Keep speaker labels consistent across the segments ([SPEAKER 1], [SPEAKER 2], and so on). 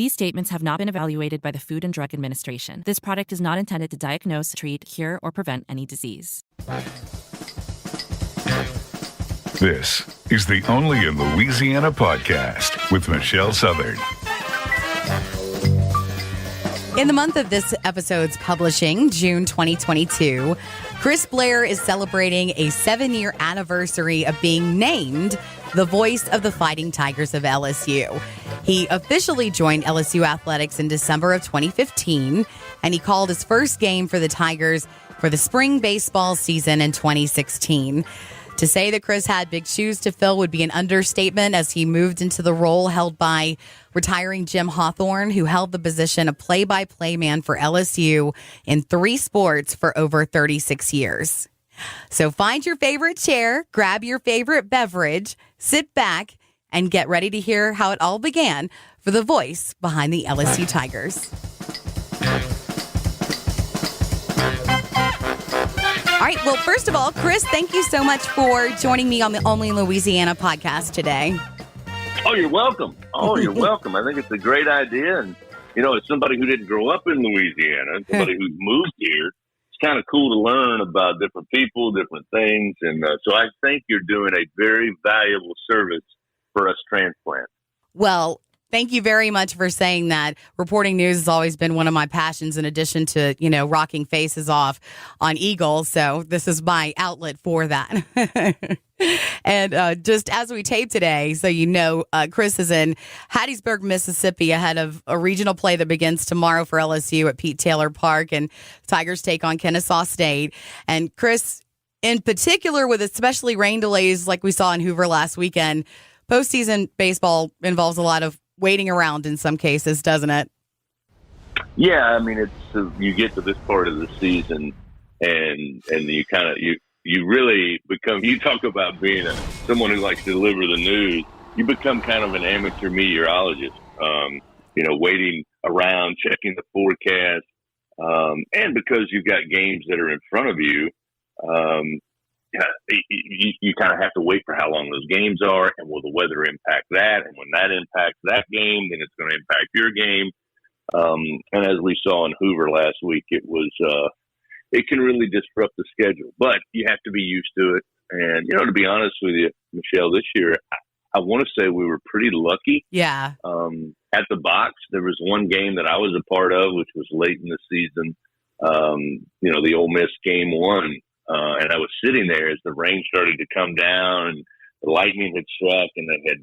[SPEAKER 1] These statements have not been evaluated by the Food and Drug Administration. This product is not intended to diagnose, treat, cure, or prevent any disease.
[SPEAKER 2] This is the Only in Louisiana podcast with Michelle Southern.
[SPEAKER 3] In the month of this episode's publishing, June 2022, Chris Blair is celebrating a 7-year anniversary of being named the voice of the Fighting Tigers of LSU. He officially joined LSU Athletics in December of 2015, and he called his first game for the Tigers for the spring baseball season in 2016. To say that Chris had big shoes to fill would be an understatement, as he moved into the role held by retiring Jim Hawthorne, who held the position of play-by-play man for LSU in 3 sports for over 36 years. So find your favorite chair, grab your favorite beverage, sit back, and get ready to hear how it all began for the voice behind the LSU Tigers. All right. Well, first of all, Chris, thank you so much for joining me on the Only in Louisiana podcast today.
[SPEAKER 4] Oh, you're welcome. You're welcome. I think it's a great idea. And, as somebody who didn't grow up in Louisiana, somebody who's moved here, it's kind of cool to learn about different people, different things. And so I think you're doing a very valuable service for us transplants.
[SPEAKER 3] Well, thank you very much for saying that. Reporting news has always been one of my passions, in addition to, rocking faces off on Eagles. So this is my outlet for that. And just as we tape today, so Chris is in Hattiesburg, Mississippi, ahead of a regional play that begins tomorrow for LSU at Pete Taylor Park, and Tigers take on Kennesaw State. And Chris, in particular, with especially rain delays like we saw in Hoover last weekend, postseason baseball involves a lot of waiting around in some cases, doesn't it?
[SPEAKER 4] Yeah, I mean, it's you get to this part of the season, and you really become. You talk about being someone who likes to deliver the news. You become kind of an amateur meteorologist. Waiting around, checking the forecast, and because you've got games that are in front of you. You kind of have to wait for how long those games are, and will the weather impact that? And when that impacts that game, then it's going to impact your game. And as we saw in Hoover last week, it can really disrupt the schedule, but you have to be used to it. And, to be honest with you, Michelle, this year, I want to say we were pretty lucky.
[SPEAKER 3] Yeah.
[SPEAKER 4] At the box, there was one game that I was a part of, which was late in the season. The Ole Miss game 1. And I was sitting there as the rain started to come down and the lightning had struck and they had,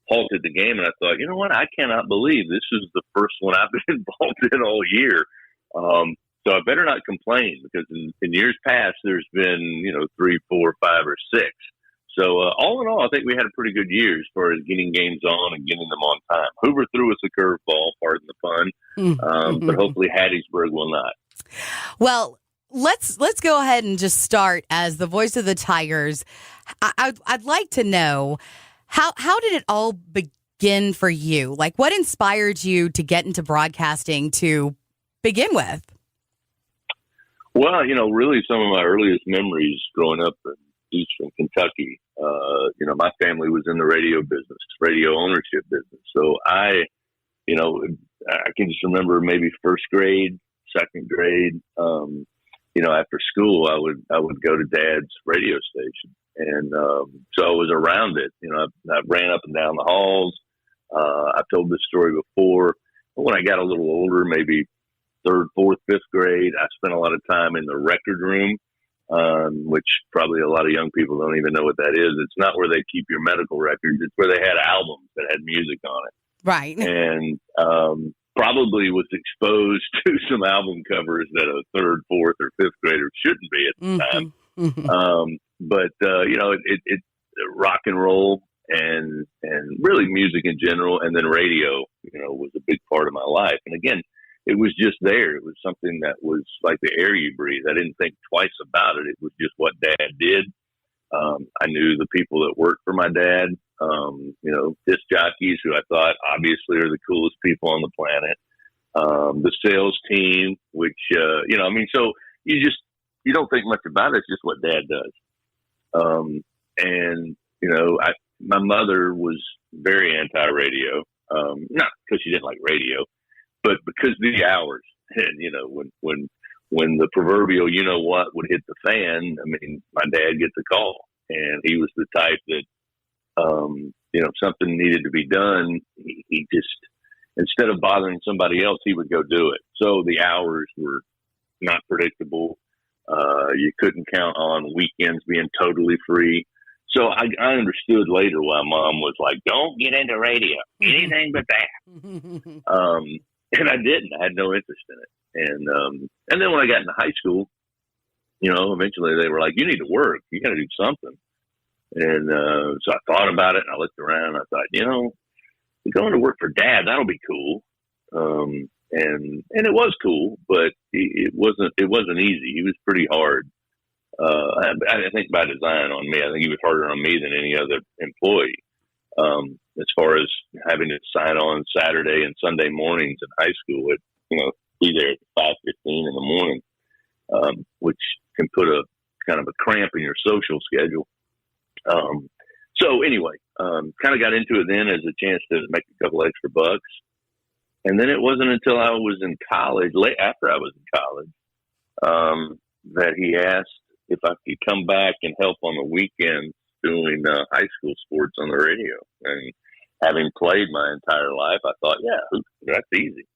[SPEAKER 4] halted the game. And I thought, you know what? I cannot believe this is the first one I've been involved in all year. So I better not complain, because in years past, there's been, 3, 4, 5, or 6. So all in all, I think we had a pretty good year as far as getting games on and getting them on time. Hoover threw us a curveball, pardon the pun, but hopefully Hattiesburg will not.
[SPEAKER 3] Well, Let's go ahead and just start as the voice of the Tigers. I'd like to know how did it all begin for you? Like, what inspired you to get into broadcasting to begin with?
[SPEAKER 4] Well, really some of my earliest memories growing up in Eastern Kentucky. My family was in the radio business, radio ownership business. So I can just remember maybe first grade, second grade. After school, I would go to Dad's radio station, and so I was around it. I ran up and down the halls. I've told this story before. But when I got a little older, maybe 3rd, 4th, 5th grade, I spent a lot of time in the record room, which probably a lot of young people don't even know what that is. It's not where they keep your medical records. It's where they had albums that had music on it.
[SPEAKER 3] Right.
[SPEAKER 4] And probably was exposed to some album covers that a 3rd, 4th, or 5th grader shouldn't be at the time. But it rock and roll and really music in general, and then radio, was a big part of my life. And again, it was just there. It was something that was like the air you breathe. I didn't think twice about it. It was just what Dad did. I knew the people that worked for my dad. Disc jockeys, who I thought obviously are the coolest people on the planet. The sales team, which, so you don't think much about it. It's just what Dad does. My mother was very anti-radio, not because she didn't like radio, but because the hours, and when the proverbial what would hit the fan, I mean, my dad gets a call, and he was the type that something needed to be done. He just, instead of bothering somebody else, he would go do it. So the hours were not predictable. You couldn't count on weekends being totally free. So I understood later why Mom was like, "Don't get into radio, anything but that." And I didn't. I had no interest in it. And then when I got into high school, eventually they were like, "You need to work. You got to do something." And so I thought about it, and I looked around, and I thought, going to work for Dad, that'll be cool. And it was cool, but it wasn't easy. He was pretty hard. I think by design on me. I think he was harder on me than any other employee. As far as having to sign on Saturday and Sunday mornings in high school, be there at 5:15 in the morning, which can put a kind of a cramp in your social schedule. So anyway, kind of got into it then as a chance to make a couple extra bucks. And then it wasn't until I was in college, after I was in college, that he asked if I could come back and help on the weekends doing high school sports on the radio. And having played my entire life, I thought, yeah, that's easy.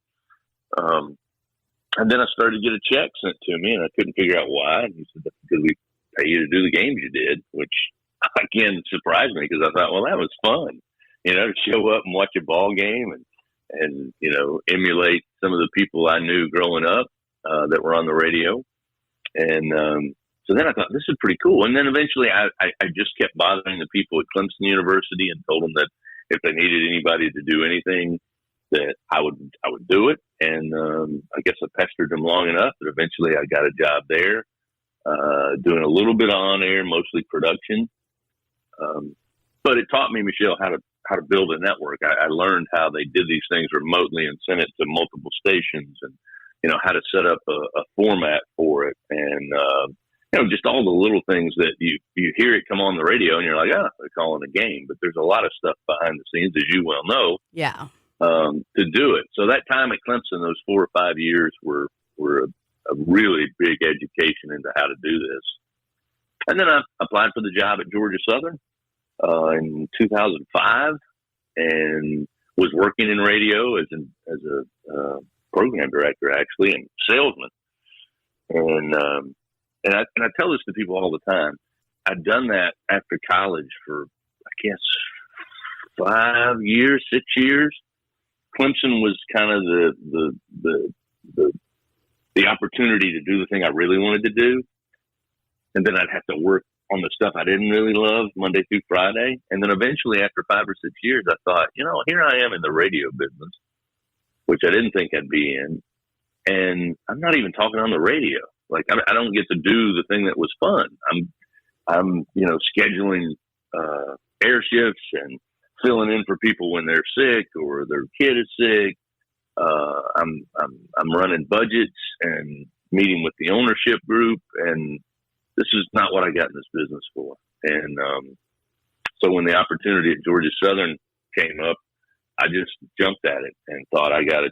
[SPEAKER 4] And then I started to get a check sent to me, and I couldn't figure out why. And he said, "That's because we pay you to do the games you did," which again surprised me because I thought, well, that was fun, to show up and watch a ball game and emulate some of the people I knew growing up that were on the radio. And so then I thought, this is pretty cool. And then eventually I just kept bothering the people at Clemson University and told them that if they needed anybody to do anything, that I would do it. And I guess I pestered them long enough that eventually I got a job there, doing a little bit on air, mostly production. But it taught me, Michelle, how to build a network. I learned how they did these things remotely and sent it to multiple stations, and how to set up a format for it, and just all the little things that you hear it come on the radio and you're like, they're calling a game, but there's a lot of stuff behind the scenes, as you well know.
[SPEAKER 3] Yeah.
[SPEAKER 4] To do it. So that time at Clemson, those 4 or 5 years were a really big education into how to do this. And then I applied for the job at Georgia Southern in 2005, and was working in radio as a program director, actually, and salesman. And I tell this to people all the time. I'd done that after college for, I guess, 5 years, 6 years. Clemson was kind of the opportunity to do the thing I really wanted to do. And then I'd have to work on the stuff I didn't really love Monday through Friday. And then eventually after 5 or 6 years, I thought, here I am in the radio business, which I didn't think I'd be in. And I'm not even talking on the radio. Like, I don't get to do the thing that was fun. I'm scheduling air shifts and filling in for people when they're sick or their kid is sick. I'm running budgets and meeting with the ownership group, and this is not what I got in this business for. And so when the opportunity at Georgia Southern came up, I just jumped at it and thought I got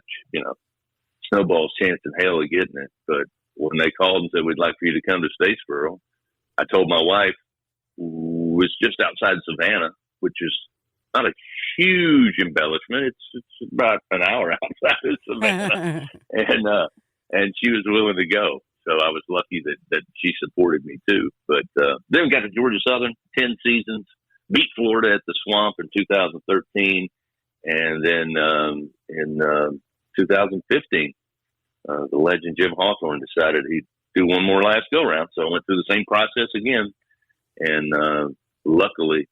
[SPEAKER 4] snowball's chance in hell of getting it. But when they called and said, "We'd like for you to come to Statesboro," I told my wife, who was just outside Savannah, which is not a huge embellishment. It's about an hour outside of Savannah. And she was willing to go. So I was lucky that she supported me too. But then we got to Georgia Southern, 10 seasons, beat Florida at the Swamp in 2013. And then in 2015, the legend Jim Hawthorne decided he'd do one more last go-round. So I went through the same process again. And luckily,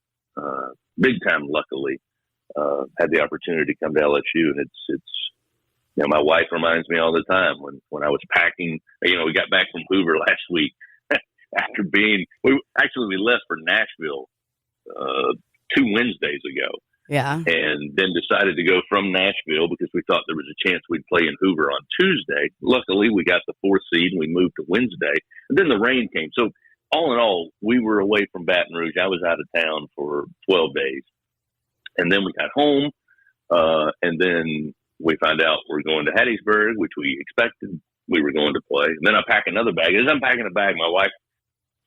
[SPEAKER 4] luckily, had the opportunity to come to LSU. And it's my wife reminds me all the time when I was packing, we got back from Hoover last week after we left for Nashville 2 Wednesdays ago.
[SPEAKER 3] Yeah.
[SPEAKER 4] And then decided to go from Nashville because we thought there was a chance we'd play in Hoover on Tuesday. Luckily, we got the 4th seed and we moved to Wednesday. And then the rain came. So all in all, we were away from Baton Rouge. I was out of town for 12 days. And then we got home. And then we find out we're going to Hattiesburg, which we expected we were going to play. And then I pack another bag. As I'm packing a bag, my wife,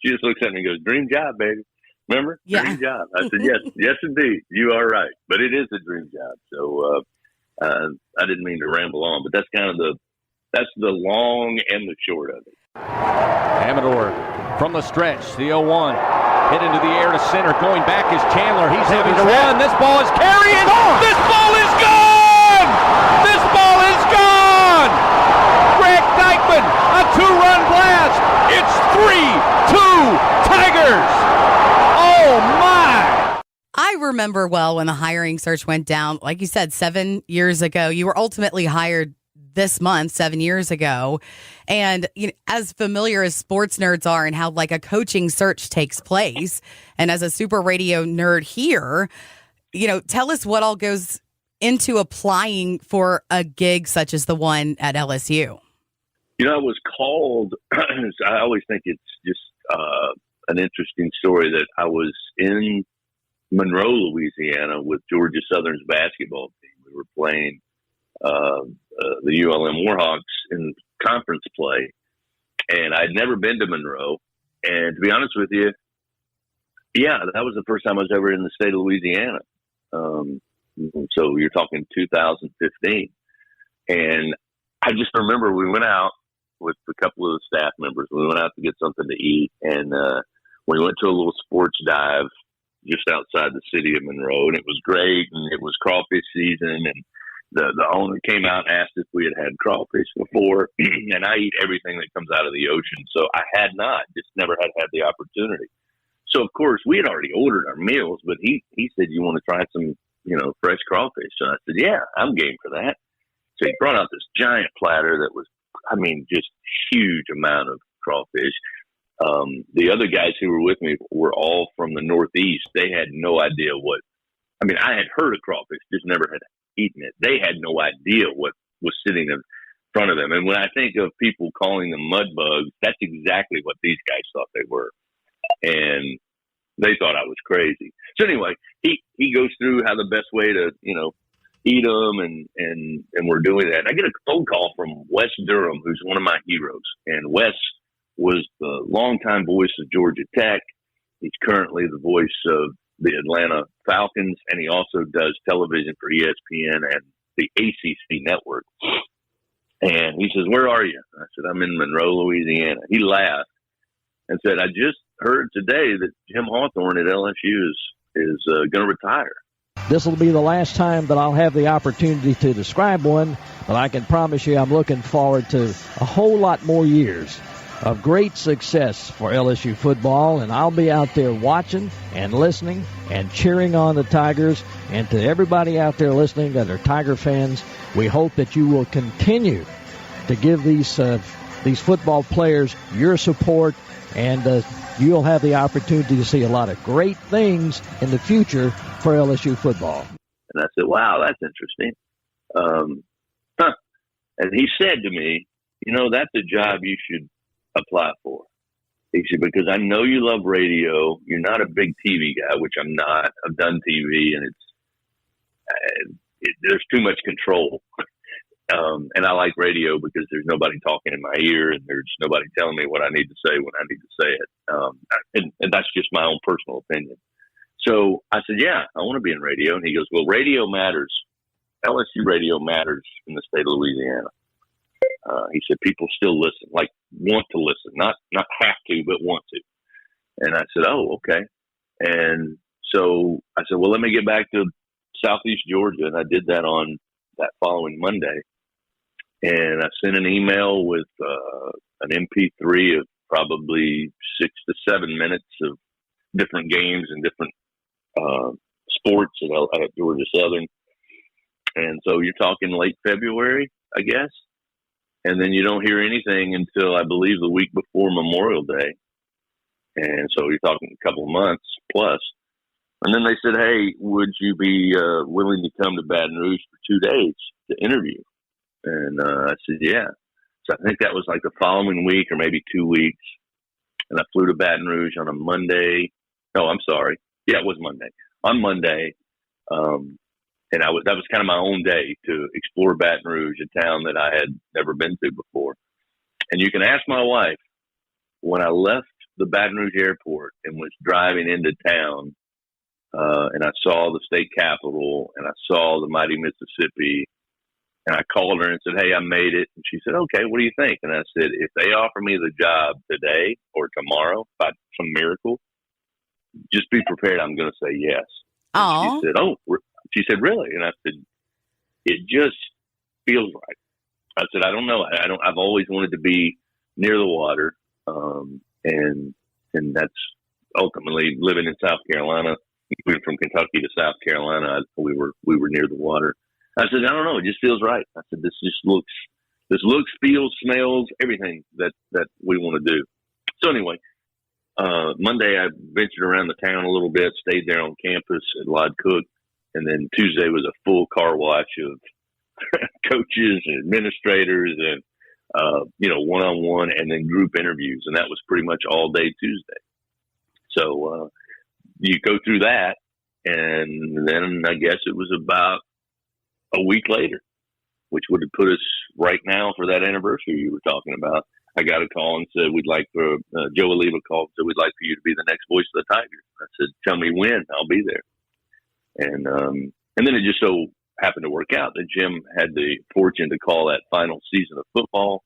[SPEAKER 4] she just looks at me and goes, "Dream job, baby. Remember?
[SPEAKER 3] Yeah.
[SPEAKER 4] Dream job." I said, yes, indeed. You are right. But it is a dream job. So I didn't mean to ramble on, but that's kind of that's the long and the short of it.
[SPEAKER 5] Amador from the stretch, the 0-1. Hit into the air to center. Going back is Chandler. He's having to run. This ball is carrying. This ball is gone! This ball is gone! Greg Dykman, a 2-run blast. It's 3-2 Tigers. Oh, my.
[SPEAKER 3] I remember well when the hiring search went down, like you said, 7 years ago. You were ultimately hired this month, 7 years ago. And you know, as familiar as sports nerds are and how like a coaching search takes place, and as a super radio nerd here, you know, tell us what all goes into applying for a gig such as the one at LSU.
[SPEAKER 4] You know, I was called, I always think it's just an interesting story that I was in Monroe, Louisiana with Georgia Southern's basketball team. We were playing the ULM Warhawks in conference play, and I'd never been to Monroe. And to be honest with you, yeah, that was the first time I was ever in the state of Louisiana. So you're talking 2015. And I just remember we went out with a couple of the staff members. We went out to get something to eat, and we went to a little sports dive just outside the city of Monroe, and it was great, and it was crawfish season, and the owner came out and asked if we had crawfish before, and I eat everything that comes out of the ocean, so I had not, just never had the opportunity. So, of course, we had already ordered our meals, but he said, "You want to try some, fresh crawfish?" And I said, "Yeah, I'm game for that." So he brought out this giant platter that was, just huge amount of crawfish. The other guys who were with me were all from the Northeast. They had no idea I had heard of crawfish, just never had eaten it. They had no idea what was sitting in front of them. And when I think of people calling them mud bugs, that's exactly what these guys thought they were. And they thought I was crazy. So anyway, he goes through how the best way to, eat them, and we're doing that. And I get a phone call from Wes Durham, who's one of my heroes. And Wes was the longtime voice of Georgia Tech. He's currently the voice of the Atlanta Falcons, and he also does television for ESPN and the ACC network. And he says, "Where are you?" I said, "I'm in Monroe, Louisiana." He laughed and said, "I just heard today that Jim Hawthorne at LSU is going to retire."
[SPEAKER 6] This will be the last time that I'll have the opportunity to describe one, but I can promise you I'm looking forward to a whole lot more years of great success for LSU football, and I'll be out there watching and listening and cheering on the Tigers. And to everybody out there listening that are Tiger fans, we hope that you will continue to give these football players your support, and you'll have the opportunity to see a lot of great things in the future for LSU football.
[SPEAKER 4] And I said, "Wow, that's interesting." And he said to me, "That's a job you should apply for." He said, "Because I know you love radio. You're not a big TV guy," which I'm not. I've done TV, and there's too much control. And I like radio because there's nobody talking in my ear, and there's nobody telling me what I need to say when I need to say it. And that's just my own personal opinion. So I said, "Yeah, I want to be in radio." And he goes, "Well, radio matters. LSU radio matters in the state of Louisiana." He said, "People still listen, like want to listen, not have to, but want to." And I said, "Oh, okay." And so I said, "Well, let me get back to Southeast Georgia." And I did that on that following Monday. And I sent an email with an MP3 of probably 6 to 7 minutes of different games and different sports at Georgia Southern. And so you're talking late February, I guess. And then you don't hear anything until, I believe, the week before Memorial Day. And so you're talking a couple of months plus. And then they said, "Hey, would you be willing to come to Baton Rouge for 2 days to interview?" And I said, "Yeah." So I think that was like the following week or maybe 2 weeks. And I flew to Baton Rouge on a Monday. No, I'm sorry. Yeah, it was Monday. On Monday, And that was kind of my own day to explore Baton Rouge, a town that I had never been to before. And you can ask my wife, when I left the Baton Rouge airport and was driving into town, and I saw the state capitol and I saw the mighty Mississippi, and I called her and said, "Hey, I made it." And she said, "Okay, what do you think?" And I said, "If they offer me the job today or tomorrow by some miracle, just be prepared. I'm going to say yes."
[SPEAKER 3] Oh,
[SPEAKER 4] she said, she said, "Really?" And I said, "It just feels right." I said, "I don't know. I've always wanted to be near the water. And that's ultimately living in South Carolina. We went from Kentucky to South Carolina. We were near the water." I said, "I don't know. It just feels right." I said, this looks, feels, smells, everything that we want to do." So anyway, Monday I ventured around the town a little bit, stayed there on campus at Lod Cook. And then Tuesday was a full car wash of coaches and administrators and, one-on-one and then group interviews. And that was pretty much all day Tuesday. So you go through that, and then I guess it was about a week later, which would have put us right now for that anniversary you were talking about. I got a call and said, "We'd like for Joe Oliva called and said, we'd like for you to be the next voice of the Tigers." I said, "Tell me when, I'll be there." And then it just so happened to work out that Jim had the fortune to call that final season of football.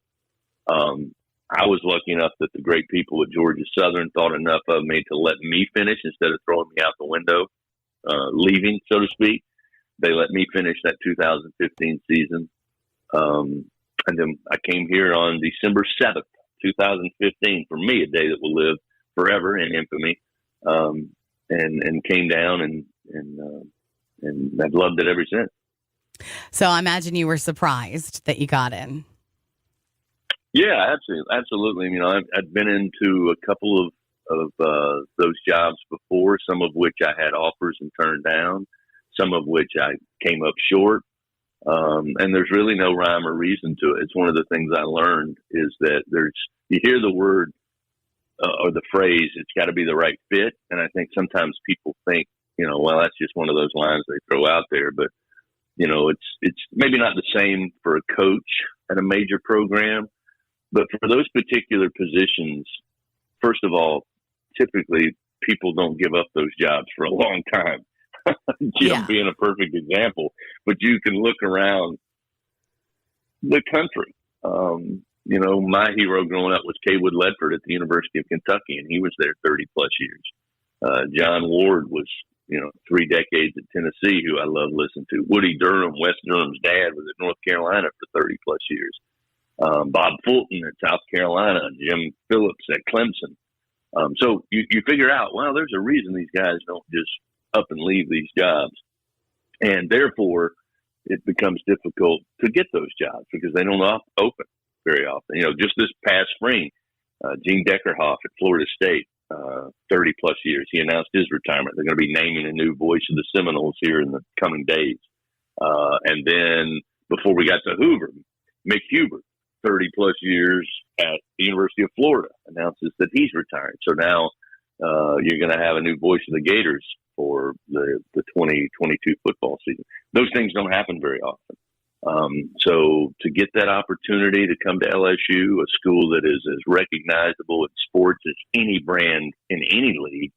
[SPEAKER 4] I was lucky enough that the great people at Georgia Southern thought enough of me to let me finish instead of throwing me out the window, leaving, so to speak. They let me finish that 2015 season. And then I came here on December 7th, 2015, for me, a day that will live forever in infamy, and came down and I've loved it ever since.
[SPEAKER 3] so I imagine you were surprised that you got in.
[SPEAKER 4] Yeah, absolutely. I've been into a couple of those jobs before, some of which I had offers and turned down, some of which I came up short. And there's really no rhyme or reason to it. It's one of the things I learned is that you hear the word or the phrase, "It's got to be the right fit." And I think sometimes people think, well, that's just one of those lines they throw out there. But, it's maybe not the same for a coach at a major program. But for those particular positions, first of all, typically people don't give up those jobs for a long time. Jim being a perfect example. But you can look around the country. My hero growing up was Kaywood Ledford at the University of Kentucky, and he was there 30 plus years. John Ward was, 3 decades at Tennessee, who I love listening to. Woody Durham, Wes Durham's dad, was at North Carolina for 30 plus years. Bob Fulton at South Carolina, Jim Phillips at Clemson. So you figure out, well, there's a reason these guys don't just up and leave these jobs. And therefore, it becomes difficult to get those jobs because they don't open very often. Just this past spring, Gene Deckerhoff at Florida State, 30 plus years, he announced his retirement. They're going to be naming a new voice of the Seminoles here in the coming days. And then before we got to Hoover, Mick Hubert, 30 plus years at the University of Florida, announces that he's retiring. So now you're going to have a new voice of the Gators for the 2022 football season. Those things don't happen very often. So to get that opportunity to come to LSU, a school that is as recognizable in sports as any brand in any league,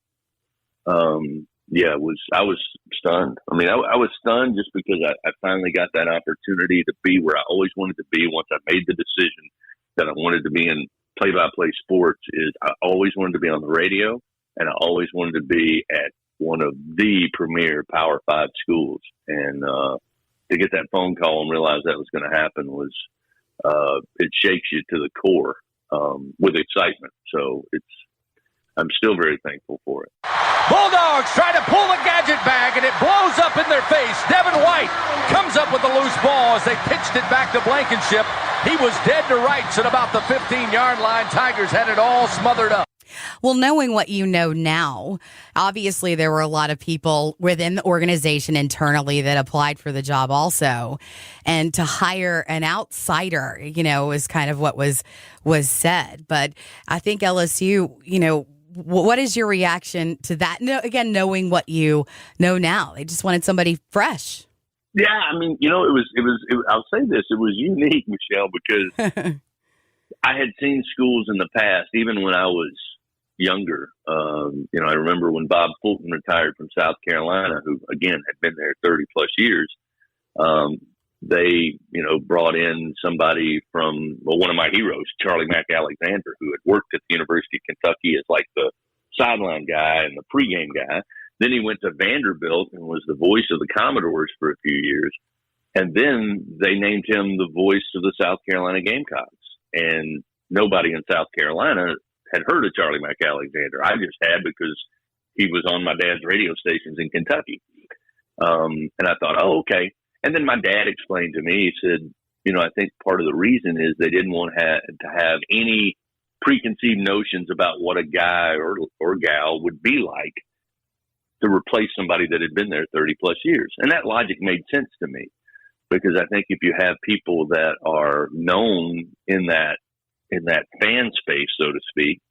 [SPEAKER 4] I was stunned. I was stunned just because I finally got that opportunity to be where I always wanted to be. Once I made the decision that I wanted to be in play-by-play sports, I always wanted to be on the radio, and I always wanted to be at one of the premier Power 5 schools. And to get that phone call and realize that was going to happen was it shakes you to the core with excitement. So I'm still very thankful for it.
[SPEAKER 5] Bulldogs try to pull the gadget bag, and it blows up in their face. Devin White comes up with the loose ball as they pitched it back to Blankenship. He was dead to rights at about the 15-yard line. Tigers had it all smothered up.
[SPEAKER 3] Well, knowing what you know now, obviously there were a lot of people within the organization internally that applied for the job also. And to hire an outsider, is kind of what was said. But I think LSU, what is your reaction to that? No, again, knowing what you know now, they just wanted somebody fresh.
[SPEAKER 4] Yeah, I mean, I'll say this, it was unique, Michelle, because I had seen schools in the past, even when I was younger. I remember when Bob Fulton retired from South Carolina, who again had been there 30 plus years. They, brought in somebody from, one of my heroes, Charlie Mack Alexander, who had worked at the University of Kentucky as like the sideline guy and the pregame guy. Then he went to Vanderbilt and was the voice of the Commodores for a few years. And then they named him the voice of the South Carolina Gamecocks. And nobody in South Carolina had heard of Charlie Mack Alexander. I just had, because he was on my dad's radio stations in Kentucky. And I thought, oh, okay. And then my dad explained to me, he said, I think part of the reason is they didn't want to have any preconceived notions about what a guy or gal would be like to replace somebody that had been there 30 plus years. And that logic made sense to me, because I think if you have people that are known in that fan space, so to speak,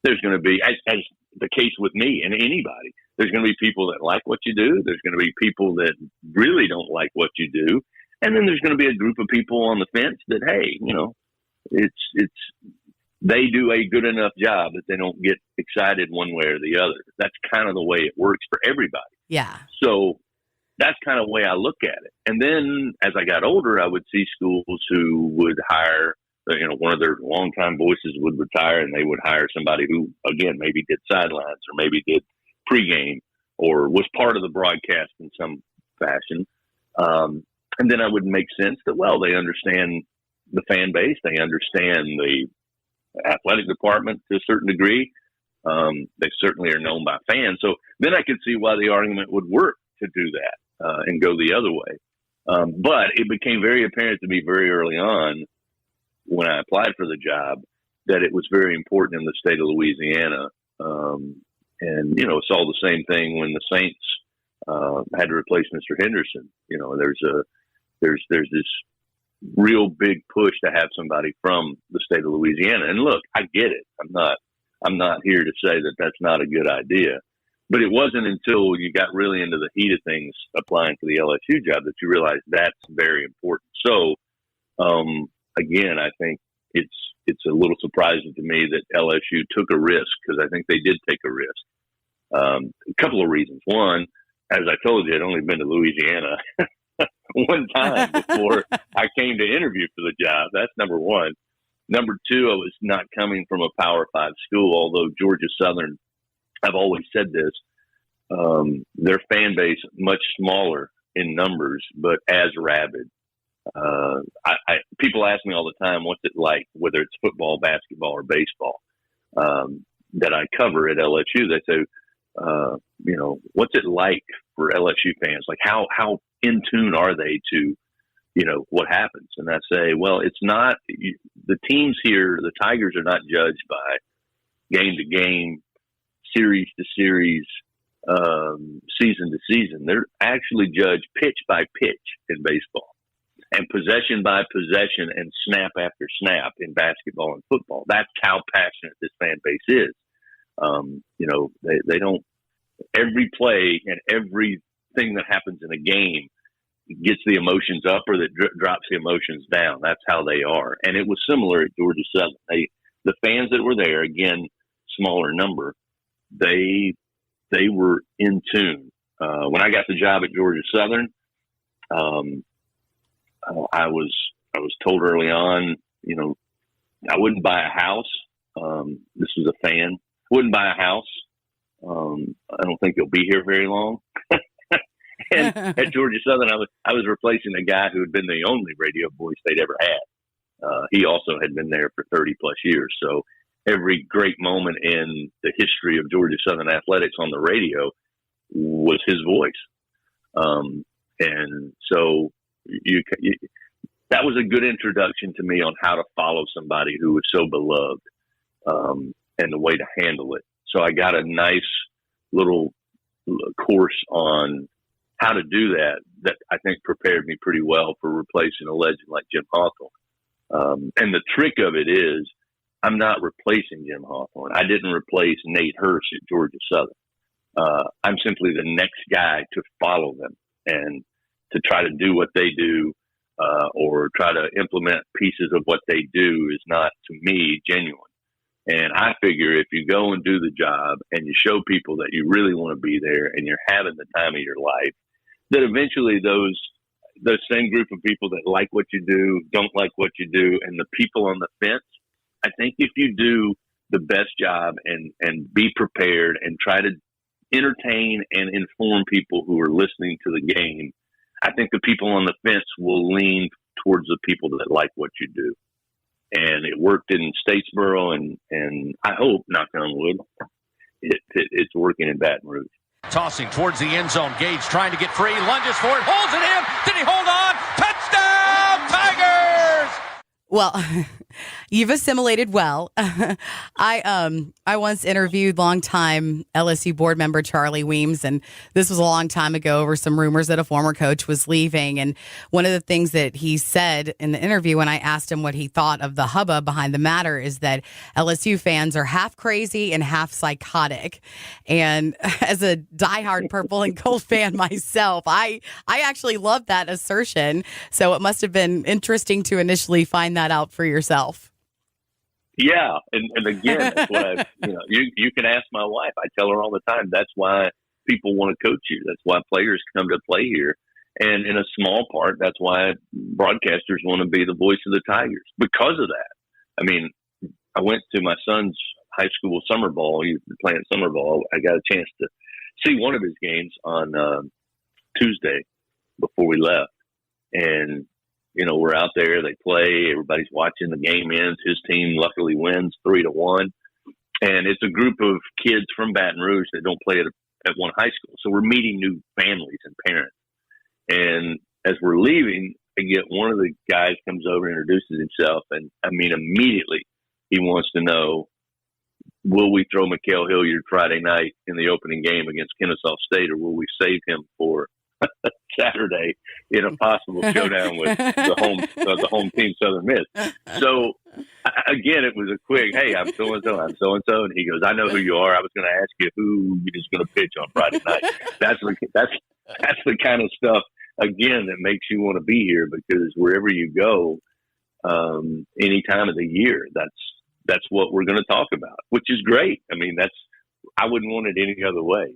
[SPEAKER 4] there's going to be, as the case with me and anybody, there's going to be people that like what you do. There's going to be people that really don't like what you do. And then there's going to be a group of people on the fence that, hey, they do a good enough job that they don't get excited one way or the other. That's kind of the way it works for everybody.
[SPEAKER 3] Yeah.
[SPEAKER 4] So that's kind of the way I look at it. And then as I got older, I would see schools who would hire, one of their longtime voices would retire, and they would hire somebody who, again, maybe did sidelines or maybe did pregame or was part of the broadcast in some fashion. And then I would make sense that, well, they understand the fan base. They understand the athletic department to a certain degree. They certainly are known by fans. So then I could see why the argument would work to do that and go the other way. But it became very apparent to me very early on when I applied for the job that it was very important in the state of Louisiana. And, saw the same thing when the Saints had to replace Mr. Henderson. There's this real big push to have somebody from the state of Louisiana. And look, I get it. I'm not here to say that that's not a good idea, but it wasn't until you got really into the heat of things applying for the LSU job that you realized that's very important. So, again, I think it's a little surprising to me that LSU took a risk, because I think they did take a risk. A couple of reasons. One, as I told you, I'd only been to Louisiana one time before I came to interview for the job. That's number one. Number two, I was not coming from a Power 5 school, although Georgia Southern, I've always said this, their fan base much smaller in numbers, but as rabid. People ask me all the time, what's it like, whether it's football, basketball, or baseball, that I cover at LSU. They say, what's it like for LSU fans? Like how in tune are they to, what happens? And I say, well, it's not, the teams here, the Tigers are not judged by game to game, series to series, season to season. They're actually judged pitch by pitch in baseball, and possession by possession, and snap after snap in basketball and football. That's how passionate this fan base is. They don't, every play and everything that happens in a game gets the emotions up or that drops the emotions down. That's how they are. And it was similar at Georgia Southern. The fans that were there, again, smaller number, they were in tune. When I got the job at Georgia Southern, I was told early on, I wouldn't buy a house. This is a fan. Wouldn't buy a house. I don't think you'll be here very long. And at Georgia Southern, I was replacing a guy who had been the only radio voice they'd ever had. He also had been there for 30 plus years. So every great moment in the history of Georgia Southern athletics on the radio was his voice. And so that was a good introduction to me on how to follow somebody who was so beloved, and the way to handle it. So I got a nice little course on how to do that I think prepared me pretty well for replacing a legend like Jim Hawthorne. And the trick of it is, I'm not replacing Jim Hawthorne. I didn't replace Nate Hurst at Georgia Southern. I'm simply the next guy to follow them. And to try to do what they do or try to implement pieces of what they do is not, to me, genuine. And I figure if you go and do the job and you show people that you really want to be there and you're having the time of your life, that eventually those same group of people that like what you do, don't like what you do, and the people on the fence, I think if you do the best job and be prepared and try to entertain and inform people who are listening to the game, I think the people on the fence will lean towards the people that like what you do. And it worked in Statesboro, and I hope, knock on wood, it's working in Baton Rouge.
[SPEAKER 5] Tossing towards the end zone. Gage trying to get free. Lunges for it. Holds it in. Did he hold on? Touchdown, Tigers!
[SPEAKER 3] Well, you've assimilated well. I once interviewed longtime LSU board member Charlie Weems, and this was a long time ago over some rumors that a former coach was leaving. And one of the things that he said in the interview when I asked him what he thought of the hubbub behind the matter is that LSU fans are half crazy and half psychotic. And as a diehard purple and gold fan myself, I actually love that assertion. So it must have been interesting to initially find that out for yourself.
[SPEAKER 4] Yeah, and again, that's what you can ask my wife. I tell her all the time, that's why people want to coach you. That's why players come to play here. And in a small part, that's why broadcasters want to be the voice of the Tigers because of that. I mean, I went to my son's high school summer ball. He was playing summer ball. I got a chance to see one of his games on Tuesday before we left. And we're out there, they play, everybody's watching, the game ends. His team luckily wins 3-1. And it's a group of kids from Baton Rouge that don't play at one high school. So we're meeting new families and parents. And as we're leaving, I get one of the guys comes over and introduces himself. And I mean, immediately he wants to know, will we throw Mikael Hilliard Friday night in the opening game against Kennesaw State, or will we save him for Saturday in a possible showdown with the home team, Southern Miss? So again, it was a quick, hey, I'm so and so, and he goes, I know who you are. I was going to ask you who is going to pitch on Friday night. That's the kind of stuff again that makes you want to be here, because wherever you go, any time of the year, that's what we're going to talk about, which is great. I mean, I wouldn't want it any other way.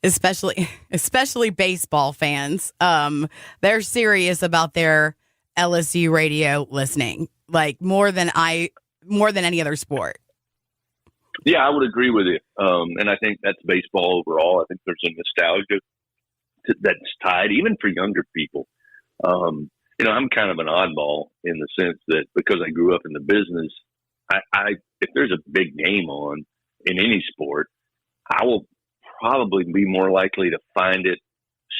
[SPEAKER 3] Especially baseball fans. They're serious about their LSU radio listening, like more than any other sport.
[SPEAKER 4] Yeah, I would agree with you. And I think that's baseball overall. I think there's a nostalgia that's tied even for younger people. I'm kind of an oddball in the sense that because I grew up in the business, if there's a big game on in any sport, I will probably be more likely to find it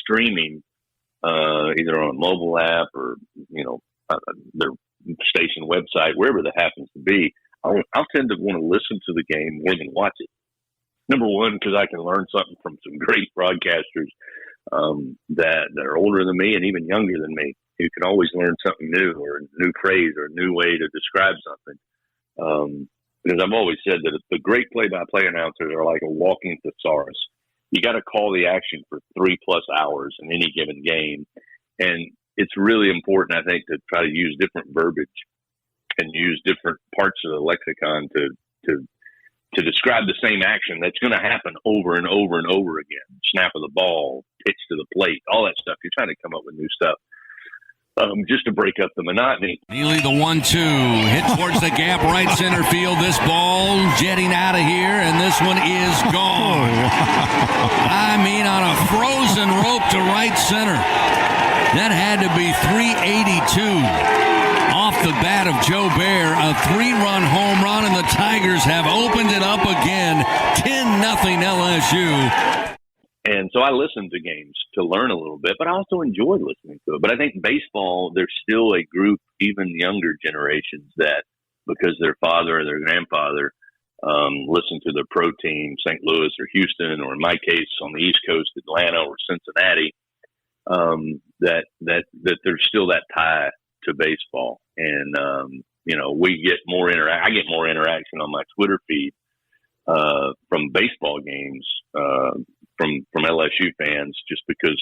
[SPEAKER 4] streaming, either on a mobile app or, their station website, wherever that happens to be. I'll tend to want to listen to the game more than watch it. Number one, because I can learn something from some great broadcasters that are older than me and even younger than me. You can always learn something new, or a new phrase, or a new way to describe something. Because I've always said that the great play-by-play announcers are like a walking thesaurus. You got to call the action for 3+ hours in any given game. And it's really important, I think, to try to use different verbiage and use different parts of the lexicon to describe the same action that's going to happen over and over and over again. Snap of the ball, pitch to the plate, all that stuff. You're trying to come up with new stuff. Just to break up the monotony.
[SPEAKER 7] Neely the 1-2, hit towards the gap, right center field. This ball jetting out of here, and this one is gone. I mean, on a frozen rope to right center. That had to be 382 off the bat of Joe Bear. A 3-run home run, and the Tigers have opened it up again. 10-0 LSU.
[SPEAKER 4] And so I listen to games to learn a little bit, but I also enjoy listening to it. But I think baseball, there's still a group, even younger generations, that because their father or their grandfather listened to their pro team, St. Louis or Houston, or in my case on the East Coast, Atlanta or Cincinnati, that there's still that tie to baseball. And, we get more I get more interaction on my Twitter feed from baseball games, from LSU fans, just because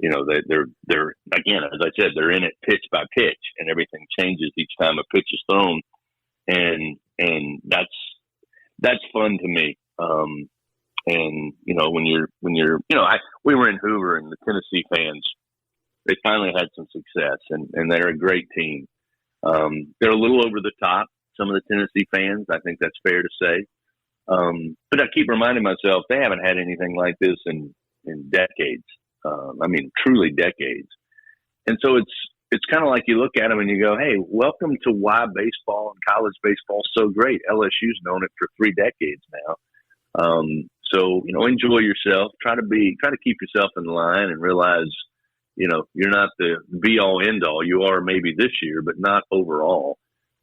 [SPEAKER 4] they're again, as I said, they're in it pitch by pitch, and everything changes each time a pitch is thrown, and that's fun to me. And when you're we were in Hoover, and the Tennessee fans, they finally had some success, and they're a great team. They're a little over the top, some of the Tennessee fans. I think that's fair to say. But I keep reminding myself they haven't had anything like this in decades. Truly decades. And so it's kind of like you look at them and you go, hey, welcome to why baseball and college baseball is so great. LSU's known it for 3 decades now. So enjoy yourself. Try to keep yourself in line and realize, you're not the be all end all. You are maybe this year, but not overall.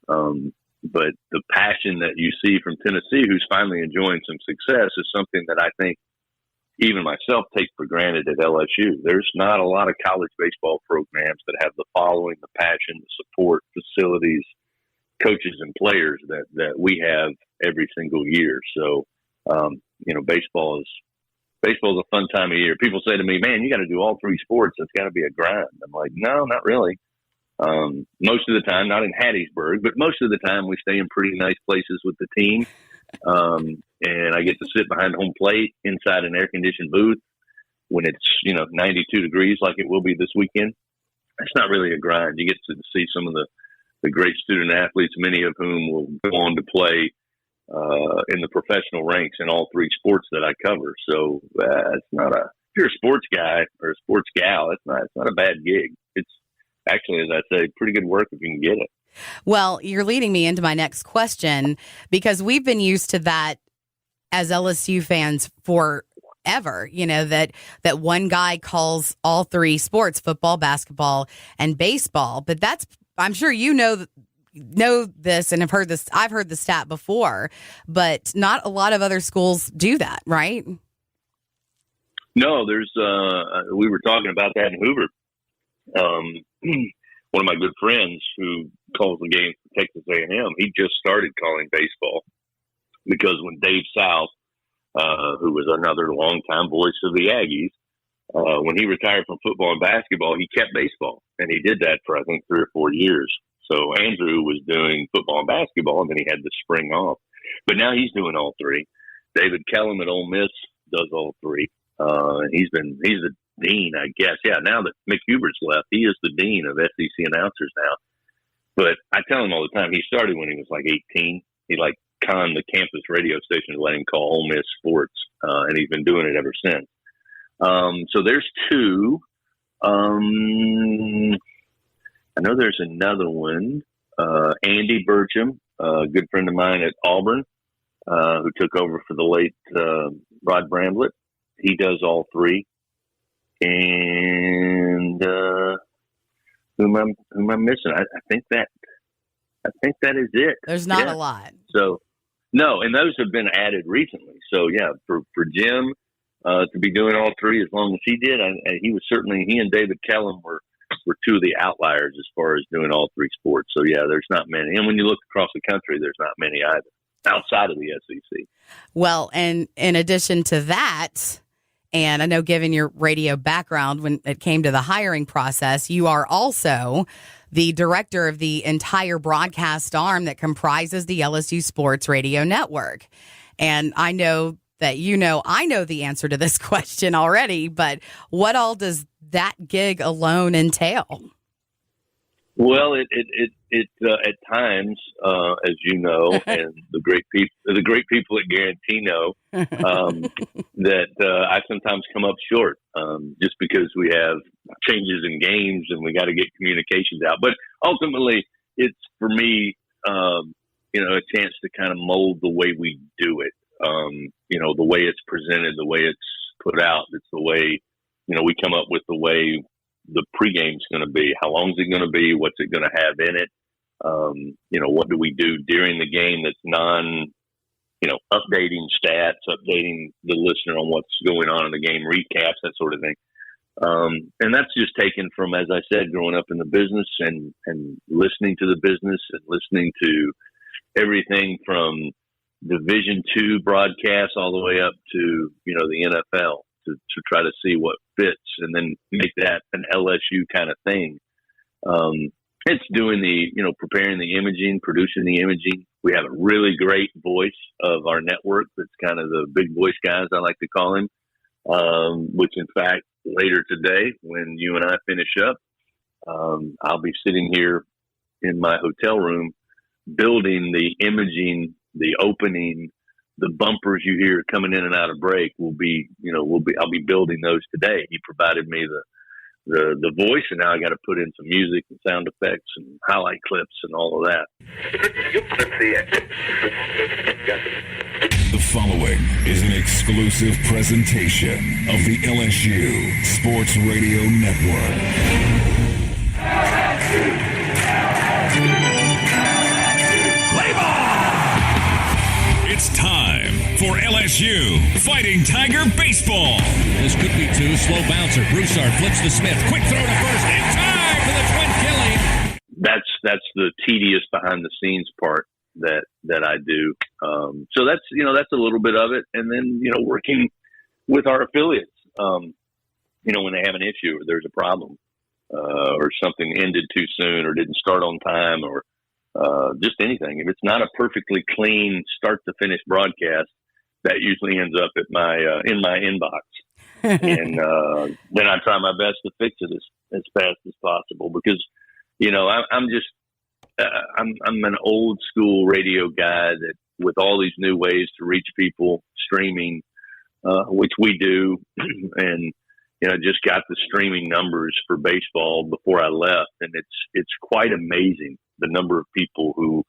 [SPEAKER 4] But the passion that you see from Tennessee, who's finally enjoying some success, is something that I think even myself take for granted at LSU. There's not a lot of college baseball programs that have the following, the passion, the support, facilities, coaches, and players that we have every single year. So, baseball is a fun time of year. People say to me, man, you got to do all 3 sports. It's got to be a grind. I'm like, no, not really. Most of the time, not in Hattiesburg, but most of the time we stay in pretty nice places with the team. And I get to sit behind home plate inside an air conditioned booth when it's, 92 degrees like it will be this weekend. It's not really a grind. You get to see some of the great student athletes, many of whom will go on to play in the professional ranks in all 3 sports that I cover. So it's not if you're a sports guy or a sports gal, it's not a bad gig. It's actually, as I say, pretty good work if you can get it.
[SPEAKER 3] Well, you're leading me into my next question, because we've been used to that as LSU fans forever, that one guy calls all 3 sports, football, basketball, and baseball. But I'm sure know this and have heard this. I've heard the stat before, but not a lot of other schools do that, right?
[SPEAKER 4] No, there's we were talking about that in Hoover. One of my good friends who calls the game for Texas A&M, he just started calling baseball because when Dave South, who was another longtime voice of the Aggies, when he retired from football and basketball, he kept baseball, and he did that for I think 3 or 4 years. So Andrew was doing football and basketball, and then he had the spring off. But now he's doing all 3. David Kellum at Ole Miss does all 3. He's the dean, I guess. Yeah, now that Mick Hubert's left, he is the dean of SEC announcers now. But I tell him all the time, he started when he was like 18. He conned the campus radio station to let him call Ole Miss sports, and he's been doing it ever since. So there's 2. I know there's another one, Andy Burcham, a good friend of mine at Auburn, who took over for the late Rod Bramblett. He does all 3. And who am I missing? I think that is it.
[SPEAKER 3] There's not a lot.
[SPEAKER 4] So no, and those have been added recently. So yeah, for Jim to be doing all 3 as long as he did, he and David Kellum were 2 of the outliers as far as doing all 3 sports. So yeah, there's not many. And when you look across the country, there's not many either outside of the SEC. Well,
[SPEAKER 3] and in addition to that, and I know given your radio background when it came to the hiring process, you are also the director of the entire broadcast arm that comprises the LSU Sports Radio Network. And I know that I know the answer to this question already, but what all does that gig alone entail?
[SPEAKER 4] Well, it at times, as you know, and the great people at Guarantee know, that I sometimes come up short, just because we have changes in games and we got to get communications out. But ultimately, it's for me, a chance to kind of mold the way we do it. The way it's presented, the way it's put out. It's the way, we come up with the way the pregame's going to be. How long is it going to be? What's it going to have in it? What do we do during the game that's updating stats, updating the listener on what's going on in the game, recaps, that sort of thing. And that's just taken from, as I said, growing up in the business and listening to the business and listening to everything from Division II broadcasts all the way up to, the NFL, to try to see what fits and then make that an LSU kind of thing. It's doing preparing the imaging, producing the imaging. We have a really great voice of our network that's kind of the big voice guys, I like to call him, which in fact, later today, when you and I finish up, I'll be sitting here in my hotel room building the imaging, the opening, the bumpers you hear coming in and out of break I'll be building those today. He provided me the voice, and now I got to put in some music and sound effects and highlight clips and all of that.
[SPEAKER 2] The following is an exclusive presentation of the LSU Sports Radio Network. It's time for LSU Fighting Tiger Baseball.
[SPEAKER 7] This could be two. Slow bouncer. Broussard flips to Smith. Quick throw to first. In time for the twin killing.
[SPEAKER 4] That's the tedious behind the scenes part that I do. So that's a little bit of it. And then, working with our affiliates, when they have an issue or there's a problem, or something ended too soon or didn't start on time or just anything. If it's not a perfectly clean start to finish broadcast, that usually ends up at in my inbox. And then I try my best to fix it as fast as possible because, I'm an old school radio guy that with all these new ways to reach people, streaming, which we do, and just got the streaming numbers for baseball before I left, and it's quite amazing the number of people who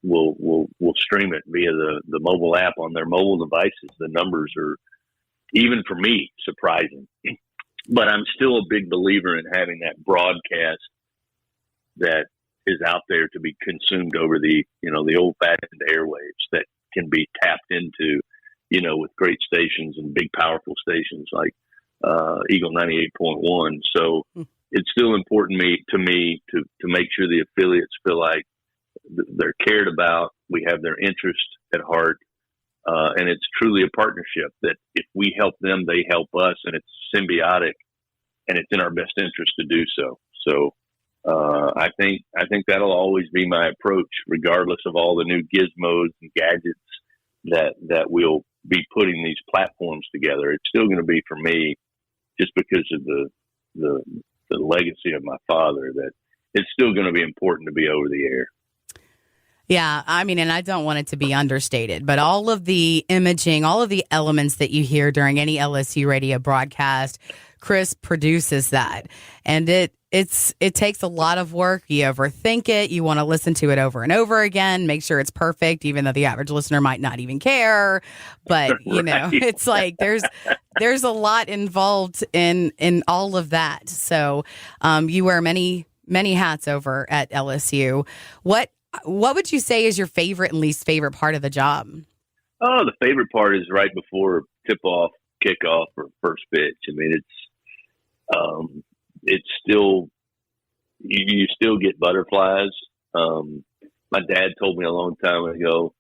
[SPEAKER 4] will stream it via the mobile app on their mobile devices. The numbers are, even for me, surprising. But I'm still a big believer in having that broadcast that is out there to be consumed over the old-fashioned airwaves that can be tapped into, with great stations and big, powerful stations like Eagle 98.1. So it's still important to me to make sure the affiliates feel like they're cared about. We have their interest at heart. And it's truly a partnership that if we help them, they help us, and it's symbiotic, and it's in our best interest to do so. So I think that'll always be my approach, regardless of all the new gizmos and gadgets that we'll be putting these platforms together. It's still going to be, for me, just because of the legacy of my father, that it's still going to be important to be over the air.
[SPEAKER 3] Yeah, and I don't want it to be understated, but all of the imaging, all of the elements that you hear during any LSU radio broadcast, Chris produces that. And it takes a lot of work. You overthink it. You want to listen to it over and over again, make sure it's perfect, even though the average listener might not even care. But,
[SPEAKER 4] Right.
[SPEAKER 3] It's like there's a lot involved in all of that. So you wear many hats over at LSU. What would you say is your favorite and least favorite part of the job?
[SPEAKER 4] Oh, the favorite part is right before tip-off, kickoff, or first pitch. It's still, you still get butterflies. My dad told me a long time ago,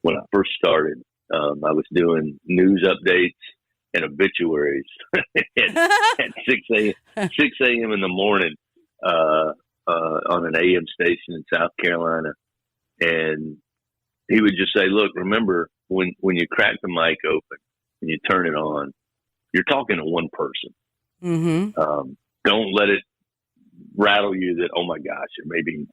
[SPEAKER 4] when I first started, I was doing news updates and obituaries at 6 a.m. in the morning, on an AM station in South Carolina. And he would just say, look, remember when you crack the mic open and you turn it on, you're talking to one person.
[SPEAKER 3] Mm-hmm.
[SPEAKER 4] Don't let it rattle you that, oh my gosh, there may be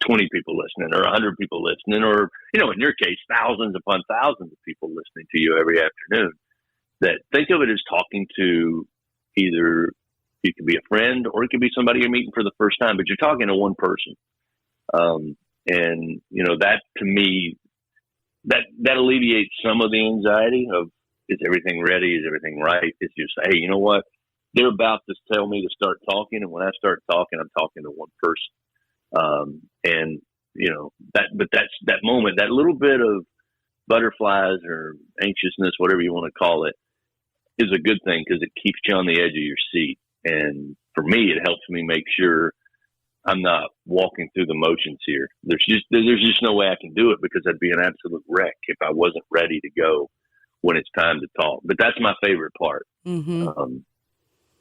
[SPEAKER 4] 20 people listening or 100 people listening, or, in your case, thousands upon thousands of people listening to you every afternoon. That think of it as talking to either, it could be a friend or it could be somebody you're meeting for the first time, but you're talking to one person. And that, to me, that alleviates some of the anxiety of, is everything ready? Is everything right? It's just, hey, you know what? They're about to tell me to start talking. And when I start talking, I'm talking to one person. But that's that moment, that little bit of butterflies or anxiousness, whatever you want to call it, is a good thing because it keeps you on the edge of your seat. And for me, it helps me make sure I'm not walking through the motions here. There's just no way I can do it because I'd be an absolute wreck if I wasn't ready to go when it's time to talk. But that's my favorite part.
[SPEAKER 3] Mm-hmm.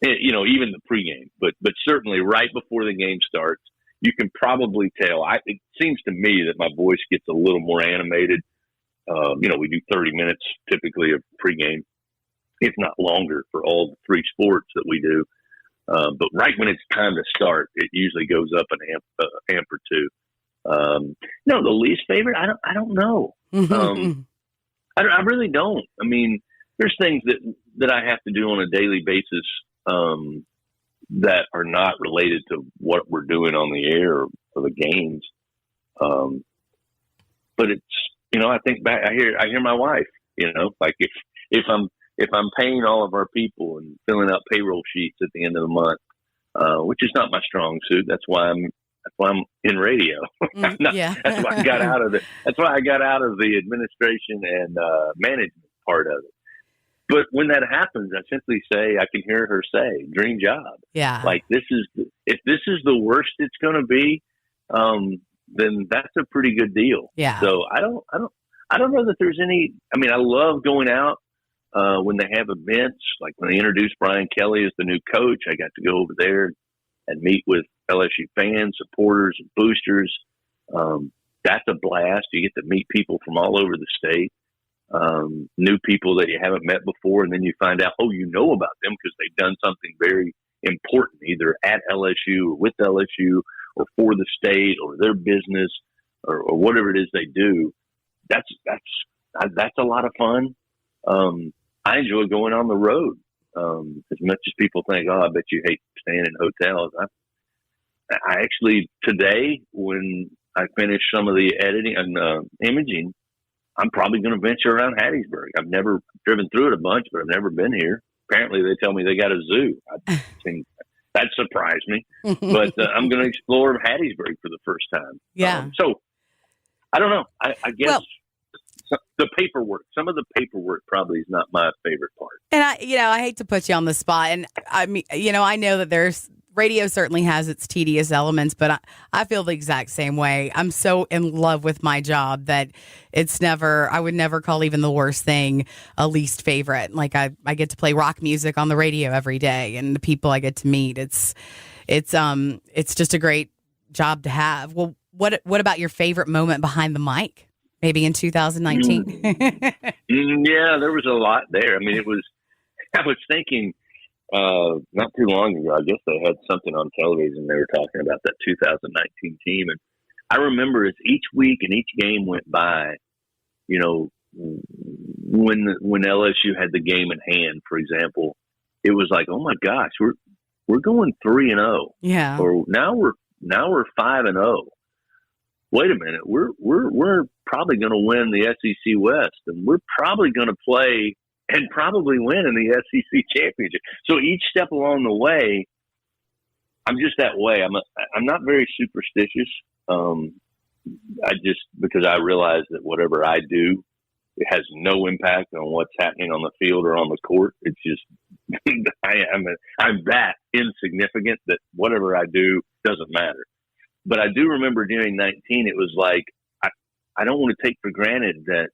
[SPEAKER 4] Even the pregame, but certainly right before the game starts, you can probably tell. It seems to me that my voice gets a little more animated. We do 30 minutes typically of pregame, if not longer, for all the three sports that we do. But right when it's time to start, it usually goes up an amp or two. The least favorite, I don't know. I really don't. I mean, there's things that I have to do on a daily basis that are not related to what we're doing on the air or the games. But it's, I think back, I hear my wife, like if I'm paying all of our people and filling out payroll sheets at the end of the month, which is not my strong suit. That's why I'm in radio. That's why I got out of the administration and management part of it. But when that happens, I simply say, I can hear her say, "Dream job."
[SPEAKER 3] Yeah.
[SPEAKER 4] Like if this is the worst it's going to be, then that's a pretty good deal.
[SPEAKER 3] Yeah.
[SPEAKER 4] So I don't know that there's any. I mean, I love going out when they have events, like when they introduced Brian Kelly as the new coach. I got to go over there and meet with LSU fans, supporters, and boosters. That's a blast. You get to meet people from all over the state. New people that you haven't met before, and then you find out, about them because they've done something very important, either at LSU or with LSU or for the state or their business or whatever it is they do. That's a lot of fun. I enjoy going on the road. As much as people think, I bet you hate staying in hotels. I actually, today, when I finish some of the editing and imaging, I'm probably going to venture around Hattiesburg. I've never driven through it a bunch, but I've never been here. Apparently, they tell me they got a zoo. That surprised me. But I'm going to explore Hattiesburg for the first time.
[SPEAKER 3] Yeah.
[SPEAKER 4] So, I don't know. I guess the paperwork, some of the paperwork probably is not my favorite part.
[SPEAKER 3] And I hate to put you on the spot. And I mean, I know that radio certainly has its tedious elements, but I feel the exact same way. I'm so in love with my job that I would never call even the worst thing a least favorite. Like I get to play rock music on the radio every day, and the people I get to meet, it's just a great job to have. Well, what about your favorite moment behind the mic? Maybe in 2019?
[SPEAKER 4] Yeah, there was a lot there. I mean, I was thinking, not too long ago, I guess they had something on television. They were talking about that 2019 team. And I remember as each week and each game went by, when LSU had the game in hand, for example, it was like, oh my gosh, we're going 3-0.
[SPEAKER 3] Yeah.
[SPEAKER 4] Or now we're 5-0. Wait a minute, we're probably going to win the SEC West, and we're probably going to play and probably win in the SEC championship. So each step along the way, I'm just that way. I'm not very superstitious. Because I realize that whatever I do, it has no impact on what's happening on the field or on the court. It's just I'm that insignificant that whatever I do doesn't matter. But I do remember during 19, it was like I don't want to take for granted that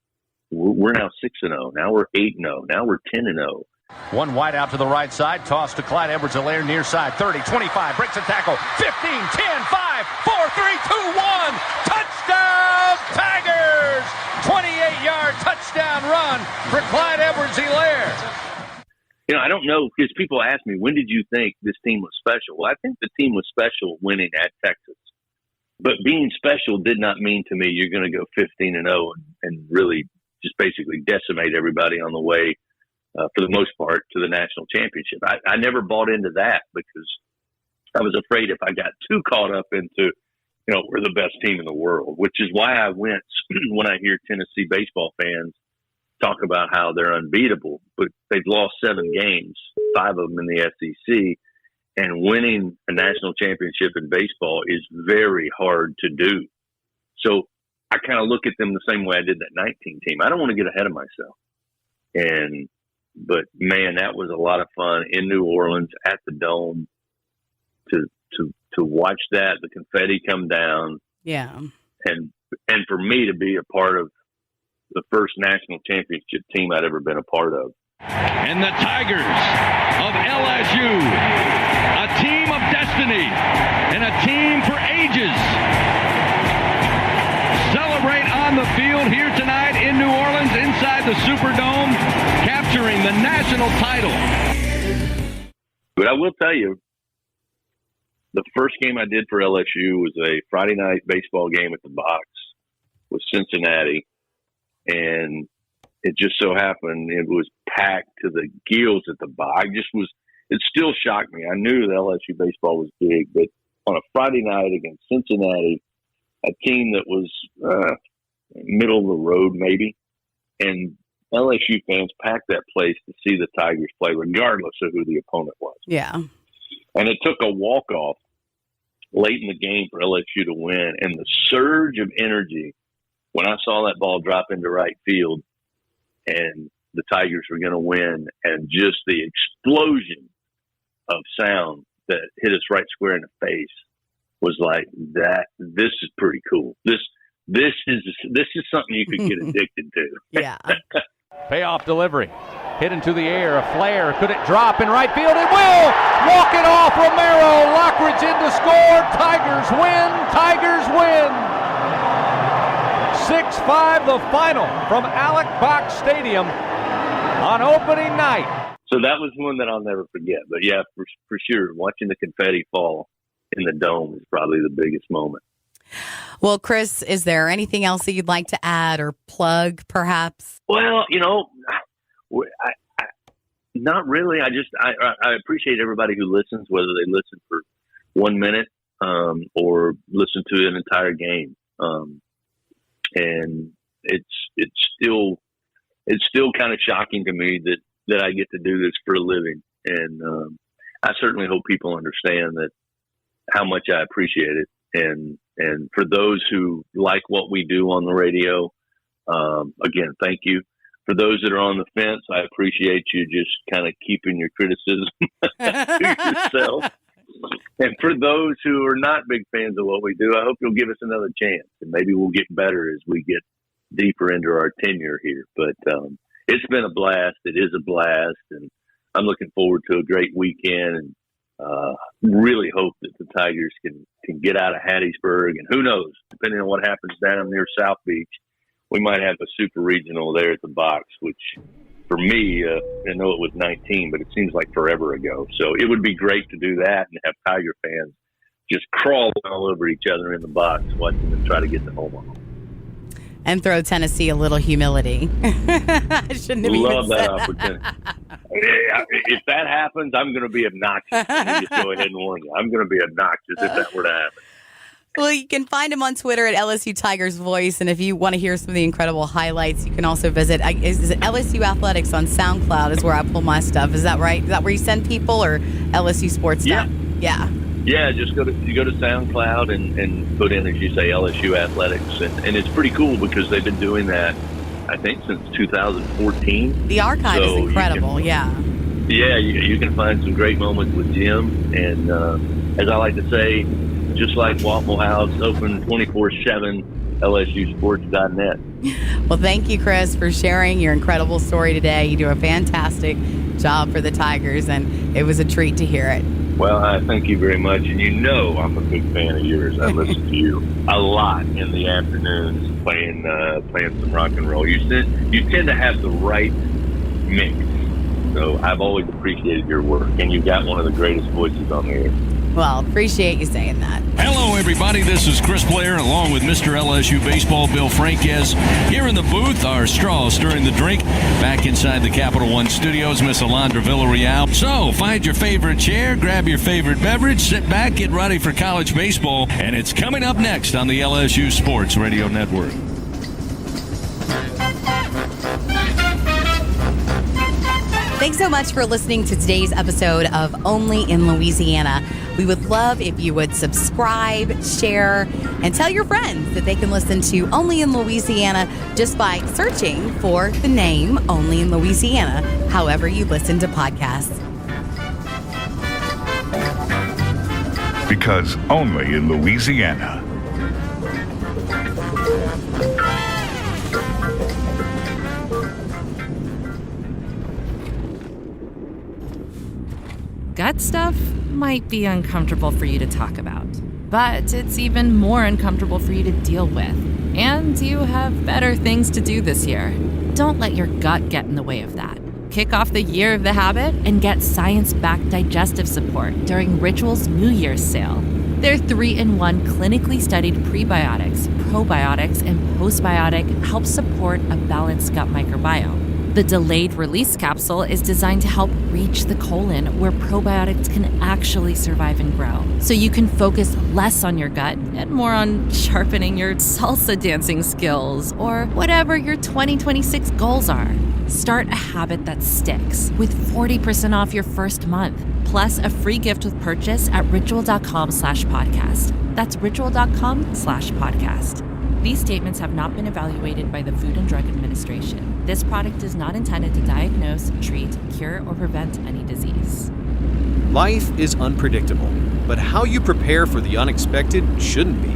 [SPEAKER 4] we're now 6-0. Now we're 8-0. Now we're 10-0.
[SPEAKER 5] One wide out to the right side. Toss to Clyde Edwards-Helaire near side. 30, 25. Breaks a tackle. 15, 10, 5, 4, 3, 2, 1. Touchdown Tigers! 28-yard touchdown run for Clyde Edwards-Helaire.
[SPEAKER 4] I don't know, because people ask me, when did you think this team was special? Well, I think the team was special winning at Texas. But being special did not mean to me you're going to go 15-0 and really just basically decimate everybody on the way, for the most part, to the national championship. I never bought into that because I was afraid if I got too caught up into, we're the best team in the world, which is why I went when I hear Tennessee baseball fans talk about how they're unbeatable, but they've lost 7 games, 5 of them in the SEC, and winning a national championship in baseball is very hard to do. So I kind of look at them the same way I did that 19 team. I don't want to get ahead of myself. But man, that was a lot of fun in New Orleans at the Dome to watch that, the confetti come down.
[SPEAKER 3] Yeah.
[SPEAKER 4] And for me to be a part of the first national championship team I'd ever been a part of.
[SPEAKER 7] And the Tigers of LSU, a team of destiny and a team for ages, celebrate on the field here tonight in New Orleans inside the Superdome, capturing the national title.
[SPEAKER 4] But I will tell you, the first game I did for LSU was a Friday night baseball game at the Box with Cincinnati, and it just so happened it was packed to the gills at the Box. It still shocked me. I knew that LSU baseball was big, but on a Friday night against Cincinnati, a team that was middle of the road maybe, and LSU fans packed that place to see the Tigers play regardless of who the opponent was.
[SPEAKER 3] Yeah.
[SPEAKER 4] And it took a walk-off late in the game for LSU to win, and the surge of energy when I saw that ball drop into right field and the Tigers were going to win, and just the explosion of sound that hit us right square in the face was like that. This is pretty cool. This is something you could get addicted to.
[SPEAKER 3] Yeah.
[SPEAKER 5] Payoff delivery. Hit into the air. A flare. Could it drop in right field? It will! Walk it off. Romero. Lockridge in to score. Tigers win. Tigers win. 6-5 the final from Alex Box Stadium on opening night.
[SPEAKER 4] So that was one that I'll never forget. But yeah, for sure, watching the confetti fall in the dome is probably the biggest moment.
[SPEAKER 3] Well, Chris, is there anything else that you'd like to add or plug, perhaps?
[SPEAKER 4] Well, not really. I appreciate everybody who listens, whether they listen for 1 minute or listen to an entire game. And it's still kind of shocking to me that I get to do this for a living. And I certainly hope people understand that how much I appreciate it. And for those who like what we do on the radio, again, thank you. For those that are on the fence, I appreciate you just kind of keeping your criticism to yourself. And for those who are not big fans of what we do, I hope you'll give us another chance, and maybe we'll get better as we get deeper into our tenure here. But it's been a blast. It is a blast, and I'm looking forward to a great weekend, and really hope that the Tigers can get out of Hattiesburg. And who knows, depending on what happens down near South Beach, we might have a super regional there at the Box, which for me, I know it was 19, but it seems like forever ago. So it would be great to do that and have Tiger fans just crawling all over each other in the Box, watching them try to get to Omaha.
[SPEAKER 3] And throw Tennessee a little humility. I shouldn't have
[SPEAKER 4] Love
[SPEAKER 3] even
[SPEAKER 4] that
[SPEAKER 3] said
[SPEAKER 4] opportunity. If that happens, I'm going to be obnoxious. Let me just go ahead and warn you. I'm going to be obnoxious if that were to happen.
[SPEAKER 3] Well, you can find him on Twitter at LSU Tigers Voice. And if you want to hear some of the incredible highlights, you can also visit is it LSU Athletics on SoundCloud is where I pull my stuff. Is that right? Is that where you send people, or LSU Sports stuff? Yeah.
[SPEAKER 4] Yeah, just go to SoundCloud and put in, as you say, LSU Athletics. And it's pretty cool because they've been doing that, I think, since 2014.
[SPEAKER 3] The archive is incredible, yeah.
[SPEAKER 4] Yeah, you can find some great moments with Jim. And as I like to say, just like Waffle House, open 24/7, LSUsports.net.
[SPEAKER 3] Well, thank you, Chris, for sharing your incredible story today. You do a fantastic job for the Tigers, and it was a treat to hear it.
[SPEAKER 4] Well, I thank you very much. And you know I'm a big fan of yours. I listen to you a lot in the afternoons playing some rock and roll. You tend to have the right mix. So I've always appreciated your work, and you've got one of the greatest voices on the air.
[SPEAKER 3] Well, appreciate you saying that.
[SPEAKER 7] Hello, everybody. This is Chris Blair, along with Mr. LSU Baseball, Bill Franquez. Here in the booth, our straw stirring the drink. Back inside the Capital One studios, Miss Alondra Villarreal. So, find your favorite chair, grab your favorite beverage, sit back, get ready for college baseball, and it's coming up next on the LSU Sports Radio Network.
[SPEAKER 3] Thanks so much for listening to today's episode of Only in Louisiana. We would love if you would subscribe, share, and tell your friends that they can listen to Only in Louisiana just by searching for the name Only in Louisiana, however you listen to podcasts.
[SPEAKER 2] Because only in Louisiana.
[SPEAKER 1] gut stuff might be uncomfortable for you to talk about, but it's even more uncomfortable for you to deal with. And you have better things to do this year. Don't let your gut get in the way of that. Kick off the year of the habit and get science-backed digestive support during Ritual's New Year's sale. Their 3-in-1 clinically studied prebiotics, probiotics, and postbiotic help support a balanced gut microbiome. The delayed release capsule is designed to help reach the colon where probiotics can actually survive and grow. So you can focus less on your gut and more on sharpening your salsa dancing skills or whatever your 2026 goals are. Start a habit that sticks with 40% off your first month, plus a free gift with purchase at ritual.com/podcast. That's ritual.com/podcast. These statements have not been evaluated by the Food and Drug Administration. This product is not intended to diagnose, treat, cure, or prevent any disease.
[SPEAKER 8] Life is unpredictable, but how you prepare for the unexpected shouldn't be.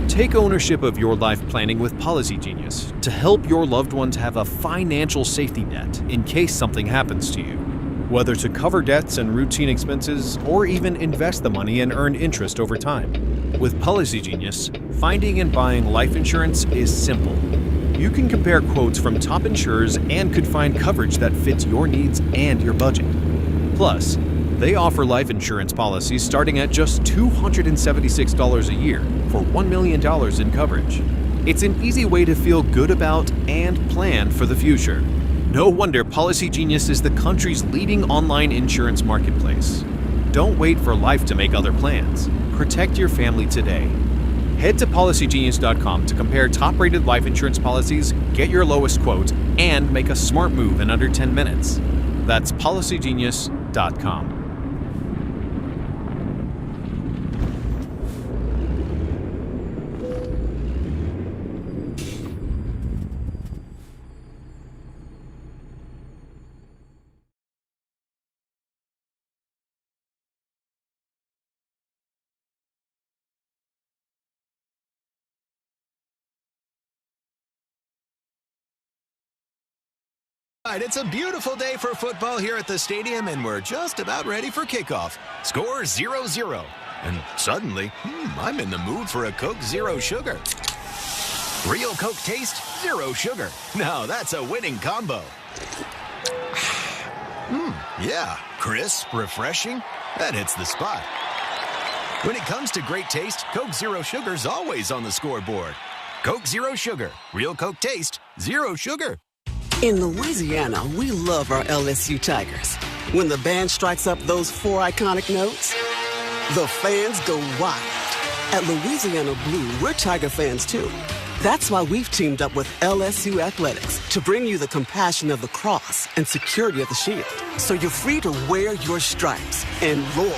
[SPEAKER 8] Take ownership of your life planning with Policy Genius to help your loved ones have a financial safety net in case something happens to you. Whether to cover debts and routine expenses, or even invest the money and earn interest over time. With Policy Genius, finding and buying life insurance is simple. You can compare quotes from top insurers and could find coverage that fits your needs and your budget. Plus, they offer life insurance policies starting at just $276 a year for $1 million in coverage. It's an easy way to feel good about and plan for the future. No wonder Policy Genius is the country's leading online insurance marketplace. Don't wait for life to make other plans. Protect your family today. Head to PolicyGenius.com to compare top-rated life insurance policies, get your lowest quote, and make a smart move in under 10 minutes. That's PolicyGenius.com.
[SPEAKER 9] It's a beautiful day for football here at the stadium, and we're just about ready for kickoff. Score 0-0. And suddenly, I'm in the mood for a Coke Zero Sugar. Real Coke taste, zero sugar. Now that's a winning combo. Yeah, crisp, refreshing. That hits the spot. When it comes to great taste, Coke Zero Sugar's always on the scoreboard. Coke Zero Sugar. Real Coke taste, zero sugar.
[SPEAKER 10] In Louisiana, we love our LSU Tigers. When the band strikes up those 4 iconic notes, the fans go wild. At Louisiana Blue, we're Tiger fans too. That's why we've teamed up with LSU Athletics to bring you the compassion of the cross and security of the shield, so you're free to wear your stripes and roar.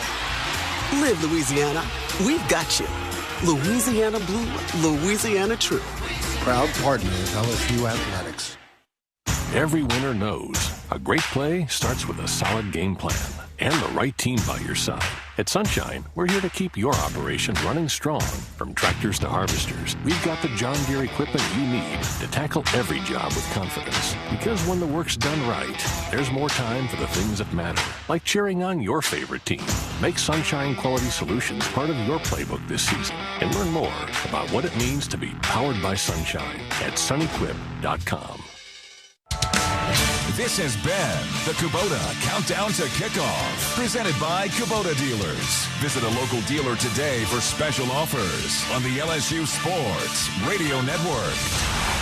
[SPEAKER 10] Live Louisiana. We've got you. Louisiana Blue, Louisiana True.
[SPEAKER 11] Proud partner of LSU Athletics.
[SPEAKER 12] Every winner knows a great play starts with a solid game plan and the right team by your side. At Sunshine, we're here to keep your operation running strong. From tractors to harvesters, we've got the John Deere equipment you need to tackle every job with confidence. Because when the work's done right, there's more time for the things that matter, like cheering on your favorite team. Make Sunshine Quality Solutions part of your playbook this season and learn more about what it means to be powered by Sunshine at sunequip.com.
[SPEAKER 13] This has been the Kubota Countdown to Kickoff, presented by Kubota Dealers. Visit a local dealer today for special offers on the LSU Sports Radio Network.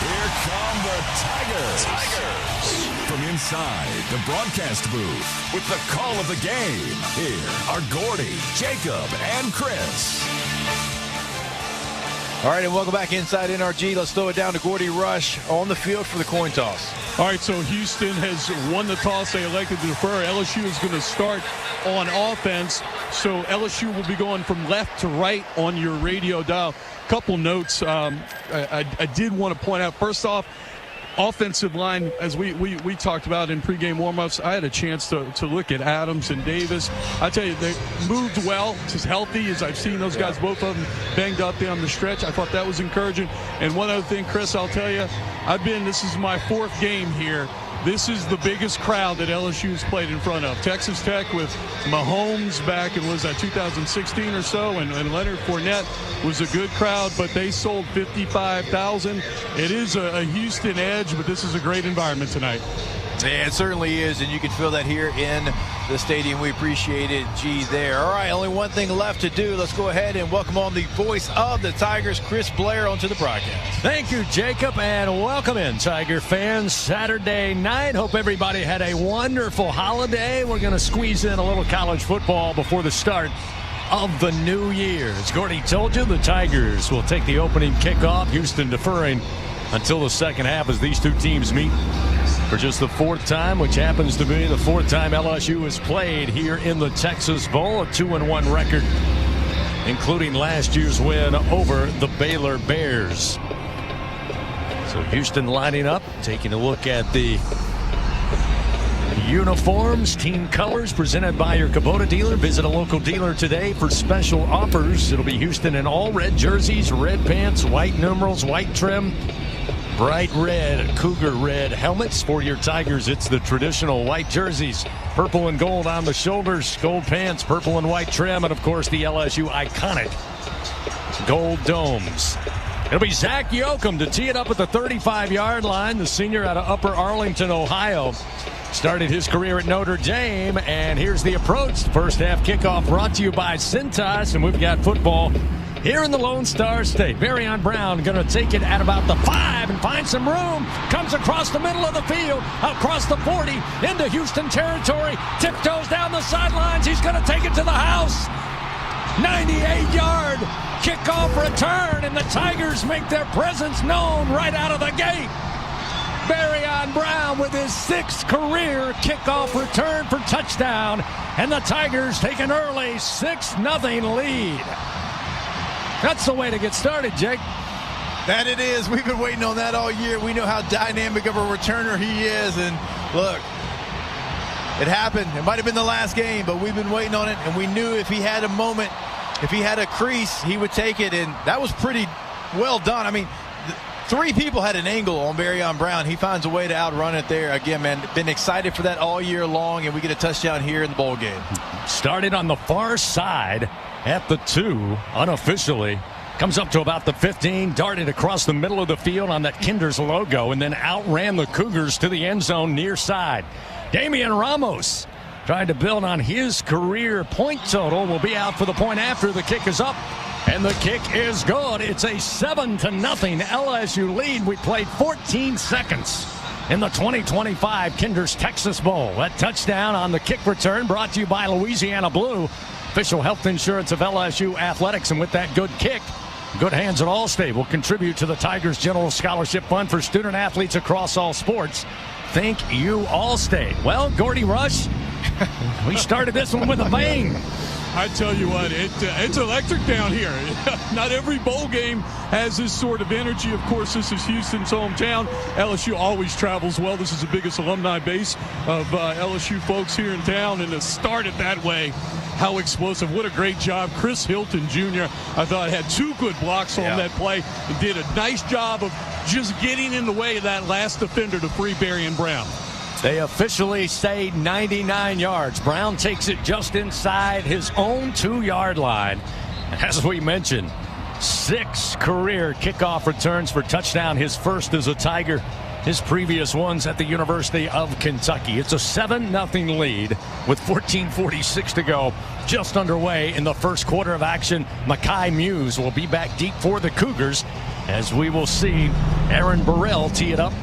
[SPEAKER 13] Here come the Tigers. From inside the broadcast booth with the call of the game, here are Gordy, Jacob, and Chris.
[SPEAKER 14] All right, and welcome back inside NRG. Let's throw it down to Gordy Rush on the field for the coin toss.
[SPEAKER 15] All right, so Houston has won the toss. They elected to defer. LSU is going to start on offense. So LSU will be going from left to right on your radio dial. Couple notes I did want to point out. First off, offensive line, as we talked about in pregame warmups, I had a chance to look at Adams and Davis. I tell you, they moved well, as healthy as I've seen those guys, both of them banged up down the stretch. I thought that was encouraging. And one other thing, Chris, I'll tell you, this is my 4th game here, this is the biggest crowd that LSU's played in front of. Texas Tech with Mahomes back in, was that 2016 or so, and Leonard Fournette was a good crowd, but they sold 55,000. It is a Houston edge, but this is a great environment tonight.
[SPEAKER 14] Yeah, it certainly is, and you can feel that here in the stadium. We appreciate it, G, there. All right, only one thing left to do. Let's go ahead and welcome on the voice of the Tigers, Chris Blair, onto the broadcast.
[SPEAKER 5] Thank you, Jacob, and welcome in, Tiger fans. Saturday night. Hope everybody had a wonderful holiday. We're going to squeeze in a little college football before the start of the new year. As Gordy told you, the Tigers will take the opening kickoff. Houston deferring until the second half as these two teams meet for just the fourth time, which happens to be the fourth time LSU has played here in the Texas Bowl. A 2-1 record, including last year's win over the Baylor Bears. So Houston lining up, taking a look at the uniforms, team colors presented by your Kubota dealer. Visit a local dealer today for special offers. It'll be Houston in all red jerseys, red pants, white numerals, white trim, bright red, cougar red helmets. For your Tigers, it's the traditional white jerseys, purple and gold on the shoulders, gold pants, purple and white trim, and of course the LSU iconic gold domes. It'll be Zach Yoakum to tee it up at the 35-yard line. The senior out of Upper Arlington, Ohio, started his career at Notre Dame, and here's the approach. First half kickoff brought to you by Cintas, and we've got football here in the Lone Star State. Barryon Brown going to take it at about the 5 and find some room. Comes across the middle of the field, across the 40, into Houston territory. Tiptoes down the sidelines. He's going to take it to the house. 98-yard kickoff return, and the Tigers make their presence known right out of the gate. Barryon Brown with his 6th career kickoff return for touchdown, and the Tigers take an early 6-0 lead. That's the way to get started, Jake.
[SPEAKER 14] That it is. We've been waiting on that all year. We know how dynamic of a returner he is. And look, it happened. It might have been the last game, but we've been waiting on it. And we knew if he had a moment, if he had a crease, he would take it. And that was pretty well done. I mean, 3 people had an angle on Barryon Brown. He finds a way to outrun it there. Again, man, been excited for that all year long, and we get a touchdown here in the bowl game.
[SPEAKER 5] Started on the far side at the 2, unofficially. Comes up to about the 15, darted across the middle of the field on that Kinder's logo, and then outran the Cougars to the end zone near side. Damian Ramos trying to build on his career point total. Will be out for the point after the kick is up. And the kick is good. It's a 7-0 LSU lead. We played 14 seconds in the 2025 Kinder's Texas Bowl. That touchdown on the kick return brought to you by Louisiana Blue, official health insurance of LSU athletics. And with that good kick, good hands at Allstate will contribute to the Tigers General Scholarship Fund for student athletes across all sports. Thank you, Allstate. Well, Gordy Rush, we started this one with a bang.
[SPEAKER 15] I tell you what, it's electric down here. Not every bowl game has this sort of energy. Of course, this is Houston's hometown. LSU always travels well. This is the biggest alumni base of LSU folks here in town, and to start it that way, how explosive. What a great job. Chris Hilton Jr., I thought, had 2 good blocks on that play and did a nice job of just getting in the way of that last defender to free Barryon Brown.
[SPEAKER 5] They officially say 99 yards. Brown takes it just inside his own 2-yard line. As we mentioned, 6 career kickoff returns for touchdown. His first as a Tiger. His previous ones at the University of Kentucky. It's a 7-0 lead with 14:46 to go. Just underway in the first quarter of action. Mekhi Muse will be back deep for the Cougars as we will see Aaron Burrell tee it up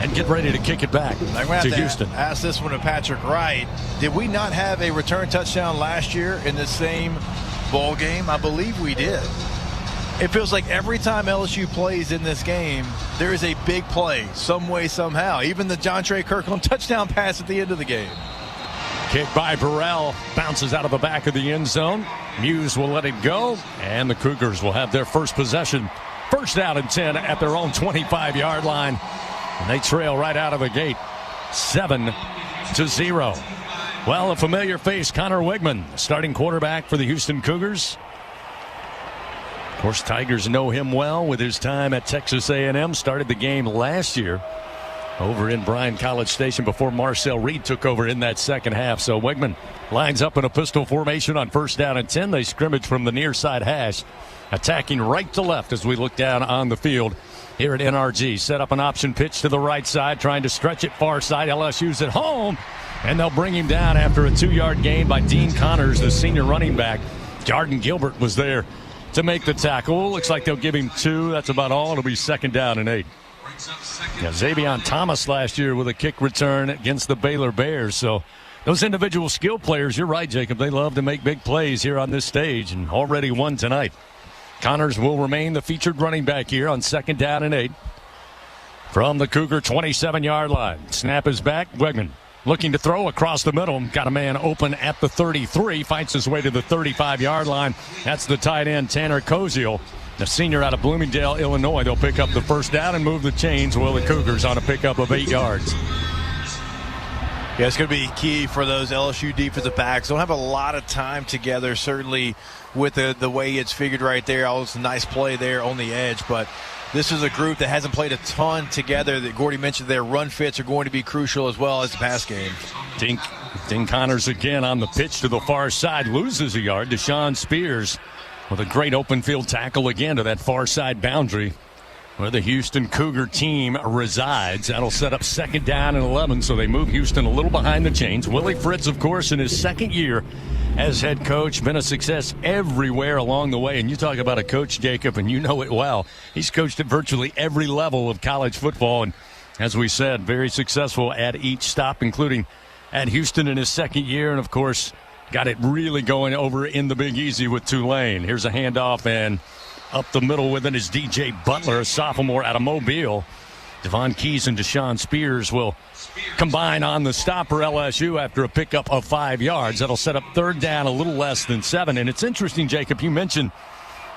[SPEAKER 5] and get ready to kick it back to Houston.
[SPEAKER 14] Ask this one to Patrick Wright. Did we not have a return touchdown last year in the same bowl game? I believe we did. It feels like every time LSU plays in this game, there is a big play, some way, somehow. Even the John Trey Kirkland touchdown pass at the end of the game.
[SPEAKER 5] Kick by Burrell, bounces out of the back of the end zone. Muse will let it go, and the Cougars will have their first possession. First down and 10 at their own 25-yard line. And they trail right out of the gate, 7-0. Well, a familiar face, Connor Wigman, starting quarterback for the Houston Cougars. Of course, Tigers know him well with his time at Texas A&M. Started the game last year over in Bryan College Station before Marcel Reed took over in that second half. So Wegman lines up in a pistol formation on 1st down and 10. They scrimmage from the near side hash, attacking right to left as we look down on the field here at NRG. Set up an option pitch to the right side, trying to stretch it far side. LSU's at home, and they'll bring him down after a 2-yard gain by Dean Connors, the senior running back. Jordan Gilbert was there to make the tackle. Looks like they'll give him 2. That's about all. It'll be 2nd down and 8. Yeah, Xavion Thomas last year with a kick return against the Baylor Bears. So those individual skill players, you're right, Jacob, they love to make big plays here on this stage, and already won tonight. Connors will remain the featured running back here on 2nd down and 8. From the Cougar 27-yard line. Snap is back. Wegman looking to throw across the middle. Got a man open at the 33. Fights his way to the 35-yard line. That's the tight end, Tanner Koziel, the senior out of Bloomingdale, Illinois. They'll pick up the 1st down and move the chains. Will the Cougars on a pickup of 8 yards.
[SPEAKER 14] Yeah, it's going to be key for those LSU defensive backs. Don't have a lot of time together, certainly with the way it's figured right there. Always a nice play there on the edge, but this is a group that hasn't played a ton together. That Gordy mentioned their run fits are going to be crucial as well as the pass game.
[SPEAKER 5] Dean Connors again on the pitch to the far side, loses a yard. Deshaun Spears with a great open field tackle again to that far side boundary where the Houston Cougar team resides. That'll set up 2nd down and 11, so they move Houston a little behind the chains. Willie Fritz, of course, in his 2nd year as head coach, been a success everywhere along the way. And you talk about a coach, Jacob, and you know it well. He's coached at virtually every level of college football, and as we said, very successful at each stop, including at Houston in his 2nd year, and of course got it really going over in the Big Easy with Tulane. Here's a handoff, and up the middle with it is DJ Butler, a sophomore out of Mobile. Devon Keys and Deshaun Spears will combine on the stop for LSU after a pickup of 5 yards. That'll set up 3rd down, a little less than 7. And it's interesting, Jacob, you mentioned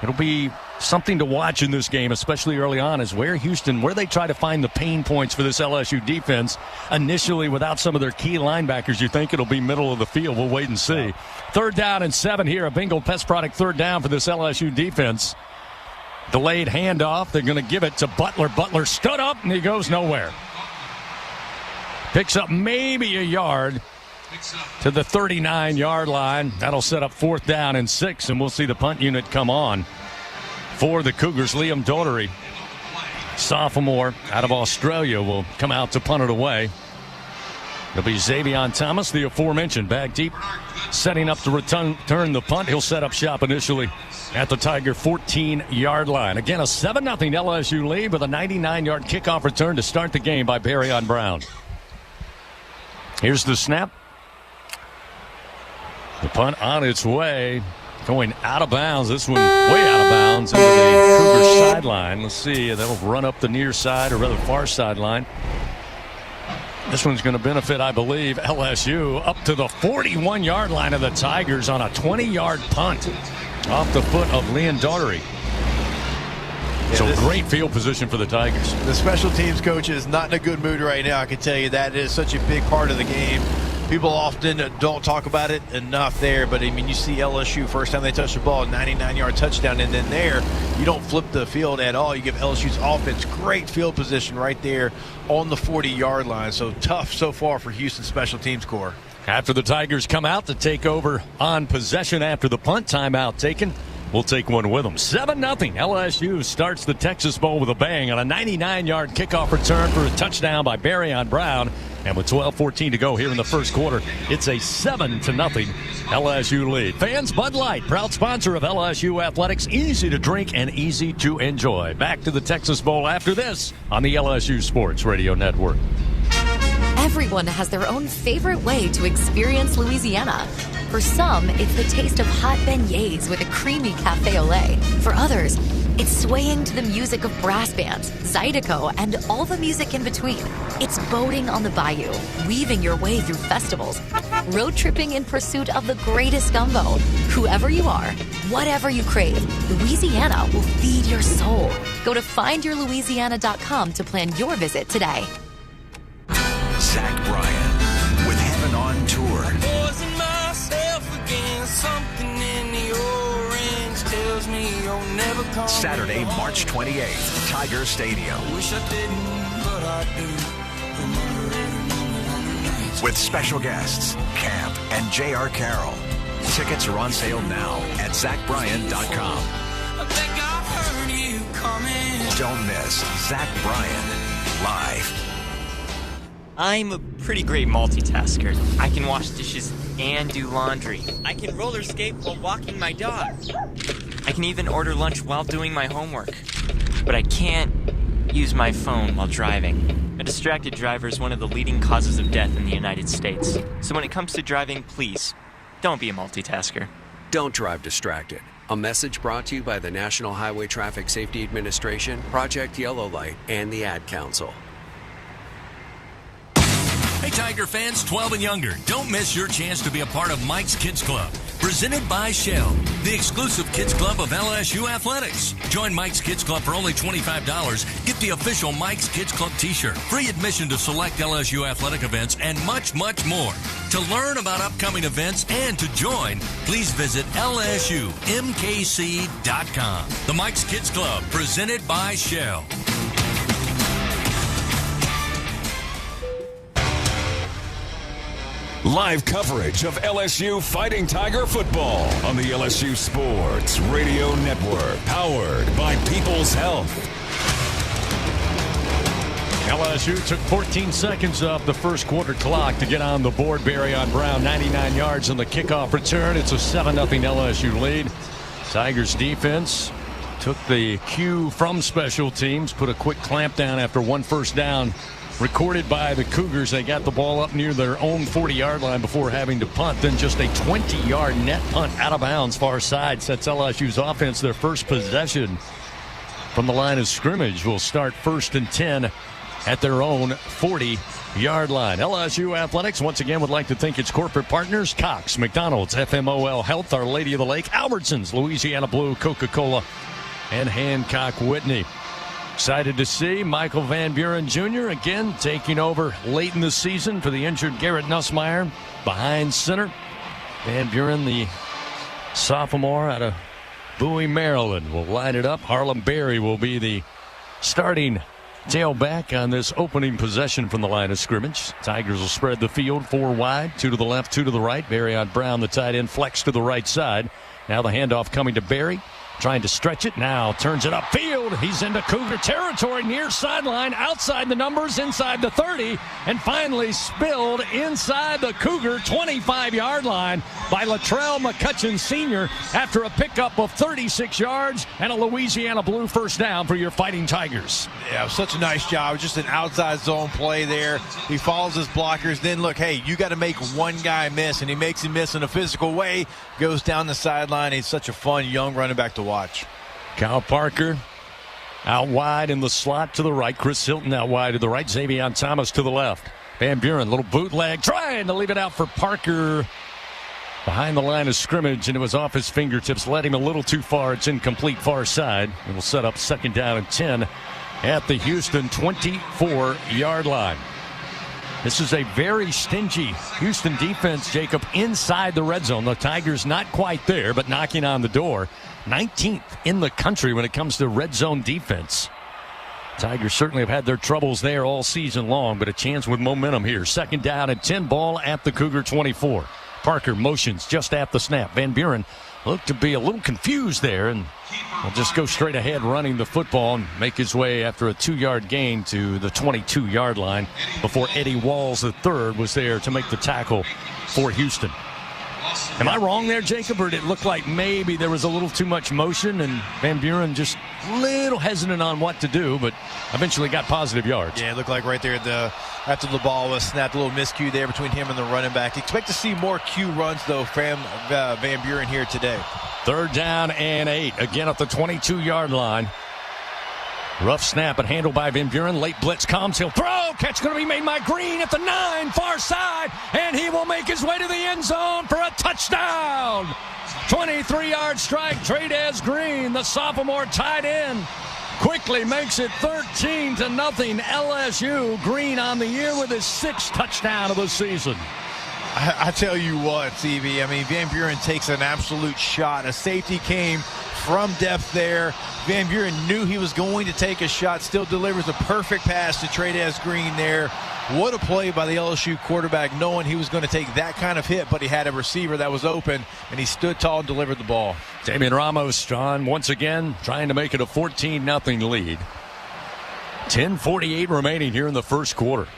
[SPEAKER 5] it'll be something to watch in this game, especially early on, is where they try to find the pain points for this LSU defense. Initially, without some of their key linebackers, you think it'll be middle of the field. We'll wait and see. 3rd down and 7 here, a Bengal Pest Product 3rd down for this LSU defense. Delayed handoff. They're going to give it to Butler. Butler stood up, and he goes nowhere. Picks up maybe a yard to the 39-yard line. That'll set up 4th down and 6, and we'll see the punt unit come on for the Cougars. Liam Doherty, sophomore out of Australia, will come out to punt it away. It'll be Xavion Thomas, the aforementioned, back deep, setting up to return the punt. He'll set up shop initially at the Tiger 14-yard line. Again, a 7-0 LSU lead with a 99-yard kickoff return to start the game by Barryon Brown. Here's the snap. The punt on its way, going out of bounds. This one way out of bounds into the Cougar sideline. Let's see, that'll run up the near side, or rather far sideline. This one's going to benefit, I believe, LSU up to the 41-yard line of the Tigers on a 20-yard punt off the foot of Liam Daugherty. So great field position for the Tigers.
[SPEAKER 14] The special teams coach is not in a good mood right now. I can tell you that. It is such a big part of the game. People often don't talk about it enough there, but I mean, you see LSU first time they touch the ball, 99-yard touchdown, and then there you don't flip the field at all. You give LSU's offense great field position right there on the 40-yard line. So tough so far for Houston special teams corps.
[SPEAKER 5] After the Tigers come out to take over on possession after the punt timeout taken, we'll take one with them. 7-0. LSU starts the Texas Bowl with a bang on a 99-yard kickoff return for a touchdown by Barryon Brown. And with 12:14 to go here in the first quarter, it's a 7-0 LSU lead. Fans, Bud Light, proud sponsor of LSU athletics. Easy to drink and easy to enjoy. Back to the Texas Bowl after this on the LSU Sports Radio Network.
[SPEAKER 16] Everyone has their own favorite way to experience Louisiana. For some, it's the taste of hot beignets with a creamy cafe au lait. For others, it's swaying to the music of brass bands, Zydeco, and all the music in between. It's boating on the bayou, weaving your way through festivals, road tripping in pursuit of the greatest gumbo. Whoever you are, whatever you crave, Louisiana will feed your soul. Go to findyourlouisiana.com to plan your visit today.
[SPEAKER 13] Zach Bryan with Heaven on Tour. Saturday, March 28th, Tiger Stadium.
[SPEAKER 9] With special guests, Camp and J.R. Carroll. Tickets are on sale now at ZachBryan.com. Don't miss Zach Bryan live.
[SPEAKER 17] I'm a pretty great multitasker. I can wash dishes and do laundry. I can roller skate while walking my dog. I can even order lunch while doing my homework. But I can't use my phone while driving. A distracted driver is one of the leading causes of death in the United States. So when it comes to driving, please, don't be a multitasker.
[SPEAKER 18] Don't drive distracted. A message brought to you by the National Highway Traffic Safety Administration, Project Yellow Light, and the Ad Council.
[SPEAKER 7] Hey, Tiger fans, 12 and younger, don't miss your chance to be a part of Mike's Kids Club, presented by Shell, the exclusive kids club of LSU Athletics. Join Mike's Kids Club for only $25. Get the official Mike's Kids Club t-shirt, free admission to select LSU athletic events, and much, much more. To learn about upcoming events and to join, please visit LSUMKC.com. The Mike's Kids Club, presented by Shell.
[SPEAKER 13] Live coverage of LSU Fighting Tiger football on the LSU Sports Radio Network, powered by People's Health.
[SPEAKER 5] LSU took 14 seconds off the first quarter clock to get on the board. Barry on Brown, 99 yards on the kickoff return. It's a 7-0 LSU lead. Tigers defense took the cue from special teams, put a quick clamp down after one first down recorded by the Cougars. They got the ball up near their own 40-yard line before having to punt. Then just a 20-yard net punt out of bounds far side sets LSU's offense their first possession from the line of scrimmage. Will start 1st and 10 at their own 40-yard line. LSU Athletics once again would like to thank its corporate partners: Cox, McDonald's, FMOL Health, Our Lady of the Lake, Albertsons, Louisiana Blue, Coca-Cola, and Hancock Whitney. Excited to see Michael Van Buren Jr. again taking over late in the season for the injured Garrett Nussmeier behind center. Van Buren, the sophomore out of Bowie, Maryland, will line it up. Harlem Berry will be the starting tailback on this opening possession from the line of scrimmage. Tigers will spread the field 4 wide, 2 to the left, 2 to the right. Barry on Brown, the tight end, flex to the right side. Now the handoff coming to Barry. Trying to stretch it, now turns it upfield. He's into Cougar territory, near sideline, outside the numbers, inside the 30, and finally spilled inside the Cougar 25-yard line by Latrell McCutcheon Sr. after a pickup of 36 yards and a Louisiana Blue first down for your Fighting Tigers.
[SPEAKER 14] Yeah, such a nice job. Just an outside zone play there. He follows his blockers. Then look, hey, you got to make one guy miss, and he makes him miss in a physical way. Goes down the sideline. He's such a fun young running back to watch.
[SPEAKER 5] Kyle Parker out wide in the slot to the right. Chris Hilton out wide to the right. Xavion Thomas to the left. Van Buren, little bootleg, trying to leave it out for Parker behind the line of scrimmage, and it was off his fingertips. Led him a little too far. It's incomplete far side. It will set up 2nd down and 10 at the Houston 24-yard line. This is a very stingy Houston defense, Jacob, inside the red zone. The Tigers not quite there, but knocking on the door. 19th in the country when it comes to red zone defense. Tigers certainly have had their troubles there all season long, but a chance with momentum here. 2nd down and 10, ball at the Cougar 24. Parker motions just at the snap. Van Buren looked to be a little confused there, and will just go straight ahead running the football and make his way after a 2-yard gain to the 22-yard line before Eddie Walls III was there to make the tackle for Houston. Am I wrong there, Jacob, or did it look like maybe there was a little too much motion and Van Buren just a little hesitant on what to do, but eventually got positive yards?
[SPEAKER 14] Yeah, it looked like right there after the ball was snapped, a little miscue there between him and the running back. Expect to see more Q runs, though, from Van Buren here today.
[SPEAKER 5] 3rd down and 8, again at the 22-yard line. Rough snap and handled by Van Buren. Late blitz comes. He'll throw. Catch going to be made by Green at the 9, far side. And he will make his way to the end zone for a touchdown. 23-yard strike. Tradez Green, the sophomore tight end, quickly makes it 13-0 LSU. Green on the year with his 6th touchdown of the season.
[SPEAKER 14] I tell you what, CV, I mean, Van Buren takes an absolute shot. A safety came from depth there, Van Buren knew he was going to take a shot, still delivers a perfect pass to Trey'Dez Green there. What a play by the LSU quarterback, knowing he was going to take that kind of hit, but he had a receiver that was open, and he stood tall and delivered the ball.
[SPEAKER 5] Damian Ramos, John, once again trying to make it a 14-0 lead. 10:48 remaining here in the first quarter.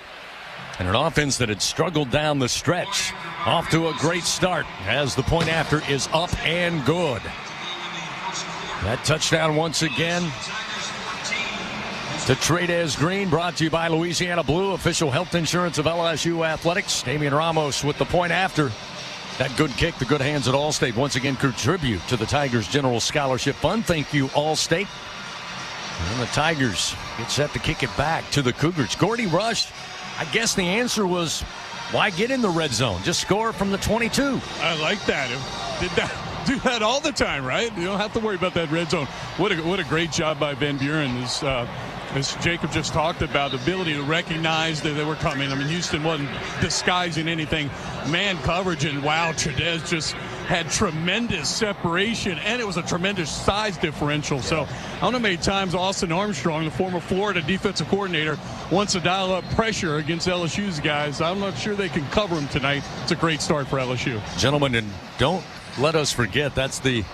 [SPEAKER 5] And an offense that had struggled down the stretch. Off to a great start as the point after is up and good. That touchdown once again to Trey'Dez Green, brought to you by Louisiana Blue, official health insurance of LSU Athletics. Damian Ramos with the point after. That good kick, the good hands at Allstate once again contribute to the Tigers General Scholarship Fund. Thank you, Allstate. And the Tigers get set to kick it back to the Cougars. Gordy Rush, I guess the answer was, why get in the red zone? Just score from the 22.
[SPEAKER 15] I like that. Do that all the time, right? You don't have to worry about that red zone. What a great job by Van Buren. As Jacob just talked about, the ability to recognize that they were coming. I mean, Houston wasn't disguising anything. Man coverage, and wow, Trey'Dez just had tremendous separation, and it was a tremendous size differential. So I don't know how many times Austin Armstrong, the former Florida defensive coordinator, wants to dial up pressure against LSU's guys. I'm not sure they can cover him tonight. It's a great start for LSU.
[SPEAKER 5] Gentlemen, and don't let us forget, that's the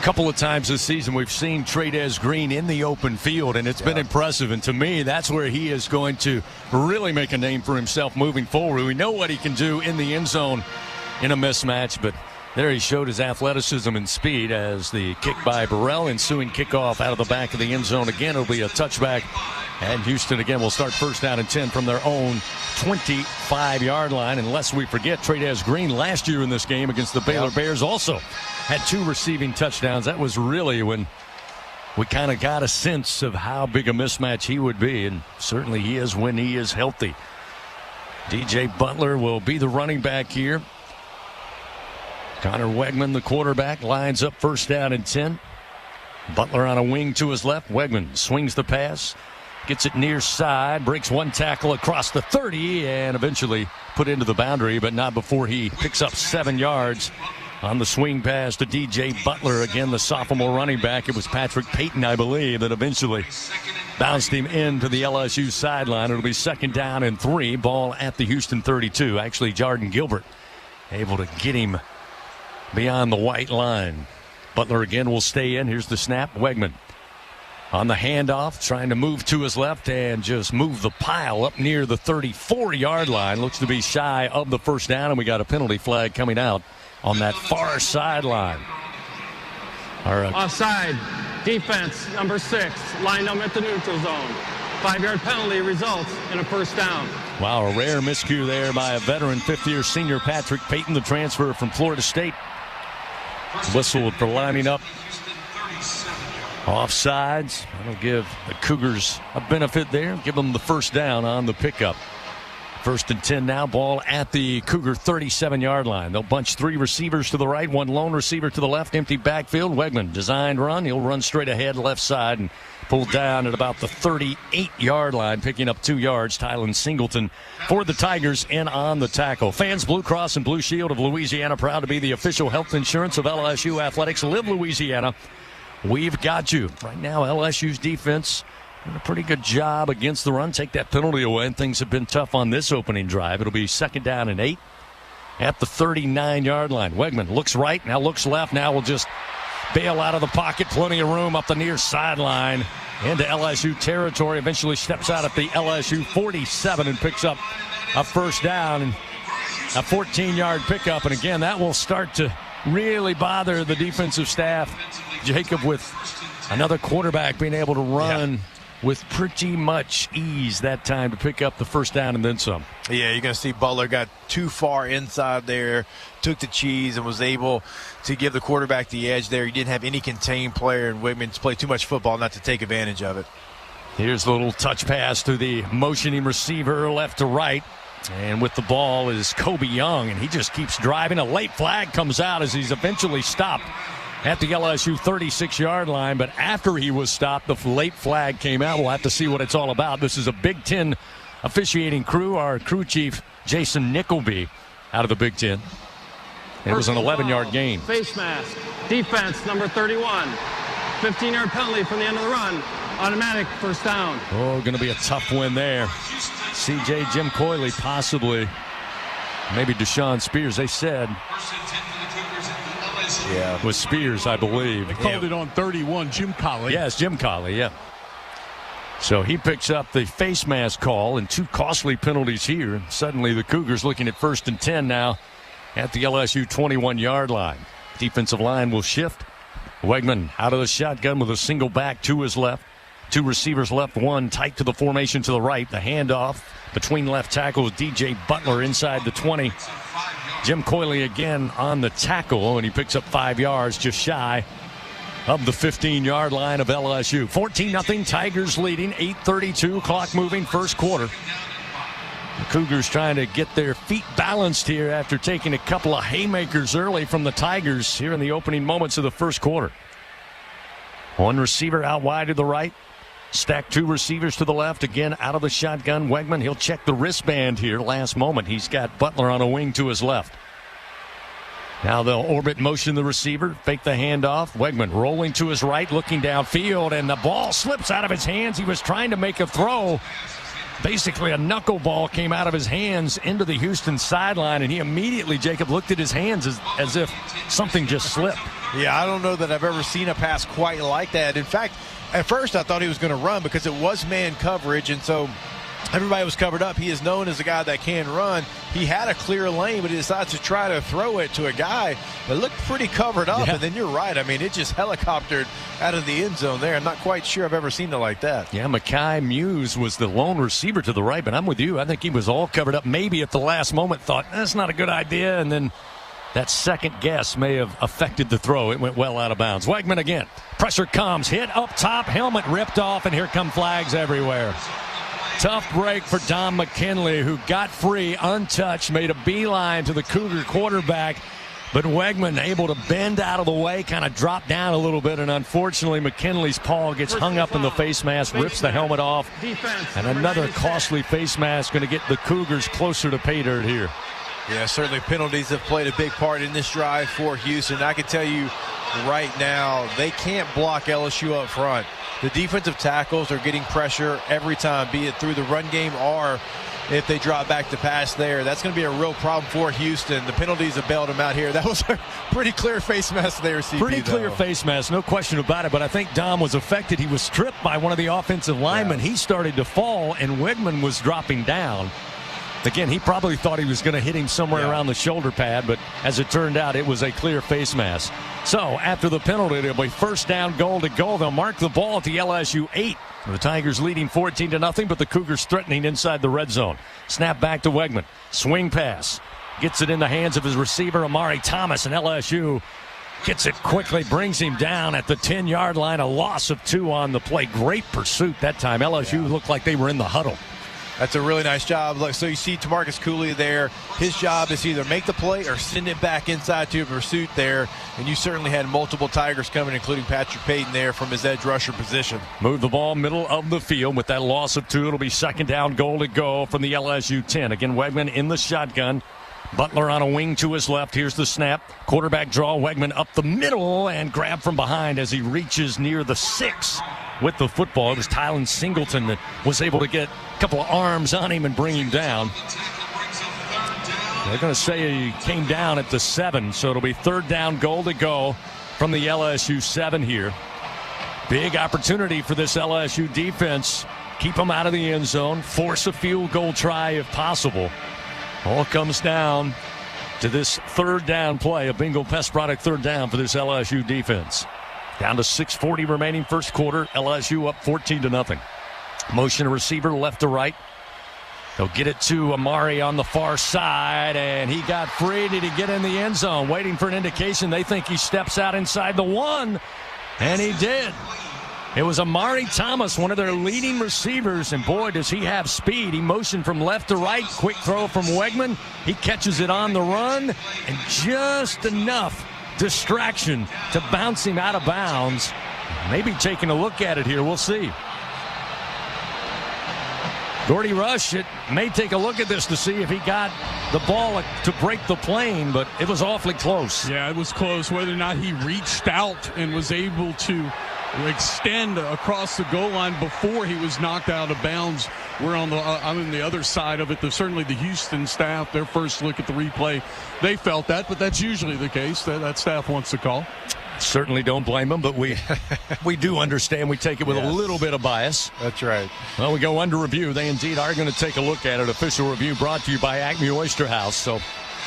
[SPEAKER 5] couple of times this season we've seen Trey'Dez Green in the open field, and it's been impressive. And to me, that's where he is going to really make a name for himself moving forward. We know what he can do in the end zone in a mismatch, but there he showed his athleticism and speed as the kick by Burrell, ensuing kickoff out of the back of the end zone. Again, it'll be a touchback, and Houston again will start first down and 10 from their own 25-yard line. Unless we forget, Trey'Dez Green last year in this game against the Baylor Bears also had 2 receiving touchdowns. That was really when we kind of got a sense of how big a mismatch he would be, and certainly he is when he is healthy. DJ Butler will be the running back here. Connor Wegman, the quarterback, lines up first down and 10. Butler on a wing to his left. Wegman swings the pass, gets it near side, breaks one tackle across the 30, and eventually put into the boundary, but not before he picks up 7 yards on the swing pass to DJ Butler. Again, the sophomore running back. It was Patrick Payton, I believe, that eventually bounced him into the LSU sideline. It'll be second down and 3. Ball at the Houston 32. Actually, Jordan Gilbert able to get him beyond the white line. Butler again will stay in. Here's the snap. Wegman on the handoff, trying to move to his left and just move the pile up near the 34-yard line. Looks to be shy of the first down, and we got a penalty flag coming out on that far sideline. All right.
[SPEAKER 19] Offside. Defense, number 6, lined up at the neutral zone. 5-yard penalty results in a first down.
[SPEAKER 5] Wow, a rare miscue there by a veteran 5th-year senior Patrick Payton, the transfer from Florida State. Whistled for lining up offsides. That'll give the Cougars a benefit there. Give them the first down on the pickup. First and 10 now. Ball at the Cougar 37-yard line. They'll bunch 3 receivers to the right, 1 lone receiver to the left. Empty backfield. Wegman designed run. He'll run straight ahead left side and pulled down at about the 38-yard line, picking up 2 yards. Tylen Singleton for the Tigers in on the tackle. Fans, Blue Cross and Blue Shield of Louisiana, proud to be the official health insurance of LSU Athletics. Live Louisiana. We've got you. Right now, LSU's defense doing a pretty good job against the run. Take that penalty away, and things have been tough on this opening drive. It'll be second down and 8 at the 39-yard line. Wegman looks right, now looks left. Now will just bail out of the pocket. Plenty of room up the near sideline into LSU territory. Eventually steps out at the LSU 47 and picks up a first down and a 14-yard pickup. And again, that will start to really bother the defensive staff, Jacob, with another quarterback being able to run with pretty much ease that time to pick up the first down and then some.
[SPEAKER 14] Yeah, you're going to see Butler got too far inside there, took the cheese, and was able to give the quarterback the edge there. He didn't have any contained player, and Wigman's played too much football not to take advantage of it.
[SPEAKER 5] Here's the little touch pass to the motioning receiver left to right. And with the ball is Kobe Young, and he just keeps driving. A late flag comes out as he's eventually stopped at the LSU 36-yard line. But after he was stopped, the late flag came out. We'll have to see what it's all about. This is a Big Ten officiating crew. Our crew chief, Jason Nickleby, out of the Big Ten. It was an 11-yard gain.
[SPEAKER 19] Face mask. Defense, number 31. 15-yard penalty from the end of the run. Automatic first down.
[SPEAKER 5] Oh, going to be a tough win there. CJ, Jim Coyley, possibly. Maybe Deshaun Spears, they said.
[SPEAKER 14] Yeah.
[SPEAKER 5] Was Spears, I believe.
[SPEAKER 15] They called it on 31, Jim Colley.
[SPEAKER 5] Yes, Jim Colley, yeah. So he picks up the face mask call and 2 costly penalties here. Suddenly the Cougars looking at 1st and 10 now at the LSU 21-yard line. Defensive line will shift. Wegman out of the shotgun with a single back to his left. 2 receivers left, 1 tight to the formation to the right. The handoff between left tackles, DJ Butler inside the 20. Jim Coyley again on the tackle, and he picks up 5 yards, just shy of the 15-yard line of LSU. 14-0, Tigers leading, 8:32, clock moving, first quarter. The Cougars trying to get their feet balanced here after taking a couple of haymakers early from the Tigers here in the opening moments of the first quarter. 1 receiver out wide to the right. Stack 2 receivers to the left. Again, out of the shotgun, Wegman. He'll check the wristband here. Last moment, he's got Butler on a wing to his left. Now they'll orbit motion the receiver, fake the handoff. Wegman rolling to his right, looking downfield, and the ball slips out of his hands. He was trying to make a throw. Basically, a knuckleball came out of his hands into the Houston sideline, and he immediately, Jacob, looked at his hands as if something just slipped.
[SPEAKER 14] Yeah, I don't know that I've ever seen a pass quite like that. In fact, at first I thought he was going to run because it was man coverage, and so everybody was covered up. He is known as a guy that can run. He had a clear lane, but he decides to try to throw it to a guy that looked pretty covered up. Yeah. And then you're right. I mean, it just helicoptered out of the end zone there. I'm not quite sure I've ever seen it like that.
[SPEAKER 5] Yeah, Mekhi Muse was the lone receiver to the right, but I'm with you. I think he was all covered up. Maybe at the last moment thought, that's not a good idea, and then that second guess may have affected the throw. It went well out of bounds. Wegman again. Pressure comes. Hit up top. Helmet ripped off, and here come flags everywhere. Tough break for Don McKinley, who got free, untouched, made a beeline to the Cougar quarterback. But Wegman able to bend out of the way, kind of drop down a little bit, and unfortunately McKinley's paw gets hung up in the face mask, rips the helmet off, and another costly face mask going to get the Cougars closer to pay dirt here.
[SPEAKER 14] Yeah, certainly penalties have played a big part in this drive for Houston. I can tell you right now, they can't block LSU up front. The defensive tackles are getting pressure every time, be it through the run game or if they drop back to pass there. That's going to be a real problem for Houston. The penalties have bailed them out here. That was a pretty clear face mask there, CP.
[SPEAKER 5] Pretty clear face mask, no question about it. But I think Dom was affected. He was stripped by one of the offensive linemen. Yeah. He started to fall, and Wegman was dropping down. Again, he probably thought he was going to hit him somewhere around the shoulder pad, but as it turned out, it was a clear face mask. So after the penalty, it'll be first down, goal to goal. They'll mark the ball at the LSU 8. The Tigers leading 14-0, but the Cougars threatening inside the red zone. Snap back to Wegman. Swing pass. Gets it in the hands of his receiver, Amari Thomas, and LSU gets it quickly, brings him down at the 10-yard line. A loss of 2 on the play. Great pursuit that time. LSU looked like they were in the huddle.
[SPEAKER 14] That's a really nice job. Look, so you see Tamarcus Cooley there. His job is either make the play or send it back inside to a pursuit there. And you certainly had multiple Tigers coming, including Patrick Payton there from his edge rusher position.
[SPEAKER 5] Move the ball middle of the field with that loss of 2. It'll be second down, goal to go from the LSU 10. Again, Wegman in the shotgun. Butler on a wing to his left. Here's the snap. Quarterback draw. Wegman up the middle and grab from behind as he reaches near the 6 with the football. It was Tylen Singleton that was able to get a couple of arms on him and bring him down. They're going to say he came down at the 7, so it'll be third down, goal to go from the LSU 7 here. Big opportunity for this LSU defense. Keep them out of the end zone. Force a field goal try if possible. All comes down to this third down play, a Bingo Pest product third down for this LSU defense. Down to 6:40 remaining first quarter. LSU up 14-0. Motion receiver left to right. They'll get it to Amari on the far side, and he got free. Did he get in the end zone? Waiting for an indication. They think he steps out inside the 1, and he did. It was Amari Thomas, one of their leading receivers, and boy, does he have speed. He motioned from left to right, quick throw from Wegman. He catches it on the run, and just enough distraction to bounce him out of bounds. Maybe taking a look at it here. We'll see. Gordy Rush may take a look at this to see if he got the ball to break the plane, but it was awfully close.
[SPEAKER 15] Yeah, it was close. Whether or not he reached out and was able to extend across the goal line before he was knocked out of bounds. We're on I'm on the other side of it. Certainly the Houston staff, their first look at the replay, they felt that, but that's usually the case. That staff wants to call.
[SPEAKER 20] Certainly don't blame them, but we do understand. We take it with a little bit of bias.
[SPEAKER 14] That's right.
[SPEAKER 20] Well, we go under review. They indeed are going to take a look at it. Official review brought to you by Acme Oyster House. So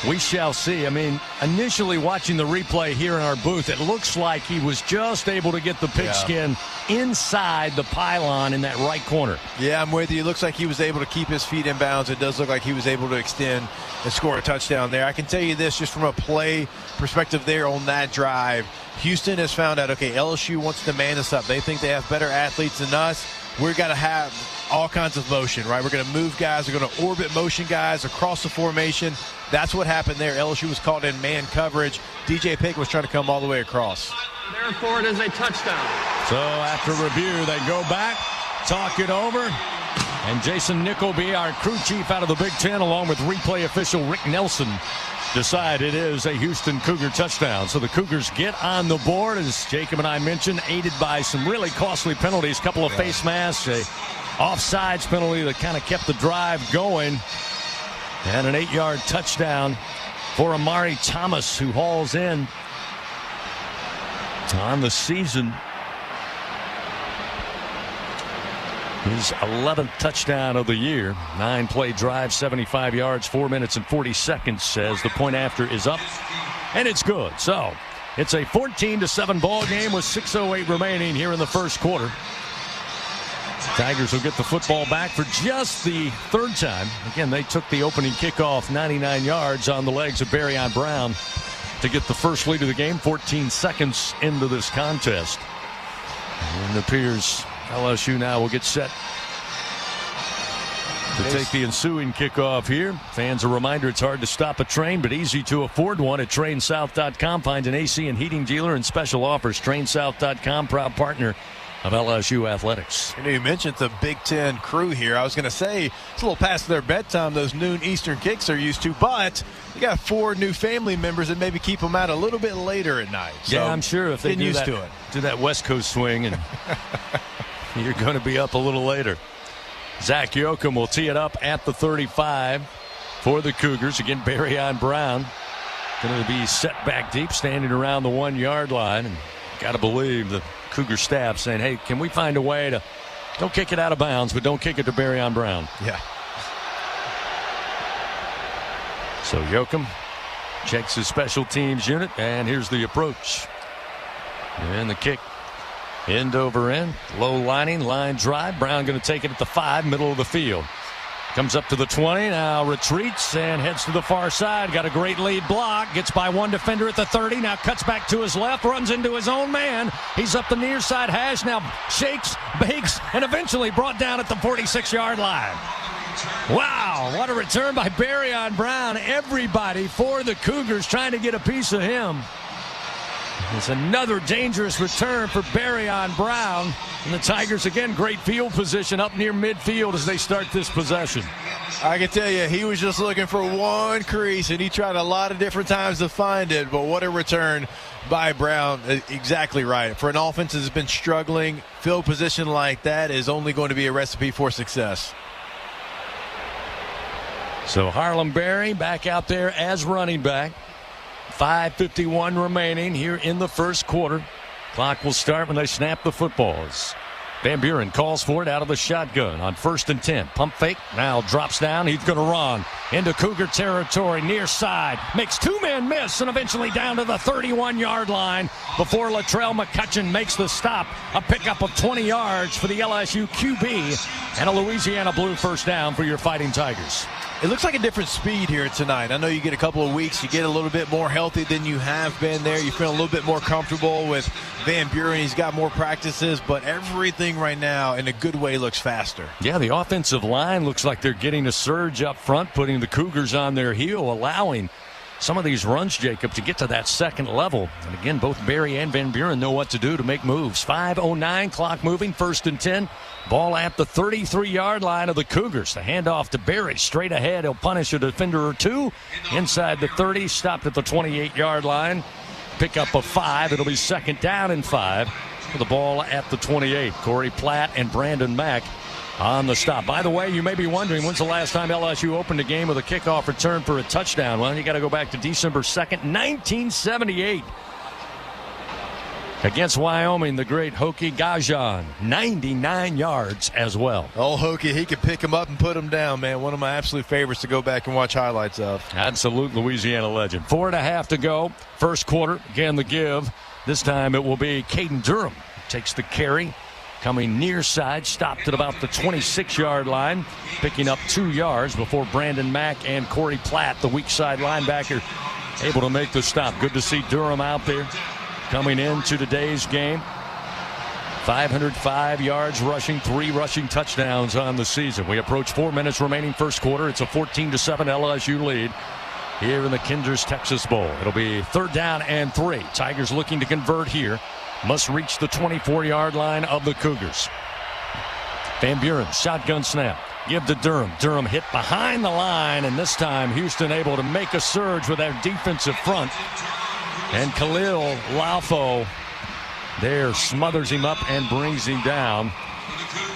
[SPEAKER 20] we shall see. I mean, initially watching the replay here in our booth, it looks like he was just able to get the pigskin inside the pylon in that right corner.
[SPEAKER 14] Yeah, I'm with you. It looks like he was able to keep his feet in bounds. It does look like he was able to extend and score a touchdown there. I can tell you this, just from a play perspective there on that drive, Houston has found out, okay, LSU wants to man us up. They think they have better athletes than us. We've got to have all kinds of motion, right? We're going to move guys. We're going to orbit motion guys across the formation. That's what happened there. LSU was called in man coverage. DJ Pick was trying to come all the way across.
[SPEAKER 19] Therefore, it is a touchdown.
[SPEAKER 20] So after review, they go back, talk it over, and Jason Nickleby, our crew chief out of the Big Ten, along with replay official Rick Nelson, decide it is a Houston Cougar touchdown. So the Cougars get on the board, as Jacob and I mentioned, aided by some really costly penalties, a couple of face masks, a offsides penalty that kind of kept the drive going, and an 8-yard touchdown for Amari Thomas, who hauls in on the season his 11th touchdown of the year. 9-play drive, 75 yards, 4 minutes and 40 seconds as the point after is up, and it's good. So it's a 14-7 ball game with 6:08 remaining here in the first quarter. Tigers will get the football back for just the third time. Again, they took the opening kickoff 99 yards on the legs of Barryon Brown to get the first lead of the game 14 seconds into this contest. And it appears LSU now will get set to take the ensuing kickoff here. Fans, a reminder, it's hard to stop a train, but easy to afford one at TrainSouth.com. Find an AC and heating dealer and special offers. TrainSouth.com, proud partner of LSU Athletics.
[SPEAKER 14] You mentioned the Big Ten crew here. I was going to say it's a little past their bedtime, those noon Eastern kicks they're used to, but you got 4 new family members that maybe keep them out a little bit later at night. So
[SPEAKER 20] yeah, I'm sure if they do that West Coast swing, and you're going to be up a little later. Zach Yoakum will tee it up at the 35 for the Cougars. Again, Barryon Brown going to be set back deep, standing around the 1-yard line. And got to believe the Cougar staff saying, hey, can we find a way to don't kick it out of bounds, but don't kick it to Barryon Brown.
[SPEAKER 14] Yeah.
[SPEAKER 20] So Yoakum checks his special teams unit, and here's the approach. And the kick. End over end, low lining, line drive. Brown going to take it at the 5, middle of the field. Comes up to the 20, now retreats and heads to the far side. Got a great lead block, gets by one defender at the 30, now cuts back to his left, runs into his own man. He's up the near side hash, now shakes, bakes, and eventually brought down at the 46-yard line. Wow, what a return by Barryon Brown. Everybody for the Cougars trying to get a piece of him. It's another dangerous return for Barryon Brown. And the Tigers, again, great field position up near midfield as they start this possession.
[SPEAKER 14] I can tell you, he was just looking for one crease, and he tried a lot of different times to find it. But what a return by Brown. Exactly right. For an offense that's been struggling, field position like that is only going to be a recipe for success.
[SPEAKER 20] So Harlem Berry back out there as running back. 5:51 remaining here in the first quarter. Clock will start when they snap the footballs. Van Buren calls for it out of the shotgun on 1st and 10. Pump fake, now drops down. He's going to run into Cougar territory, near side. Makes 2 men miss and eventually down to the 31-yard line before Latrell McCutcheon makes the stop. A pickup of 20 yards for the LSU QB and a Louisiana Blue first down for your Fighting Tigers.
[SPEAKER 14] It looks like a different speed here tonight. I know you get a couple of weeks, you get a little bit more healthy than you have been there. You feel a little bit more comfortable with Van Buren. He's got more practices, but everything right now in a good way looks faster.
[SPEAKER 20] Yeah, the offensive line looks like they're getting a surge up front, putting the Cougars on their heel, allowing some of these runs, Jacob, to get to that second level. And again, both Barry and Van Buren know what to do to make moves. 5:09, clock moving, 1st and 10. Ball at the 33-yard line of the Cougars. The handoff to Barry, straight ahead. He'll punish a defender or 2. Inside the 30, stopped at the 28-yard line. Pick up a 5. It'll be 2nd down and 5 with the ball at the 28. Corey Platt and Brandon Mack on the stop. By the way, you may be wondering, when's the last time LSU opened a game with a kickoff return for a touchdown? Well, you got to go back to December 2nd, 1978. Against Wyoming, the great Hokie Gajan, 99 yards as well.
[SPEAKER 14] Oh, Hokie, he can pick him up and put him down, man. One of my absolute favorites to go back and watch highlights of.
[SPEAKER 20] Absolute Louisiana legend. 4.5 to go. First quarter. Again, the give. This time it will be Caden Durham. Takes the carry. Coming near side. Stopped at about the 26-yard line. Picking up 2 yards before Brandon Mack and Corey Platt, the weak side linebacker, able to make the stop. Good to see Durham out there. Coming into today's game, 505 yards rushing, 3 rushing touchdowns on the season. We approach 4 minutes remaining first quarter. It's a 14-7 LSU lead here in the Kinder's Texas Bowl. It'll be 3rd down and 3. Tigers looking to convert here. Must reach the 24-yard line of the Cougars. Van Buren, shotgun snap. Give to Durham. Durham hit behind the line, and this time Houston able to make a surge with their defensive front. And Khalil Laufo there smothers him up and brings him down.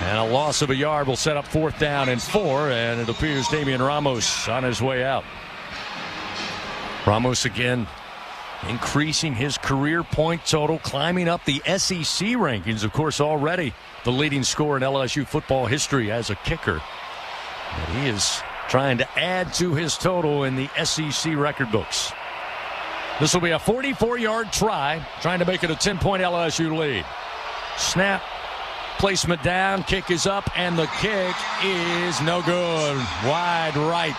[SPEAKER 20] And a loss of a yard will set up 4th down and 4. And it appears Damian Ramos on his way out. Ramos again increasing his career point total, climbing up the SEC rankings. Of course, already the leading scorer in LSU football history as a kicker. But he is trying to add to his total in the SEC record books. This will be a 44-yard try, trying to make it a 10-point LSU lead. Snap, placement down, kick is up, and the kick is no good. Wide right.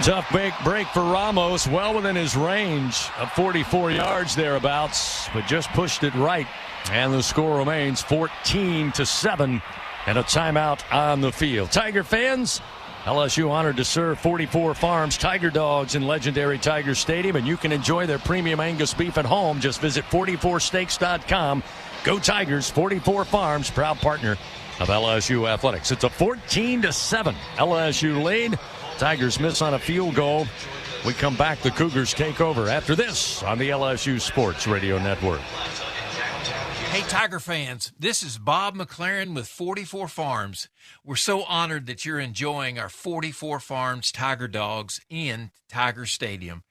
[SPEAKER 20] Tough break for Ramos, well within his range of 44 yards thereabouts, but just pushed it right. And the score remains 14-7 and a timeout on the field. Tiger fans, LSU honored to serve 44 Farms Tiger Dogs in legendary Tiger Stadium, and you can enjoy their premium Angus beef at home. Just visit 44steaks.com. Go Tigers, 44 Farms, proud partner of LSU Athletics. It's a 14-7 LSU lead. Tigers miss on a field goal. We come back, the Cougars take over after this on the LSU Sports Radio Network.
[SPEAKER 21] Hey, Tiger fans, this is Bob McLaren with 44 Farms. We're so honored that you're enjoying our 44 Farms Tiger Dogs in Tiger Stadium.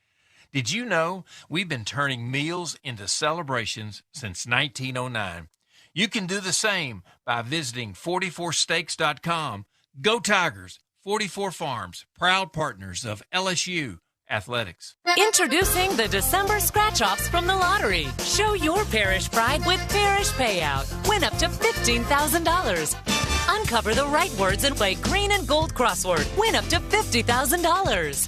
[SPEAKER 21] Did you know we've been turning meals into celebrations since 1909? You can do the same by visiting 44steaks.com. Go Tigers! 44 Farms, proud partners of LSU Athletics.
[SPEAKER 22] Introducing the December Scratch-Offs from the lottery. Show your parish pride with Parish Payout. Win up to $15,000. Uncover the right words and play green and gold crossword. Win up to $50,000.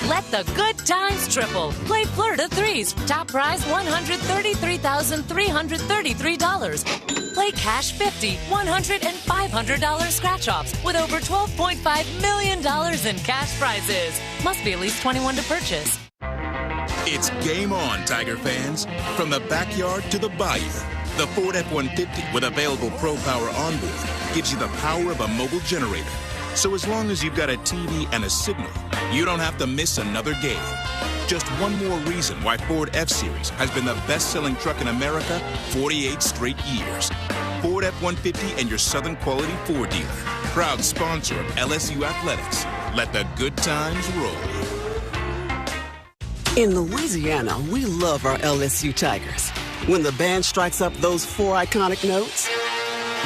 [SPEAKER 22] Let the good times triple. Play Flirt of Threes. Top prize $133,333. Play Cash 50, $100, and $500 scratch-offs with over $12.5 million in cash prizes. Must be at least 21 to purchase.
[SPEAKER 23] It's game on, Tiger fans. From the backyard to the bayou, the Ford F-150 with available Pro Power onboard gives you the power of a mobile generator. So as long as you've got a TV and a signal, you don't have to miss another game. Just one more reason why Ford F-Series has been the best-selling truck in America 48 straight years. Ford F-150 and your Southern Quality Ford dealer. Proud sponsor of LSU Athletics. Let the good times roll.
[SPEAKER 10] In Louisiana, we love our LSU Tigers. When the band strikes up those 4 iconic notes,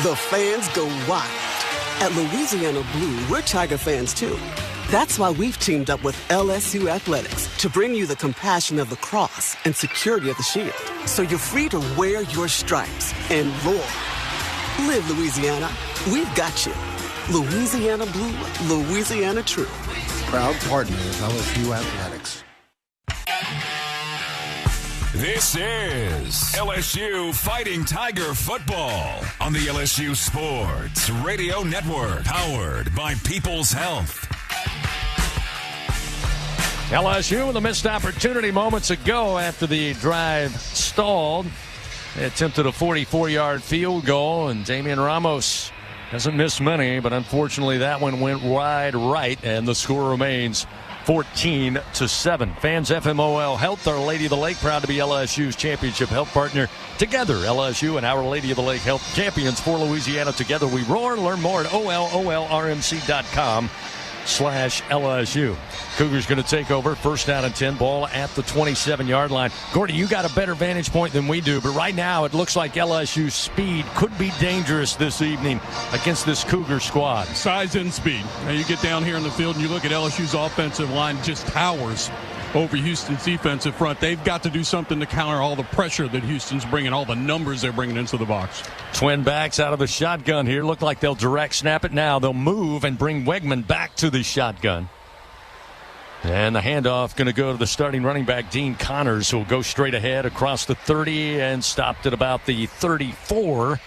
[SPEAKER 10] the fans go wild. At Louisiana Blue, we're Tiger fans too. That's why we've teamed up with LSU Athletics to bring you the compassion of the cross and security of the shield, so you're free to wear your stripes and roar. Live Louisiana. We've got you. Louisiana Blue, Louisiana True.
[SPEAKER 11] Proud partner of LSU Athletics.
[SPEAKER 13] This is LSU Fighting Tiger Football on the LSU Sports Radio Network, powered by People's Health.
[SPEAKER 20] LSU with a missed opportunity moments ago after the drive stalled. They attempted a 44-yard field goal, and Damian Ramos hasn't missed many, but unfortunately that one went wide right, and the score remains
[SPEAKER 7] 14-7. Fans FMOL Health, Our Lady of the Lake, proud to be LSU's championship health partner. Together, LSU and Our Lady of the Lake Health champions for Louisiana. Together we roar. Learn more at olrmc.com/LSU. Cougars going to take over. First down and 10. Ball at the 27-yard line. Gordy, you got a better vantage point than we do, but right now it looks like LSU's speed could be dangerous this evening against this Cougar squad.
[SPEAKER 15] Size and speed. Now you get down here in the field and you look at LSU's offensive line, just towers over Houston's defensive front. They've got to do something to counter all the pressure that Houston's bringing, all the numbers they're bringing into the box.
[SPEAKER 7] Twin backs out of the shotgun here. Look like they'll direct snap it now. They'll move and bring Wegman back to the shotgun. And the handoff going to go to the starting running back, Dean Connors, who will go straight ahead across the 30 and stopped at about the 34.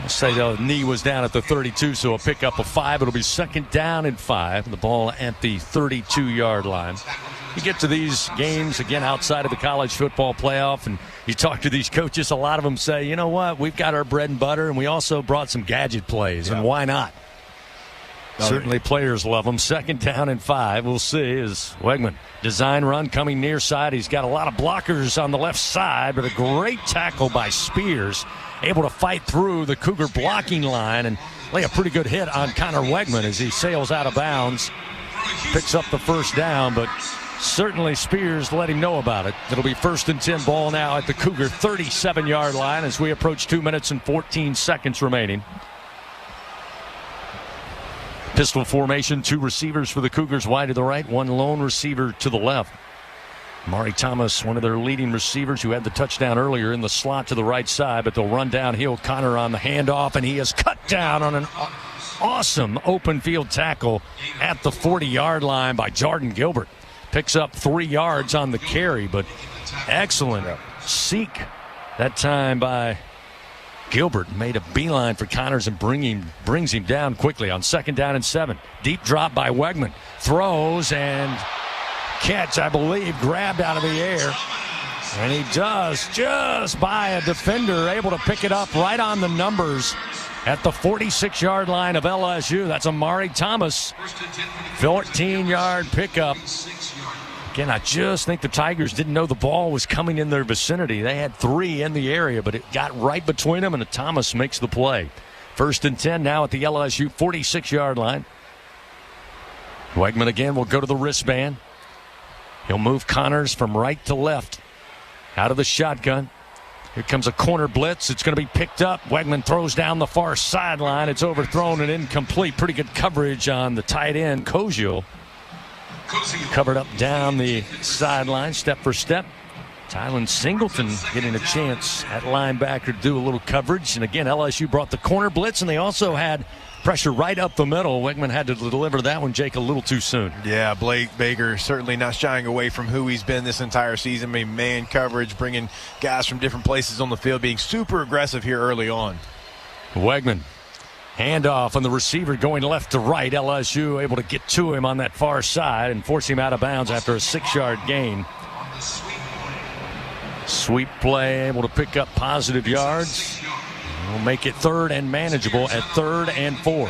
[SPEAKER 7] I'll say the knee was down at the 32, so a pickup of 5. It'll be second down and 5. The ball at the 32-yard line. You get to these games, again, outside of the college football playoff, and you talk to these coaches, a lot of them say, you know what, we've got our bread and butter, and we also brought some gadget plays, and why not? Certainly players love them. Second down and 5. We'll see as Wegman. Design run coming near side. He's got a lot of blockers on the left side, but a great tackle by Spears. Able to fight through the Cougar blocking line and lay a pretty good hit on Connor Wegman as he sails out of bounds. Picks up the first down, but certainly Spears let him know about it. It'll be first and 10 ball now at the Cougar 37-yard line as we approach 2 minutes and 14 seconds remaining. Pistol formation, 2 receivers for the Cougars wide to the right, 1 lone receiver to the left. Mari Thomas, one of their leading receivers who had the touchdown earlier in the slot to the right side, but they'll run downhill. Connor on the handoff, and he is cut down on an awesome open field tackle at the 40-yard line by Jordan Gilbert. Picks up 3 yards on the carry, but excellent seek that time by Gilbert. Made a beeline for Connors and brings him down quickly on second down and 7. Deep drop by Wegman. Throws and catch, I believe, grabbed out of the air. And he does, just by a defender, able to pick it up right on the numbers at the 46-yard line of LSU. That's Amari Thomas. 14-yard pickup. Again, I just think the Tigers didn't know the ball was coming in their vicinity. They had 3 in the area, but it got right between them, and Thomas makes the play. First and 10 now at the LSU 46-yard line. Wegman again will go to the wristband. He'll move Connors from right to left out of the shotgun. Here comes a corner blitz. It's going to be picked up. Wegman throws down the far sideline. It's overthrown and incomplete. Pretty good coverage on the tight end, Koziel. Covered up down the sideline, step for step. Tylen Singleton getting a chance at linebacker to do a little coverage. And again, LSU brought the corner blitz, and they also had pressure right up the middle. Wegman had to deliver that one, Jake, a little too soon.
[SPEAKER 14] Yeah, Blake Baker certainly not shying away from who he's been this entire season. I mean, man coverage, bringing guys from different places on the field, being super aggressive here early on.
[SPEAKER 7] Wegman. Handoff on the receiver going left to right. LSU able to get to him on that far side and force him out of bounds after a 6-yard gain. Sweep play, able to pick up positive yards. We'll make it third and manageable at 3rd and 4.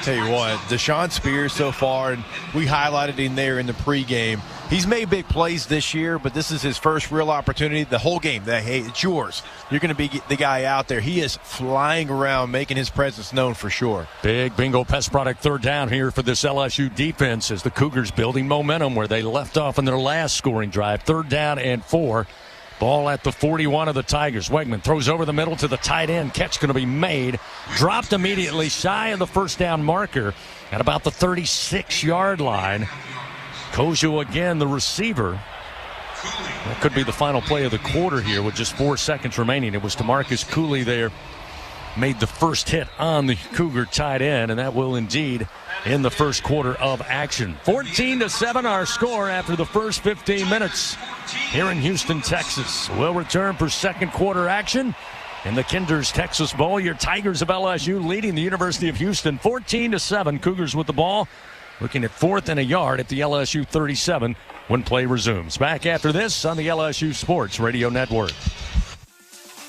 [SPEAKER 14] Tell you what, Deshaun Spears so far, and we highlighted him there in the pregame. He's made big plays this year, but this is his first real opportunity. The whole game, hey, it's yours. You're going to be the guy out there. He is flying around, making his presence known for sure.
[SPEAKER 7] Big bingo pest product third down here for this LSU defense as the Cougars building momentum where they left off in their last scoring drive. 3rd down and 4. Ball at the 41 of the Tigers. Wegman throws over the middle to the tight end. Catch going to be made. Dropped immediately shy of the first down marker at about the 36-yard line. Koziel again, the receiver. That could be the final play of the quarter here with just 4 seconds remaining. It was DeMarcus Cooley there. Made the first hit on the Cougar tight end, and that will indeed end the first quarter of action. 14-7 our score after the first 15 minutes here in Houston, Texas. We'll return for second quarter action in the Kinder's Texas Bowl. Your Tigers of LSU leading the University of Houston 14-7. Cougars with the ball. Looking at 4th and a yard at the LSU 37 when play resumes. Back after this on the LSU Sports Radio Network.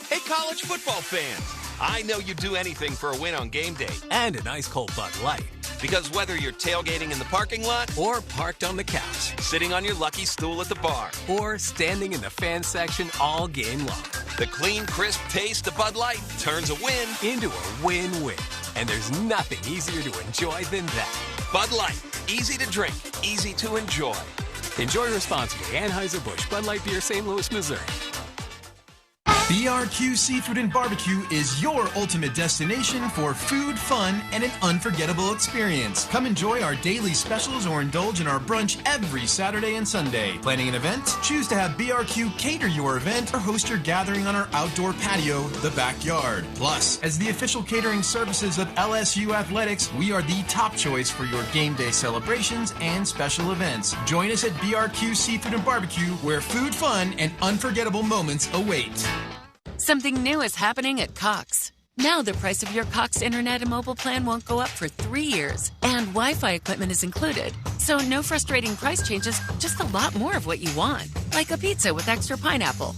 [SPEAKER 3] Hey, college football fans. I know you'd do anything for a win on game day. And an ice cold Bud Light. Because whether you're tailgating in the parking lot
[SPEAKER 2] or parked on the couch,
[SPEAKER 3] sitting on your lucky stool at the bar,
[SPEAKER 2] or standing in the fan section all game long,
[SPEAKER 3] the clean, crisp taste of Bud Light turns a win
[SPEAKER 2] into a win-win. And there's nothing easier to enjoy than that.
[SPEAKER 3] Bud Light. Easy to drink, easy to enjoy.
[SPEAKER 2] Enjoy responsibly. Anheuser-Busch Bud Light Beer, St. Louis, Missouri.
[SPEAKER 4] BRQ Seafood and Barbecue is your ultimate destination for food, fun, and an unforgettable experience. Come enjoy our daily specials or indulge in our brunch every Saturday and Sunday. Planning an event? Choose to have BRQ cater your event or host your gathering on our outdoor patio, the backyard. Plus, as the official catering services of LSU Athletics, we are the top choice for your game day celebrations and special events. Join us at BRQ Seafood and Barbecue, where food, fun, and unforgettable moments await.
[SPEAKER 22] Something new is happening at Cox. Now the price of your Cox internet and mobile plan won't go up for 3 years, and Wi-Fi equipment is included. So no frustrating price changes, just a lot more of what you want. Like a pizza with extra pineapple.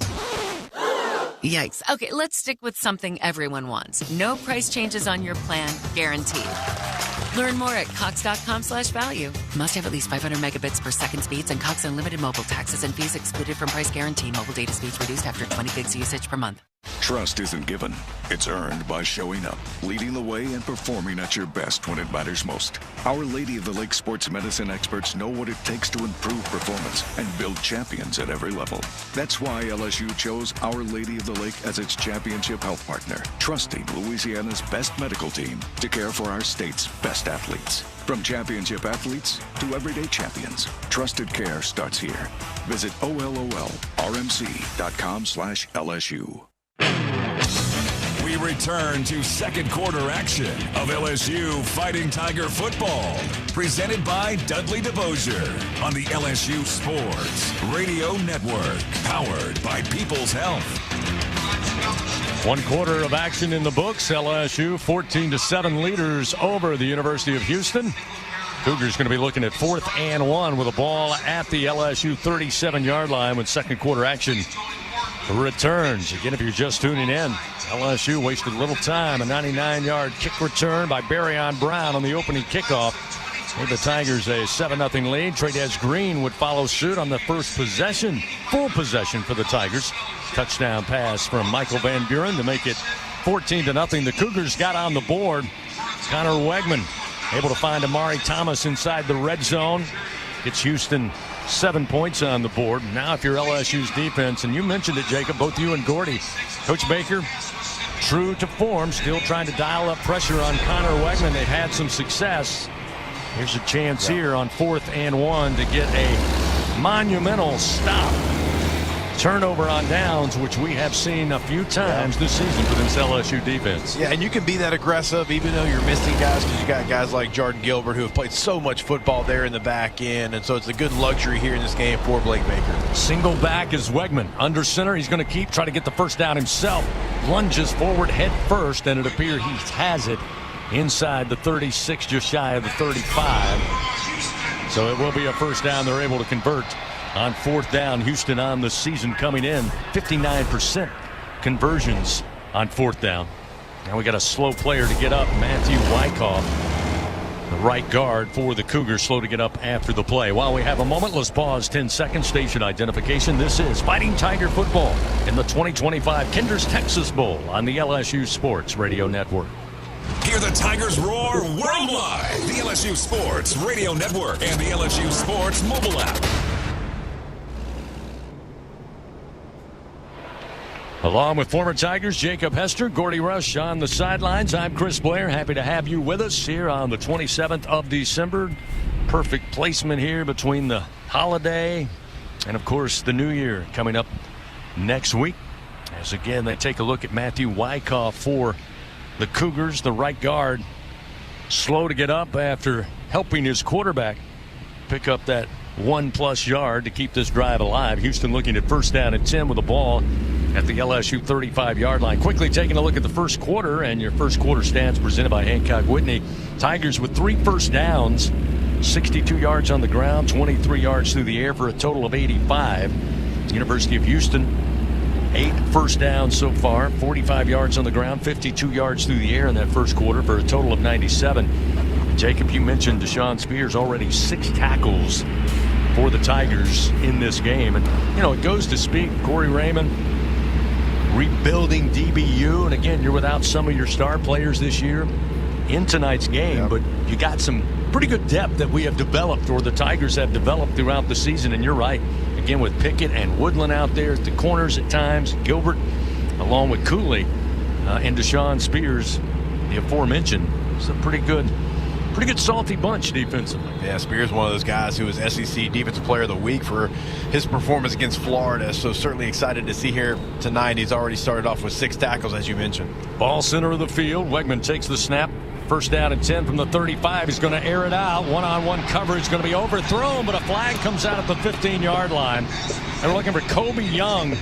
[SPEAKER 22] Yikes. Okay, let's stick with something everyone wants. No price changes on your plan, guaranteed. Learn more at cox.com/value. Must have at least 500 megabits per second speeds and Cox Unlimited mobile taxes and fees excluded from price guarantee. Mobile data speeds reduced after 20 gigs usage per month.
[SPEAKER 13] Trust isn't given. It's earned by showing up, leading the way, and performing at your best when it matters most. Our Lady of the Lake sports medicine experts know what it takes to improve performance and build champions at every level. That's why LSU chose Our Lady of the Lake as its championship health partner, trusting Louisiana's best medical team to care for our state's best athletes. From championship athletes to everyday champions, trusted care starts here. Visit OLOLRMC.com/LSU. We return to second quarter action of LSU Fighting Tiger football, presented by Dudley DeBosier on the LSU Sports Radio Network, powered by People's Health.
[SPEAKER 20] 1 quarter of action in the books. LSU 14-7 leaders over the University of Houston. Cougars going to be looking at 4th and 1 with a ball at the LSU 37-yard line when second quarter action returns. Again, if you're just tuning in, LSU wasted little time. A 99-yard kick return by Barryon Brown on the opening kickoff gave the Tigers a 7-0 lead. Trey'Dez Green would follow suit on the first possession. Full possession for the Tigers. Touchdown pass from Michael Van Buren to make it 14-0. The Cougars got on the board. Connor Wegman able to find Amari Thomas inside the red zone. Gets Houston 7 points on the board. Now if you're LSU's defense, and you mentioned it, Jacob, both you and Gordy, Coach Baker, true to form, still trying to dial up pressure on Connor Wegman. They've had some success. Here's a chance here on 4th and 1 to get a monumental stop. Turnover on downs, which we have seen a few times this season for this LSU defense.
[SPEAKER 14] Yeah, and you can be that aggressive even though you're missing guys, because you got guys like Jordan Gilbert who have played so much football there in the back end, and so it's a good luxury here in this game for Blake Baker.
[SPEAKER 20] Single back is Wegman. Under center, he's going to try to get the first down himself. Lunges forward head first, and it appears he has it inside the 36, just shy of the 35. So it will be a first down. They're able to convert on 4th down. Houston on the season coming in 59% conversions on 4th down. Now we got a slow player to get up, Matthew Wyckoff, the right guard for the Cougars, slow to get up after the play. While we have a moment, let's pause 10 seconds. Station identification. This is Fighting Tiger football in the 2025 Kinder's Texas Bowl on the LSU Sports Radio Network.
[SPEAKER 13] Hear the Tigers roar worldwide. The LSU Sports Radio Network and the LSU Sports mobile app.
[SPEAKER 20] Along with former Tigers Jacob Hester, Gordy Rush on the sidelines, I'm Chris Blair. Happy to have you with us here on the 27th of December. Perfect placement here between the holiday and, of course, the new year coming up next week. As, again, they take a look at Matthew Wyckoff for the Cougars, the right guard. Slow to get up after helping his quarterback pick up that 1+ yard to keep this drive alive. Houston looking at 1st down and 10 with the ball at the LSU 35-yard line. Quickly taking a look at the first quarter, and your first quarter stats presented by Hancock Whitney. Tigers with 3 first downs, 62 yards on the ground, 23 yards through the air for a total of 85. University of Houston, 8 first downs so far, 45 yards on the ground, 52 yards through the air in that first quarter for a total of 97. Jacob, you mentioned Deshaun Spears, already 6 tackles for the Tigers in this game. And, it goes to speak, Corey Raymond, rebuilding DBU. And, again, you're without some of your star players this year in tonight's game. But you got some pretty good depth that we have developed, or the Tigers have developed throughout the season. And you're right, again, with Pickett and Woodland out there at the corners at times, Gilbert along with Cooley and Deshaun Spears, the aforementioned. It's a pretty good salty bunch defensively.
[SPEAKER 14] Yeah, Spears, one of those guys who was SEC Defensive Player of the Week for his performance against Florida. So certainly excited to see here tonight. He's already started off with 6 tackles, as you mentioned.
[SPEAKER 20] Ball center of the field. Wegman takes the snap. First down and 10 from the 35. He's going to air it out. One-on-one coverage going to be overthrown, but a flag comes out at the 15-yard line. They're looking for Kobe Young.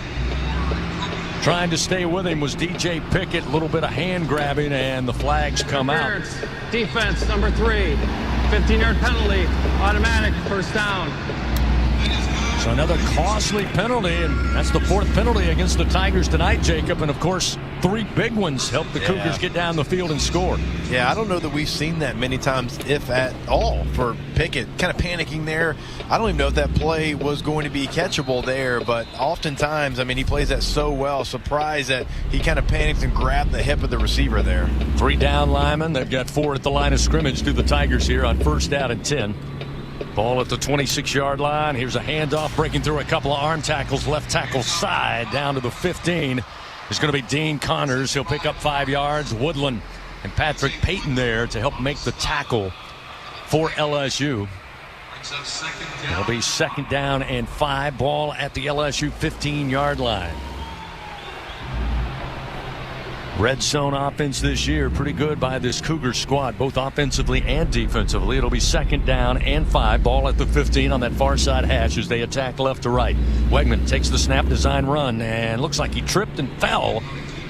[SPEAKER 20] Trying to stay with him was DJ Pickett. A little bit of hand grabbing, and the flags come out.
[SPEAKER 19] Defense number 3. 15-yard penalty. Automatic first down.
[SPEAKER 20] So another costly penalty, and that's the 4th penalty against the Tigers tonight, Jacob. And, of course, 3 big ones helped the Cougars get down the field and score.
[SPEAKER 14] Yeah, I don't know that we've seen that many times, if at all, for Pickett. Kind of panicking there. I don't even know if that play was going to be catchable there, but oftentimes, he plays that so well. Surprised that he kind of panicked and grabbed the hip of the receiver there.
[SPEAKER 20] 3 down linemen. They've got 4 at the line of scrimmage to the Tigers here on first down and 10. Ball at the 26-yard line. Here's a handoff, breaking through a couple of arm tackles. Left tackle side down to the 15. There's going to be Dean Connors. He'll pick up 5 yards. Woodland and Patrick Payton there to help make the tackle for LSU. It'll be 2nd down and 5. Ball at the LSU 15-yard line. Red zone offense this year, pretty good by this Cougar squad, both offensively and defensively. It'll be 2nd down and 5. Ball at the 15 on that far side hash as they attack left to right. Wegman takes the snap, design run, and looks like he tripped and fell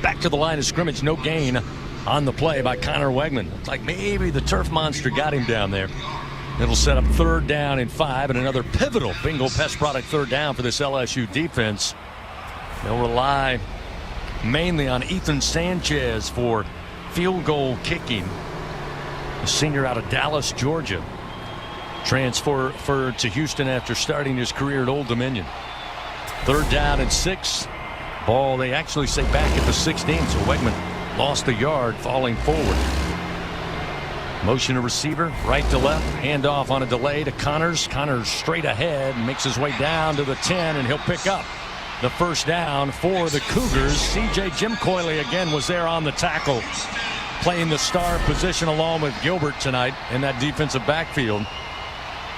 [SPEAKER 20] back to the line of scrimmage. No gain on the play by Connor Wegman. Looks like maybe the turf monster got him down there. It'll set up 3rd down and 5, and another pivotal bingo pest product 3rd down for this LSU defense. They'll rely mainly on Ethan Sanchez for field goal kicking. A senior out of Dallas, Georgia. Transferred to Houston after starting his career at Old Dominion. 3rd down and 6. Ball, they actually say back at the 16, so Wegman lost a yard falling forward. Motion to receiver, right to left, handoff on a delay to Connors. Connors straight ahead, makes his way down to the 10, and he'll pick up the 1st down for the Cougars. CJ Jim Coyley again was there on the tackle, playing the star position along with Gilbert tonight in that defensive backfield.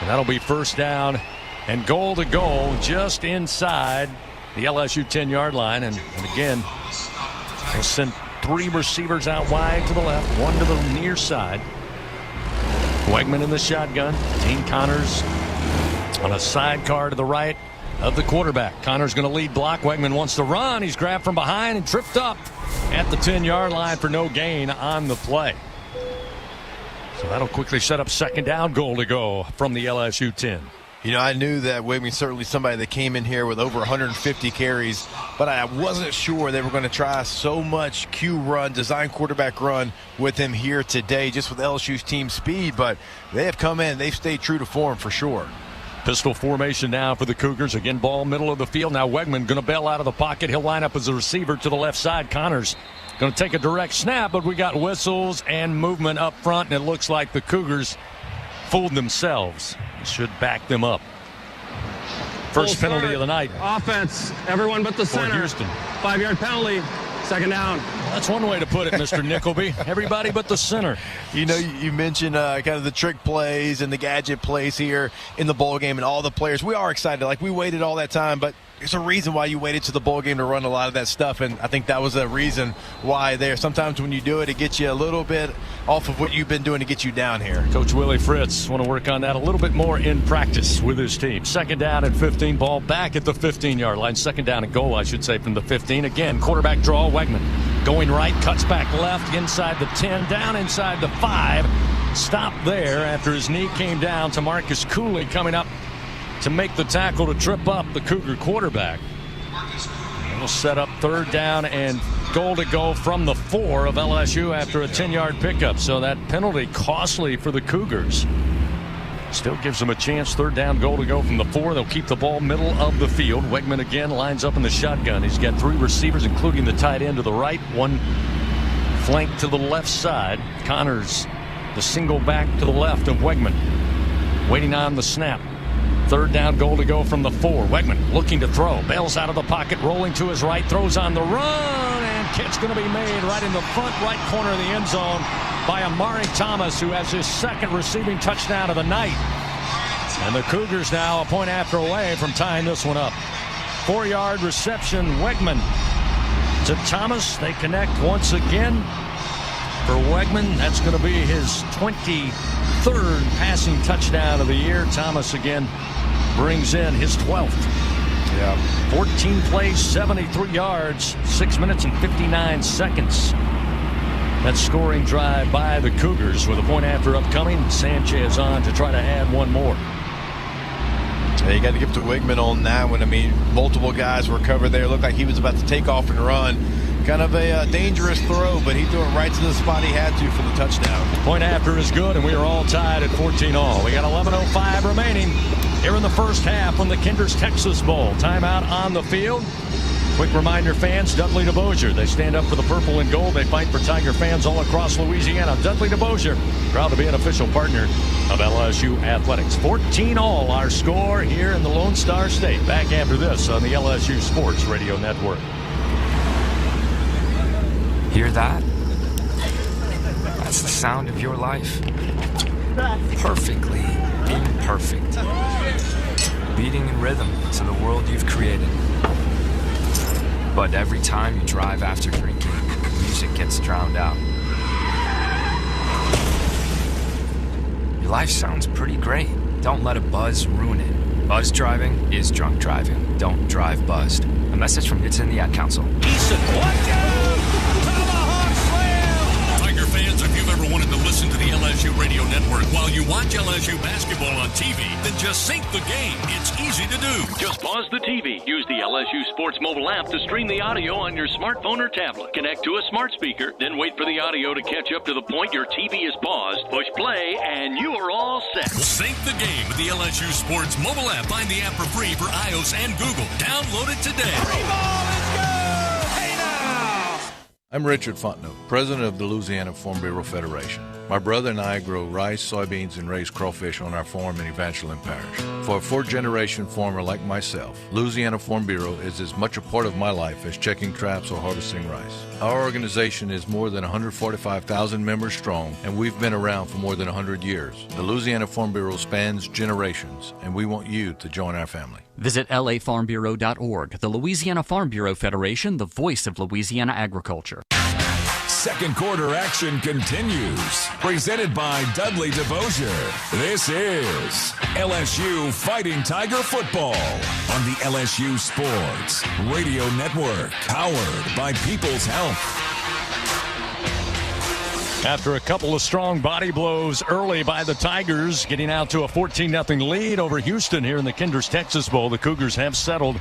[SPEAKER 20] And that'll be 1st down and goal to goal just inside the LSU 10-yard line. And again, they'll send 3 receivers out wide to the left, 1 to the near side. Wegman in the shotgun. Dean Connors on a sidecar to the right of the quarterback. Connors going to lead block. Wegman wants to run. He's grabbed from behind and tripped up at the 10-yard line for no gain on the play. So that'll quickly set up 2nd down, goal to go from the LSU 10.
[SPEAKER 14] I knew that Wegman's certainly somebody that came in here with over 150 carries, but I wasn't sure they were going to try so much Q run, design quarterback run with him here today, just with LSU's team speed. But they have come in, they've stayed true to form for sure.
[SPEAKER 20] Pistol formation now for the Cougars. Again, ball middle of the field. Now Wegman going to bail out of the pocket. He'll line up as a receiver to the left side. Connors going to take a direct snap, but we got whistles and movement up front, and it looks like the Cougars fooled themselves. Should back them up. First penalty of the night.
[SPEAKER 19] Offense, everyone but the center.
[SPEAKER 20] Houston.
[SPEAKER 19] 5-yard penalty. 2nd down.
[SPEAKER 20] Well, that's one way to put it, Mr. Nickleby. Everybody but the center.
[SPEAKER 14] You mentioned kind of the trick plays and the gadget plays here in the bowl game, and all the players. We are excited. Like, we waited all that time, but there's a reason why you waited to the bowl game to run a lot of that stuff, and I think that was a reason why there. Sometimes when you do it, it gets you a little bit off of what you've been doing to get you down here.
[SPEAKER 20] Coach Willie Fritz want to work on that a little bit more in practice with his team. 2nd down and 15, ball back at the 15-yard line. 2nd down and goal, I should say, from the 15. Again, quarterback draw, Wegman going right, cuts back left, inside the 10, down inside the 5. Stop there after his knee came down to Marcus Cooley coming up to make the tackle to trip up the Cougar quarterback. It'll set up 3rd down and goal to go from the 4 of LSU after a 10-yard pickup. So that penalty costly for the Cougars. Still gives them a chance. 3rd down, goal to go from the 4. They'll keep the ball middle of the field. Wegman again lines up in the shotgun. He's got 3 receivers, including the tight end to the right, 1 flank to the left side. Connors, the single back to the left of Wegman. Waiting on the snap. 3rd down, goal to go from the 4. Wegman looking to throw. Bails out of the pocket, rolling to his right, throws on the run, and catch going to be made right in the front right corner of the end zone by Amari Thomas, who has his 2nd receiving touchdown of the night. And the Cougars now a point after away from tying this one up. 4-yard reception, Wegman to Thomas. They connect once again. For Wegman, that's going to be his 23rd passing touchdown of the year. Thomas again brings in his 12th. Yeah. 14 plays, 73 yards, 6 minutes and 59 seconds. That scoring drive by the Cougars with a point after upcoming. Sanchez on to try to add one more.
[SPEAKER 14] Yeah, you got to give it to Wegman on that one. I mean, multiple guys were covered there. Looked like he was about to take off and run. Kind of a dangerous throw, but he threw it right to the spot he had to for the touchdown.
[SPEAKER 20] Point after is good, and we are all tied at 14-all. We got 11:05 remaining here in the first half from the Kinder's Texas Bowl. Timeout on the field. Quick reminder, fans, Dudley DeBosier. They stand up for the purple and gold. They fight for Tiger fans all across Louisiana. Dudley DeBosier, proud to be an official partner of LSU Athletics. 14-all our score here in the Lone Star State. Back after this on the LSU Sports Radio Network.
[SPEAKER 1] Hear that? That's the sound of your life. Perfectly imperfect. Beating in rhythm to the world you've created. But every time you drive after drinking, music gets drowned out. Your life sounds pretty great. Don't let a buzz ruin it. Buzz driving is drunk driving. Don't drive buzzed. A message from It's in the Ad Council.
[SPEAKER 7] Tiger fans, if you've ever wanted to listen to the LSU Radio Network while you watch LSU basketball on TV, then just sync the game. It's easy to do.
[SPEAKER 5] Just pause the TV. Use the LSU Sports mobile app to stream the audio on your smartphone or tablet. Connect to a smart speaker, then wait for the audio to catch up to the point your TV is paused. Push play, and you are all set.
[SPEAKER 7] Sync the game with the LSU Sports mobile app. Find the app for free for iOS and Google. Download it today.
[SPEAKER 6] I'm Richard Fontenot, president of the Louisiana Farm Bureau Federation. My brother and I grow rice, soybeans, and raise crawfish on our farm in Evangeline Parish. For a 4th-generation farmer like myself, Louisiana Farm Bureau is as much a part of my life as checking traps or harvesting rice. Our organization is more than 145,000 members strong, and we've been around for more than 100 years. The Louisiana Farm Bureau spans generations, and we want you to join our family.
[SPEAKER 8] Visit lafarmbureau.org. The Louisiana Farm Bureau Federation, the voice of Louisiana agriculture.
[SPEAKER 13] Second quarter action continues. Presented by Dudley DeBosier. This is LSU Fighting Tiger Football on the LSU Sports Radio Network. Powered by People's Health.
[SPEAKER 20] After a couple of strong body blows early by the Tigers, getting out to a 14-0 lead over Houston here in the Kinder's Texas Bowl, the Cougars have settled.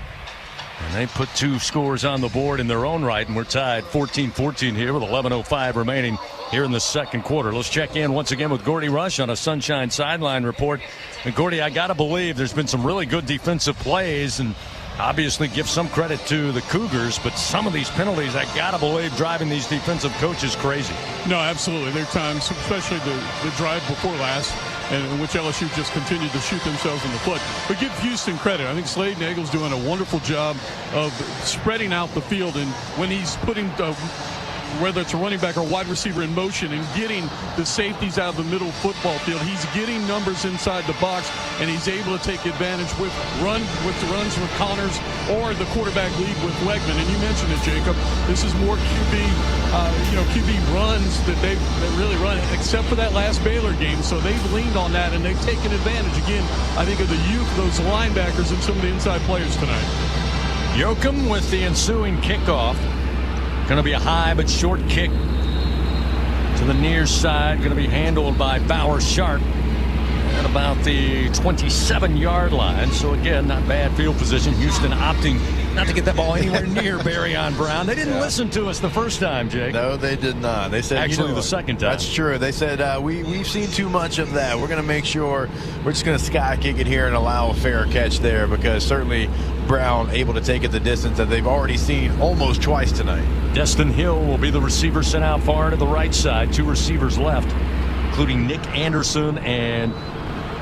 [SPEAKER 20] And they put 2 scores on the board in their own right, and we're tied 14-14 here with 11:05 remaining here in the second quarter. Let's check in once again with Gordy Rush on a Sunshine Sideline report. And Gordy, I got to believe there's been some really good defensive plays, and obviously give some credit to the Cougars, but some of these penalties, I got to believe, driving these defensive coaches crazy.
[SPEAKER 15] No, absolutely. There are times, especially the drive before last, in which LSU just continued to shoot themselves in the foot. But give Houston credit. I think Slade Nagel's doing a wonderful job of spreading out the field, and when he's putting whether it's a running back or wide receiver in motion and getting the safeties out of the middle football field, he's getting numbers inside the box, and he's able to take advantage with the runs with Connors or the quarterback lead with Wegman. And you mentioned it, Jacob. This is more QB runs that they really run, except for that last Baylor game. So they've leaned on that, and they've taken advantage again, I think, of the youth, those linebackers, and some of the inside players tonight.
[SPEAKER 20] Yoakum with the ensuing kickoff. Going to be a high but short kick to the near side. Going to be handled by Bauer Sharp at about the 27-yard line. So again, not bad field position. Houston opting not to get that ball anywhere near Barryon Brown. They didn't listen to us the first time, Jake.
[SPEAKER 14] No, they did not. They said
[SPEAKER 20] actually the second time.
[SPEAKER 14] That's true. They said we've seen too much of that. We're going to make sure we're just going to sky kick it here and allow a fair catch there, because certainly Brown able to take it the distance that they've already seen almost twice tonight.
[SPEAKER 20] Destin Hill will be the receiver sent out far to the right side. 2 receivers left, including Nick Anderson and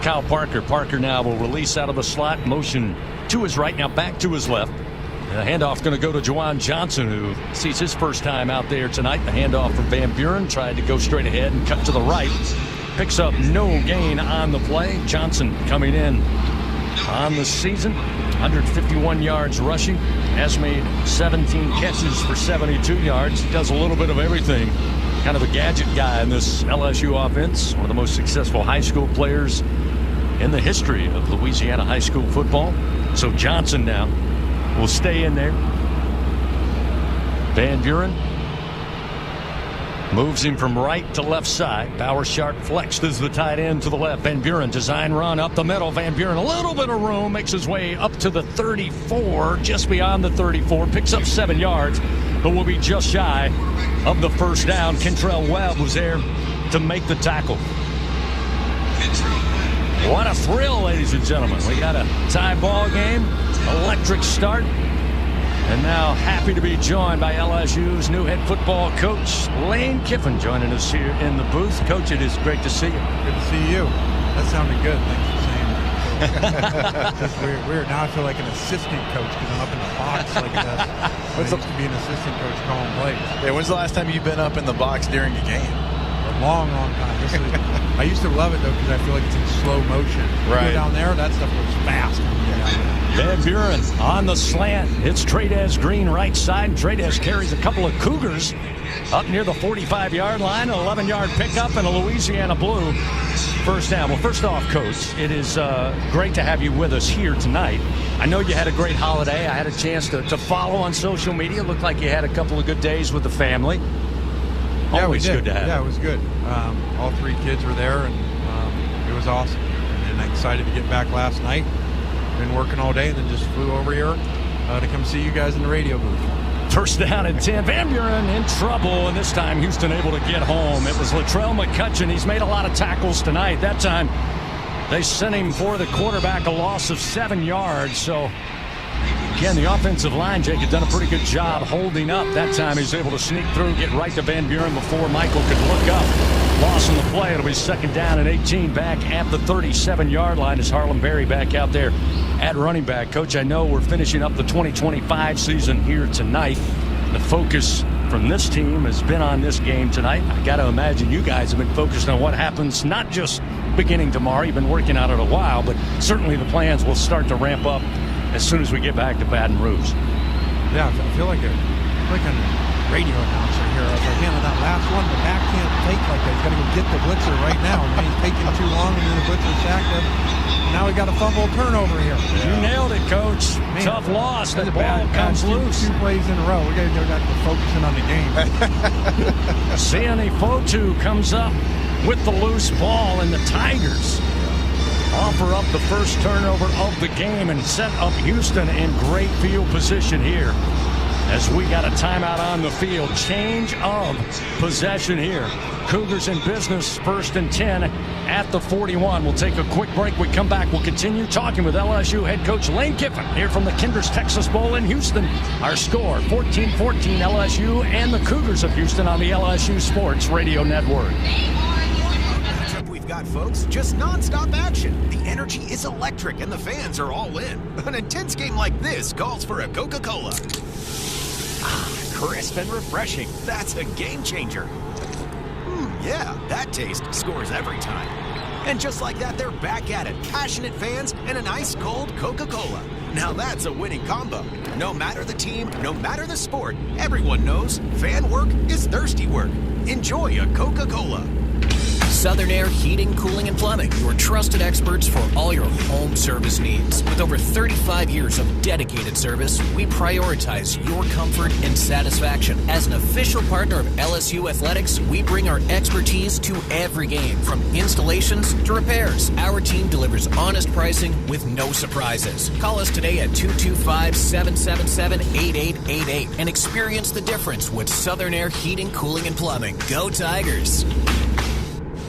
[SPEAKER 20] Kyle Parker. Parker now will release out of the slot, motion to his right, now back to his left. The handoff going to go to Juwan Johnson, who sees his first time out there tonight. The handoff from Van Buren, tried to go straight ahead and cut to the right. Picks up no gain on the play. Johnson coming in on the season, 151 yards rushing, has made 17 catches for 72 yards. He does a little bit of everything. Kind of a gadget guy in this LSU offense. One of the most successful high school players in the history of Louisiana high school football. So Johnson now will stay in there. Van Buren moves him from right to left side. Bauer Sharp flexed as the tight end to the left. Van Buren, design run up the middle. Van Buren, a little bit of room, makes his way up to the 34, just beyond the 34, picks up 7 yards, but will be just shy of the first down. Kentrell Webb was there to make the tackle. What a thrill, ladies and gentlemen. We got a tie ball game, electric start. And now happy to be joined by LSU's new head football coach, Lane Kiffin, joining us here in the booth. Coach, it is great to see you.
[SPEAKER 9] Good to see you. That sounded good. Thanks for saying that. That's weird. Now I feel like an assistant coach because I'm up in the box like that. I used to be an assistant coach calling plays.
[SPEAKER 14] Yeah, when's the last time you've been up in the box during a game?
[SPEAKER 9] A long time. I used to love it, though, because I feel like it's in slow motion.
[SPEAKER 14] Right.
[SPEAKER 9] You go down there, that stuff goes fast.
[SPEAKER 20] Van Buren on the slant. It's Trades Green right side. Trades carries a couple of Cougars up near the 45-yard line. An 11-yard pickup and a Louisiana blue first down. Well, first off, Coach, it is great to have you with us here tonight. I know you had a great holiday. I had a chance to follow on social media. It looked like you had a couple of good days with the family.
[SPEAKER 9] Yeah,
[SPEAKER 20] Always good to have.
[SPEAKER 9] Yeah, it was good. All 3 kids were there, and it was awesome. And I'm excited to get back last night. Been working all day, and then just flew over here to come see you guys in the radio booth.
[SPEAKER 20] First down and 10. Van Buren in trouble, and this time Houston able to get home. It was Latrell McCutcheon. He's made a lot of tackles tonight. That time they sent him for the quarterback, a loss of 7 yards. So, again, the offensive line, Jake, had done a pretty good job holding up. That time he's able to sneak through, get right to Van Buren before Michael could look up. Loss on the play. It'll be second down and 18 back at the 37-yard line as Harlem Berry back out there at running back. Coach, I know we're finishing up the 2025 season here tonight. The focus from this team has been on this game tonight. I got to imagine you guys have been focused on what happens not just beginning tomorrow. You've been working on it a while, but certainly the plans will start to ramp up as soon as we get back to Baton Rouge.
[SPEAKER 9] Yeah, I feel like a radio announcer here. I was like, man, on that last one, the back can't take like that. He's got to go get the blitzer right now. Man, he's taking too long, and then the blitzer sacked him. Now we got a fumble turnover here.
[SPEAKER 20] Yeah. You nailed it, Coach. Man, tough loss. The ball comes loose.
[SPEAKER 9] 2 plays in a row. We got to go back to focusing on the game.
[SPEAKER 20] Sione Fotu comes up with the loose ball, and the Tigers offer up the first turnover of the game and set up Houston in great field position here as we got a timeout on the field. Change of possession here. Cougars in business, 1st and 10 at the 41. We'll take a quick break. We come back. We'll continue talking with LSU head coach Lane Kiffin here from the Kinders Texas Bowl in Houston. Our score, 14-14 LSU and the Cougars of Houston on the LSU Sports Radio Network.
[SPEAKER 12] We've got, folks, just nonstop action. The energy is electric and the fans are all in. An intense game like this calls for a Coca-Cola. Crisp and refreshing. That's a game changer. Yeah, that taste scores every time. And just like that, they're back at it. Passionate fans and an ice-cold Coca-Cola. Now that's a winning combo. No matter the team, no matter the sport, everyone knows fan work is thirsty work. Enjoy a Coca-Cola.
[SPEAKER 16] Southern Air Heating, Cooling, and Plumbing, your trusted experts for all your home service needs. With over 35 years of dedicated service, we prioritize your comfort and satisfaction. As an official partner of LSU Athletics, we bring our expertise to every game, from installations to repairs. Our team delivers honest pricing with no surprises. Call us today at 225-777-8888 and experience the difference with Southern Air Heating, Cooling, and Plumbing. Go Tigers!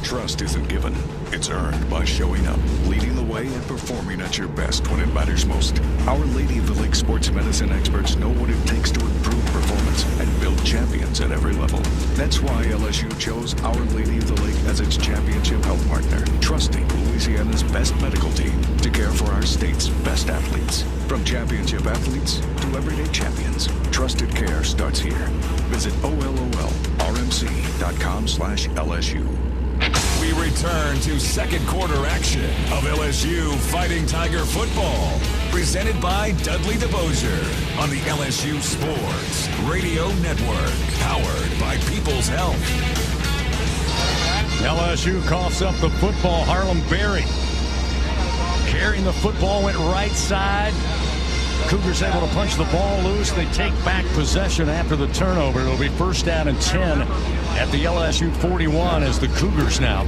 [SPEAKER 13] Trust isn't given. It's earned by showing up, leading the way, and performing at your best when it matters most. Our Lady of the Lake sports medicine experts know what it takes to improve performance and build champions at every level. That's why LSU chose Our Lady of the Lake as its championship health partner, trusting Louisiana's best medical team to care for our state's best athletes. From championship athletes to everyday champions, trusted care starts here. Visit OLOLRMC.com/LSU. We return to second quarter action of LSU Fighting Tiger football, presented by Dudley DeBosier on the LSU Sports Radio Network, powered by People's Health.
[SPEAKER 5] LSU coughs up the football. Harlem Berry carrying the football, went right side. Cougars able to punch the ball loose. They take back possession after the turnover. It'll be first down and 10 at the LSU 41 as the Cougars now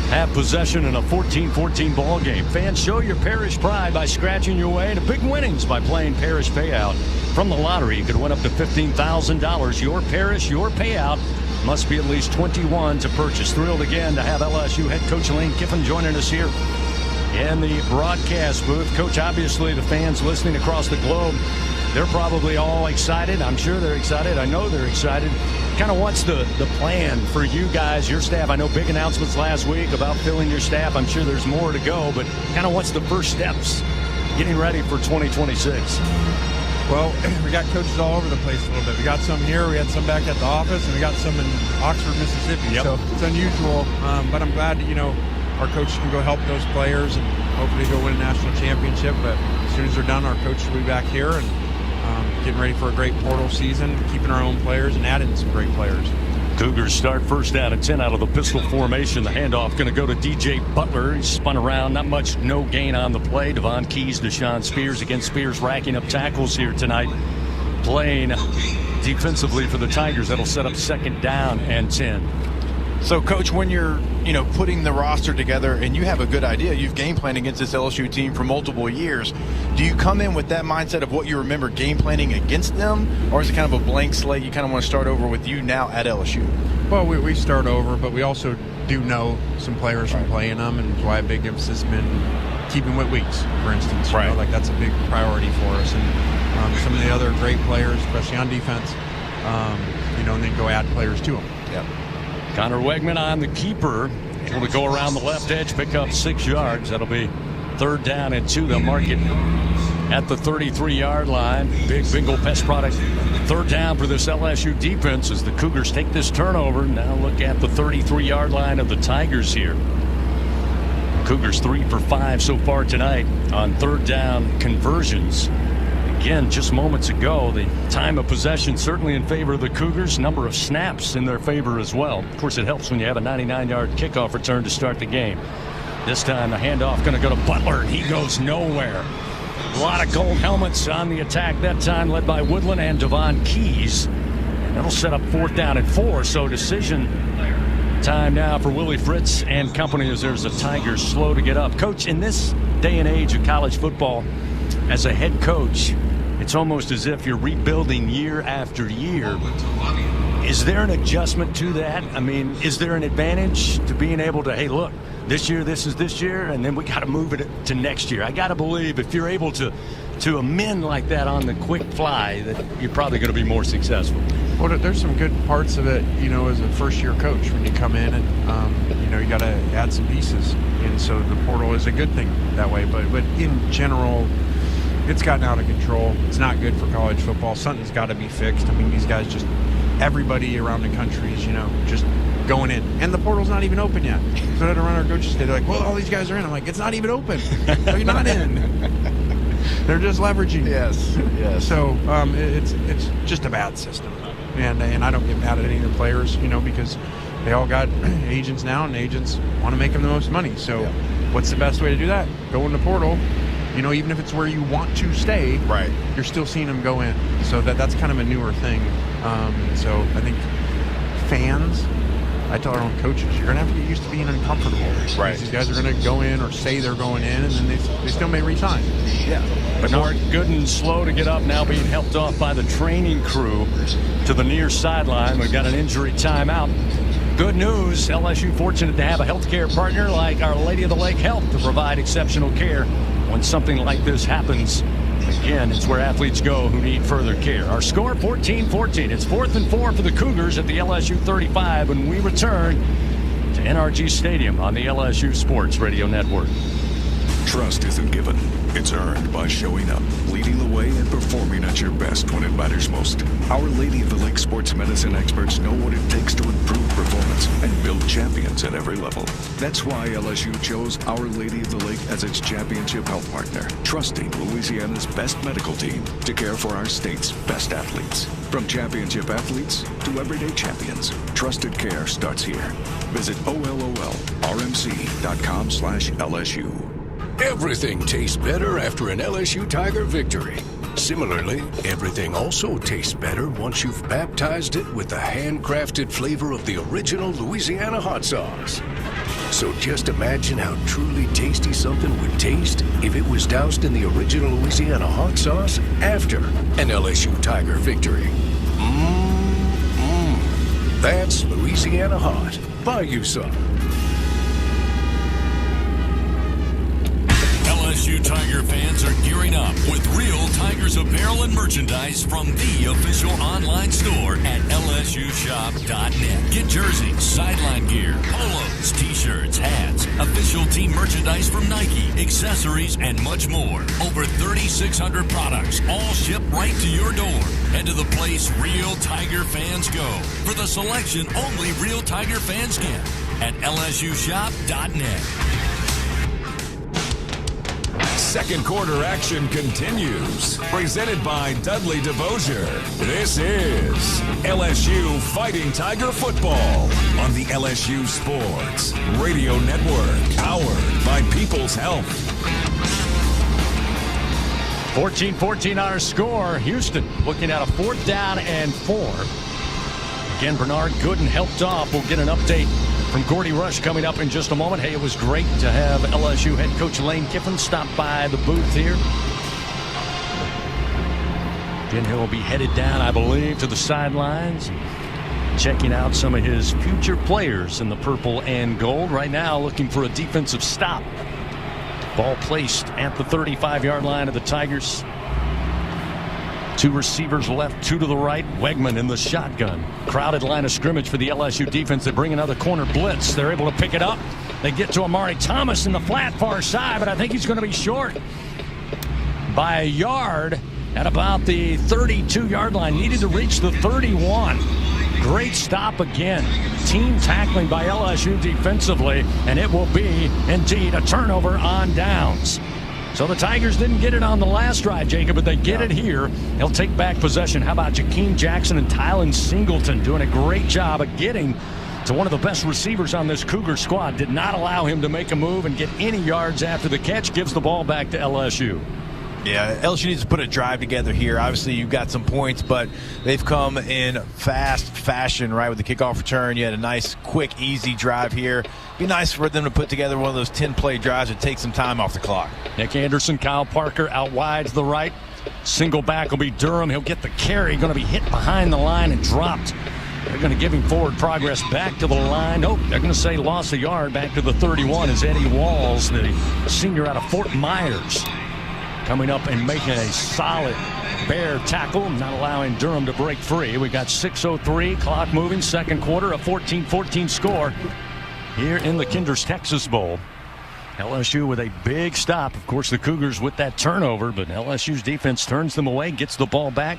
[SPEAKER 5] have possession in a 14-14 ball game. Fans, show your parish pride by scratching your way to big winnings by playing Parish Payout. From the lottery, you could win up to $15,000. Your parish, your payout. Must be at least 21 to purchase. Thrilled again to have LSU head coach Lane Kiffin joining us here in the broadcast booth. Coach, obviously the fans listening across the globe, they're probably all excited. I'm sure they're excited. I know they're excited. Kind of what's the plan for you guys, your staff? I know big announcements last week about filling your staff. I'm sure there's more to go, but kind of what's the first steps getting ready for 2026?
[SPEAKER 9] Well, we got coaches all over the place a little bit. We got some here, we had some back at the office, and we got some in Oxford, Mississippi.
[SPEAKER 5] Yep.
[SPEAKER 9] So it's unusual, but I'm glad that, our coaches can go help those players and hopefully go win a national championship. But as soon as they're done, our coaches will be back here and getting ready for a great portal season, keeping our own players and adding some great players.
[SPEAKER 5] Cougars start first down and 10 out of the pistol formation. The handoff going to go to DJ Butler. He spun around, not much, no gain on the play. Devon Keys, Deshaun Spears. Again, Spears racking up tackles here tonight, playing defensively for the Tigers. That'll set up second down and 10.
[SPEAKER 14] So, Coach, when you're, putting the roster together and you have a good idea, you've game planned against this LSU team for multiple years, do you come in with that mindset of what you remember game planning against them, or is it kind of a blank slate? You kind of want to start over with you now at LSU?
[SPEAKER 9] Well, we start over, but we also do know some players from playing them, and that's why a big emphasis has been keeping Whit Weeks, for instance. Like that's a big priority for us. And some of the other great players, especially on defense, and then go add players to them.
[SPEAKER 14] Yep.
[SPEAKER 5] Connor Wegman on the keeper, able to go around the left edge, pick up 6 yards. That'll be third down and 2. They'll mark it at the 33-yard line. Big Bengal Pest Product third down for this LSU defense as the Cougars take this turnover. Now look at the 33-yard line of the Tigers here. Cougars 3 for 5 so far tonight on third down conversions. Again, just moments ago, the time of possession certainly in favor of the Cougars. Number of snaps in their favor as well. Of course, it helps when you have a 99-yard kickoff return to start the game. This time, the handoff going to go to Butler. He goes nowhere. A lot of gold helmets on the attack that time, led by Woodland and Devon Keys. And that'll set up fourth down and 4. So decision time now for Willie Fritz and company as there's a Tigers slow to get up. Coach, in this day and age of college football, as a head coach, it's almost as if you're rebuilding year after year. Is there an adjustment to that? I mean, is there an advantage to being able to, hey, look, this year, this is this year, and then we got to move it to next year? I got to believe if you're able to amend like that on the quick fly, that you're probably going to be more successful.
[SPEAKER 9] Well, there's some good parts of it, as a first-year coach when you come in and, you got to add some pieces. And so the portal is a good thing that way. But in general, it's gotten out of control. It's not good for college football. Something's got to be fixed. I mean, these guys everybody around the country is, just going in. And the portal's not even open yet. So I had to run our coaches today. They're like, well, all these guys are in. I'm like, it's not even open. So you're not in. They're just leveraging.
[SPEAKER 14] Yes.
[SPEAKER 9] So it's just a bad system. And I don't get mad at any of the players, because they all got agents now, and agents want to make them the most money. So what's the best way to do that? Go in the portal. You know, even if it's where you want to stay,
[SPEAKER 14] right,
[SPEAKER 9] you're still seeing them go in. So that's kind of a newer thing. So I think fans, I tell our own coaches, you're going to have to get used to being uncomfortable.
[SPEAKER 14] Right.
[SPEAKER 9] These guys are going to go in or say they're going in, and then they still may resign.
[SPEAKER 14] Yeah.
[SPEAKER 20] Bernard Gooden slow to get up, now being helped off by the training crew to the near sideline. We've got an injury timeout. Good news, LSU fortunate to have a healthcare partner like Our Lady of the Lake Health to provide exceptional care when something like this happens. Again, it's where athletes go who need further care. Our score, 14-14. It's 4th and 4 for the Cougars at the LSU 35 when we return to NRG Stadium on the LSU Sports Radio Network.
[SPEAKER 13] Trust isn't given. It's earned by showing up, leading the way, and performing at your best when it matters most. Our Lady of the Lake sports medicine experts know what it takes to improve performance and build champions at every level. That's why LSU chose Our Lady of the Lake as its championship health partner, trusting Louisiana's best medical team to care for our state's best athletes. From championship athletes to everyday champions, trusted care starts here. Visit OLOLRMC.com/LSU.
[SPEAKER 17] Everything tastes better after an LSU Tiger victory. Similarly, everything also tastes better once you've baptized it with the handcrafted flavor of the original Louisiana hot sauce. So just imagine how truly tasty something would taste if it was doused in the original Louisiana hot sauce after an LSU Tiger victory. That's Louisiana hot. Buy you some.
[SPEAKER 7] LSU Tiger fans are gearing up with real Tigers apparel and merchandise from the official online store at lsushop.net. Get jerseys, sideline gear, polos, t-shirts, hats, official team merchandise from Nike, accessories, and much more. Over 3,600 products, all shipped right to your door. Head to the place real Tiger fans go for the selection only real Tiger fans get at lsushop.net.
[SPEAKER 13] Second quarter action continues. Presented by Dudley DeVosier. This is LSU Fighting Tiger Football on the LSU Sports Radio Network. Powered by People's Health.
[SPEAKER 20] 14-14 our score. Houston looking at a 4th down and 4. Again, Bernard Gooden helped off. We'll get an update from Gordy Rush coming up in just a moment. Hey, it was great to have LSU head coach Lane Kiffin stop by the booth here. Then he'll be headed down, I believe, to the sidelines, checking out some of his future players in the purple and gold. Right now, looking for a defensive stop. Ball placed at the 35-yard line of the Tigers. 2 receivers left, 2 to the right. Wegman in the shotgun. Crowded line of scrimmage for the LSU defense. They bring another corner blitz. They're able to pick it up. They get to Amari Thomas in the flat far side, but I think he's going to be short by a yard at about the 32-yard line. Needed to reach the 31. Great stop again. Team tackling by LSU defensively, and it will be indeed a turnover on downs. So the Tigers didn't get it on the last drive, Jacob, but they get it here. They'll take back possession. How about Jakeem Jackson and Tylen Singleton doing a great job of getting to one of the best receivers on this Cougar squad. Did not allow him to make a move and get any yards after the catch. Gives the ball back to LSU.
[SPEAKER 14] Yeah, LSU needs to put a drive together here. Obviously, you've got some points, but they've come in fast fashion, right, with the kickoff return. You had a nice, quick, easy drive here. Be nice for them to put together one of those 10-play drives and take some time off the clock.
[SPEAKER 20] Nick Anderson, Kyle Parker out wide to the right. Single back will be Durham. He'll get the carry. Going to be hit behind the line and dropped. They're going to give him forward progress back to the line. Nope, they're going to say lost a yard back to the 31 as Eddie Walls, the senior out of Fort Myers, coming up and making a solid bear tackle, not allowing Durham to break free. We got 6:03, clock moving, second quarter, a 14-14 score here in the Kinder's Texas Bowl. LSU with a big stop. Of course, the Cougars with that turnover, but LSU's defense turns them away, gets the ball back.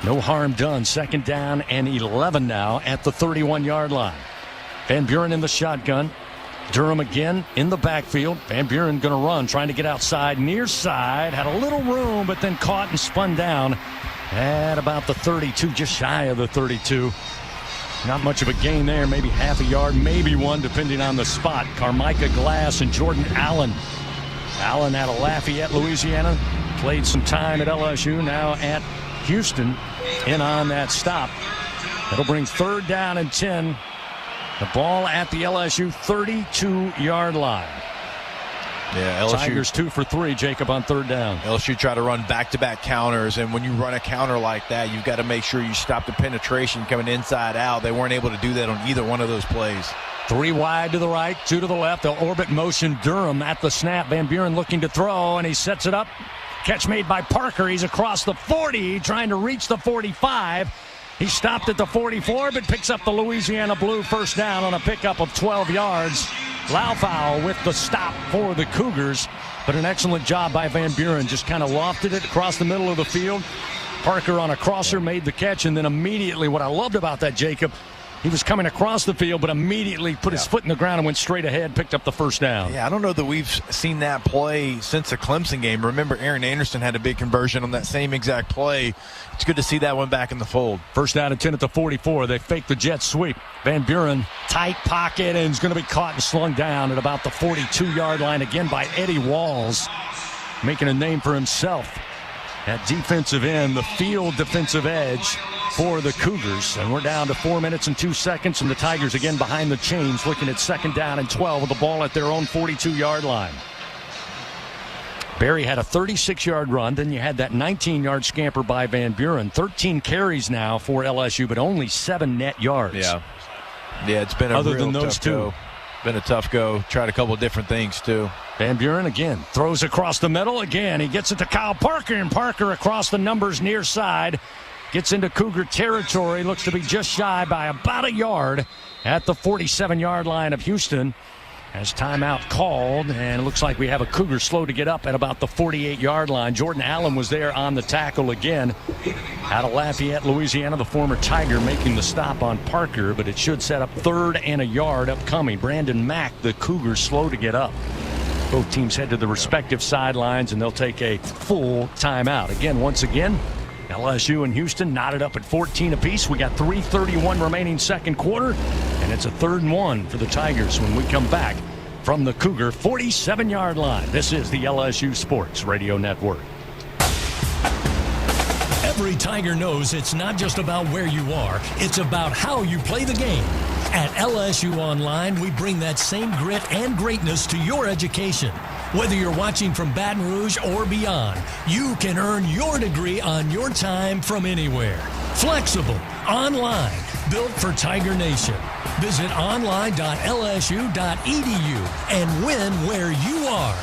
[SPEAKER 20] No harm done. Second down and 11 now at the 31-yard line. Van Buren in the shotgun. Durham again in the backfield. Van Buren going to run, trying to get outside, near side. Had a little room, but then caught and spun down at about the 32, just shy of the 32. Not much of a gain there, maybe half a yard, maybe one, depending on the spot. Carmicah Glass and Jordan Allen. Allen out of Lafayette, Louisiana. Played some time at LSU, now at Houston, in on that stop. That'll bring 3rd down and 10. The ball at the LSU 32-yard line.
[SPEAKER 14] Yeah, LSU.
[SPEAKER 20] Tigers 2 for 3, Jacob, on 3rd down.
[SPEAKER 14] LSU try to run back-to-back counters, and when you run a counter like that, you've got to make sure you stop the penetration coming inside out. They weren't able to do that on either one of those plays.
[SPEAKER 20] 3 wide to the right, 2 to the left. They'll orbit motion Durham at the snap. Van Buren looking to throw, and he sets it up. Catch made by Parker. He's across the 40, trying to reach the 45. He stopped at the 44, but picks up the Louisiana Blue first down on a pickup of 12 yards. Laufowl with the stop for the Cougars, but an excellent job by Van Buren. Just kind of lofted it across the middle of the field. Parker on a crosser made the catch, and then immediately, what I loved about that, Jacob, he was coming across the field, but immediately put his foot in the ground and went straight ahead, picked up the first down.
[SPEAKER 14] Yeah, I don't know that we've seen that play since the Clemson game. Remember, Aaron Anderson had a big conversion on that same exact play. It's good to see that one back in the fold.
[SPEAKER 20] First down and 10 at the 44. They fake the jet sweep. Van Buren, tight pocket, and is going to be caught and slung down at about the 42-yard line again by Eddie Walls, making a name for himself at defensive end, the field defensive edge for the Cougars. And we're down to 4 minutes and 2 seconds, and the Tigers again behind the chains, looking at 2nd down and 12 with the ball at their own 42-yard line. Barry had a 36-yard run. Then you had that 19-yard scamper by Van Buren. 13 carries now for LSU, but only 7 net yards.
[SPEAKER 14] Yeah, it's been a
[SPEAKER 20] other
[SPEAKER 14] real
[SPEAKER 20] than those
[SPEAKER 14] tough
[SPEAKER 20] two.
[SPEAKER 14] Go. Been a tough go. Tried a couple of different things, too.
[SPEAKER 20] Van Buren again throws across the middle. Again, he gets it to Kyle Parker, and Parker across the numbers near side. Gets into Cougar territory. Looks to be just shy by about a yard at the 47-yard line of Houston. Has timeout called, and it looks like we have a Cougar slow to get up at about the 48-yard line. Jordan Allen was there on the tackle again. Out of Lafayette, Louisiana, the former Tiger making the stop on Parker, but it should set up 3rd and a yard upcoming. Brandon Mack, the Cougars, slow to get up. Both teams head to the respective sidelines, and they'll take a full timeout. Again, once again, LSU and Houston knotted up at 14 apiece. We got 3:31 remaining second quarter, and it's a 3rd and 1 for the Tigers when we come back from the Cougar 47-yard line. This is the LSU Sports Radio Network.
[SPEAKER 18] Every Tiger knows it's not just about where you are, it's about how you play the game. At LSU Online, we bring that same grit and greatness to your education. Whether you're watching from Baton Rouge or beyond, you can earn your degree on your time from anywhere. Flexible, online, built for Tiger Nation. Visit online.lsu.edu and win where you are.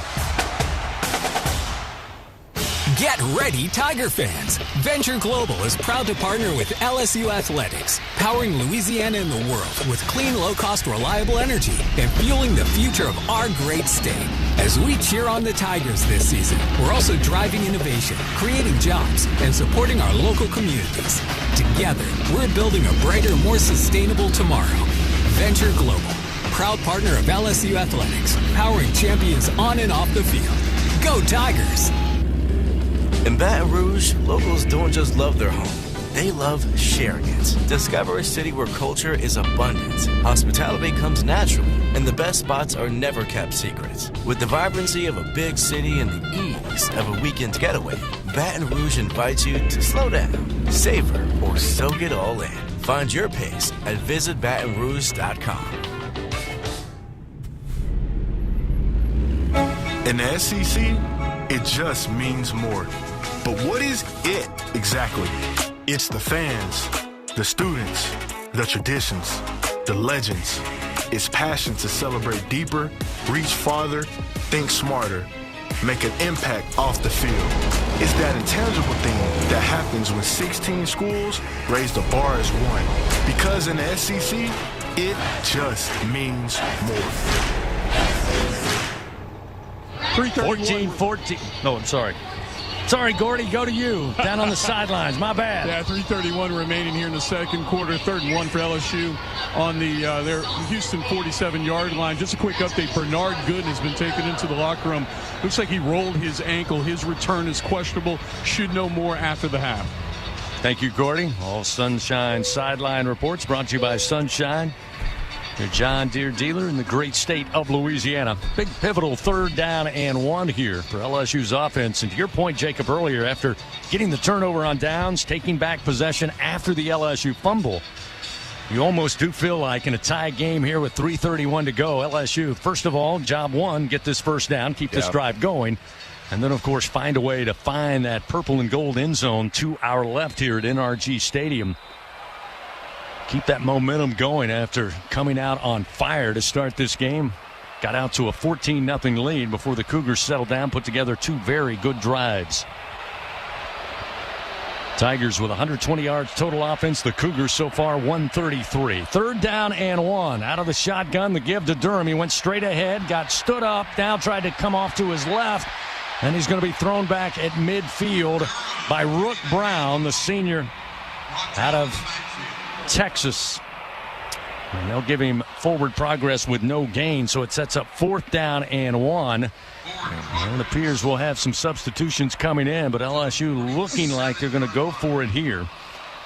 [SPEAKER 16] Get ready, Tiger fans! Venture Global is proud to partner with LSU Athletics, powering Louisiana and the world with clean, low-cost, reliable energy and fueling the future of our great state. As we cheer on the Tigers this season, we're also driving innovation, creating jobs, and supporting our local communities. Together, we're building a brighter, more sustainable tomorrow. Venture Global, proud partner of LSU Athletics, powering champions on and off the field. Go Tigers!
[SPEAKER 21] In Baton Rouge, locals don't just love their home. They love sharing it. Discover a city where culture is abundant, hospitality comes naturally, and the best spots are never kept secret. With the vibrancy of a big city and the ease of a weekend getaway, Baton Rouge invites you to slow down, savor, or soak it all in. Find your pace at visitbatonrouge.com.
[SPEAKER 23] In the SEC, it just means more. But what is it exactly? It's the fans, the students, the traditions, the legends. It's passion to celebrate deeper, reach farther, think smarter, make an impact off the field. It's that intangible thing that happens when 16 schools raise the bar as one. Because in the SEC, it just means more.
[SPEAKER 20] 14-14. No, I'm sorry. Sorry, Gordy, go to you. Down on the sidelines. My bad.
[SPEAKER 15] Yeah, 3:31 remaining here in the second quarter. 3rd and 1 for LSU on the their Houston 47-yard line. Just a quick update. Bernard Gooden has been taken into the locker room. Looks like he rolled his ankle. His return is questionable. Should know more after the half.
[SPEAKER 20] Thank you, Gordy. All Sunshine Sideline Reports brought to you by Sunshine, your John Deere dealer in the great state of Louisiana. Big pivotal 3rd down and 1 here for LSU's offense. And to your point, Jacob, earlier, after getting the turnover on downs, taking back possession after the LSU fumble, you almost do feel like in a tie game here with 3:31 to go, LSU, first of all, job one, get this first down, keep this drive going. And then, of course, find a way to find that purple and gold end zone to our left here at NRG Stadium. Keep that momentum going after coming out on fire to start this game. Got out to a 14-0 lead before the Cougars settled down, put together 2 very good drives. Tigers with 120 yards total offense. The Cougars so far 133. 3rd down and 1. Out of the shotgun, the give to Durham. He went straight ahead, got stood up, now tried to come off to his left. And he's going to be thrown back at midfield by Rook Brown, the senior out of Texas. And they'll give him forward progress with no gain, so it sets up 4th down and 1. And it appears we'll have some substitutions coming in, but LSU looking like they're going to go for it here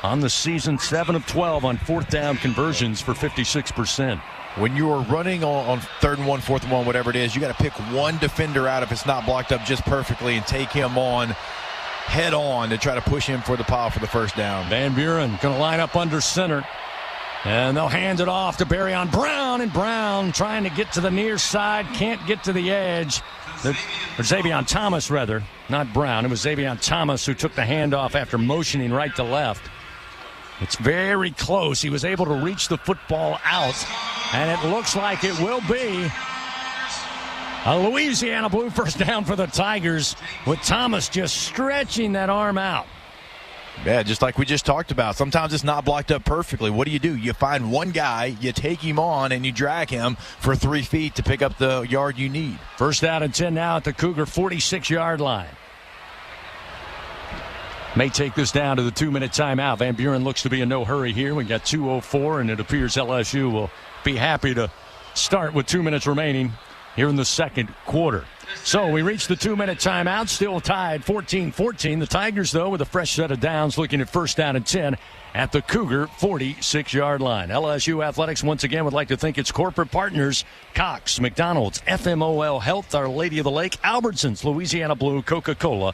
[SPEAKER 20] on the season. 7 of 12 on 4th down conversions for 56%.
[SPEAKER 14] When you are running on 3rd and 1, 4th and 1, whatever it is, you got to pick one defender out if it's not blocked up just perfectly and take him on head on to try to push him for the pile for the first down.
[SPEAKER 20] Van Buren going to line up under center. And they'll hand it off to Barryon Brown, and Brown trying to get to the near side, can't get to the edge. Or Xavion Thomas, rather, not Brown. It was Xavion Thomas who took the handoff after motioning right to left. It's very close. He was able to reach the football out, and it looks like it will be a Louisiana Blue first down for the Tigers, with Thomas just stretching that arm out.
[SPEAKER 14] Yeah, just like we just talked about. Sometimes it's not blocked up perfectly. What do? You find one guy, you take him on, and you drag him for 3 feet to pick up the yard you need.
[SPEAKER 20] First down and 10 now at the Cougar 46-yard line. May take this down to the 2-minute timeout. Van Buren looks to be in no hurry here. We got 2:04, and it appears LSU will be happy to start with 2 minutes remaining here in the second quarter. So we reach the 2-minute timeout, still tied 14-14. The Tigers, though, with a fresh set of downs, looking at first down and 10 at the Cougar 46-yard line. LSU Athletics once again would like to thank its corporate partners: Cox, McDonald's, FMOL Health, Our Lady of the Lake, Albertsons, Louisiana Blue, Coca-Cola,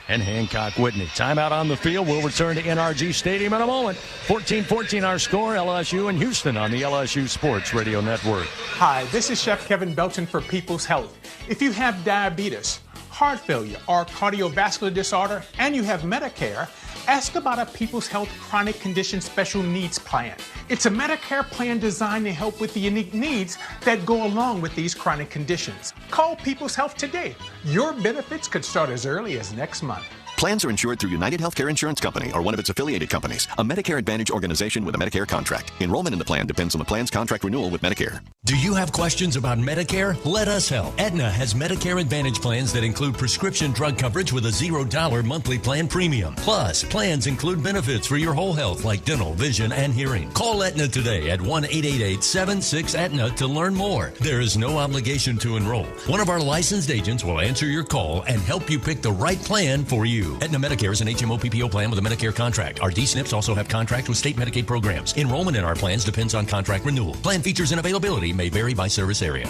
[SPEAKER 20] and Hancock Whitney. Timeout on the field. We'll return to NRG Stadium in a moment. 14-14 our score. LSU and Houston on the LSU Sports Radio Network.
[SPEAKER 3] Hi, this is Chef Kevin Belton for People's Health. If you have diabetes, heart failure, or cardiovascular disorder, and you have Medicare, ask about a People's Health Chronic Condition Special Needs Plan. It's a Medicare plan designed to help with the unique needs that go along with these chronic conditions. Call People's Health today. Your benefits could start as early as next month.
[SPEAKER 10] Plans are insured through United Healthcare Insurance Company or one of its affiliated companies, a Medicare Advantage organization with a Medicare contract. Enrollment in the plan depends on the plan's contract renewal with Medicare.
[SPEAKER 18] Do you have questions about Medicare? Let us help. Aetna has Medicare Advantage plans that include prescription drug coverage with a $0 monthly plan premium. Plus, plans include benefits for your whole health like dental, vision, and hearing. Call Aetna today at 1-888-76-AETNA to learn more. There is no obligation to enroll. One of our licensed agents will answer your call and help you pick the right plan for you. Aetna Medicare is an HMO PPO plan with a Medicare contract. Our D-SNPs also have contracts with state Medicaid programs. Enrollment in our plans depends on contract renewal. Plan features and availability may vary by service area.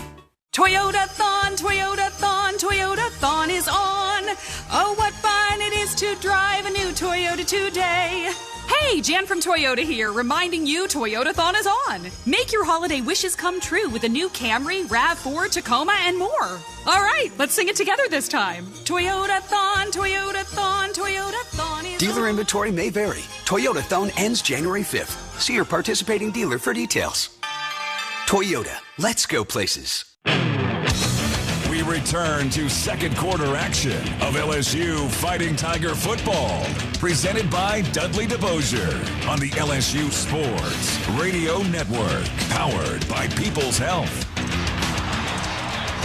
[SPEAKER 11] Toyota-thon, Toyota-thon, Toyota-thon is on. Oh, what fun it is to drive a new Toyota today. Hey, Jan from Toyota here, reminding you Toyota-thon is on. Make your holiday wishes come true with a new Camry, RAV4, Tacoma, and more. All right, let's sing it together this time. Toyota-thon, Toyota-thon, Toyota-thon is
[SPEAKER 24] Dealer
[SPEAKER 11] on.
[SPEAKER 24] inventory may vary. Toyota-thon ends January 5th. See your participating dealer for details. Toyota, let's go places.
[SPEAKER 13] We return to second quarter action of LSU Fighting Tiger football, presented by Dudley DeBosier on the LSU Sports Radio Network, powered by People's Health.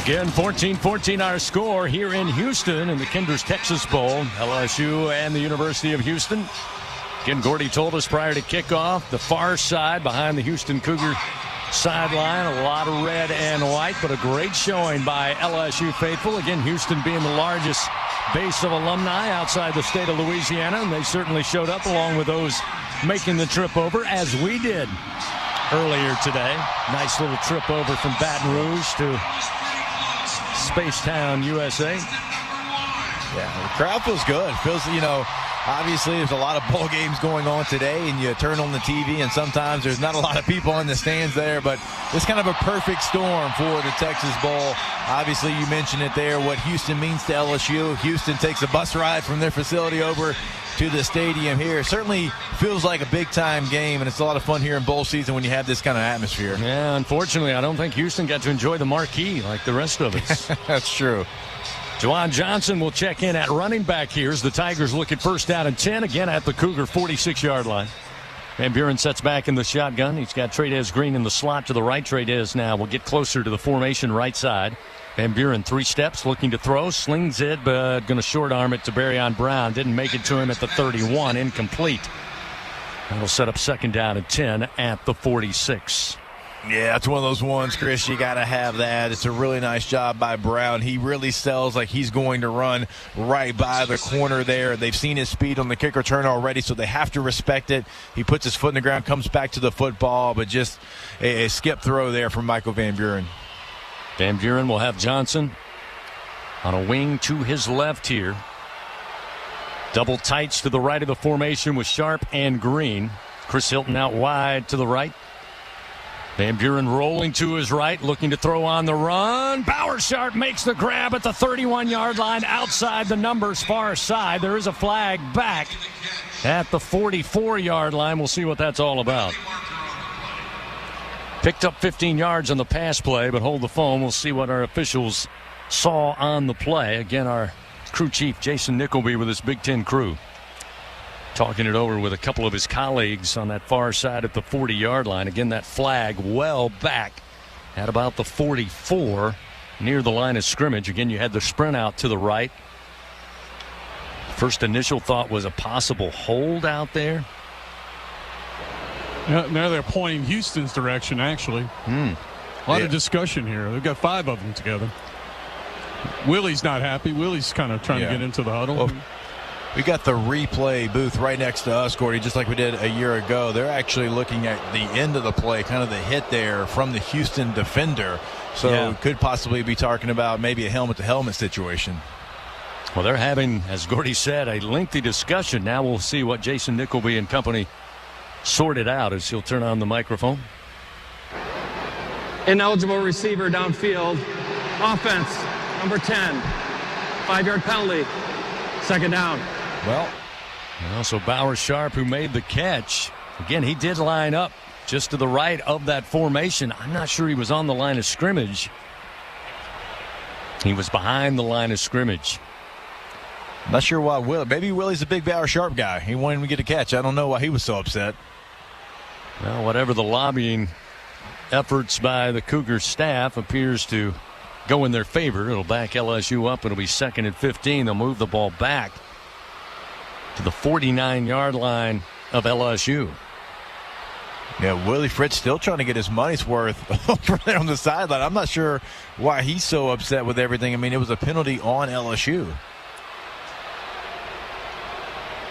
[SPEAKER 20] Again, 14-14 our score here in Houston in the Kinder's Texas Bowl. LSU and the University of Houston. Again, Gordy told us prior to kickoff, the far side behind the Houston Cougar sideline, a lot of red and white, but a great showing by LSU faithful. Again, Houston being the largest base of alumni outside the state of Louisiana, and they certainly showed up along with those making the trip over, as we did earlier today. Nice little trip over from Baton Rouge to Spacetown, USA.
[SPEAKER 14] Yeah, the crowd feels good. Feels, obviously there's a lot of bowl games going on today, and you turn on the TV, and sometimes there's not a lot of people in the stands there, but it's kind of a perfect storm for the Texas Bowl. Obviously, you mentioned it there, what Houston means to LSU. Houston takes a bus ride from their facility over to the stadium here. Certainly feels like a big-time game, and it's a lot of fun here in bowl season when you have this kind of atmosphere.
[SPEAKER 20] Yeah, unfortunately, I don't think Houston got to enjoy the marquee like the rest of us.
[SPEAKER 14] That's true.
[SPEAKER 20] Juwan Johnson will check in at running back here as the Tigers look at 1st down and 10, again at the Cougar 46-yard line. Van Buren sets back in the shotgun. He's got Trey'Dez Green in the slot to the right. Trey'Dez now will get closer to the formation right side. Van Buren 3 steps, looking to throw, slings it, but going to short arm it to Barryon Brown. Didn't make it to him at the 31, incomplete. That'll set up 2nd down and 10 at the 46.
[SPEAKER 14] Yeah, it's one of those ones, Chris, you got to have that. It's a really nice job by Brown. He really sells like he's going to run right by the corner there. They've seen his speed on the kick return already, so they have to respect it. He puts his foot in the ground, comes back to the football, but just a skip throw there from Michael Van Buren.
[SPEAKER 20] Van Buren will have Johnson on a wing to his left here. Double tights to the right of the formation with Sharp and Green. Chris Hilton out wide to the right. Van Buren rolling to his right, looking to throw on the run. Bauer Sharp makes the grab at the 31-yard line outside the numbers, far side. There is a flag back at the 44-yard line. We'll see what that's all about. Picked up 15 yards on the pass play, but hold the phone. We'll see what our officials saw on the play. Again, our crew chief, Jason Nickleby, with his Big Ten crew, talking it over with a couple of his colleagues on that far side at the 40-yard line. Again, that flag well back at about the 44, near the line of scrimmage. Again, you had the sprint out to the right. First initial thought was a possible hold out there.
[SPEAKER 15] Now they're pointing Houston's direction, actually. A lot of discussion here. They've got 5 of them together. Willie's not happy. Willie's kind of trying to get into the huddle.
[SPEAKER 14] Well, we got the replay booth right next to us, Gordy, just like we did a year ago. They're actually looking at the end of the play, kind of the hit there from the Houston defender. So could possibly be talking about maybe a helmet-to-helmet situation.
[SPEAKER 20] Well, they're having, as Gordy said, a lengthy discussion. Now we'll see what Jason Nickleby and company sorted out as he'll turn on the microphone.
[SPEAKER 2] Ineligible receiver downfield. Offense, number 10. 5-yard penalty. 2nd down.
[SPEAKER 20] Well, and also Bauer Sharp, who made the catch. Again, he did line up just to the right of that formation. I'm not sure he was on the line of scrimmage. He was behind the line of scrimmage.
[SPEAKER 14] Not sure why maybe Willie's a big Bauer Sharp guy. He wanted him to get a catch. I don't know why he was so upset.
[SPEAKER 20] Well, whatever the lobbying efforts by the Cougar staff appears to go in their favor. It'll back LSU up. It'll be 2nd and 15. They'll move the ball back to the 49-yard line of LSU.
[SPEAKER 14] Yeah, Willie Fritz still trying to get his money's worth over there on the sideline. I'm not sure why he's so upset with everything. I mean, it was a penalty on LSU.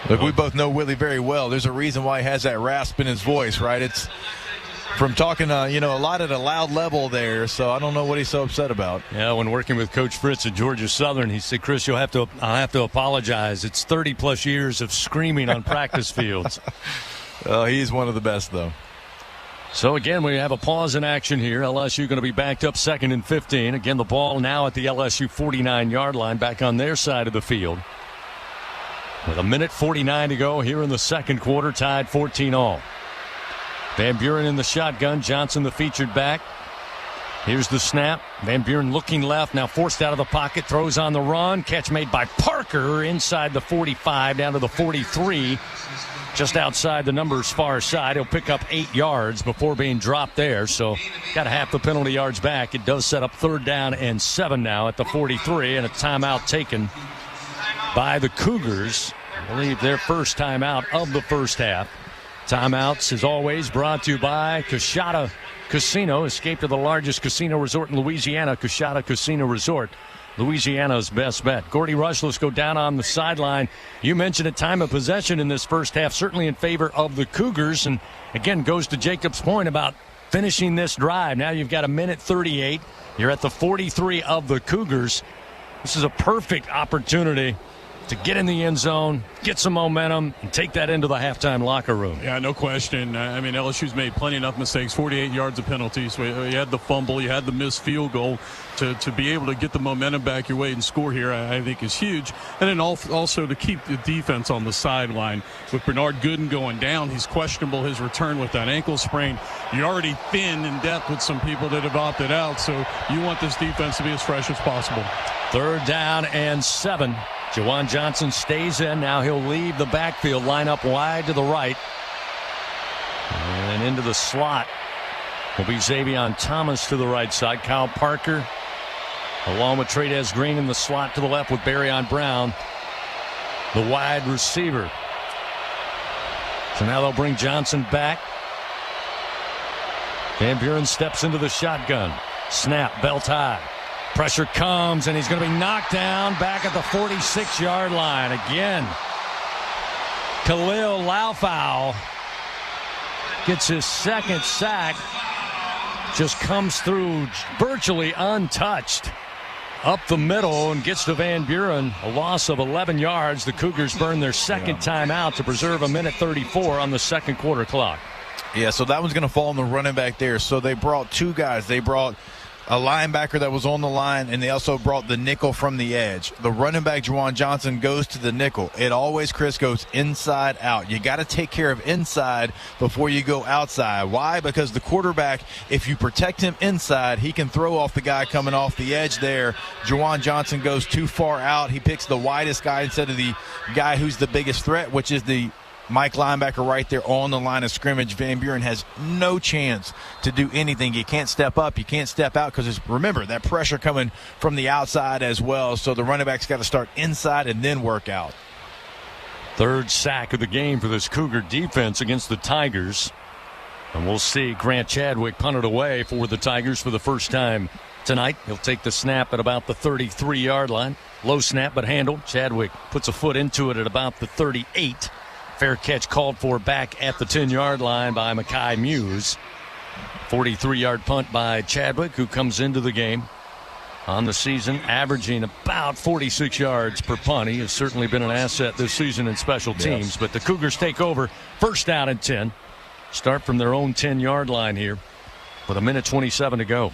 [SPEAKER 14] Look, we both know Willie very well. There's a reason why he has that rasp in his voice, right? It's from talking, a lot at a loud level there, so I don't know what he's so upset about.
[SPEAKER 20] Yeah, when working with Coach Fritz at Georgia Southern, he said, Chris, I'll have to apologize. It's 30-plus years of screaming on practice fields.
[SPEAKER 14] He's one of the best, though.
[SPEAKER 20] So, again, we have a pause in action here. LSU going to be backed up 2nd and 15. Again, the ball now at the LSU 49-yard line, back on their side of the field. With 1:49 to go here in the 2nd quarter, tied 14-all. Van Buren in the shotgun. Johnson the featured back. Here's the snap. Van Buren looking left, now forced out of the pocket, throws on the run. Catch made by Parker inside the 45 down to the 43. Just outside the numbers far side. He'll pick up 8 yards before being dropped there. So got half the penalty yards back. It does set up 3rd down and 7 now at the 43, and a timeout taken by the Cougars. I believe their first timeout of the first half. Timeouts, as always, brought to you by Coshada Casino. Escape to the largest casino resort in Louisiana, Coshada Casino Resort. Louisiana's best bet. Gordy Rushless go down on the sideline. You mentioned a time of possession in this first half, certainly in favor of the Cougars. And again, goes to Jacob's point about finishing this drive. Now you've got 1:38. You're at the 43 of the Cougars. This is a perfect opportunity to get in the end zone, get some momentum, and take that into the halftime locker room.
[SPEAKER 15] Yeah, no question. I mean, LSU's made plenty enough mistakes, 48 yards of penalties. You had the fumble, you had the missed field goal. To be able to get the momentum back your way and score here, I think is huge. And then also to keep the defense on the sideline. With Bernard Gooden going down, he's questionable his return with that ankle sprain. You're already thin in depth with some people that have opted out, so you want this defense to be as fresh as possible.
[SPEAKER 20] 3rd down and 7. Juwan Johnson stays in. Now he'll leave the backfield, line up wide to the right. And into the slot will be Xavion Thomas to the right side. Kyle Parker along with Trey'Dez Green in the slot to the left with Barryon Brown, the wide receiver. So now they'll bring Johnson back. Van Buren steps into the shotgun. Snap, belt high. Pressure comes, and he's going to be knocked down back at the 46-yard line again. Khalil Laufau gets his 2nd sack. Just comes through virtually untouched. Up the middle and gets to Van Buren. A loss of 11 yards. The Cougars burn their 2nd timeout to preserve 1:34 on the 2nd quarter clock.
[SPEAKER 14] Yeah, so that one's going to fall on the running back there. So they brought 2 guys. They brought a linebacker that was on the line, and they also brought the nickel from the edge. The running back, Juwan Johnson, goes to the nickel. It always, Chris, goes inside out. You got to take care of inside before you go outside. Why? Because the quarterback, if you protect him inside, he can throw off the guy coming off the edge there. Juwan Johnson goes too far out. He picks the widest guy instead of the guy who's the biggest threat, which is the Mike linebacker right there on the line of scrimmage. Van Buren has no chance to do anything. You can't step up. You can't step out because, remember, that pressure coming from the outside as well. So the running back's got to start inside and then work out.
[SPEAKER 20] 3rd sack of the game for this Cougar defense against the Tigers. And we'll see Grant Chadwick punt it away for the Tigers for the first time tonight. He'll take the snap at about the 33-yard line. Low snap but handled. Chadwick puts a foot into it at about the 38. Fair catch called for back at the 10-yard line by Mekhi Muse. 43-yard punt by Chadwick, who comes into the game on the season averaging about 46 yards per punt. He has certainly been an asset this season in special teams. Yes. But the Cougars take over 1st down and 10. Start from their own 10-yard line here with 1:27 to go.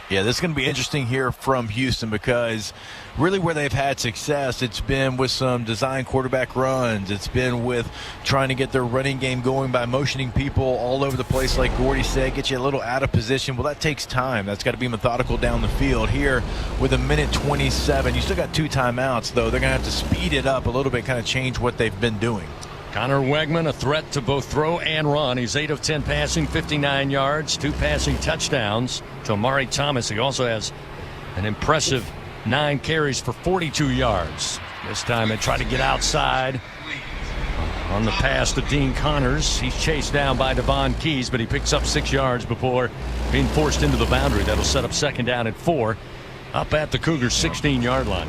[SPEAKER 14] Yeah, this is going to be interesting here from Houston because really where they've had success, it's been with some design quarterback runs. It's been with trying to get their running game going by motioning people all over the place, like Gordy said, get you a little out of position. Well, that takes time. That's got to be methodical down the field. Here with 1:27, you still got 2 timeouts, though. They're going to have to speed it up a little bit, kind of change what they've been doing.
[SPEAKER 20] Connor Wegman, a threat to both throw and run. He's 8 of 10 passing, 59 yards, 2 passing touchdowns. To Amari Thomas, he also has an impressive 9 carries for 42 yards. This time they try to get outside on the pass to Dean Connors. He's chased down by Devon Keys, but he picks up 6 yards before being forced into the boundary. That'll set up 2nd down and 4 up at the Cougars' 16-yard line.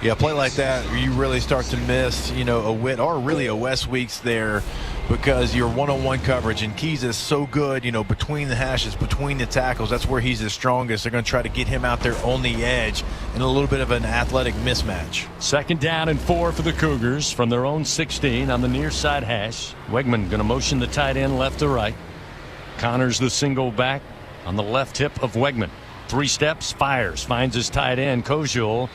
[SPEAKER 14] Yeah, a play like that, you really start to miss, a Witt or really a West Weeks there because you're one-on-one coverage, and Keys is so good, between the hashes, between the tackles. That's where he's the strongest. They're going to try to get him out there on the edge in a little bit of an athletic mismatch.
[SPEAKER 20] 2nd down and 4 for the Cougars from their own 16 on the near side hash. Wegman going to motion the tight end left to right. Connors the single back on the left hip of Wegman. 3 steps, fires, finds his tight end, Kojiel,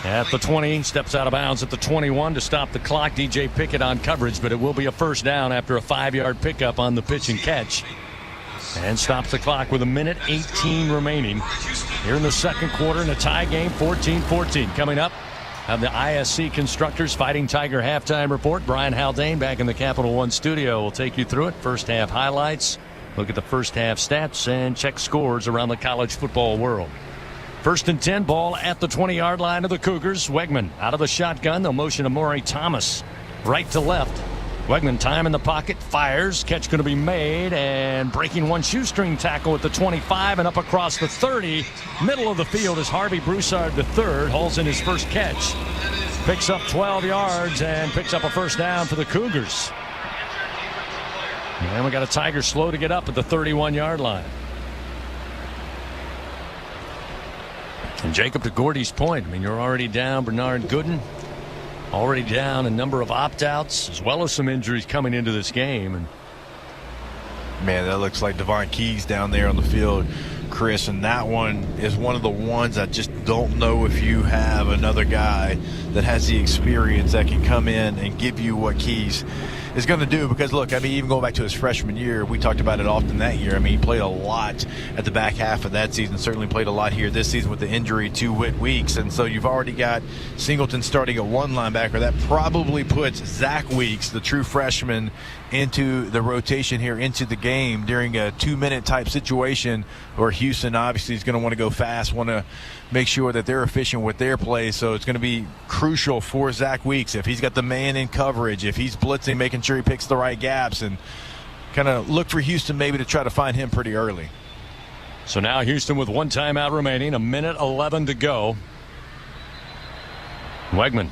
[SPEAKER 20] at the 20, steps out of bounds at the 21 to stop the clock. DJ Pickett on coverage, but it will be a 1st down after a 5-yard pickup on the pitch and catch. And stops the clock with 1:18 remaining here in the 2nd quarter in a tie game, 14-14. Coming up, have the ISC Constructors Fighting Tiger halftime report. Brian Haldane back in the Capital One studio will take you through it. First half highlights. Look at the first half stats and check scores around the college football world. 1st and 10, ball at the 20-yard line of the Cougars. Wegman out of the shotgun. They'll motion Amari Thomas right to left. Wegman time in the pocket, fires, catch going to be made, and breaking one shoestring tackle at the 25 and up across the 30. Middle of the field is Harvey Broussard III, hauls in his first catch. Picks up 12 yards and picks up a first down for the Cougars. And we got a Tiger slow to get up at the 31-yard line. And Jacob, to Gordy's point, I mean, you're already down Bernard Gooden. Already down a number of opt-outs, as well as some injuries coming into this game. And
[SPEAKER 14] man, that looks like Devon Keys down there on the field, Chris. And that one is one of the ones I just don't know if you have another guy that has the experience that can come in and give you what Keys is going to do. Because, look, I mean, even going back to his freshman year, we talked about it often that year. I mean, he played a lot at the back half of that season, certainly played a lot here this season with the injury to Whit Weeks. And so you've already got Singleton starting at one linebacker. That probably puts Zach Weeks, the true freshman, into the rotation here, into the game during a 2-minute type situation where Houston obviously is going to want to go fast, want to make sure that they're efficient with their play. So it's going to be crucial for Zach Weeks if he's got the man in coverage, if he's blitzing, making sure he picks the right gaps, and kind of look for Houston maybe to try to find him pretty early.
[SPEAKER 20] So now Houston with one timeout remaining, 1:11 to go. Wegman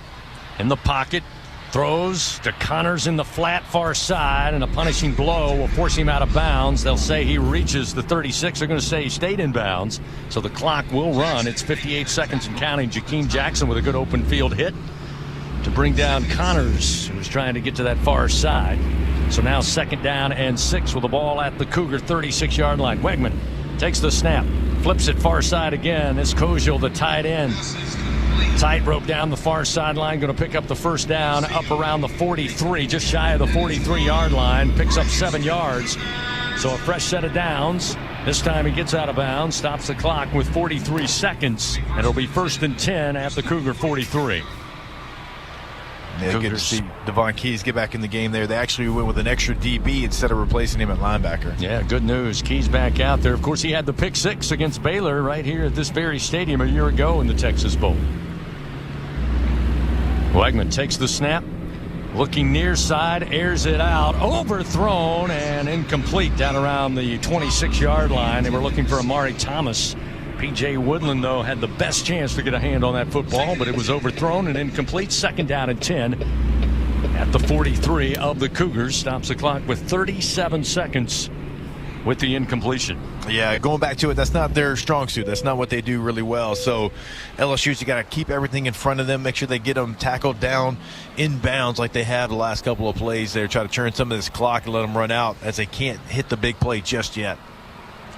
[SPEAKER 20] in the pocket, throws to Connors in the flat far side, and a punishing blow will force him out of bounds. They'll say he reaches the 36. They're going to say he stayed in bounds, so the clock will run. It's 58 seconds and counting. Jakeem Jackson with a good open field hit to bring down Connors, who was trying to get to that far side. So now 2nd down and 6 with the ball at the Cougar 36-yard line. Wegman takes the snap, flips it far side again. It's Koziel, the tight end. Tightrope down the far sideline, going to pick up the first down up around the 43, just shy of the 43-yard line. Picks up 7 yards. So a fresh set of downs. This time he gets out of bounds, stops the clock with 43 seconds, and it'll be 1st and 10 at the Cougar 43.
[SPEAKER 14] Yeah, good to see Devon Keys get back in the game there. They actually went with an extra DB instead of replacing him at linebacker.
[SPEAKER 20] Yeah, good news. Keys back out there. Of course, he had the pick 6 against Baylor right here at this very stadium a year ago in the Texas Bowl. Wegman takes the snap, looking near side, airs it out, overthrown and incomplete down around the 26-yard line. They were looking for Amari Thomas. P.J. Woodland, though, had the best chance to get a hand on that football, but it was overthrown and incomplete. 2nd down and 10 at the 43 of the Cougars. Stops the clock with 37 seconds with the incompletion.
[SPEAKER 14] Yeah, going back to it, that's not their strong suit. That's not what they do really well. So LSU's, you got to keep everything in front of them, make sure they get them tackled down in bounds like they have the last couple of plays there. Try to turn some of this clock and let them run out, as they can't hit the big play just yet.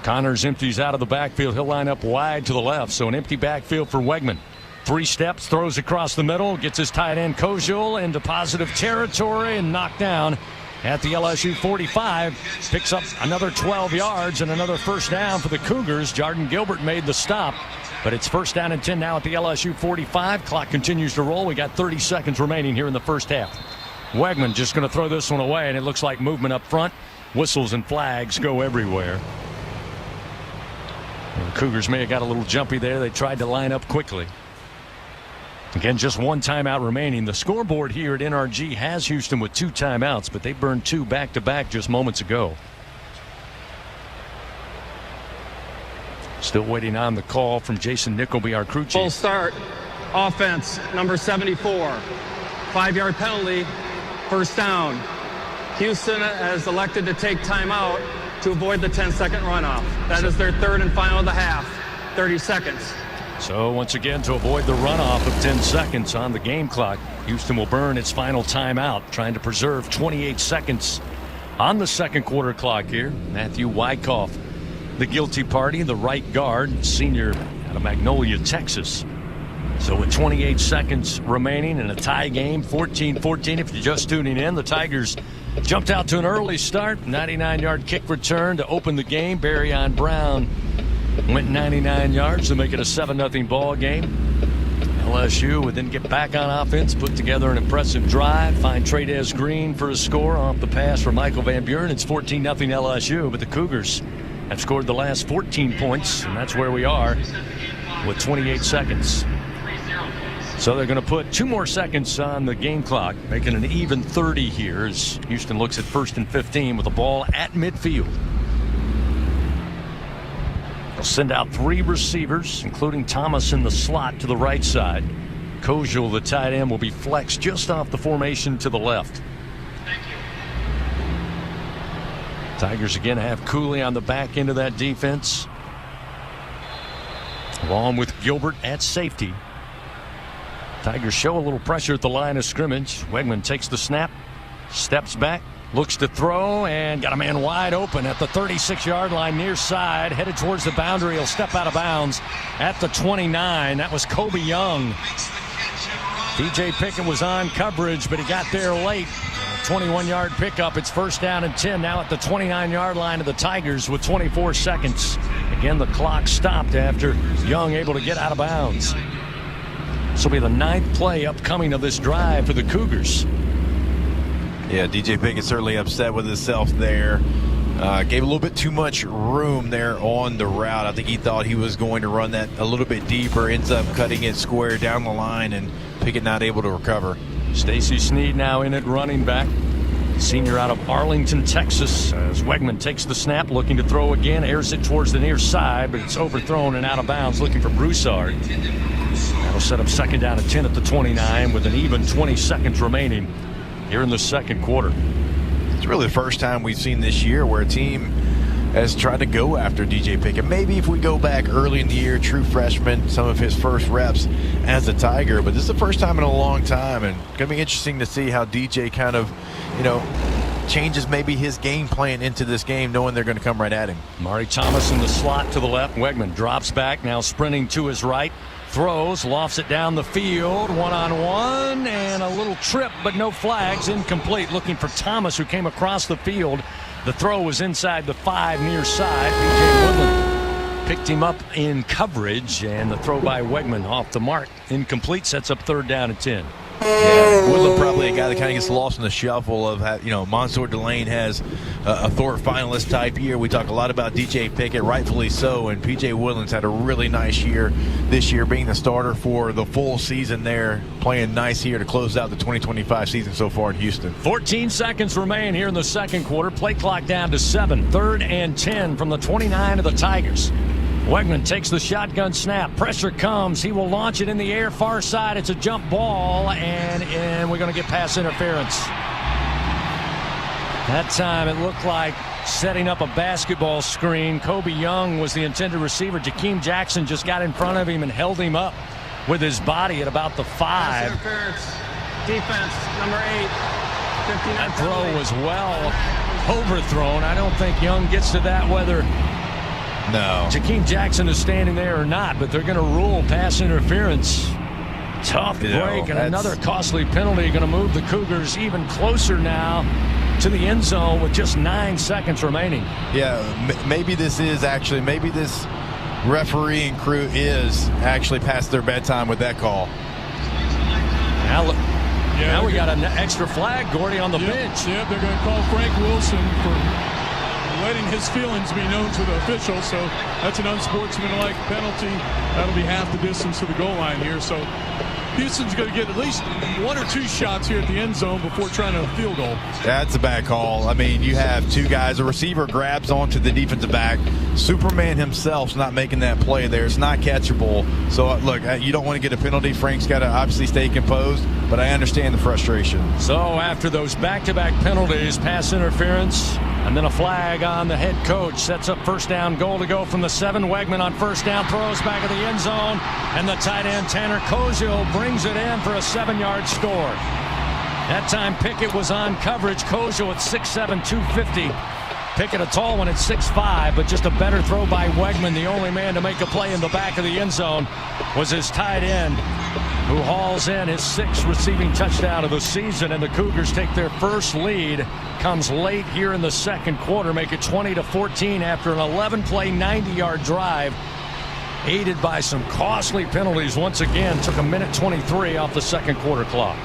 [SPEAKER 20] Connors empties out of the backfield. He'll line up wide to the left, so an empty backfield for Wegman. 3 steps, throws across the middle, gets his tight end Koziel into positive territory and knocked down at the LSU 45. Picks up another 12 yards and another first down for the Cougars. Jordan Gilbert made the stop, but it's 1st down and 10 now at the LSU 45. Clock continues to roll. We got 30 seconds remaining here in the first half. Wegman just going to throw this one away, and it looks like movement up front. Whistles and flags go everywhere. And the Cougars may have got a little jumpy there. They tried to line up quickly. Again, just one timeout remaining. The scoreboard here at NRG has Houston with 2 timeouts, but they burned 2 back-to-back just moments ago. Still waiting on the call from Jason Nickleby, our crew chief.
[SPEAKER 2] Full start. Offense, number 74. 5-yard penalty. First down. Houston has elected to take timeout to avoid the 10-second runoff. That is their 3rd and final of the half. 30 seconds.
[SPEAKER 20] So once again, to avoid the runoff of 10 seconds on the game clock, Houston will burn its final timeout, trying to preserve 28 seconds on the second quarter clock here. Matthew Wyckoff, the guilty party, the right guard, senior out of Magnolia, Texas. So with 28 seconds remaining in a tie game, 14-14 if you're just tuning in, the Tigers jumped out to an early start. 99-yard kick return to open the game. Barryon Brown went 99 yards to make it a 7-0 ball game. LSU would then get back on offense, put together an impressive drive, find Trey'Dez Green for a score off the pass for Michael Van Buren. It's 14-0 LSU, but the Cougars have scored the last 14 points, and that's where we are with 28 seconds. So they're going to put 2 more seconds on the game clock, making an even 30 here as Houston looks at 1st and 15 with the ball at midfield. They'll send out 3 receivers, including Thomas in the slot to the right side. Koziel, the tight end, will be flexed just off the formation to the left. Tigers again have Cooley on the back end of that defense, along with Gilbert at safety. Tigers show a little pressure at the line of scrimmage. Wegman takes the snap, steps back, looks to throw, and got a man wide open at the 36-yard line near side, headed towards the boundary. He'll step out of bounds at the 29. That was Kobe Young. DJ Pickett was on coverage, but he got there late. 21-yard pickup. It's 1st down and 10 now at the 29-yard line of the Tigers with 24 seconds. Again, the clock stopped after Young able to get out of bounds. This will be the 9th play upcoming of this drive for the Cougars.
[SPEAKER 14] Yeah, DJ Pickett certainly upset with himself there. Gave a little bit too much room there on the route. I think he thought he was going to run that a little bit deeper. Ends up cutting it square down the line, and Pickett not able to recover.
[SPEAKER 20] Stacey Snead now in at running back. Senior out of Arlington, Texas. As Wegman takes the snap, looking to throw again. Airs it towards the near side, but it's overthrown and out of bounds, looking for Broussard. That'll set up 2nd down and 10 at the 29 with an even 20 seconds remaining here in the 2nd quarter.
[SPEAKER 14] It's really the first time we've seen this year where a team has tried to go after DJ Pickett. Maybe if we go back early in the year, true freshman, some of his first reps as a Tiger, but this is the first time in a long time, and going to be interesting to see how DJ kind of, changes maybe his game plan into this game, knowing they're going to come right at him.
[SPEAKER 20] Mari Thomas in the slot to the left. Wegman drops back, now sprinting to his right. Throws, lofts it down the field, one-on-one, and a little trip, but no flags, incomplete. Looking for Thomas, who came across the field. The throw was inside the 5 near side. B.J. Woodland picked him up in coverage, and the throw by Wegman off the mark. Incomplete, sets up 3rd down and 10.
[SPEAKER 14] Yeah, Woodland probably a guy that kind of gets lost in the shuffle of, Mansour Delane has a Thorpe finalist type year. We talk a lot about DJ Pickett, rightfully so, and P.J. Woodland's had a really nice year this year, being the starter for the full season there, playing nice here to close out the 2025 season so far in Houston.
[SPEAKER 20] 14 seconds remain here in the 2nd quarter. Play clock down to 7. 3rd and 10 from the 29 of the Tigers. Wegman takes the shotgun snap. Pressure comes. He will launch it in the air, far side. It's a jump ball, and we're going to get pass interference. That time it looked like setting up a basketball screen. Kobe Young was the intended receiver. Jakeem Jackson just got in front of him and held him up with his body at about the 5.
[SPEAKER 2] Pass interference. Defense, number 8. 59
[SPEAKER 20] that throw was well overthrown. I don't think Young gets to that whether Jakeem Jackson is standing there or not, but they're going to rule pass interference. Tough break, and another costly penalty going to move the Cougars even closer now to the end zone with just 9 seconds remaining.
[SPEAKER 14] Yeah, maybe this refereeing crew is actually past their bedtime with that call.
[SPEAKER 20] Now we got an extra flag, Gordy, on the bench.
[SPEAKER 15] Yeah, they're going to call Frank Wilson for letting his feelings be known to the officials, so that's an unsportsmanlike penalty. That'll be half the distance to the goal line here, so Houston's going to get at least 1 or 2 shots here at the end zone before trying a field goal.
[SPEAKER 14] That's a bad call. I mean, you have 2 guys. A receiver grabs onto the defensive back. Superman himself's not making that play there. It's not catchable. So, look, you don't want to get a penalty. Frank's got to obviously stay composed, but I understand the frustration.
[SPEAKER 20] So, after those back-to-back penalties, pass interference, and then a flag on the head coach, sets up 1st down, goal to go from the 7. Wegman on 1st down, throws back of the end zone, and the tight end Tanner Koziel brings it in for a 7-yard score. That time Pickett was on coverage. Koziel at 6'7", 250. Pickett a tall one at 6'5", but just a better throw by Wegman. The only man to make a play in the back of the end zone was his tight end, who hauls in his 6th receiving touchdown of the season, and the Cougars take their first lead. Comes late here in the 2nd quarter, make it 20-14 after an 11-play, 90-yard drive, aided by some costly penalties. Once again, took 1:23 off the 2nd quarter clock.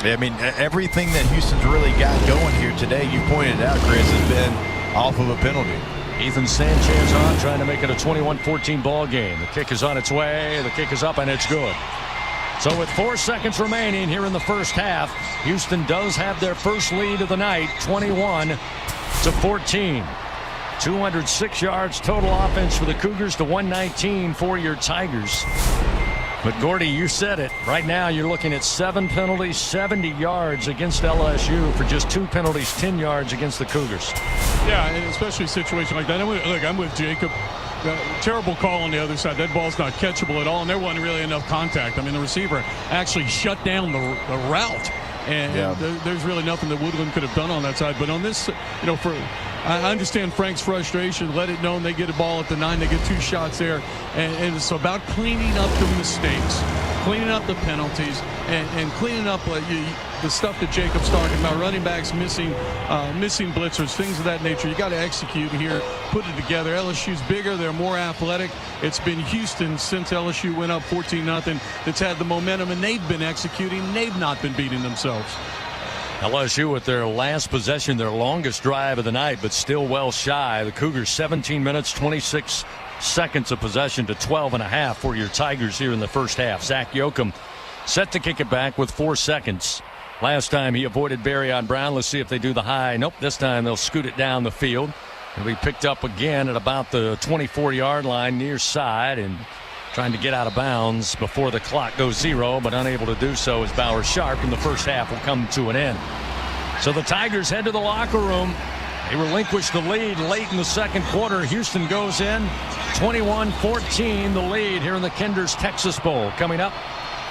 [SPEAKER 14] Yeah, I mean, everything that Houston's really got going here today, you pointed out, Chris, has been off of a penalty.
[SPEAKER 20] Ethan Sanchez on, trying to make it a 21-14 ball game. The kick is on its way. The kick is up, and it's good. So with 4 seconds remaining here in the first half, Houston does have their first lead of the night, 21-14. 206 yards total offense for the Cougars to 119 for your Tigers. But Gordy, you said it. Right now you're looking at 7 penalties, 70 yards against LSU for just 2 penalties, 10 yards against the Cougars.
[SPEAKER 15] Yeah, and especially a situation like that. I'm with Jacob. Terrible call on the other side. That ball's not catchable at all, and there wasn't really enough contact. I mean, the receiver actually shut down the route. And there's really nothing that Woodland could have done on that side. But on this, I understand Frank's frustration. Let it known they get a ball at the 9. They get 2 shots there. And it's about cleaning up the mistakes, cleaning up the penalties, and cleaning up the stuff that Jacob's talking about, running backs missing blitzers, things of that nature. You got to execute here, put it together. LSU's bigger. They're more athletic. It's been Houston since LSU went up 14-0 that's had the momentum, and they've been executing. They've not been beating themselves.
[SPEAKER 20] LSU with their last possession, their longest drive of the night, but still well shy. The Cougars 17 minutes, 26 seconds of possession to 12.5 for your Tigers here in the first half. Zach Yoakum set to kick it back with 4 seconds. Last time he avoided Barryon Brown. Let's see if they do the high. Nope, this time they'll scoot it down the field. It'll be picked up again at about the 24-yard line near side and trying to get out of bounds before the clock goes 0, but unable to do so as Bauer Sharp, and the first half will come to an end. So the Tigers head to the locker room. They relinquish the lead late in the second quarter. Houston goes in 21-14, the lead here in the Kinder's Texas Bowl. Coming up,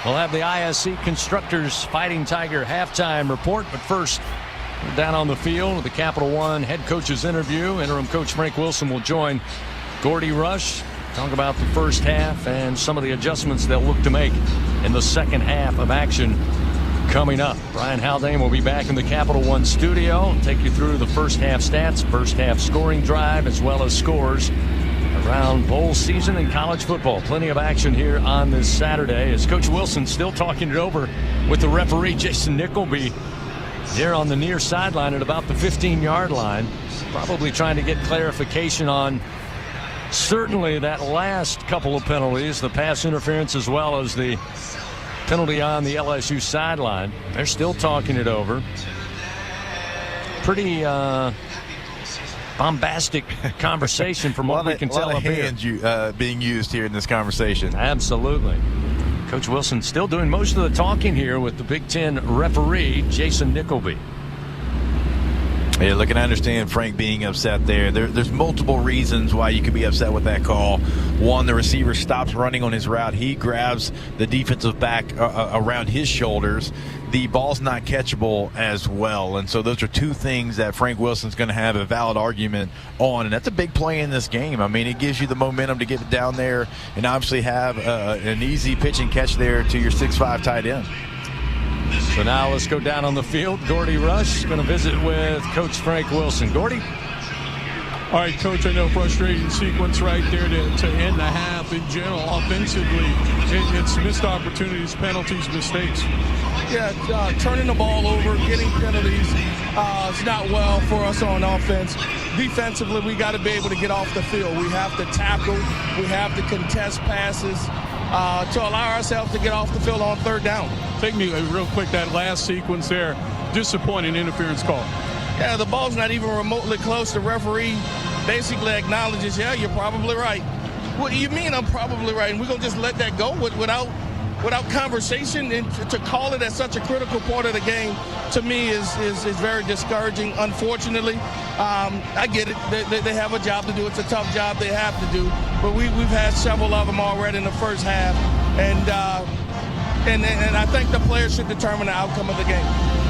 [SPEAKER 20] we'll have the ISC Constructors Fighting Tiger halftime report. But first, down on the field with the Capital One head coach's interview. Interim coach Frank Wilson will join Gordy Rush. Talk about the first half and some of the adjustments they'll look to make in the second half of action coming up. Brian Haldane will be back in the Capital One studio and take you through the first half stats, first half scoring drive, as well as scores around bowl season and college football. Plenty of action here on this Saturday as Coach Wilson still talking it over with the referee Jason Nickleby there on the near sideline at about the 15-yard line, probably trying to get clarification on certainly that last couple of penalties, the pass interference as well as the penalty on the LSU sideline. They're still talking it over. Pretty bombastic conversation from what we can tell up here.
[SPEAKER 14] Hands being used here in this conversation.
[SPEAKER 20] Absolutely. Coach Wilson still doing most of the talking here with the Big Ten referee, Jason Nickleby.
[SPEAKER 14] Yeah, look, and I understand Frank being upset there. There's multiple reasons why you could be upset with that call. One, the receiver stops running on his route. He grabs the defensive back around his shoulders. The ball's not catchable as well. And so those are two things that Frank Wilson's going to have a valid argument on. And that's a big play in this game. I mean, it gives you the momentum to get it down there and obviously have an easy pitch and catch there to your 6'5" tight end.
[SPEAKER 20] So now let's go down on the field. Gordy Rush going to visit with Coach Frank Wilson. Gordy?
[SPEAKER 15] All right, Coach, I know frustrating sequence right there to end the half. In general, offensively, it's missed opportunities, penalties, mistakes.
[SPEAKER 1] Yeah, turning the ball over, getting penalties, it's not well for us on offense. Defensively, we got to be able to get off the field. We have to tackle. We have to contest passes to allow ourselves to get off the field on third down.
[SPEAKER 15] Take me real quick, that last sequence there, disappointing interference call.
[SPEAKER 1] Yeah, the ball's not even remotely close. The referee basically acknowledges, yeah, you're probably right. What do you mean I'm probably right? And we're going to just let that go without conversation? And to call it at such a critical part of the game, to me, is very discouraging, unfortunately. I get it. They have a job to do. It's a tough job they have to do. But we've had several of them already in the first half. And I think the players should determine the outcome of the game.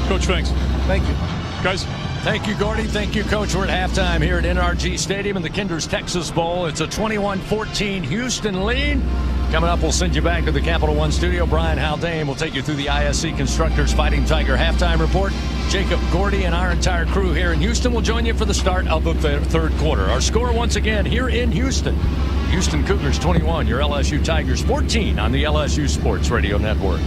[SPEAKER 15] Coach, thanks.
[SPEAKER 1] Thank you.
[SPEAKER 15] Guys.
[SPEAKER 20] Thank you, Gordy. Thank you, Coach. We're at halftime here at NRG Stadium in the Kinder's Texas Bowl. It's a 21-14 Houston lead. Coming up, we'll send you back to the Capital One studio. Brian Haldane will take you through the ISC Constructors Fighting Tiger halftime report. Jacob, Gordy, and our entire crew here in Houston will join you for the start of the third quarter. Our score once again here in Houston. Houston Cougars 21, your LSU Tigers 14 on the LSU Sports Radio Network.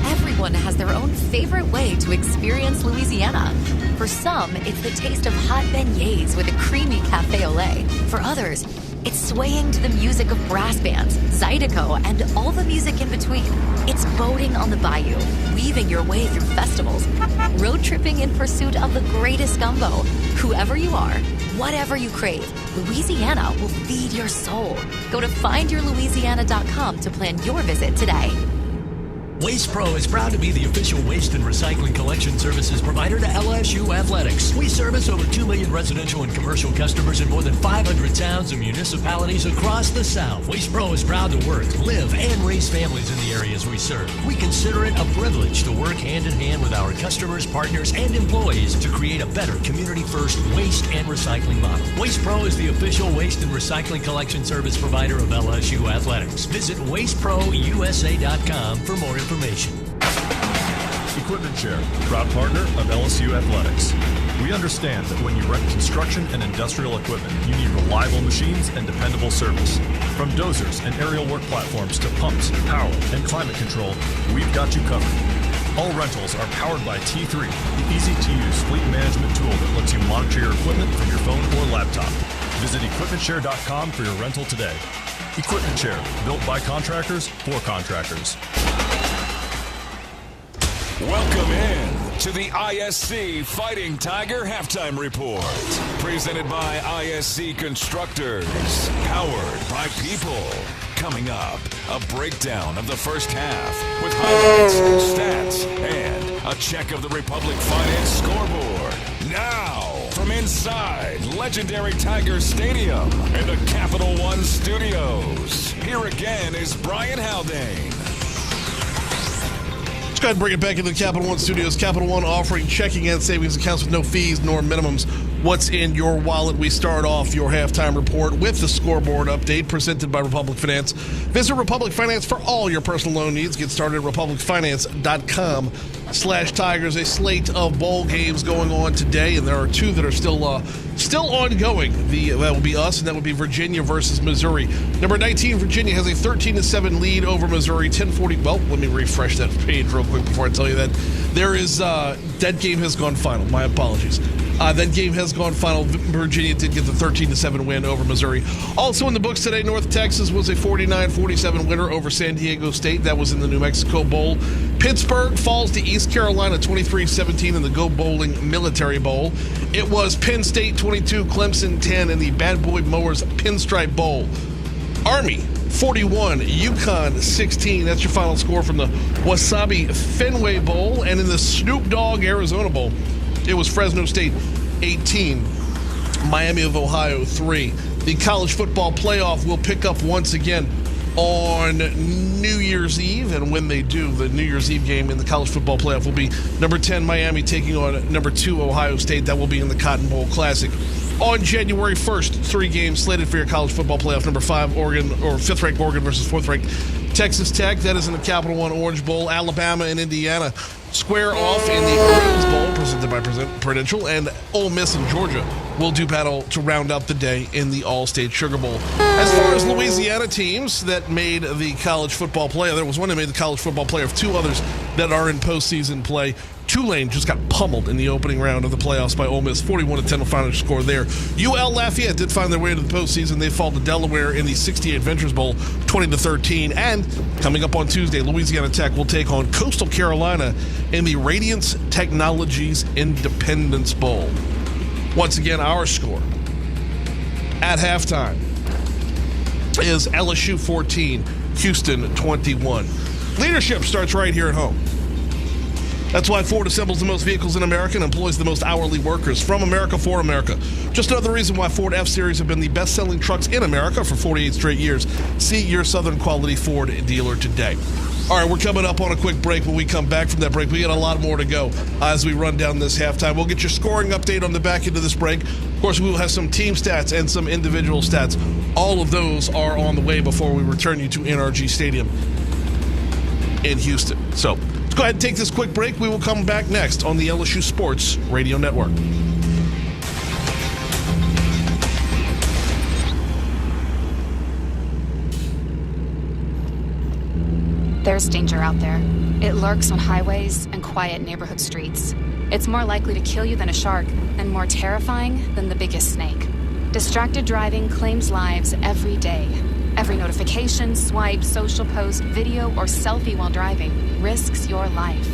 [SPEAKER 4] Everyone has their own favorite way to experience Louisiana. For some, it's the taste of hot beignets with a creamy cafe au lait. For others, It's swaying to the music of brass bands, Zydeco, and all the music in between. It's boating on the bayou, weaving your way through festivals, road tripping in pursuit of the greatest gumbo. Whoever you are, whatever you crave, Louisiana will feed your soul. Go to findyourlouisiana.com to plan your visit today.
[SPEAKER 18] Waste Pro is proud to be the official waste and recycling collection services provider to LSU Athletics. We service over 2 million residential and commercial customers in more than 500 towns and municipalities across the South. Waste Pro is proud to work, live, and raise families in the areas we serve. We consider it a privilege to work hand in hand with our customers, partners, and employees to create a better community-first waste and recycling model. Waste Pro is the official waste and recycling collection service provider of LSU Athletics. Visit wasteprousa.com for more information.
[SPEAKER 6] Equipment Share, proud partner of LSU Athletics. We understand that when you rent construction and industrial equipment, you need reliable machines and dependable service. From dozers and aerial work platforms to pumps, power, and climate control, we've got you covered. All rentals are powered by T3, the easy-to-use fleet management tool that lets you monitor your equipment from your phone or laptop. Visit EquipmentShare.com for your rental today. Equipment Share, built by contractors for contractors.
[SPEAKER 13] Welcome in to the ISC Fighting Tiger Halftime Report. Presented by ISC Constructors. Powered by people. Coming up, a breakdown of the first half with highlights, stats, and a check of the Republic Finance scoreboard. Now, from inside legendary Tiger Stadium and the Capital One Studios, here again is Brian Haldane.
[SPEAKER 8] Let's go ahead and bring it back into the Capital One Studios. Capital One offering checking and savings accounts with no fees nor minimums. What's in your wallet? We start off your halftime report with the scoreboard update presented by Republic Finance. Visit Republic Finance for all your personal loan needs. Get started at republicfinance.com/Tigers. A slate of bowl games going on today, and there are two that are still ongoing. That will be us, and that would be Virginia versus Missouri. Number 19, Virginia has a 13-7 lead over Missouri. 10:40. Well, let me refresh that page real quick before I tell you that. There is that game has gone final. My apologies. That game has gone final. Virginia did get the 13-7 win over Missouri. Also in the books today, North Texas was a 49-47 winner over San Diego State. That was in the New Mexico Bowl. Pittsburgh falls to East Carolina 23-17 in the Go Bowling Military Bowl. It was Penn State 22, Clemson 10 in the Bad Boy Mowers Pinstripe Bowl. Army 41, UConn 16. That's your final score from the Wasabi Fenway Bowl. And in the Snoop Dogg Arizona Bowl, it was Fresno State 18, Miami of Ohio 3. The college football playoff will pick up once again on New Year's Eve, and when they do, the New Year's Eve game in the college football playoff will be number 10 Miami taking on number 2 Ohio State. That will be in the Cotton Bowl Classic. On January 1st, 3 games slated for your college football playoff. Number 5 Oregon, or 5th-ranked Oregon versus 4th-ranked Texas Tech. That is in the Capital One Orange Bowl. Alabama and Indiana square off in the Rose Bowl, presented by Prudential, and Ole Miss and Georgia will do battle to round out the day in the All-State Sugar Bowl. As far as Louisiana teams that made the college football playoff, there was one that made the college football playoff, 2 others that are in postseason play. Tulane just got pummeled in the opening round of the playoffs by Ole Miss, 41-10 the final score there. UL Lafayette did find their way into the postseason. They fall to Delaware in the 68 Ventures Bowl, 20-13. And coming up on Tuesday, Louisiana Tech will take on Coastal Carolina in the Radiance Technologies Independence Bowl. Once again, our score at halftime is LSU 14, Houston 21. Leadership starts right here at home. That's why Ford assembles the most vehicles in America and employs the most hourly workers. From America for America. Just another reason why Ford F-Series have been the best-selling trucks in America for 48 straight years. See your Southern quality Ford dealer today. All right, we're coming up on a quick break. When we come back from that break, we got a lot more to go as we run down this halftime. We'll get your scoring update on the back end of this break. Of course, we will have some team stats and some individual stats. All of those are on the way before we return you to NRG Stadium in Houston. So let's go ahead and take this quick break. We will come back next on the LSU Sports Radio Network.
[SPEAKER 19] There's danger out there. It lurks on highways and quiet neighborhood streets. It's more likely to kill you than a shark, and more terrifying than the biggest snake. Distracted driving claims lives every day. Every notification, swipe, social post, video, or selfie while driving risks your life.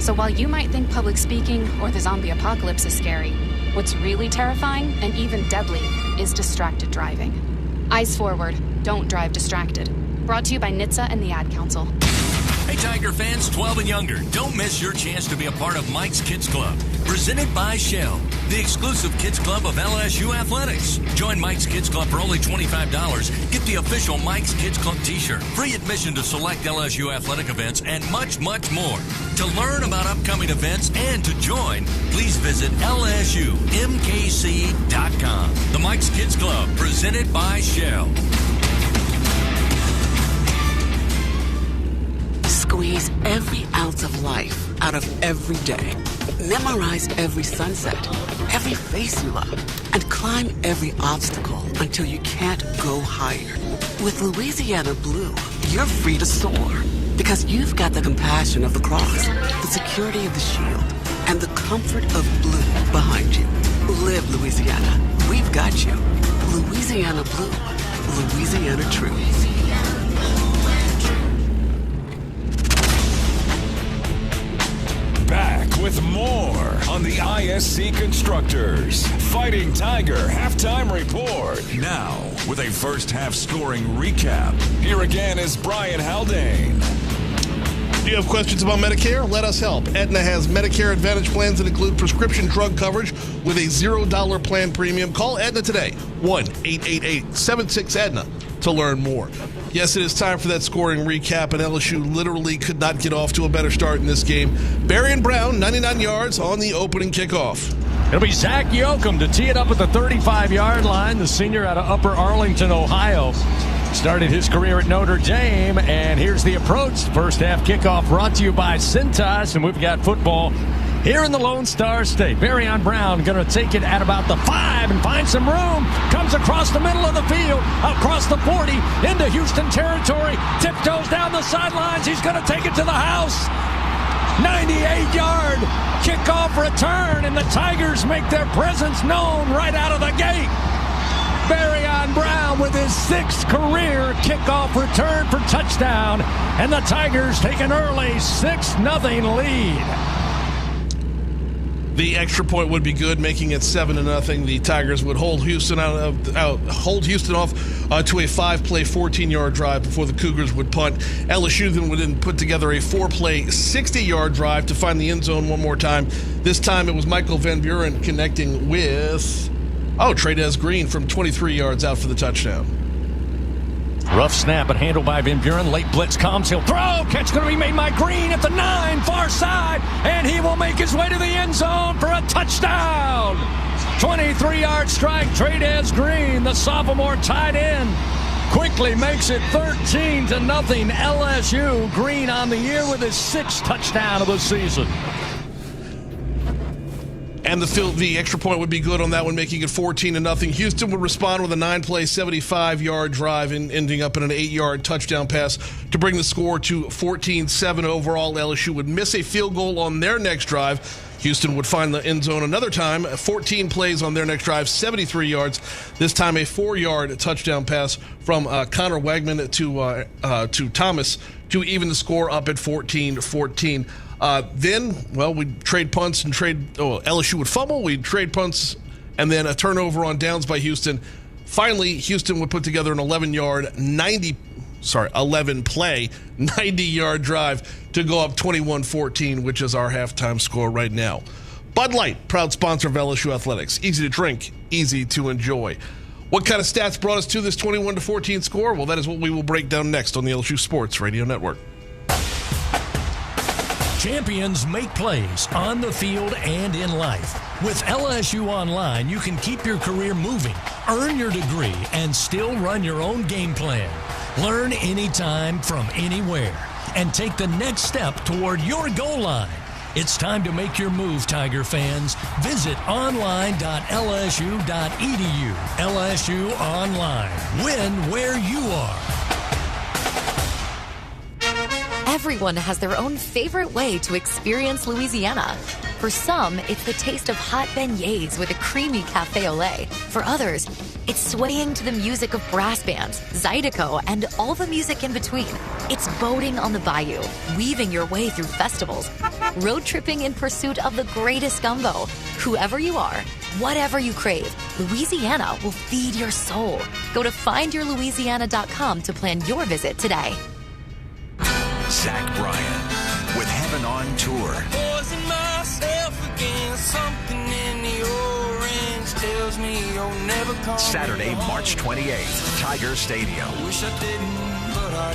[SPEAKER 19] So while you might think public speaking or the zombie apocalypse is scary, what's really terrifying and even deadly is distracted driving. Eyes forward, don't drive distracted. Brought to you by NHTSA and the Ad Council.
[SPEAKER 18] Hey, Tiger fans 12 and younger, don't miss your chance to be a part of Mike's Kids Club. Presented by Shell, the exclusive kids club of LSU Athletics. Join Mike's Kids Club for only $25. Get the official Mike's Kids Club t-shirt, free admission to select LSU athletic events, and much, much more. To learn about upcoming events and to join, please visit LSUMKC.com. The Mike's Kids Club, presented by Shell.
[SPEAKER 5] Squeeze every ounce of life out of every day. Memorize every sunset, every face you love, and climb every obstacle until you can't go higher. With Louisiana Blue, you're free to soar because you've got the compassion of the cross, the security of the shield, and the comfort of blue behind you. Live Louisiana. We've got you. Louisiana Blue. Louisiana True.
[SPEAKER 13] Back with more on the ISC Constructors Fighting Tiger Halftime Report. Now, with a first half scoring recap, here again is Brian Haldane.
[SPEAKER 8] Do you have questions about Medicare? Let us help. Aetna has Medicare Advantage plans that include prescription drug coverage with a $0 plan premium. Call Aetna today, 1-888-76-AETNA, to learn more. Yes, it is time for that scoring recap, and LSU literally could not get off to a better start in this game. Barry and Brown, 99 yards on the opening kickoff.
[SPEAKER 20] It'll be Zach Yoakum to tee it up at the 35-yard line, the senior out of Upper Arlington, Ohio. Started his career at Notre Dame, and here's the approach. First half kickoff brought to you by Cintas, and we've got football here in the Lone Star State. Barryon Brown going to take it at about the 5 and find some room. Comes across the middle of the field, across the 40, into Houston territory. Tiptoes down the sidelines. He's going to take it to the house. 98-yard kickoff return, and the Tigers make their presence known right out of the gate. Barryon Brown with his 6th career kickoff return for touchdown, and the Tigers take an early 6-0 lead.
[SPEAKER 8] The extra point would be good, making it 7-0. The Tigers would hold Houston off to a 5-play, 14-yard drive before the Cougars would punt. LSU then would put together a 4-play, 60-yard drive to find the end zone one more time. This time it was Michael Van Buren connecting with Trey'Dez Green from 23 yards out for the touchdown.
[SPEAKER 20] Rough snap, but handled by Van Buren. Late blitz comes. He'll throw. Catch going to be made by Green at the 9, far side. And he will make his way to the end zone for a touchdown. 23-yard strike. Trey'Dez Green, the sophomore tight end, quickly makes it 13-0. LSU. Green on the year with his 6th touchdown of the season.
[SPEAKER 8] And the extra point would be good on that one, making it 14-0. Houston would respond with a 9-play, 75-yard drive and ending up in an 8-yard touchdown pass to bring the score to 14-7 overall. LSU would miss a field goal on their next drive. Houston would find the end zone another time. 14 plays on their next drive, 73 yards. This time a 4-yard touchdown pass from Connor Wegman to Thomas to even the score up at 14-14. We'd trade punts and LSU would fumble. We'd trade punts and then a turnover on downs by Houston. Finally, Houston would put together an 11-play, 90-yard drive to go up 21-14, which is our halftime score right now. Bud Light, proud sponsor of LSU Athletics. Easy to drink, easy to enjoy. What kind of stats brought us to this 21-14 score? Well, that is what we will break down next on the LSU Sports Radio Network.
[SPEAKER 18] Champions make plays on the field and in life. With LSU Online, you can keep your career moving, earn your degree, and still run your own game plan. Learn anytime from anywhere and take the next step toward your goal line. It's time to make your move, Tiger fans. Visit online.lsu.edu. LSU Online. Win where you are.
[SPEAKER 4] Everyone has their own favorite way to experience Louisiana. For some, it's the taste of hot beignets with a creamy cafe au lait. For others, it's swaying to the music of brass bands, Zydeco, and all the music in between. It's boating on the bayou, weaving your way through festivals, road tripping in pursuit of the greatest gumbo. Whoever you are, whatever you crave, Louisiana will feed your soul. Go to findyourlouisiana.com to plan your visit today.
[SPEAKER 13] Zach Bryan with Heaven on Tour.
[SPEAKER 9] Poison myself again, something in the orange tells me you'll never come
[SPEAKER 13] Saturday,
[SPEAKER 9] home.
[SPEAKER 13] March 28th, Tiger Stadium.
[SPEAKER 9] Wish I didn't, but I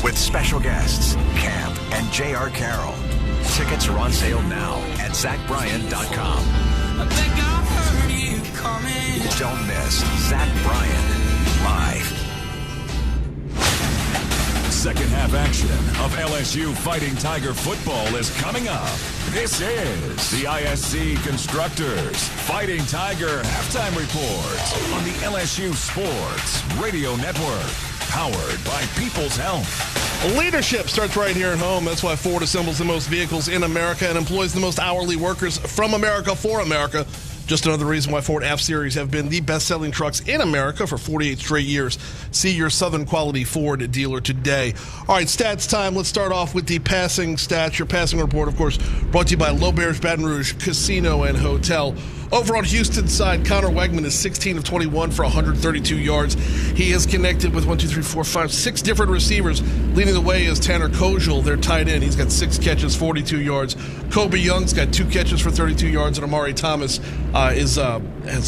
[SPEAKER 9] do.
[SPEAKER 13] With special guests, Camp and J.R. Carroll. Tickets are on sale now at ZachBryan.com.
[SPEAKER 9] I think I heard you coming.
[SPEAKER 13] Don't miss Zach Bryan live. Second half action of LSU Fighting Tiger football is coming up. This is the ISC Constructors Fighting Tiger halftime report on the LSU Sports Radio Network, powered by People's Health.
[SPEAKER 8] Leadership starts right here at home. That's why Ford assembles the most vehicles in America and employs the most hourly workers from America for America. Just another reason why Ford F-Series have been the best-selling trucks in America for 48 straight years. See your Southern Quality Ford dealer today. All right, stats time. Let's start off with the passing stats. Your passing report, of course, brought to you by L'Auberge Baton Rouge Casino and Hotel. Over on Houston's side, Connor Wegman is 16 of 21 for 132 yards. He has connected with 6 different receivers. Leading the way is Tanner Kojal, their tight end. He's got 6 catches, 42 yards. Kobe Young's got 2 catches for 32 yards, and Amari Thomas has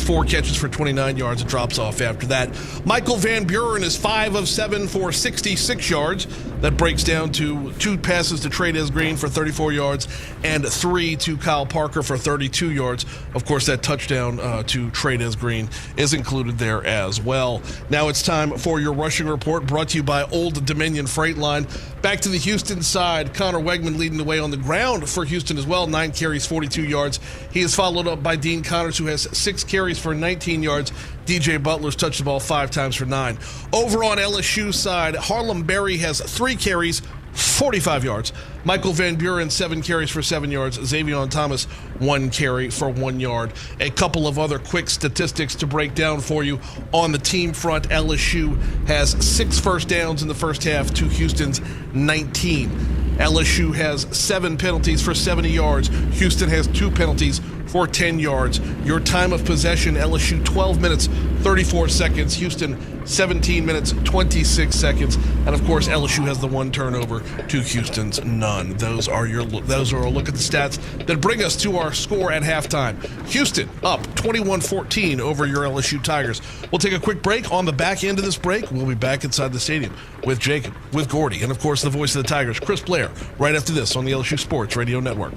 [SPEAKER 8] 4 catches for 29 yards and drops off after that. Michael Van Buren is 5 of 7 for 66 yards. That breaks down to 2 passes to Trades Green for 34 yards and 3 to Kyle Parker for 32 yards. Of course, that touchdown to Trades Green is included there as well. Now it's time for your rushing report, brought to you by Old Dominion Freight Line. Back to the Houston side, Connor Wegman leading the way on the ground for Houston as well. 9 carries, 42 yards. He is followed up by Dean Connors, who has 6 carries for 19 yards. DJ Butler's touched the ball 5 times for 9. Over on LSU's side, Harlem Berry has 3 carries, 45 yards. Michael Van Buren, 7 carries for 7 yards. Xavier Thomas, 1 carry for 1 yard. A couple of other quick statistics to break down for you. On the team front, LSU has 6 first downs in the first half to Houston's 19. LSU has 7 penalties for 70 yards. Houston has 2 penalties for 10 yards. Your time of possession, LSU 12 minutes, 34 seconds. Houston 17 minutes, 26 seconds. And of course, LSU has the 1 turnover to Houston's none. Those are a look at the stats that bring us to our score at halftime. Houston up 21-14 over your LSU Tigers. We'll take a quick break. On the back end of this break, we'll be back inside the stadium with Jacob, with Gordy, and of course the voice of the Tigers, Chris Blair, right after this on the LSU Sports Radio Network.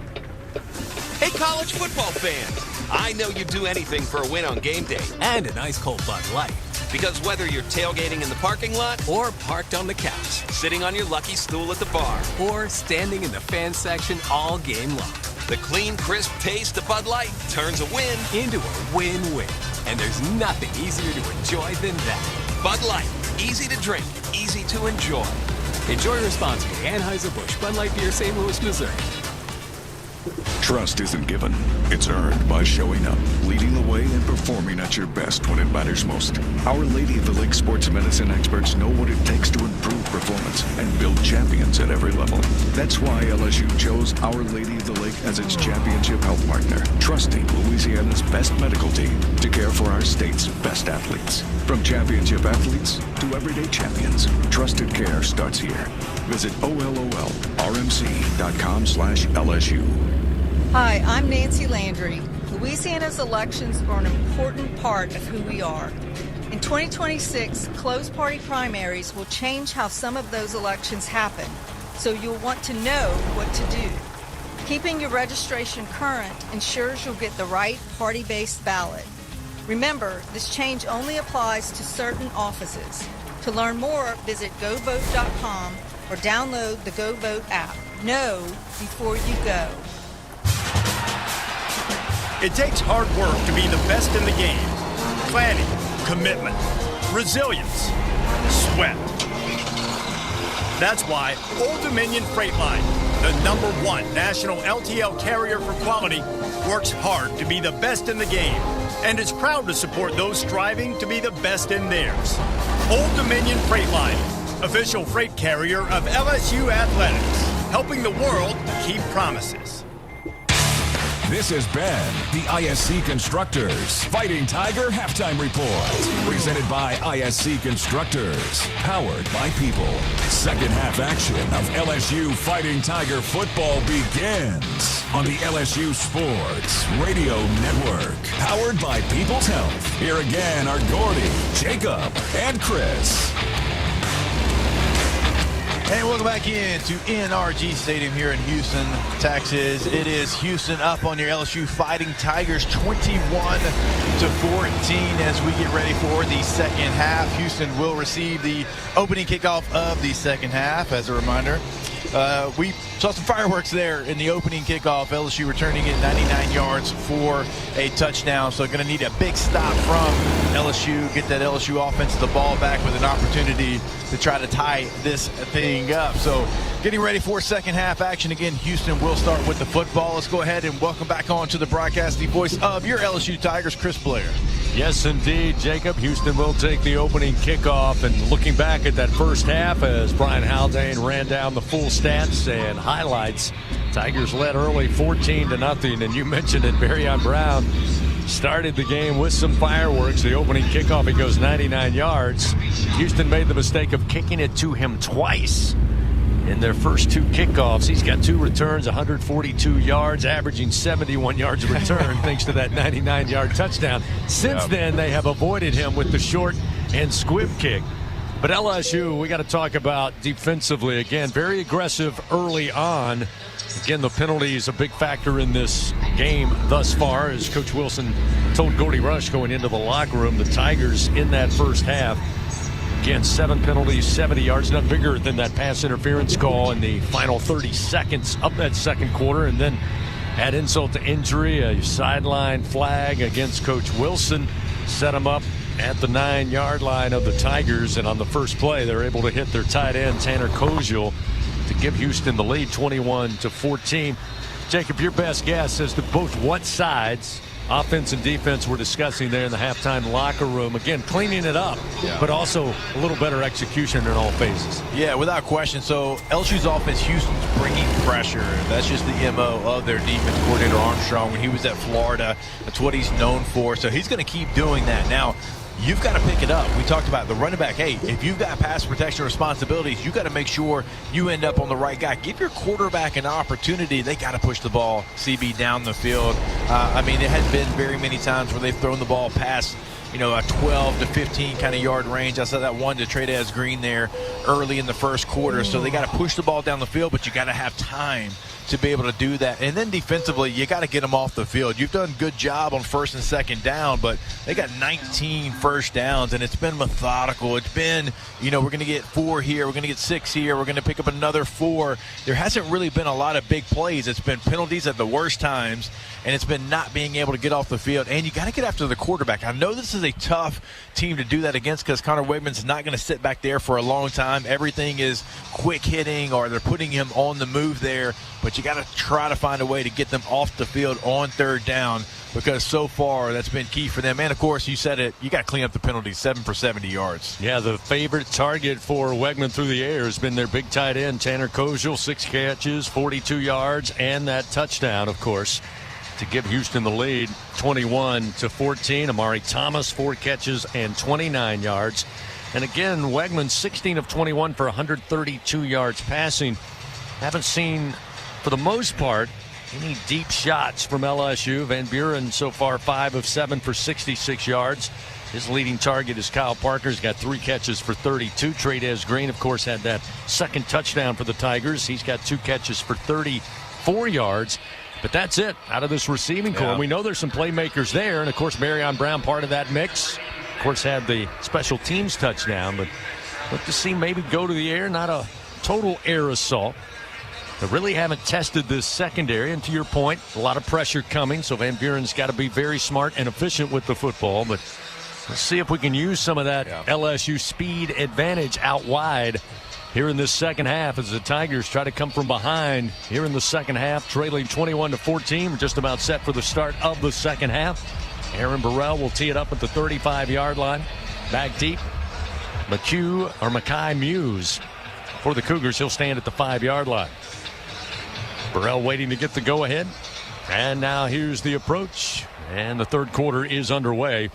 [SPEAKER 12] Hey, college football fans, I know you'd do anything for a win on game day.
[SPEAKER 16] And a nice cold Bud Light.
[SPEAKER 12] Because whether you're tailgating in the parking lot
[SPEAKER 16] or parked on the couch,
[SPEAKER 12] sitting on your lucky stool at the bar,
[SPEAKER 16] or standing in the fan section all game long,
[SPEAKER 12] the clean, crisp taste of Bud Light turns a win
[SPEAKER 16] into a win-win. And there's nothing easier to enjoy than that.
[SPEAKER 12] Bud Light, easy to drink, easy to enjoy.
[SPEAKER 16] Enjoy responsibly. Anheuser-Busch, Bud Light Beer, St. Louis, Missouri.
[SPEAKER 13] Trust isn't given, it's earned by showing up, leading the way, and performing at your best when it matters most. Our Lady of the Lake sports medicine experts know what it takes to improve performance and build champions at every level. That's why LSU chose Our Lady of the Lake as its championship health partner, trusting Louisiana's best medical team to care for our state's best athletes. From championship athletes to everyday champions, trusted care starts here. Visit OLOLRMC.com/LSU.
[SPEAKER 17] Hi, I'm Nancy Landry. Louisiana's elections are an important part of who we are. In 2026, closed party primaries will change how some of those elections happen, so you'll want to know what to do. Keeping your registration current ensures you'll get the right party-based ballot. Remember, this change only applies to certain offices. To learn more, visit govote.com or download the GoVote app. Know before you go.
[SPEAKER 22] It takes hard work to be the best in the game. Planning, commitment, resilience, sweat. That's why Old Dominion Freight Line, the #1 national LTL carrier for quality, works hard to be the best in the game and is proud to support those striving to be the best in theirs. Old Dominion Freight Line, official freight carrier of LSU Athletics, helping the world keep promises.
[SPEAKER 13] This has been the ISC Constructors Fighting Tiger Halftime Report. Presented by ISC Constructors. Powered by people. Second half action of LSU Fighting Tiger football begins on the LSU Sports Radio Network. Powered by People's Health. Here again are Gordy, Jacob, and Chris.
[SPEAKER 14] And welcome back in to NRG Stadium here in Houston, Texas. It is Houston up on your LSU Fighting Tigers 21-14 as we get ready for the second half. Houston will receive the opening kickoff of the second half. As a reminder, we saw some fireworks there in the opening kickoff. LSU returning it 99 yards for a touchdown. So going to need a big stop from LSU, get that LSU offense the ball back with an opportunity to try to tie this thing up. So getting ready for second half action. Again, Houston will start with the football. Let's go ahead and welcome back on to the broadcast the voice of your LSU Tigers, Chris Blair.
[SPEAKER 20] Yes, indeed, Jacob. Houston will take the opening kickoff. And looking back at that first half as Brian Haldane ran down the full stats and highlights, Tigers led early 14-0. And you mentioned it, Marion Brown started the game with some fireworks. The opening kickoff, he goes 99 yards. Houston made the mistake of kicking it to him twice in their first two kickoffs. He's got two returns, 142 yards, averaging 71 yards a return thanks to that 99-yard touchdown. Since then, they have avoided him with the short and squib kick. But LSU, we got to talk about defensively. Again, very aggressive early on. Again, the penalty is a big factor in this game thus far, as Coach Wilson told Gordy Rush going into the locker room. The Tigers in that first half, again, 7 penalties, 70 yards, not bigger than that pass interference call in the final 30 seconds of that second quarter. And then add insult to injury, a sideline flag against Coach Wilson set them up at the 9-yard line of the Tigers. And on the first play, they're able to hit their tight end, Tanner Koziel, to give Houston the lead 21-14. Jacob, your best guess as to both what sides, offense and defense, were discussing there in the halftime locker room. Again, cleaning it up, but also a little better execution in all phases.
[SPEAKER 14] Yeah, without question. So LSU's offense, Houston's bringing pressure. That's just the MO of their defense coordinator, Armstrong. When he was at Florida, that's what he's known for. So he's going to keep doing that. Now, you've got to pick it up. We talked about the running back. Hey, if you've got pass protection responsibilities, you got to make sure you end up on the right guy. Give your quarterback an opportunity. They got to push the ball, CB, down the field. I mean, it has been very many times where they've thrown the ball past, a 12 to 15 kind of yard range. I saw that one to Trey'Dez Green there early in the first quarter. So they got to push the ball down the field, but you got to have time to be able to do that. And then defensively, you got to get them off the field. You've done a good job on first and second down, but they got 19 first downs, and it's been methodical. It's been, we're going to get 4 here, we're going to get 6 here, we're going to pick up another 4. There hasn't really been a lot of big plays. It's been penalties at the worst times, and it's been not being able to get off the field. And you got to get after the quarterback. I know this is a tough team to do that against because Connor Wegman's not going to sit back there for a long time. Everything is quick hitting, or they're putting him on the move there. But you got to try to find a way to get them off the field on third down, because so far that's been key for them. And, of course, you said it, you got to clean up the penalties, 7 for 70 yards.
[SPEAKER 20] Yeah, the favorite target for Wegman through the air has been their big tight end, Tanner Koziel, 6 catches, 42 yards, and that touchdown, of course, to give Houston the lead, 21-14. Amari Thomas, 4 catches and 29 yards. And, again, Wegman, 16 of 21 for 132 yards passing. Haven't seen, for the most part, any deep shots from LSU. Van Buren so far 5 of 7 for 66 yards. His leading target is Kyle Parker. He's got 3 catches for 32. Trey'Dez Green, of course, had that second touchdown for the Tigers. He's got 2 catches for 34 yards. But that's it out of this receiving core. We know there's some playmakers there. And, of course, Marion Brown, part of that mix. Of course, had the special teams touchdown. But look to see maybe go to the air. Not a total air assault. They really haven't tested this secondary. And to your point, a lot of pressure coming. So Van Buren's got to be very smart and efficient with the football. But let's see if we can use some of that LSU speed advantage out wide here in this second half as the Tigers try to come from behind here in the second half, trailing 21-14. We're just about set for the start of the second half. Aaron Burrell will tee it up at the 35-yard line. Back deep. Mackay Muse for the Cougars. He'll stand at the 5-yard line. Burrell waiting to get the go-ahead. And now here's the approach. And the third quarter is underway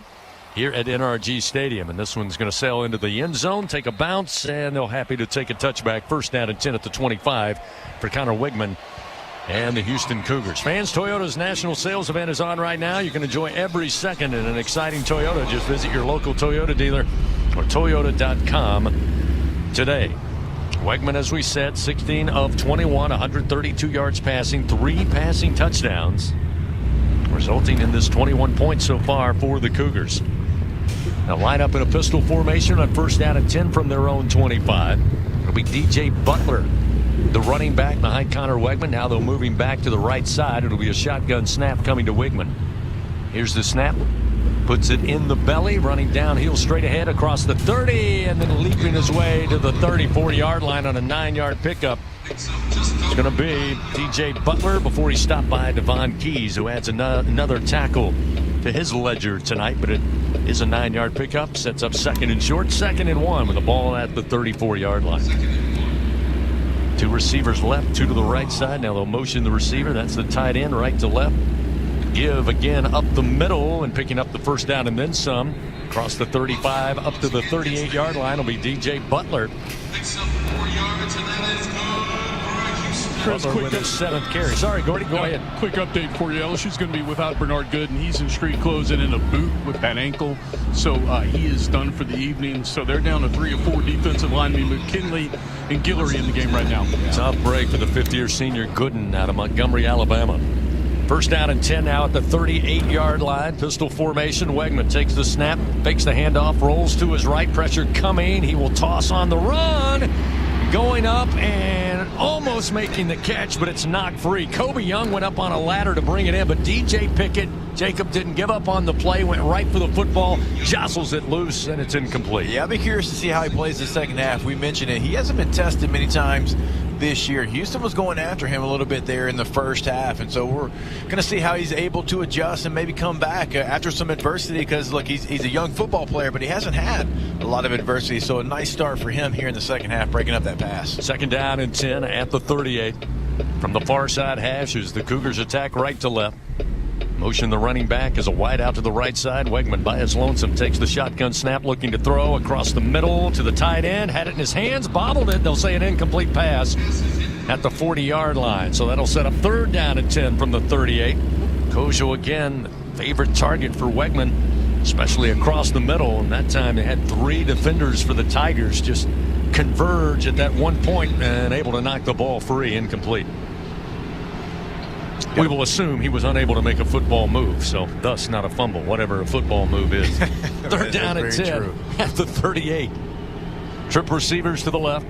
[SPEAKER 20] here at NRG Stadium. And this one's going to sail into the end zone, take a bounce, and they're happy to take a touchback. First down and 10 at the 25 for Connor Wigman and the Houston Cougars. Fans, Toyota's national sales event is on right now. You can enjoy every second in an exciting Toyota. Just visit your local Toyota dealer or Toyota.com today. Wegman, as we said, 16 of 21, 132 yards passing, 3 passing touchdowns, resulting in this 21 points so far for the Cougars. Now line up in a pistol formation on first down and 10 from their own 25. It'll be DJ Butler, the running back behind Connor Wegman. Now they're moving back to the right side. It'll be a shotgun snap coming to Wigman. Here's the snap. Puts it in the belly, running downhill straight ahead across the 30, and then leaping his way to the 34-yard line on a 9-yard pickup. It's going to be DJ Butler before he stopped by Devon Keys, who adds another tackle to his ledger tonight, but it is a 9-yard pickup. Sets up second and short, 2nd and 1 with the ball at the 34-yard line. 2 receivers left, 2 to the right side. Now they'll motion the receiver. That's the tight end, right to left. Give again up the middle and picking up the first down and then some. Across the 35 up to the 38-yard line will be DJ Butler.
[SPEAKER 15] Chris,
[SPEAKER 20] with his 7th carry. Sorry, Gordy, go ahead.
[SPEAKER 15] Quick update for you. LSU's going to be without Bernard Good, and he's in street clothes and in a boot with that ankle. So he is done for the evening. So they're down to 3 or 4 defensive linemen, McKinley and Guillory in the game right now.
[SPEAKER 20] Yeah. Tough break for the 5th-year senior Gooden out of Montgomery, Alabama. First down and 10 now at the 38-yard line. Pistol formation. Wegman takes the snap, fakes the handoff, rolls to his right. Pressure coming. He will toss on the run. Going up and almost making the catch, but it's knocked free. Kobe Young went up on a ladder to bring it in, but DJ Pickett, Jacob didn't give up on the play, went right for the football, jostles it loose, and it's incomplete.
[SPEAKER 14] Yeah, I'll be curious to see how he plays the second half. We mentioned it. He hasn't been tested many times this year. Houston was going after him a little bit there in the first half, and so we're going to see how he's able to adjust and maybe come back after some adversity, because look, he's a young football player, but he hasn't had a lot of adversity, so a nice start for him here in the second half, breaking up that pass.
[SPEAKER 20] Second down and 10 at the 38. From the far side hash as the Cougars attack right to left. Motion the running back as a wide out to the right side. Wegman by his lonesome takes the shotgun snap, looking to throw across the middle to the tight end. Had it in his hands, bobbled it. They'll say an incomplete pass at the 40-yard line. So that'll set up third down and 10 from the 38. Kojo again, favorite target for Wegman, especially across the middle. And that time they had 3 defenders for the Tigers just converge at that one point and able to knock the ball free, incomplete. We will assume he was unable to make a football move, so thus not a fumble, whatever a football move is. Third down and 10 at the 38. Trip receivers to the left.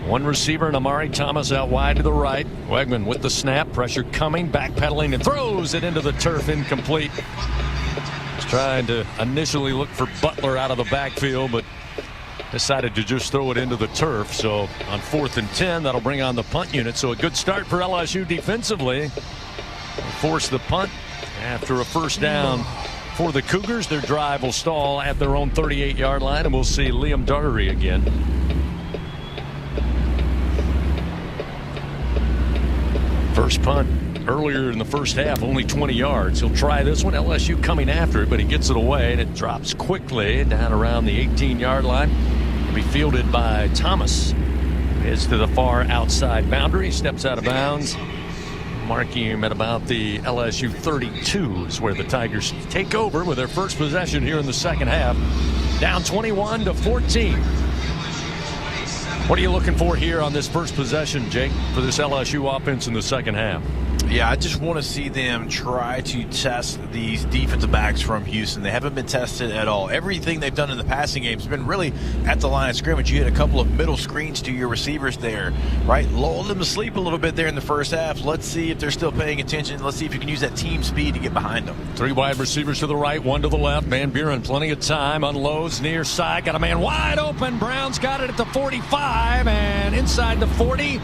[SPEAKER 20] One receiver and Amari Thomas out wide to the right. Wegman with the snap, pressure coming, backpedaling and throws it into the turf, incomplete. He's trying to initially look for Butler out of the backfield, but decided to just throw it into the turf. So on 4th and 10, that'll bring on the punt unit. So a good start for LSU defensively. Force the punt after a first down for the Cougars. Their drive will stall at their own 38-yard line, and we'll see Liam Daugherty again. First punt earlier in the first half, only 20 yards. He'll try this one. LSU coming after it, but he gets it away, and it drops quickly down around the 18-yard line. It'll be fielded by Thomas. Heads to the far outside boundary, steps out of bounds. Marking him at about the LSU 32 is where the Tigers take over with their first possession here in the second half. Down 21-14. What are you looking for here on this first possession, Jake, for this LSU offense in the second half?
[SPEAKER 14] Yeah, I just want to see them try to test these defensive backs from Houston. They haven't been tested at all. Everything they've done in the passing game has been really at the line of scrimmage. You had a couple of middle screens to your receivers there, right? Lulled them to sleep a little bit there in the first half. Let's see if they're still paying attention. Let's see if you can use that team speed to get behind them.
[SPEAKER 20] 3 wide receivers to the right, 1 to the left. Van Buren, plenty of time, unloads near side. Got a man wide open. Brown's got it at the 45 and inside the 40.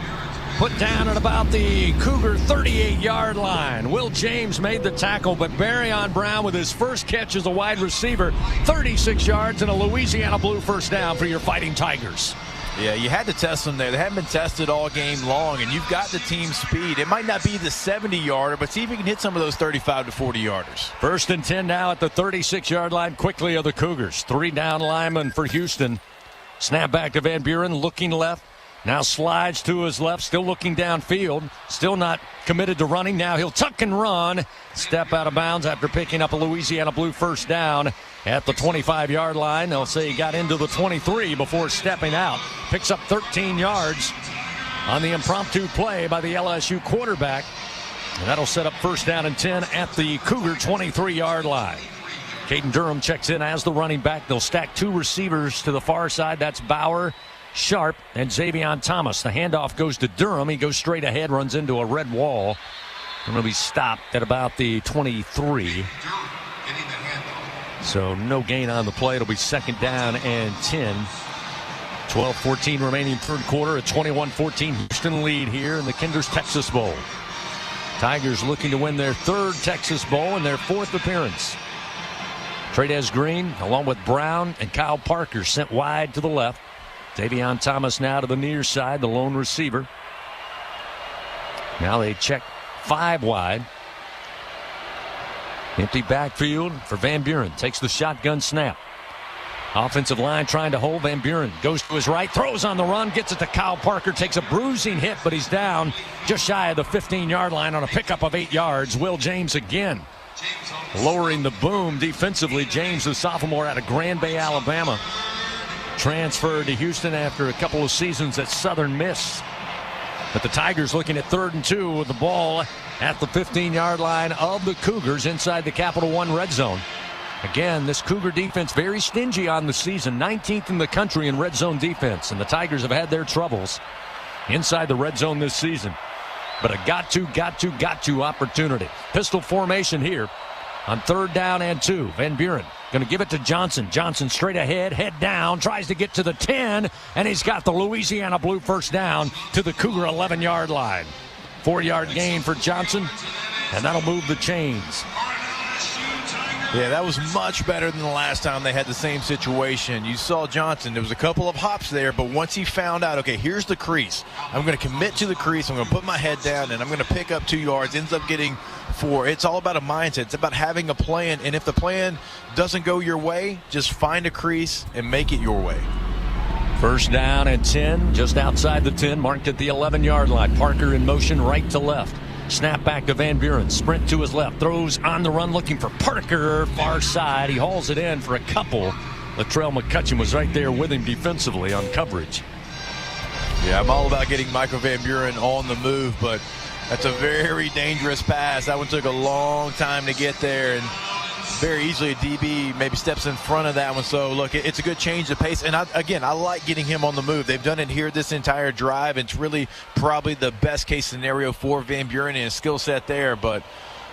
[SPEAKER 20] Put down at about the Cougar 38-yard line. Will James made the tackle, but Barryon Brown with his first catch as a wide receiver, 36 yards and a Louisiana Blue first down for your Fighting Tigers.
[SPEAKER 14] Yeah, you had to test them there. They haven't been tested all game long, and you've got the team speed. It might not be the 70-yarder, but see if you can hit some of those 35 to 40-yarders.
[SPEAKER 20] 1st and 10 now at the 36-yard line quickly of the Cougars. 3 down linemen for Houston. Snap back to Van Buren, looking left. Now slides to his left, still looking downfield, still not committed to running. Now he'll tuck and run, step out of bounds after picking up a Louisiana Blue first down at the 25-yard line. They'll say he got into the 23 before stepping out. Picks up 13 yards on the impromptu play by the LSU quarterback. And that'll set up 1st down and 10 at the Cougar 23-yard line. Caden Durham checks in as the running back. They'll stack 2 receivers to the far side. That's Bauer, Sharp, and Xavion Thomas. The handoff goes to Durham. He goes straight ahead, runs into a red wall. And will be stopped at about the 23. So no gain on the play. It'll be 2nd down and 10. 12-14 remaining 3rd quarter. A 21-14 Houston lead here in the Kinder's Texas Bowl. Tigers looking to win their 3rd Texas Bowl and their 4th appearance. Trades Green, along with Brown and Kyle Parker, sent wide to the left. Xavion Thomas now to the near side, the lone receiver. Now they check 5 wide. Empty backfield for Van Buren. Takes the shotgun snap. Offensive line trying to hold. Van Buren goes to his right, throws on the run, gets it to Kyle Parker, takes a bruising hit, but he's down just shy of the 15-yard line on a pickup of 8 yards. Will James again lowering the boom defensively. James, the sophomore out of Grand Bay, Alabama. Transferred to Houston after a couple of seasons at Southern Miss. But the Tigers looking at 3rd and 2 with the ball at the 15-yard line of the Cougars inside the Capital One red zone. Again, this Cougar defense very stingy on the season, 19th in the country in red zone defense, and the Tigers have had their troubles inside the red zone this season. But a got to opportunity. Pistol formation here on 3rd down and 2. Van Buren going to give it to Johnson. Johnson straight ahead, head down, tries to get to the 10, and he's got the Louisiana Blue first down to the Cougar 11-yard line. 4-yard gain for Johnson, and that'll move the chains.
[SPEAKER 14] Yeah, that was much better than the last time they had the same situation. You saw Johnson. There was a couple of hops there, but once he found out, okay, here's the crease. I'm going to commit to the crease. I'm going to put my head down, and I'm going to pick up 2 yards. Ends up getting 4. It's all about a mindset. It's about having a plan, and if the plan doesn't go your way, just find a crease and make it your way.
[SPEAKER 20] 1st down and 10, just outside the 10, marked at the 11-yard line. Parker in motion right to left. Snap back to Van Buren. Sprint to his left. Throws on the run looking for Parker. Far side. He hauls it in for a couple. Latrell McCutcheon was right there with him defensively on coverage.
[SPEAKER 14] Yeah, I'm all about getting Michael Van Buren on the move, but that's a very dangerous pass. That one took a long time to get there, and very easily a DB maybe steps in front of that one. So, look, it's a good change of pace. And, I like getting him on the move. They've done it here this entire drive. It's really probably the best-case scenario for Van Buren and his skill set there. But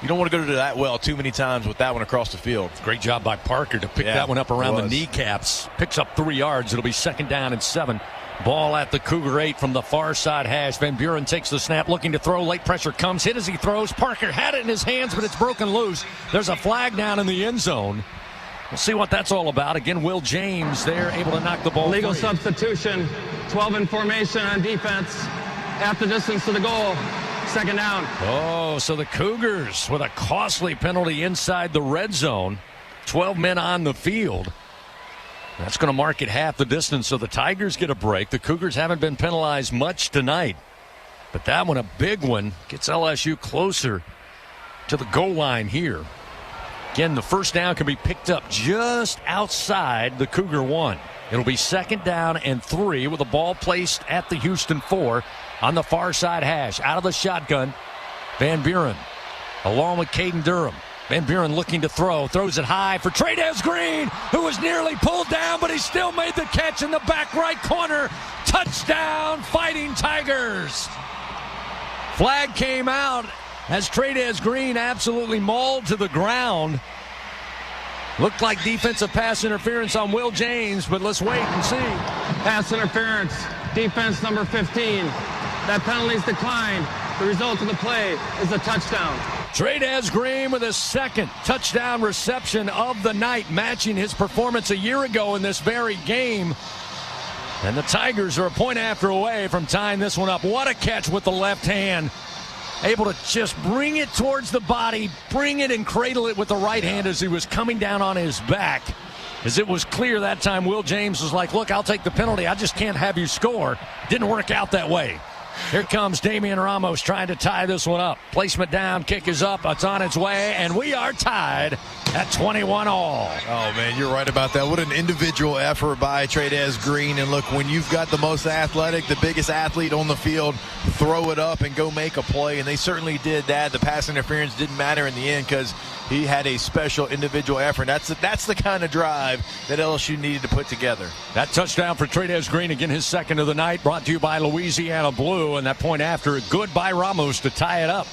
[SPEAKER 14] you don't want to go to that well too many times with that one across the field.
[SPEAKER 20] Great job by Parker to pick that one up around the kneecaps. Picks up 3 yards. It'll be 2nd down and 7. Ball at the Cougar 8 from the far side hash. Van Buren takes the snap, looking to throw. Late pressure comes. Hit as he throws. Parker had it in his hands, but it's broken loose. There's a flag down in the end zone. We'll see what that's all about. Again, Will James there, able to knock the ball
[SPEAKER 2] Legal
[SPEAKER 20] free.
[SPEAKER 2] substitution. 12 in formation on defense. Half the distance to the goal. 2nd down.
[SPEAKER 20] Oh, so the Cougars with a costly penalty inside the red zone. 12 men on the field. That's going to mark it half the distance, so the Tigers get a break. The Cougars haven't been penalized much tonight. But that one, a big one, gets LSU closer to the goal line here. Again, the first down can be picked up just outside the Cougar 1. It'll be 2nd down and 3 with the ball placed at the Houston 4 on the far side hash. Out of the shotgun. Van Buren along with Caden Durham. Van Buren looking to throw, throws it high for Trades Green, who was nearly pulled down, but he still made the catch in the back right corner. Touchdown, Fighting Tigers. Flag came out as Trades Green absolutely mauled to the ground. Looked like defensive pass interference on Will James, but let's wait and see.
[SPEAKER 2] Pass interference, defense number 15. That penalty's declined. The result of the play is a touchdown.
[SPEAKER 20] Trades Green with his second touchdown reception of the night, matching his performance a year ago in this very game. And the Tigers are a point after away from tying this one up. What a catch with the left hand. Able to just bring it towards the body, bring it and cradle it with the right hand as he was coming down on his back. As it was clear that time, Will James was like, look, I'll take the penalty. I just can't have you score. Didn't work out that way. Here comes Damian Ramos trying to tie this one up. Placement down, kick is up, it's on its way, and we are tied at 21 all.
[SPEAKER 14] Oh, man, you're right about that. What an individual effort by Trades Green. And look, when you've got the most athletic, the biggest athlete on the field, throw it up and go make a play. And they certainly did that. The pass interference didn't matter in the end because he had a special individual effort. That's the kind of drive that LSU needed to put together.
[SPEAKER 20] That touchdown for Trades Green, again his second of the night, brought to you by Louisiana Blue. And that point after, good by Ramos to tie it up.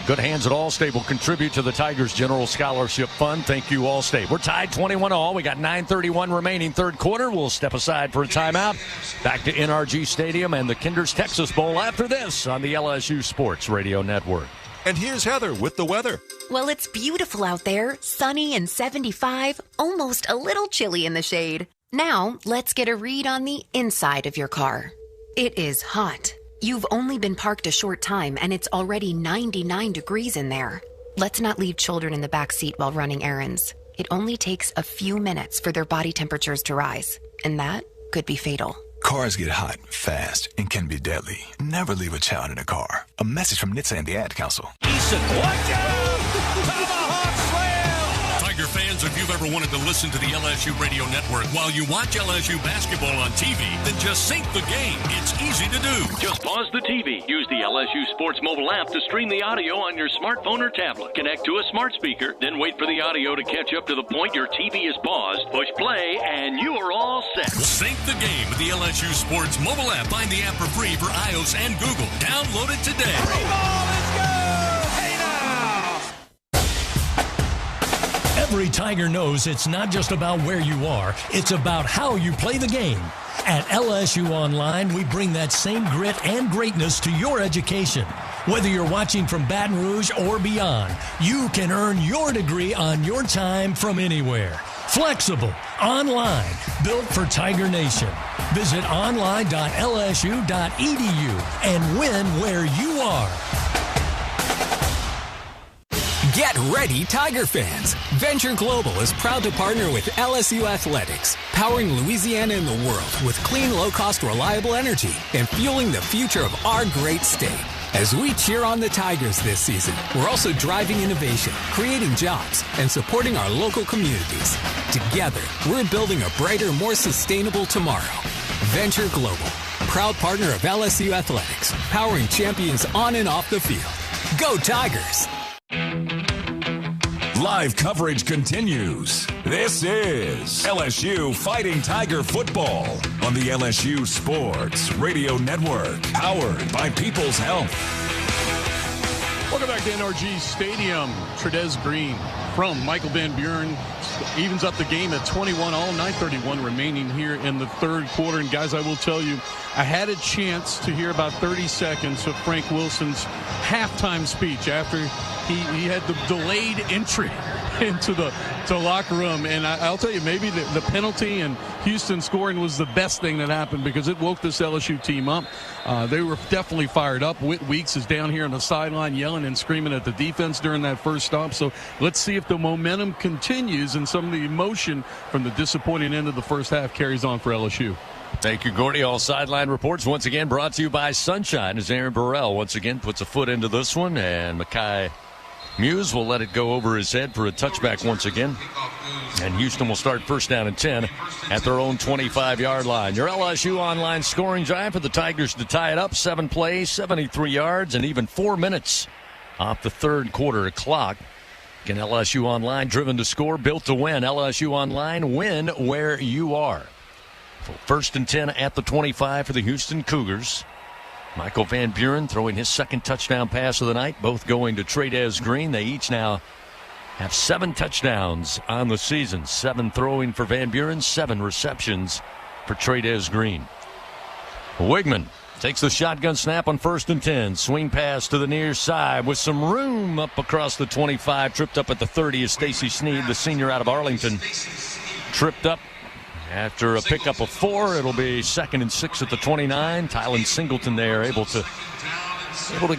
[SPEAKER 20] Good hands at Allstate will contribute to the Tigers General Scholarship Fund. Thank you, Allstate. We're tied 21-all. We got 9:31 remaining third quarter. We'll step aside for a timeout. Back to NRG Stadium and the Kinder's Texas Bowl after this on the LSU Sports Radio Network.
[SPEAKER 13] And here's Heather with the weather.
[SPEAKER 4] Well, it's beautiful out there, sunny and 75, almost a little chilly in the shade. Now, let's get a read on the inside of your car. It is hot. You've only been parked a short time and it's already 99 degrees in there. Let's not leave children in the back seat while running errands. It only takes a few minutes for their body temperatures to rise, and that could be fatal.
[SPEAKER 13] Cars get hot, fast, and can be deadly. Never leave a child in a car. A message from NHTSA and the Ad Council.
[SPEAKER 20] Watch out! Tomahawk slam!
[SPEAKER 3] Tiger fans, if you've ever wanted to listen to the LSU Radio Network while you watch LSU basketball on TV, then just sync the game. It's easy to do.
[SPEAKER 7] Just pause the TV. Use the LSU Sports mobile app to stream the audio on your smartphone or tablet. Connect to a smart speaker, then wait for the audio to catch up to the point your TV is paused. Push play, and you are all set.
[SPEAKER 3] Sync the game with the LSU Sports mobile app. Find the app for free for iOS and Google. Download it today.
[SPEAKER 18] Every Tiger knows it's not just about where you are, it's about how you play the game. At LSU Online, we bring that same grit and greatness to your education. Whether you're watching from Baton Rouge or beyond, you can earn your degree on your time from anywhere. Flexible, online, built for Tiger Nation. Visit online.lsu.edu and win where you are.
[SPEAKER 21] Get ready, Tiger fans! Venture Global is proud to partner with LSU Athletics, powering Louisiana and the world with clean, low-cost, reliable energy and fueling the future of our great state. As we cheer on the Tigers this season, we're also driving innovation, creating jobs, and supporting our local communities. Together, we're building a brighter, more sustainable tomorrow. Venture Global, proud partner of LSU Athletics, powering champions on and off the field. Go Tigers!
[SPEAKER 13] Live coverage continues. This is LSU Fighting Tiger Football on the LSU Sports Radio Network, powered by People's Health.
[SPEAKER 15] Welcome back to NRG Stadium. Trades Green from Michael Van Buren evens up the game at 21-all, 9:31 remaining here in the third quarter. And guys, I will tell you, I had a chance to hear about 30 seconds of Frank Wilson's halftime speech after he had the delayed entry into the locker room. And I'll tell you, maybe the penalty and Houston scoring was the best thing that happened because it woke this LSU team up. They were definitely fired up. Whit Weeks is down here on the sideline yelling and screaming at the defense during that first stop. So let's see if the momentum continues and some of the emotion from the disappointing end of the first half carries on for LSU.
[SPEAKER 20] Thank you, Gordy. All sideline reports once again brought to you by Sunshine as Aaron Burrell once again puts a foot into this one, and Mekhi Muse will let it go over his head for a touchback once again. And Houston will start first down and 10 at their own 25-yard line. Your LSU Online scoring drive for the Tigers to tie it up. 7 plays, 73 yards, and even 4 minutes off the third quarter clock. Again, LSU Online, driven to score, built to win. LSU Online, win where you are. First and 10 at the 25 for the Houston Cougars. Michael Van Buren throwing his second touchdown pass of the night, both going to Trey'Dez Green. They each now have 7 touchdowns on the season. 7 throwing for Van Buren, 7 receptions for Trey'Dez Green. Wigman takes the shotgun snap on first and 10. Swing pass to the near side with some room up across the 25. Tripped up at the 30 is Stacy Sneed, the senior out of Arlington. Tripped up after a pickup of 4. It'll be 2nd and 6 at the 29. Tylen Singleton there able to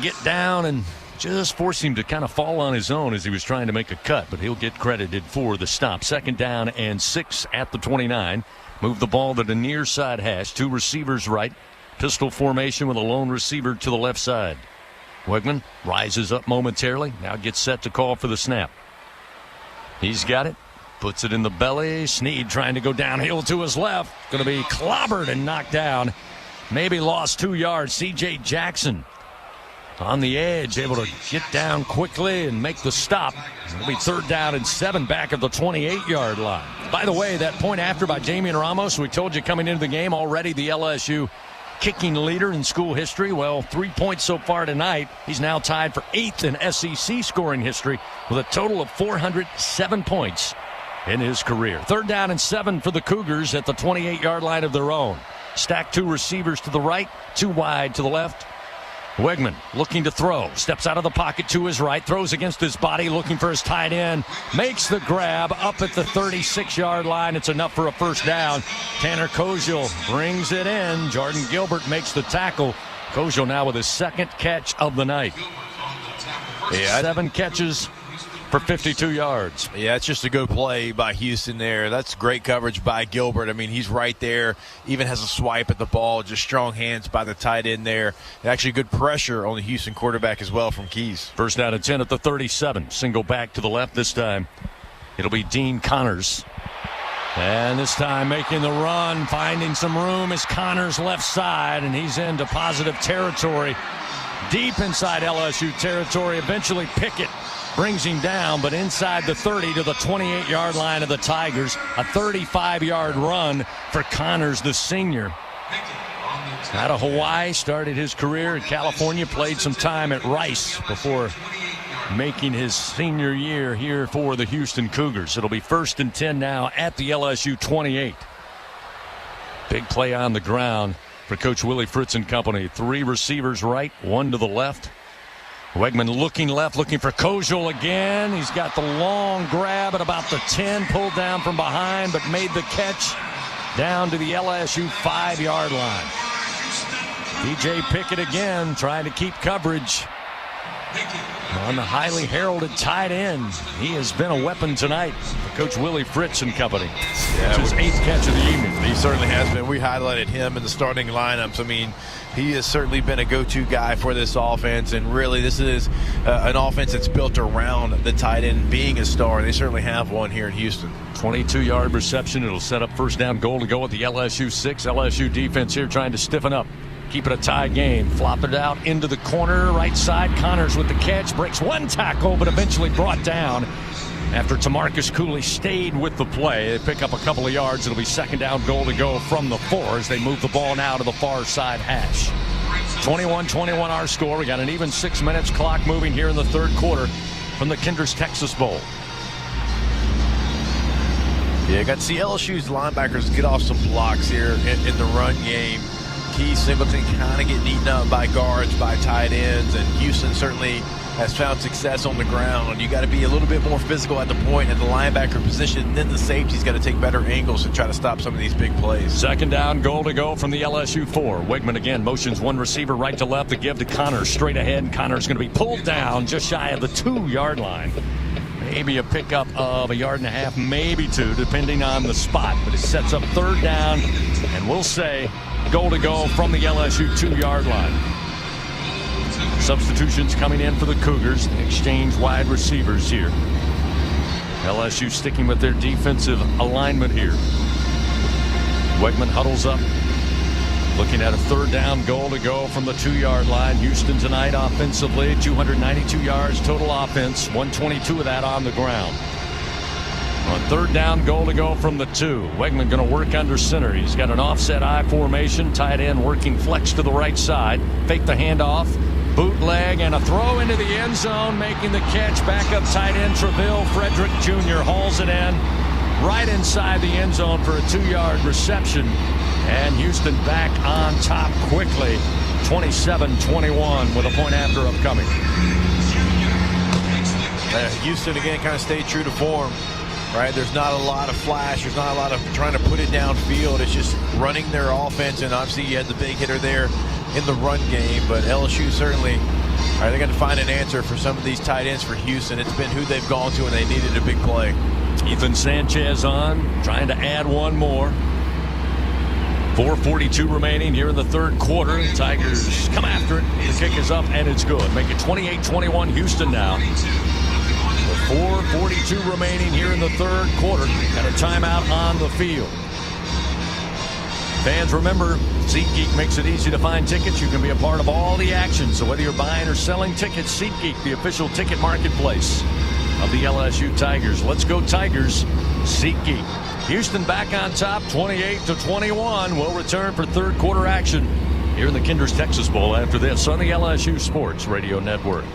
[SPEAKER 20] get down and just force him to kind of fall on his own as he was trying to make a cut, but he'll get credited for the stop. 2nd down and 6 at the 29. Move the ball to the near side hash. 2 receivers right. Pistol formation with a lone receiver to the left side. Wigman rises up momentarily. Now gets set to call for the snap. He's got it. Puts it in the belly. Sneed trying to go downhill to his left. Going to be clobbered and knocked down. Maybe lost 2 yards. C.J. Jackson on the edge, able to get down quickly and make the stop. It'll be 3rd down and 7 back at the 28-yard line. By the way, that point after by Damian Ramos, we told you coming into the game, already the LSU kicking leader in school history. Well, 3 points so far tonight. He's now tied for 8th in SEC scoring history with a total of 407 points in his career. 3rd down and 7 for the Cougars at the 28-yard line of their own. Stack 2 receivers to the right, 2 wide to the left. Wigman looking to throw. Steps out of the pocket to his right. Throws against his body, looking for his tight end. Makes the grab up at the 36-yard line. It's enough for a 1st down. Tanner Koziel brings it in. Jordan Gilbert makes the tackle. Koziel now with his 2nd catch of the night. 7 catches for 52 yards.
[SPEAKER 14] Yeah, it's just a good play by Houston there. That's great coverage by Gilbert. I mean, he's right there. Even has a swipe at the ball. Just strong hands by the tight end there. And actually good pressure on the Houston quarterback as well from Keys.
[SPEAKER 20] 1st down and 10 at the 37. Single back to the left this time. It'll be Dean Connors. And this time making the run, finding some room is Connors left side, and he's into positive territory. Deep inside LSU territory. Eventually Pickett brings him down, but inside the 30 to the 28-yard line of the Tigers. A 35-yard run for Connors, the senior. Out of Hawaii, started his career in California, played some time at Rice before making his senior year here for the Houston Cougars. It'll be 1st and 10 now at the LSU 28. Big play on the ground for Coach Willie Fritz and company. 3 receivers right, 1 to the left. Wigman looking left, looking for Koziel again. He's got the long grab at about the 10, pulled down from behind, but made the catch down to the LSU 5-yard line. DJ Pickett again trying to keep coverage on the highly heralded tight end. He has been a weapon tonight for Coach Willie Fritz and company. Yeah, it's his 8th catch of the evening.
[SPEAKER 14] He certainly has been. We highlighted him in the starting lineups. I mean, he has certainly been a go-to guy for this offense, and really this is an offense that's built around the tight end being a star. They certainly have one here in Houston.
[SPEAKER 20] 22-yard reception. It'll set up 1st down goal to go at the LSU 6. LSU defense here trying to stiffen up. Keep it a tie game. Flop it out into the corner, right side. Connors with the catch. Breaks 1 tackle, but eventually brought down after Tamarcus Cooley stayed with the play. They pick up a couple of yards. It'll be 2nd down goal to go from the 4 as they move the ball now to the far side hash. 21-21 our score. We got an even 6 minutes clock moving here in the 3rd quarter from the Kinder's Texas Bowl.
[SPEAKER 14] Yeah, got to see LSU's linebackers get off some blocks here in the run game. Key Singleton kind of getting eaten up by guards, by tight ends, and Houston certainly has found success on the ground. You got to be a little bit more physical at the point at the linebacker position, and then the safety's got to take better angles to try to stop some of these big plays.
[SPEAKER 20] 2nd down goal to go from the LSU 4. Wigman again motions 1 receiver right to left to give to Connors straight ahead. Connors going to be pulled down just shy of the 2-yard line. Maybe a pickup of 1.5 yards, maybe 2, depending on the spot. But it sets up 3rd down, and we'll say goal to go from the LSU 2-yard line. Substitutions coming in for the Cougars. They exchange wide receivers here. LSU sticking with their defensive alignment here. Wigman huddles up Looking at a third down goal to go from the 2-yard line. Houston tonight offensively, 292 yards total offense, 122 of that on the ground. On third down goal to go from the 2. Wegman going to work under center. He's got an offset I formation. Tight end working flex to the right side. Fake the handoff. Bootleg and a throw into the end zone. Making the catch. Backup tight end Traville Frederick Jr. hauls it in right inside the end zone for a 2-yard reception. And Houston back on top quickly. 27-21 with a point after upcoming.
[SPEAKER 14] Houston again kind of stayed true to form. Right, there's not a lot of flash. There's not a lot of trying to put it downfield. It's just running their offense, and obviously you had the big hitter there in the run game. But LSU certainly, they got to find an answer for some of these tight ends for Houston. It's been who they've gone to when they needed a big play.
[SPEAKER 20] Ethan Sanchez on, trying to add one more. 4:42 remaining here in the third quarter. The Tigers come after it. The kick is up, and it's good. Make it 28-21 Houston now. 4:42 remaining here in the third quarter. Got a timeout on the field. Fans, remember, SeatGeek makes it easy to find tickets. You can be a part of all the action. So whether you're buying or selling tickets, SeatGeek, the official ticket marketplace of the LSU Tigers. Let's go Tigers. SeatGeek. Houston back on top, 28-21. We'll return for third quarter action here in the Kinder's Texas Bowl after this on the LSU Sports Radio Network.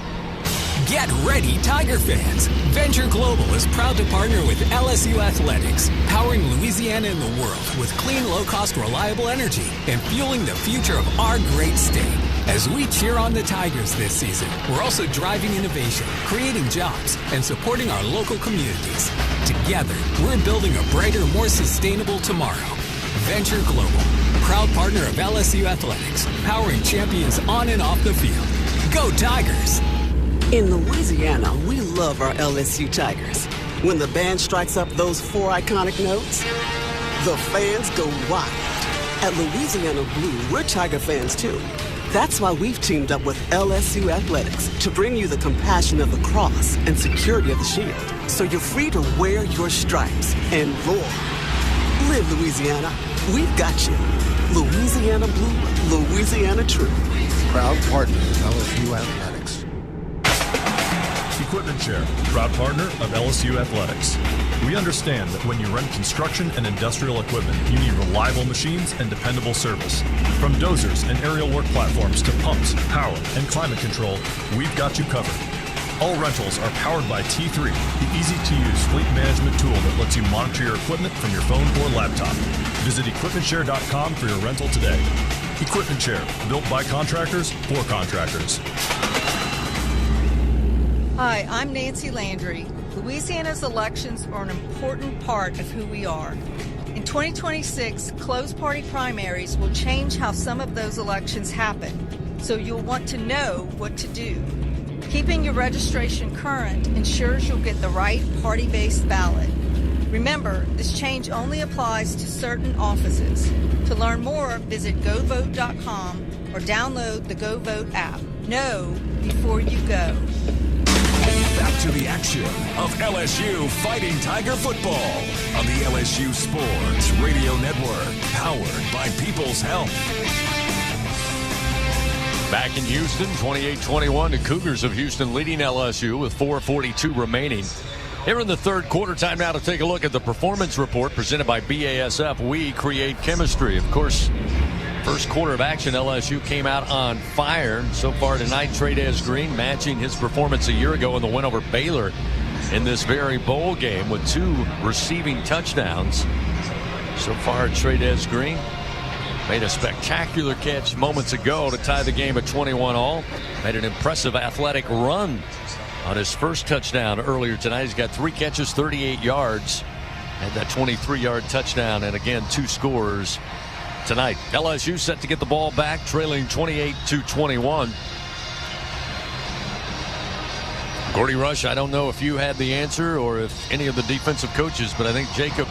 [SPEAKER 21] Get ready, Tiger fans. Venture Global is proud to partner with LSU Athletics, powering Louisiana and the world with clean, low-cost, reliable energy and fueling the future of our great state. As we cheer on the Tigers this season, we're also driving innovation, creating jobs, and supporting our local communities. Together, we're building a brighter, more sustainable tomorrow. Venture Global, proud partner of LSU Athletics, powering champions on and off the field. Go Tigers!
[SPEAKER 5] In Louisiana, we love our LSU Tigers. When the band strikes up those 4 iconic notes, the fans go wild. At Louisiana Blue, we're Tiger fans too. That's why we've teamed up with LSU Athletics to bring you the compassion of the cross and security of the shield, so you're free to wear your stripes and roar. Live Louisiana. We've got you. Louisiana Blue, Louisiana True.
[SPEAKER 10] Proud partner of LSU Athletics.
[SPEAKER 6] Equipment Share, proud partner of LSU Athletics. We understand that when you rent construction and industrial equipment, you need reliable machines and dependable service. From dozers and aerial work platforms to pumps, power, and climate control, we've got you covered. All rentals are powered by T3, the easy-to-use fleet management tool that lets you monitor your equipment from your phone or laptop. Visit EquipmentShare.com for your rental today. Equipment Share, built by contractors for contractors.
[SPEAKER 17] Hi, I'm Nancy Landry. Louisiana's elections are an important part of who we are. In 2026, closed party primaries will change how some of those elections happen, so you'll want to know what to do. Keeping your registration current ensures you'll get the right party-based ballot. Remember, this change only applies to certain offices. To learn more, visit govote.com or download the GoVote app. Know before you go.
[SPEAKER 13] Back to the action of LSU Fighting Tiger football on the LSU Sports Radio Network, powered by People's Health.
[SPEAKER 20] Back in Houston, 28-21, the Cougars of Houston leading LSU with 4:42 remaining. Here in the third quarter, time now to take a look at the performance report presented by BASF. We create chemistry. Of course, first quarter of action, LSU came out on fire. So far tonight, Trades Green matching his performance a year ago in the win over Baylor in this very bowl game with 2 receiving touchdowns. So far, Trades Green made a spectacular catch moments ago to tie the game at 21-all. Made an impressive athletic run on his first touchdown earlier tonight. He's got 3 catches, 38 yards, and that 23-yard touchdown, and again, 2 scores tonight. LSU set to get the ball back, trailing 28-21. Gordy Rush, I don't know if you had the answer or if any of the defensive coaches, but I think Jacob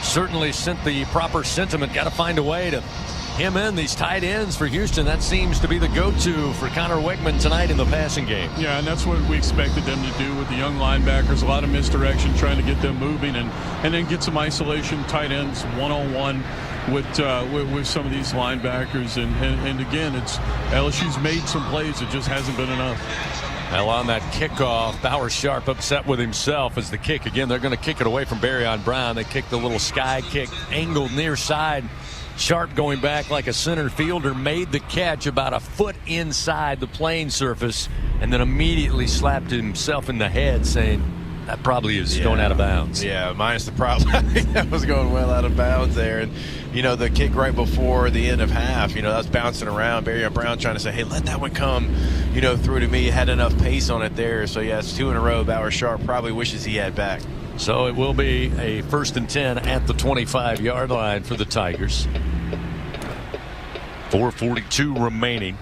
[SPEAKER 20] certainly sent the proper sentiment. Got to find a way to hem in these tight ends for Houston. That seems to be the go-to for Connor Wegman tonight in the passing game.
[SPEAKER 15] Yeah, and that's what we expected them to do with the young linebackers. A lot of misdirection, trying to get them moving and then get some isolation tight ends one-on-one. with some of these linebackers. And again, it's LSU's made some plays. It just hasn't been enough.
[SPEAKER 20] Well, on that kickoff, Bauer Sharp upset with himself as the kick. Again, they're going to kick it away from Barryon Brown. They kicked the little sky kick, angled near side. Sharp going back like a center fielder, made the catch about a foot inside the playing surface, and then immediately slapped himself in the head, saying, that probably is going out of bounds.
[SPEAKER 14] Yeah, minus the problem. I think that was going well out of bounds there. And, the kick right before the end of half, that was bouncing around. Barryon Brown trying to say, hey, let that one come, through to me. Had enough pace on it there. So, yeah, it's 2 in a row. Bauer Sharp probably wishes he had back.
[SPEAKER 20] So it will be a 1st and 10 at the 25-yard line for the Tigers. 4:42 remaining.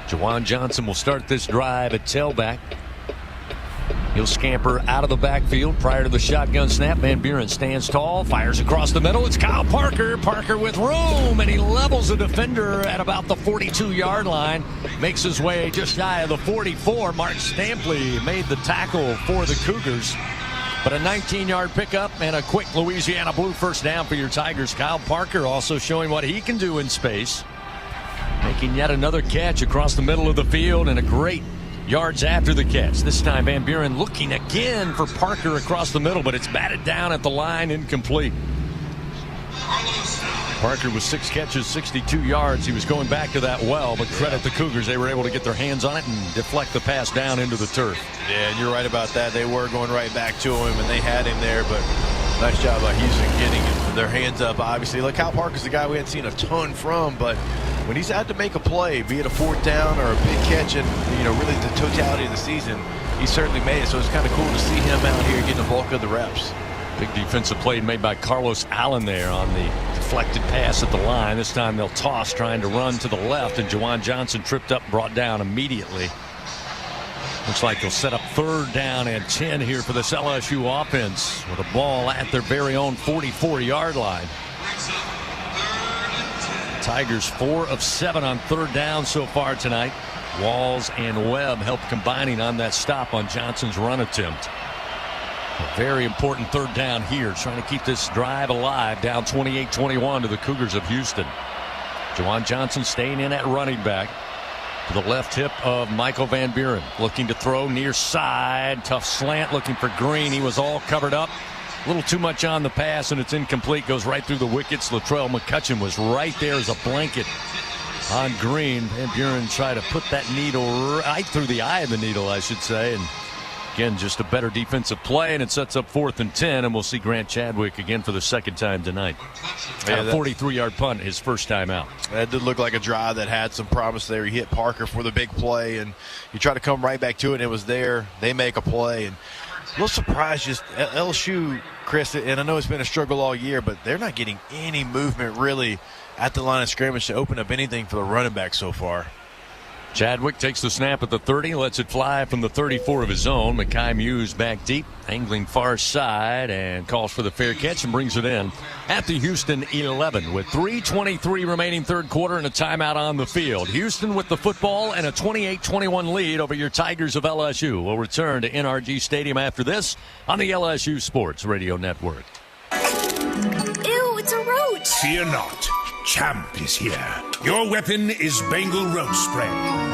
[SPEAKER 20] Juwan Johnson will start this drive at tailback. He'll scamper out of the backfield prior to the shotgun snap. Van Buren stands tall, fires across the middle. It's Kyle Parker. Parker with room, and he levels a defender at about the 42-yard line. Makes his way just shy of the 44. Mark Stampley made the tackle for the Cougars. But a 19-yard pickup and a quick Louisiana Blue first down for your Tigers. Kyle Parker also showing what he can do in space. Making yet another catch across the middle of the field and a great yards after the catch. This time Van Buren looking again for Parker across the middle, but it's batted down at the line, incomplete. Parker with 6 catches, 62 yards. He was going back to that well, but credit the Cougars. They were able to get their hands on it and deflect the pass down into the turf.
[SPEAKER 14] Yeah, and you're right about that. They were going right back to him, and they had him there, but nice job by Houston getting their hands up, obviously. Look, Kyle Parker's the guy we hadn't seen a ton from, but when he's had to make a play, be it a 4th down or a big catch, and really the totality of the season, he certainly made it. So it's kind of cool to see him out here getting the bulk of the reps.
[SPEAKER 20] Big defensive play made by Carlos Allen there on the deflected pass at the line. This time they'll toss, trying to run to the left, and Juwan Johnson tripped up, brought down immediately. Looks like they'll set up 3rd down and 10 here for this LSU offense with a ball at their very own 44-yard line. Tigers 4 of 7 on 3rd down so far tonight. Walls and Webb help combining on that stop on Johnson's run attempt. A very important 3rd down here, trying to keep this drive alive, down 28-21 to the Cougars of Houston. Juwan Johnson staying in at running back. To the left hip of Michael Van Buren, looking to throw near side. Tough slant, looking for Green. He was all covered up. A little too much on the pass, and it's incomplete. Goes right through the wickets. Latrell McCutcheon was right there as a blanket on Green. Van Buren tried to put that needle right through the eye of the needle, I should say. And again, just a better defensive play, and it sets up 4th and 10, and we'll see Grant Chadwick again for the 2nd time tonight. Yeah, a 43-yard punt, his first time out.
[SPEAKER 14] That did look like a drive that had some promise there. He hit Parker for the big play, and he tried to come right back to it, and it was there. They make a play, and a little surprised just LSU, Chris, and I know it's been a struggle all year, but they're not getting any movement really at the line of scrimmage to open up anything for the running back so far.
[SPEAKER 20] Chadwick takes the snap at the 30, lets it fly from the 34 of his own. Mekhi Muse back deep, angling far side, and calls for the fair catch and brings it in at the Houston 11 with 3:23 remaining 3rd quarter and a timeout on the field. Houston with the football and a 28-21 lead over your Tigers of LSU. We'll return to NRG Stadium after this on the LSU Sports Radio Network.
[SPEAKER 1] Ew, it's a roach.
[SPEAKER 11] Fear not. Champ is here. Your weapon is Bengal Roach Spray.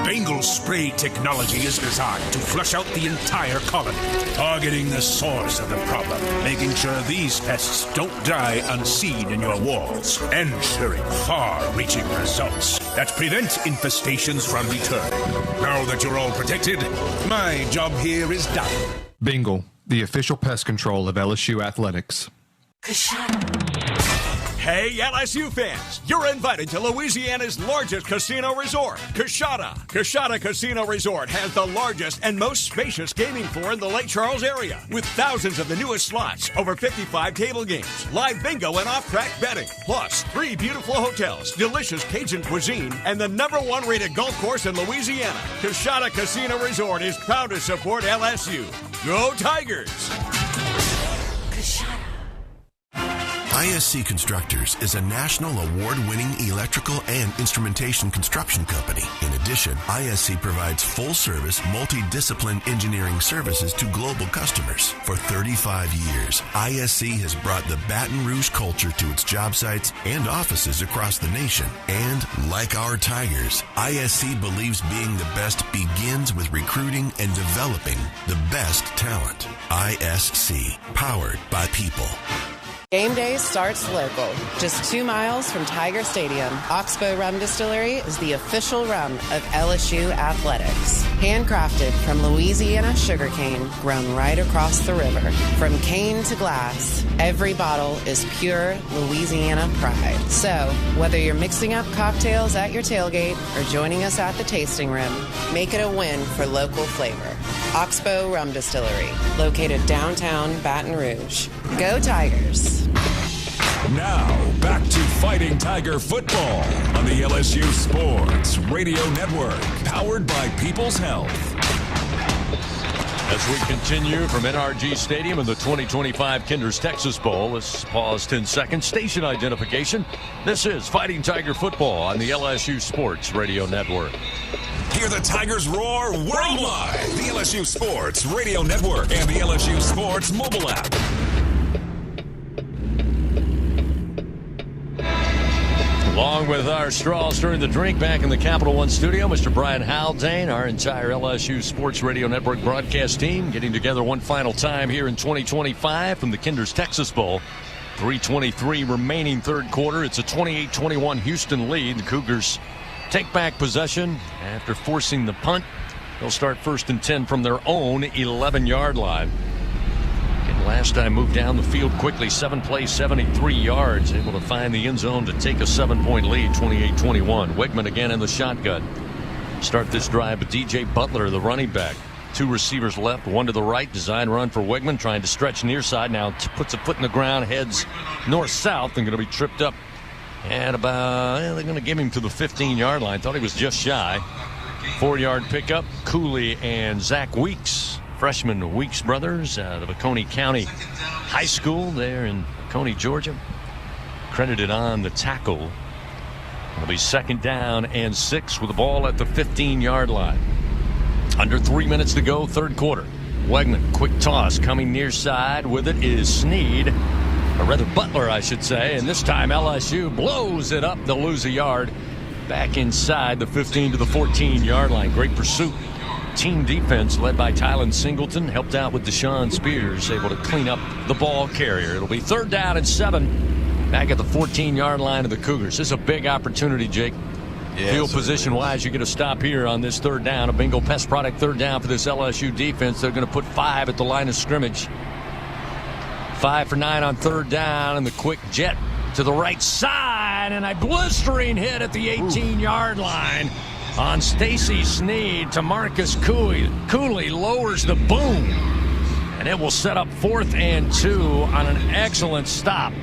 [SPEAKER 11] Bengal spray technology is designed to flush out the entire colony, targeting the source of the problem, making sure these pests don't die unseen in your walls, ensuring far-reaching results that prevent infestations from returning. Now that you're all protected, my job here is done.
[SPEAKER 23] Bengal, the official pest control of LSU athletics.
[SPEAKER 22] Hey, LSU fans, you're invited to Louisiana's largest casino resort, Coshada. Coshada Casino Resort has the largest and most spacious gaming floor in the Lake Charles area, with thousands of the newest slots, over 55 table games, live bingo and off-track betting, plus 3 beautiful hotels, delicious Cajun cuisine, and the #1 rated golf course in Louisiana. Coshada Casino Resort is proud to support LSU. Go Tigers!
[SPEAKER 24] I
[SPEAKER 8] ISC Constructors is a national award-winning electrical and instrumentation construction company. In addition, ISC provides full-service, multidiscipline engineering services to global customers. For 35 years, ISC has brought the Baton Rouge culture to its job sites and offices across the nation. And like our Tigers, ISC believes being the best begins with recruiting and developing the best talent. ISC, powered by people.
[SPEAKER 9] Game day starts local, just 2 miles from Tiger Stadium. Oxbow Rum Distillery is the official rum of LSU Athletics. Handcrafted from Louisiana sugarcane, grown right across the river. From cane to glass, every bottle is pure Louisiana pride. So, whether you're mixing up cocktails at your tailgate or joining us at the tasting room, make it a win for local flavor. Oxbow Rum Distillery, located downtown Baton Rouge. Go Tigers!
[SPEAKER 13] Now, back to Fighting Tiger football on the LSU Sports Radio Network, powered by People's Health.
[SPEAKER 20] As we continue from NRG Stadium in the 2025 Kinder's Texas Bowl, let's pause 10 seconds. Station identification. This is Fighting Tiger football on the LSU Sports Radio Network.
[SPEAKER 13] Hear the Tigers roar worldwide. The LSU Sports Radio Network and the LSU Sports mobile app.
[SPEAKER 20] Along with our straws stirring the drink back in the Capital One studio, Mr. Brian Haldane, our entire LSU Sports Radio Network broadcast team getting together one final time here in 2025 from the Kinder's Texas Bowl. 3:23 remaining third quarter. It's a 28-21 Houston lead. The Cougars take back possession after forcing the punt. They'll start 1st and 10 from their own 11-yard line. Last time moved down the field quickly, 7 plays, 73 yards, able to find the end zone to take a 7-point lead, 28-21. Wegman again in the shotgun. Start this drive with DJ Butler, the running back. 2 receivers left, 1 to the right. Design run for Wegman, trying to stretch near side. Now puts a foot in the ground, heads north-south, and going to be tripped up. And they're going to give him to the 15-yard line. Thought he was just shy. 4-yard pickup. Cooley and Zach Weeks. Freshman Weeks brothers out of Oconee County High School there in Oconee, Georgia. Credited on the tackle. It'll be 2nd down and 6 with the ball at the 15-yard line. Under 3 minutes to go, third quarter. Wegman, quick toss, coming near side. With it is Sneed, or rather Butler, I should say. And this time LSU blows it up. They'll lose a yard. Back inside the 15 to the 14-yard line. Great pursuit. Team defense led by Tylen Singleton, helped out with Deshaun Spears, able to clean up the ball carrier. It'll be 3rd down and 7 back at the 14-yard line of the Cougars. This is a big opportunity, Jake. Yeah, field position-wise, you get a stop here on this 3rd down. A bingo pest product 3rd down for this LSU defense. They're going to put 5 at the line of scrimmage. 5 for 9 on 3rd down, and the quick jet to the right side, and a blistering hit at the 18-yard line on Stacy Sneed to Marcus Cooley lowers the boom, and it will set up 4th and 2 on an excellent stop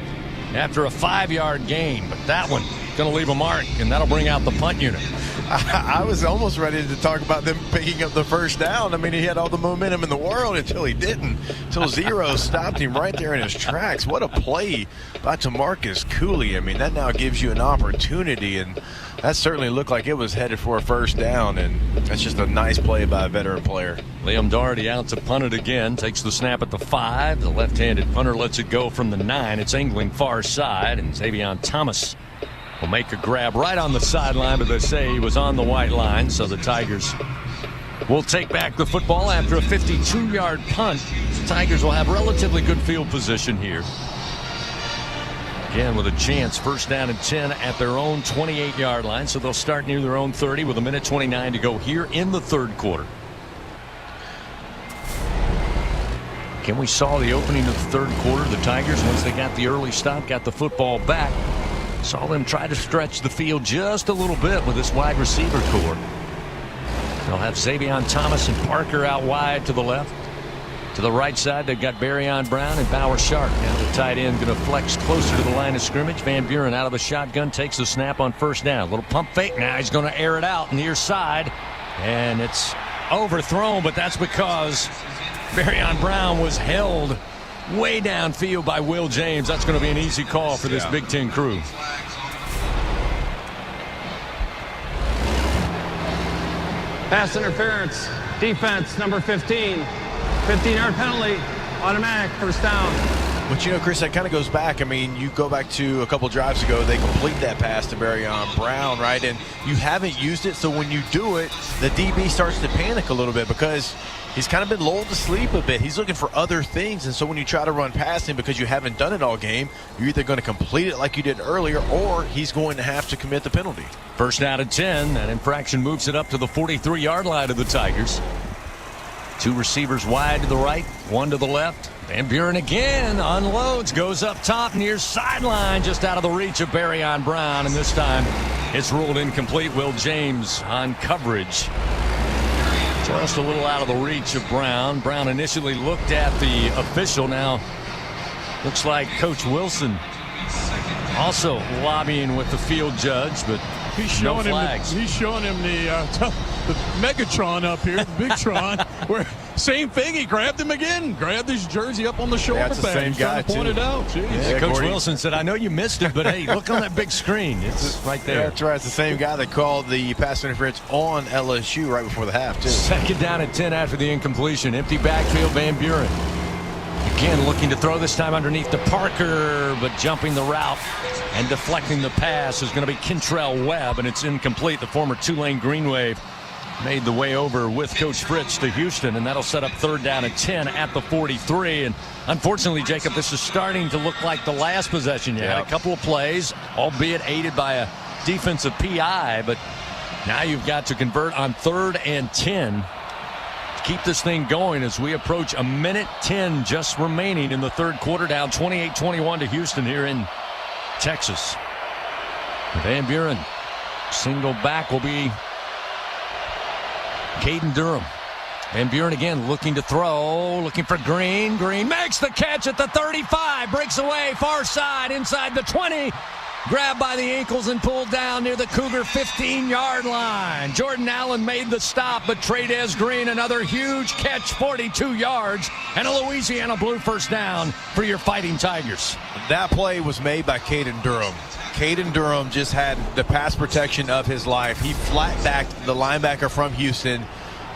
[SPEAKER 20] after a 5-yard gain. But that one going to leave a mark, and that'll bring out the punt unit.
[SPEAKER 14] I was almost ready to talk about them picking up the 1st down. I mean, he had all the momentum in the world until he didn't. Until Zero stopped him right there in his tracks. What a play by Tamarcus Cooley. I mean, that now gives you an opportunity, and that certainly looked like it was headed for a 1st down, and that's just a nice play by a veteran player.
[SPEAKER 20] Liam Doherty out to punt it again. Takes the snap at the 5. The left-handed punter lets it go from the 9. It's angling far side, and Xavion Thomas will make a grab right on the sideline, but they say he was on the white line, so the Tigers will take back the football after a 52-yard punt. The Tigers will have relatively good field position here. Again, with a chance, 1st down and 10 at their own 28-yard line, so they'll start near their own 30 with 1:29 to go here in the third quarter. Again, we saw the opening of the third quarter. The Tigers, once they got the early stop, got the football back. Saw them try to stretch the field just a little bit with this wide receiver core. They'll have Xavion Thomas and Parker out wide to the left. To the right side, they've got Barryon Brown and Bauer Sharp. Now the tight end going to flex closer to the line of scrimmage. Van Buren out of the shotgun, takes the snap on 1st down. Little pump fake. Now he's going to air it out near side. And it's overthrown, but that's because Barryon Brown was held way downfield by Will James. That's going to be an easy call for this Big Ten crew.
[SPEAKER 2] Pass interference. Defense, number 15. 15-yard penalty. Automatic. First down.
[SPEAKER 14] But, Chris, that kind of goes back. I mean, you go back to a couple drives ago, they complete that pass to Barryon Brown, right? And you haven't used it, so when you do it, the DB starts to panic a little bit because he's kind of been lulled to sleep a bit. He's looking for other things, and so when you try to run past him because you haven't done it all game, you're either going to complete it like you did earlier, or he's going to have to commit the penalty.
[SPEAKER 20] First down and 10. That infraction moves it up to the 43-yard line of the Tigers. Two receivers wide to the right, one to the left. Van Buren again unloads, goes up top near sideline, just out of the reach of Barryon Brown, and this time it's ruled incomplete. Will James on coverage. Just a little out of the reach of Brown. Brown initially looked at the official. Now looks like Coach Wilson also lobbying with the field judge, but
[SPEAKER 15] he's showing
[SPEAKER 20] no flags.
[SPEAKER 15] He's showing him the Megatron up here, the Big Tron, where same thing. He grabbed him again, grabbed his jersey up on the shoulder
[SPEAKER 14] That's the same guy, too.
[SPEAKER 15] Pointed out.
[SPEAKER 20] Yeah, Coach Wilson said, I know you missed it, but hey, look on that big screen. It's right there.
[SPEAKER 14] Yeah, that's right. It's the same guy that called the pass interference on LSU right before the half, too.
[SPEAKER 20] Second down and 10 after the incompletion. Empty backfield, Van Buren. Again, looking to throw this time underneath to Parker, but jumping the route and deflecting the pass is going to be Kentrell Webb, and it's incomplete. The former Tulane Green Wave made the way over with Coach Fritz to Houston, and that'll set up third down and 10 at the 43. And unfortunately, Jacob, this is starting to look like the last possession. You had a couple of plays, albeit aided by a defensive PI, but now you've got to convert on third and 10. Keep this thing going as we approach a minute 10 just remaining in the third quarter, down 28-21 to Houston here in Texas. Van Buren, single back will be Caden Durham. Van Buren again looking to throw, looking for Green. Green makes the catch at the 35, breaks away far side inside the 20. Grabbed by the ankles and pulled down near the Cougar 15-yard line. Jordan Allen made the stop, but Trey'Dez Green, another huge catch, 42 yards, and a Louisiana Blue first down for your Fighting Tigers.
[SPEAKER 14] That play was made by Caden Durham. Caden Durham just had the pass protection of his life. He flat-backed the linebacker from Houston.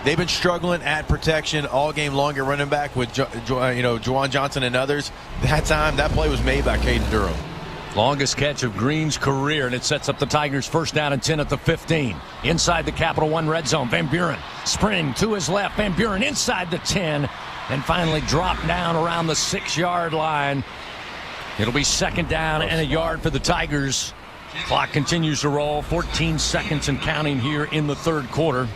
[SPEAKER 14] They've been struggling at protection all game long at running back with Juwan Johnson and others. That play was made by Caden Durham.
[SPEAKER 20] Longest catch of Green's career, and it sets up the Tigers first down and 10 at the 15. Inside the Capital One red zone, Van Buren spring to his left. Van Buren inside the 10, and finally dropped down around the 6-yard line. It'll be second down and a yard for the Tigers. Clock continues to roll, 14 seconds and counting here in the third quarter.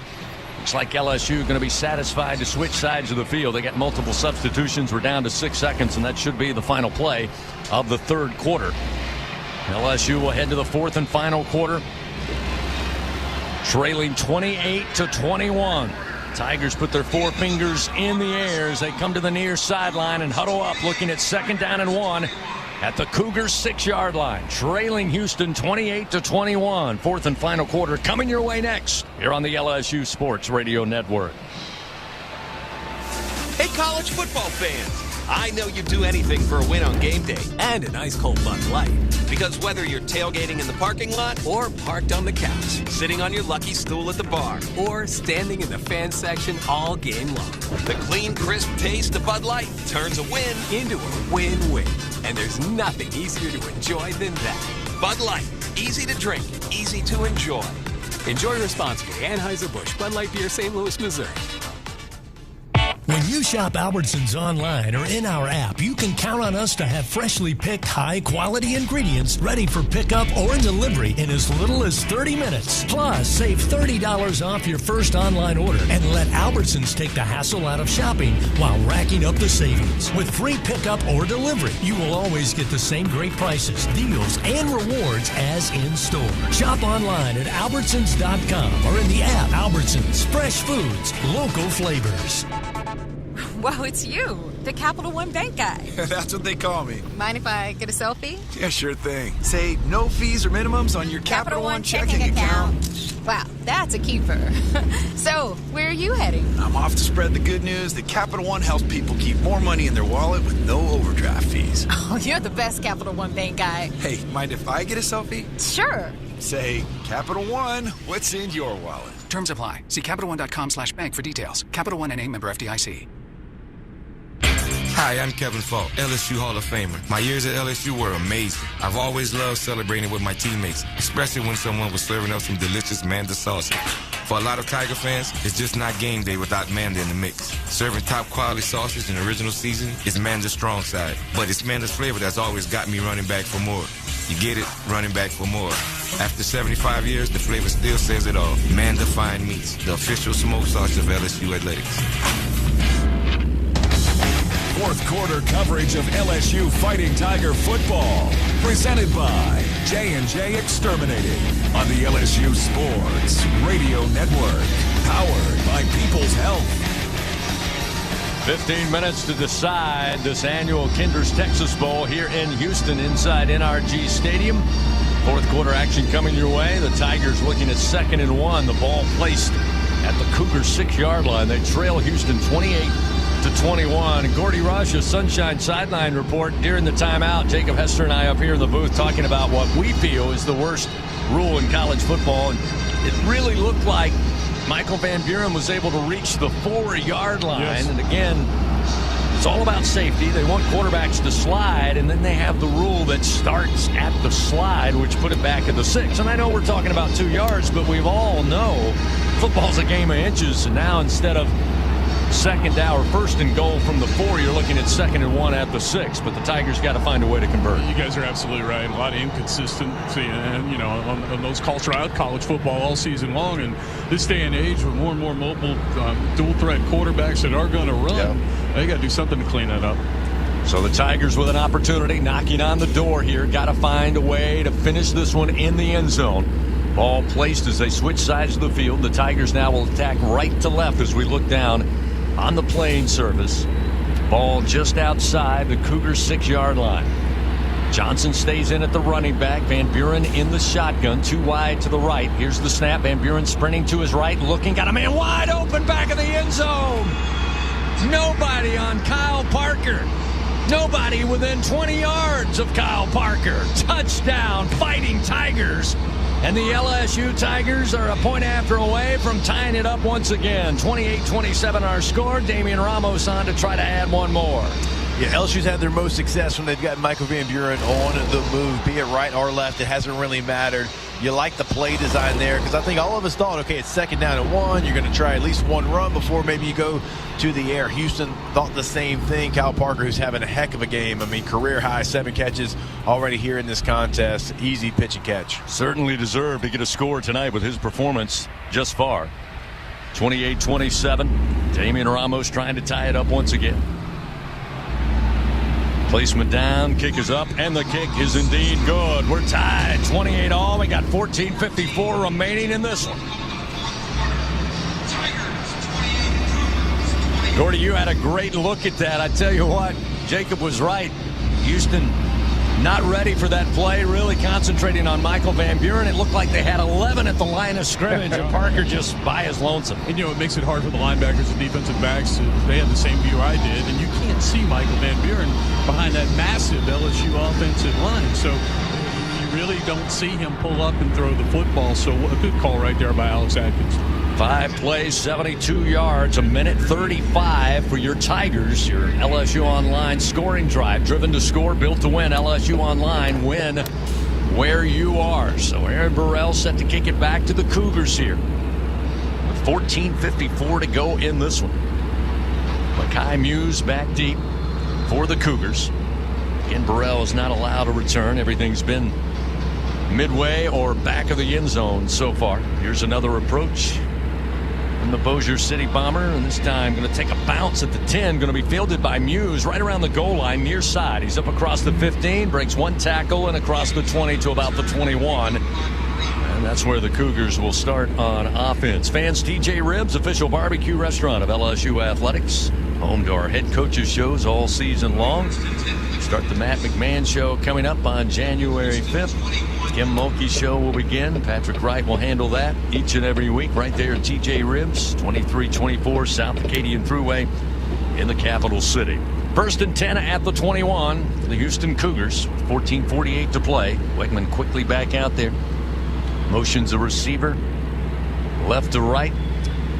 [SPEAKER 20] Looks like LSU going to be satisfied to switch sides of the field. They got multiple substitutions. We're down to 6 seconds, and that should be the final play of the third quarter. LSU will head to the fourth and final quarter, trailing 28-21. Tigers put their four fingers in the air as they come to the near sideline and huddle up, looking at second down and 1 at the Cougars 6-yard line, trailing Houston 28-21. Fourth and final quarter coming your way next here on the LSU Sports Radio Network.
[SPEAKER 12] Hey, college football fans. I know you'd do anything for a win on game day. And a nice cold Bud Light. Because whether you're tailgating in the parking lot or parked on the couch, sitting on your lucky stool at the bar, or standing in the fan section all game long, the clean, crisp taste of Bud Light turns a win into a win-win. And there's nothing easier to enjoy than that. Bud Light. Easy to drink. Easy to enjoy. Enjoy responsibly. Anheuser-Busch. Bud Light Beer, St. Louis, Missouri.
[SPEAKER 18] When you shop Albertsons online or in our app, you can count on us to have freshly picked, high-quality ingredients ready for pickup or delivery in as little as 30 minutes. Plus, save $30 off your first online order and let Albertsons take the hassle out of shopping while racking up the savings. With free pickup or delivery, you will always get the same great prices, deals, and rewards as in-store. Shop online at Albertsons.com or in the app. Albertsons, fresh foods, local flavors.
[SPEAKER 1] Wow, it's you, the Capital One Bank guy.
[SPEAKER 10] That's what they call me.
[SPEAKER 1] Mind if I get a selfie?
[SPEAKER 10] Yeah, sure thing. Say no fees or minimums on your Capital One checking account.
[SPEAKER 1] Wow, that's a keeper. So, where are you heading?
[SPEAKER 4] I'm off to spread the good news that Capital One helps people keep more money in their wallet with no overdraft fees.
[SPEAKER 1] Oh, you're the best Capital One bank guy.
[SPEAKER 4] Hey, mind if I get a selfie?
[SPEAKER 1] Sure.
[SPEAKER 4] Say, Capital One, what's in your wallet?
[SPEAKER 16] Terms apply. See CapitalOne.com/bank for details. Capital One N.A. member FDIC.
[SPEAKER 19] Hi, I'm Kevin Falk, LSU Hall of Famer. My years at LSU were amazing. I've always loved celebrating with my teammates, especially when someone was serving up some delicious Manda salsa. For a lot of Tiger fans, it's just not game day without Manda in the mix. Serving top quality sausage and original seasoning is Manda's strong side, but it's Manda's flavor that's always got me running back for more. You get it? Running back for more. After 75 years, the flavor still says it all. Manda Fine Meats, the official smoked sauce of LSU Athletics.
[SPEAKER 13] Fourth quarter coverage of LSU Fighting Tiger football. Presented by J&J Exterminating on the LSU Sports Radio Network. Powered by People's Health.
[SPEAKER 20] 15 minutes to decide this annual Kinder's Texas Bowl here in Houston inside NRG Stadium. Fourth quarter action coming your way. The Tigers looking at 2nd and 1. The ball placed at the Cougars 6-yard line. They trail Houston 28-21. Gordy Rush, a Sunshine Sideline report during the timeout. Jacob Hester and I up here in the booth talking about what we feel is the worst rule in college football. And it really looked like Michael Van Buren was able to reach the 4-yard line. Yes. And again, it's all about safety. They want quarterbacks to slide, and then they have the rule that starts at the slide, which put it back at the 6. And I know we're talking about 2 yards, but we all know football's a game of inches. And now instead of 2nd down or 1st and goal from the 4, you're looking at 2nd and 1 at the 6. But the Tigers got to find a way to convert.
[SPEAKER 15] You guys are absolutely right. A lot of inconsistency, and on those calls throughout college football all season long. And this day and age, with more and more mobile, dual threat quarterbacks that are going to run, they got to do something to clean that up.
[SPEAKER 20] So the Tigers with an opportunity, knocking on the door here. Got to find a way to finish this one in the end zone. Ball placed as they switch sides of the field. The Tigers now will attack right to left as we look down on the playing surface. Ball just outside the Cougars 6-yard line. Johnson stays in at the running back. Van Buren in the shotgun, 2 wide to the right. Here's the snap. Van Buren sprinting to his right, looking, got a man wide open back of the end zone. Nobody on Kyle Parker. Nobody within 20 yards of Kyle Parker. Touchdown, Fighting Tigers. And the LSU Tigers are a point after away from tying it up once again. 28-27 our score. Damian Ramos on to try to add one more.
[SPEAKER 14] Yeah, LSU's had their most success when they've got Michael Van Buren on the move, be it right or left. It hasn't really mattered. You like the play design there because I think all of us thought, okay, it's 2nd down and 1. You're going to try at least one run before maybe you go to the air. Houston thought the same thing. Kyle Parker, who's having a heck of a game. I mean, career high 7 catches already here in this contest. Easy pitch and catch.
[SPEAKER 20] Certainly deserved to get a score tonight with his performance just far. 28-27. Damian Ramos trying to tie it up once again. Placement down, kick is up, and the kick is indeed good. We're tied, 28 all. We got 14:54 remaining in this one. Gordy, you had a great look at that. I tell you what, Jacob was right. Houston not ready for that play, really concentrating on Michael Van Buren. It looked like they had 11 at the line of scrimmage, and Parker just by his lonesome.
[SPEAKER 15] And, it makes it hard for the linebackers and defensive backs. They had the same view I did, and you can't see Michael Van Buren behind that massive LSU offensive line. So you really don't see him pull up and throw the football. So a good call right there by Alex Atkins.
[SPEAKER 20] 5 plays, 72 yards, 1:35 for your Tigers. Your LSU Online scoring drive. Driven to score, built to win. LSU Online, win where you are. So Aaron Burrell set to kick it back to the Cougars here. With 14:54 to go in this one. Makai Muse back deep for the Cougars. Again, Burrell is not allowed to return. Everything's been midway or back of the end zone so far. Here's another approach from the Bossier City Bomber, and this time going to take a bounce at the 10. Going to be fielded by Muse right around the goal line near side. He's up across the 15, breaks 1 tackle, and across the 20 to about the 21. And that's where the Cougars will start on offense. Fans, TJ Ribs, official barbecue restaurant of LSU Athletics. Home to our head coaches shows all season long. Start the Matt McMahon show coming up on January 5th.
[SPEAKER 18] Kim Mulkey Show will begin. Patrick Wright will handle that each and every week right there at TJ Ribs, 2324 South Acadian Thruway in the capital city. First and 10 at the 21 for the Houston Cougars. 14:48 to play. Wegman quickly back out there. Motions a receiver. Left to right.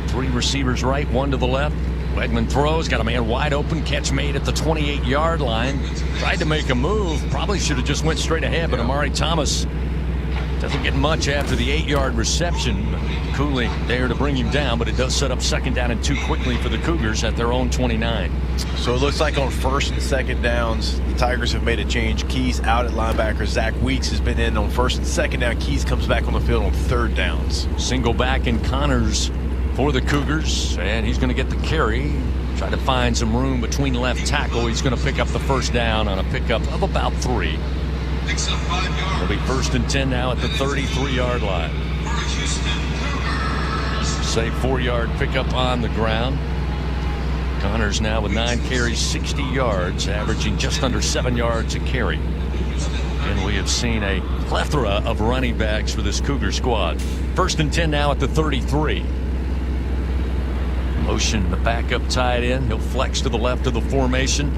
[SPEAKER 18] 3 receivers right, 1 to the left. Wegman throws, got a man wide open, catch made at the 28-yard line. Tried to make a move, probably should have just went straight ahead, but Amari Thomas doesn't get much after the 8-yard reception. Cooley there to bring him down, but it does set up second down and 2 quickly for the Cougars at their own 29.
[SPEAKER 14] So it looks like on first and second downs, the Tigers have made a change. Keys out at linebacker. Zach Weeks has been in on first and second down. Keys comes back on the field on third downs.
[SPEAKER 18] Single back in Connors for the Cougars, and he's going to get the carry. Try to find some room between left tackle. He's going to pick up the first down on a pickup of about 3. It'll be first and 10 now at the 33-yard line. Say 4-yard pickup on the ground. Connors now with 9 carries, 60 yards, averaging just under 7 yards a carry. And we have seen a plethora of running backs for this Cougar squad. First and 10 now at the 33. Motion the backup tight end. He'll flex to the left of the formation.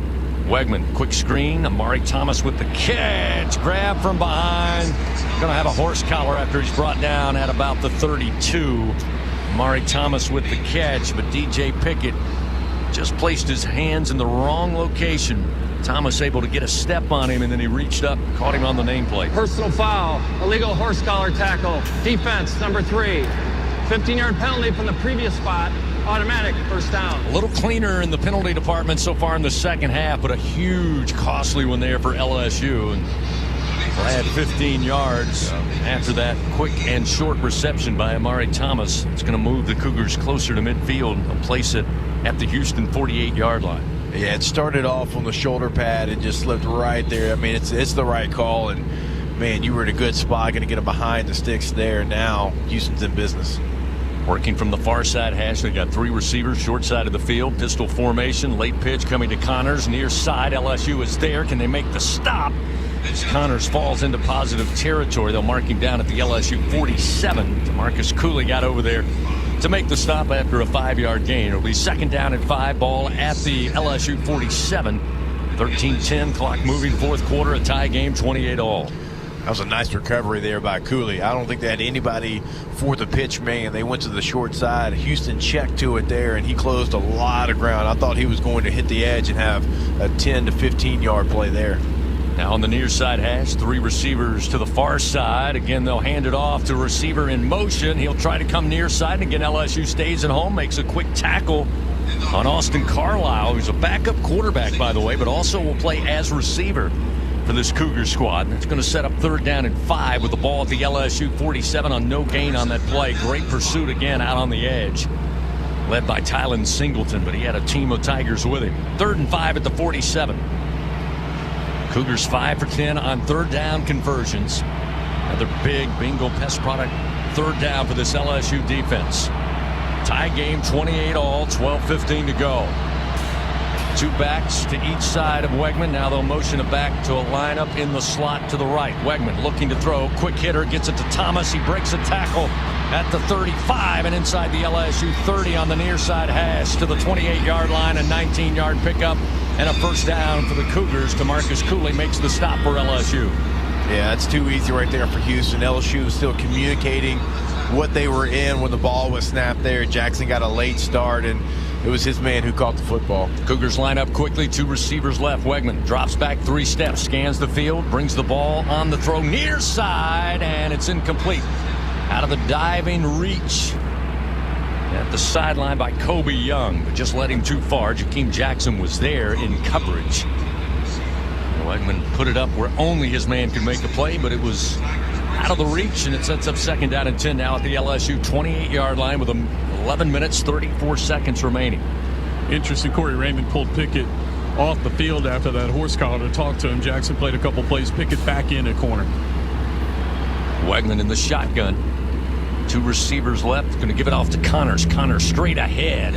[SPEAKER 18] Wegman, quick screen. Amari Thomas with the catch. Grab from behind. Going to have a horse collar after he's brought down at about the 32. Amari Thomas with the catch, but DJ Pickett just placed his hands in the wrong location. Thomas able to get a step on him, and then he reached up, caught him on the nameplate.
[SPEAKER 2] Personal foul, illegal horse collar tackle, defense number 3. 15-yard penalty from the previous spot. Automatic first down.
[SPEAKER 18] A little cleaner in the penalty department so far in the second half, but a huge, costly one there for LSU. And glad 15 yards after that quick and short reception by Amari Thomas. It's going to move the Cougars closer to midfield and place it at the Houston 48-yard line.
[SPEAKER 14] Yeah, it started off on the shoulder pad and just slipped right there. I mean, it's the right call, and man, you were in a good spot, going to get him behind the sticks there. Now Houston's in business.
[SPEAKER 18] Working from the far side hash, they got 3 receivers, short side of the field, pistol formation, late pitch coming to Connors, near side. LSU is there. Can they make the stop? As Connors falls into positive territory, they'll mark him down at the LSU 47. DeMarcus Cooley got over there to make the stop after a 5-yard gain. It'll be second down and 5, ball at the LSU 47. 13-10, clock moving, fourth quarter, a tie game, 28-all.
[SPEAKER 14] That was a nice recovery there by Cooley. I don't think they had anybody for the pitch man. They went to the short side. Houston checked to it there, and he closed a lot of ground. I thought he was going to hit the edge and have a 10 to 15-yard play there.
[SPEAKER 18] Now on the near side hash, 3 receivers to the far side. Again, they'll hand it off to a receiver in motion. He'll try to come near side. And again, LSU stays at home, makes a quick tackle on Austin Carlisle, who's a backup quarterback, by the way, but also will play as receiver for this Cougar squad. That's going to set up third down and 5 with the ball at the LSU 47 on no gain on that play. Great pursuit again out on the edge, led by Tylen Singleton, but he had a team of Tigers with him. Third and 5 at the 47. Cougars 5 for 10 on third down conversions. Another big bingo pest product third down for this LSU defense. Tie game, 28-all, 12:15 to go. 2 backs to each side of Wegman. Now they'll motion it back to a lineup in the slot to the right. Wegman looking to throw. Quick hitter, gets it to Thomas. He breaks a tackle at the 35 and inside the LSU 30 on the near side hash to the 28-yard line. A 19-yard pickup and a first down for the Cougars. DeMarcus Cooley makes the stop for LSU.
[SPEAKER 14] Yeah, that's too easy right there for Houston. LSU was still communicating what they were in when the ball was snapped there. Jackson got a late start, and it was his man who caught the football.
[SPEAKER 18] Cougars line up quickly. 2 receivers left. Wegman drops back 3 steps, scans the field, brings the ball on the throw near side, and it's incomplete. Out of the diving reach at the sideline by Kobe Young, but just led him too far. Jakeem Jackson was there in coverage. Wegman put it up where only his man could make the play, but it was out of the reach, and it sets up second down and 10 now at the LSU 28-yard line with 11 minutes, 34 seconds remaining.
[SPEAKER 15] Interesting, Corey Raymond pulled Pickett off the field after that horse collar to talk to him. Jackson played a couple plays. Pickett back in at corner.
[SPEAKER 18] Wegman in the shotgun. 2 receivers left. Going to give it off to Connors. Connors straight ahead.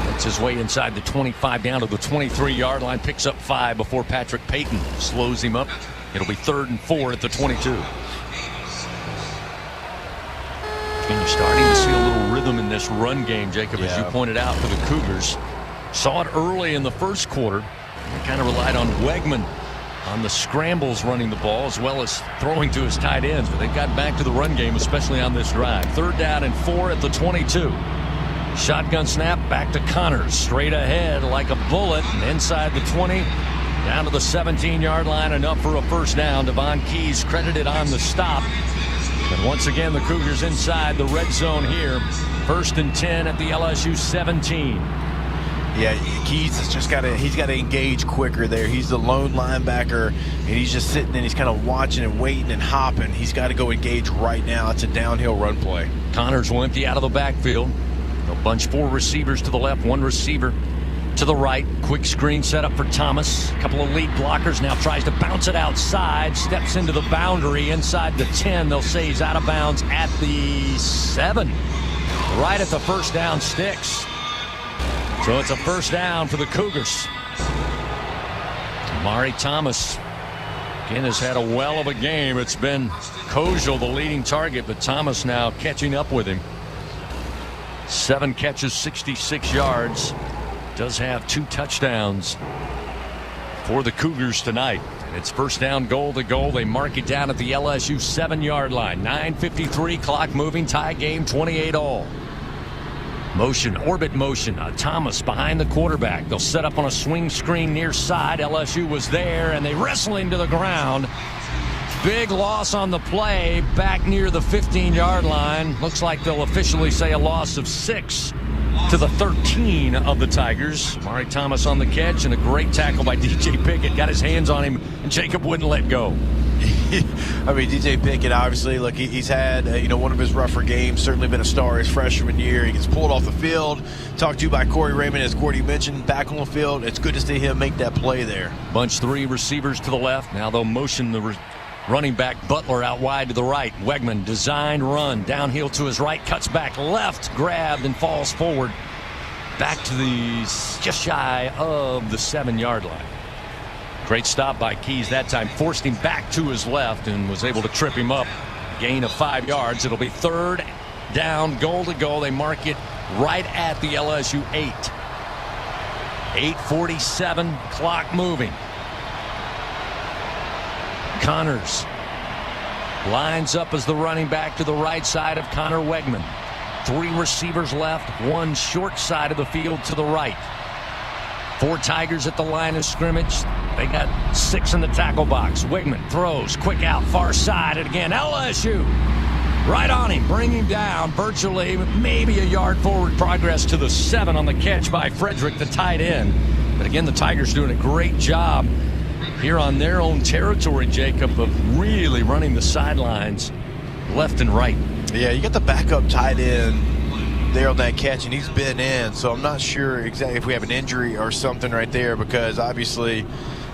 [SPEAKER 18] That's his way inside the 25 down to the 23-yard line. Picks up 5 before Patrick Payton slows him up. It'll be 3rd and 4 at the 22.
[SPEAKER 20] And you're starting to see a little rhythm in this run game, Jacob, as you pointed out, for the Cougars. Saw it early in the first quarter. They kind of relied on Wegman on the scrambles running the ball as well as throwing to his tight ends. But they've got back to the run game, especially on this drive. 3rd down and 4 at the 22. Shotgun snap back to Connors. Straight ahead like a bullet. And inside the 20. Down to the 17-yard line. Enough for a first down. Devon Keys credited on the stop. And once again, the Cougars inside the red zone here. 1st and 10 at the LSU 17.
[SPEAKER 14] Yeah, Keys has just got to engage quicker there. He's the lone linebacker, and he's just sitting and he's kind of watching and waiting and hopping. He's got to go engage right now. It's a downhill run play.
[SPEAKER 20] Connors will empty out of the backfield. They'll bunch 4 receivers to the left, 1 receiver to the right. Quick screen set up for Thomas. A couple of lead blockers. Now tries to bounce it outside. Steps into the boundary inside the 10. They'll say he's out of bounds at the 7. Right at the first down sticks. So it's a first down for the Cougars. Amari Thomas again has had a well of a game. It's been Kozel the leading target, but Thomas now catching up with him. 7 catches, 66 yards. Does have 2 touchdowns for the Cougars tonight. And it's first down, goal to goal. They mark it down at the LSU 7-yard line. 9:53, clock moving, tie game, 28-all. Motion, orbit motion. Thomas behind the quarterback. They'll set up on a swing screen near side. LSU was there, and they wrestle him to the ground. Big loss on the play back near the 15-yard line. Looks like they'll officially say a loss of 6 to the 13 of the Tigers. Amari Thomas on the catch, and a great tackle by DJ Pickett. Got his hands on him, and Jacob wouldn't let go.
[SPEAKER 14] I mean, DJ Pickett, obviously, look, he's had one of his rougher games. Certainly been a star his freshman year. He gets pulled off the field. Talked to by Corey Raymond, as Gordy mentioned, back on the field. It's good to see him make that play there.
[SPEAKER 20] Bunch 3 receivers to the left. Now they'll motion the running back Butler out wide to the right. Wegman, designed run, downhill to his right, cuts back left, grabbed and falls forward. Back to the just shy of the 7-yard line. Great stop by Keys that time. Forced him back to his left and was able to trip him up. Gain of 5 yards. It'll be 3rd down, goal to goal. They mark it right at the LSU 8. 8:47, clock moving. Connors lines up as the running back to the right side of Connor Wegman. 3 receivers left, 1 short side of the field to the right. 4 Tigers at the line of scrimmage. They got 6 in the tackle box. Wegman throws, quick out, far side, and again, LSU right on him, bring him down virtually, maybe a yard forward progress to the 7 on the catch by Frederick, the tight end. But again, the Tigers doing a great job here on their own territory, Jacob, of really running the sidelines left and right.
[SPEAKER 14] Yeah, you got the backup tight end there on that catch, and he's been in, so I'm not sure exactly if we have an injury or something right there, because obviously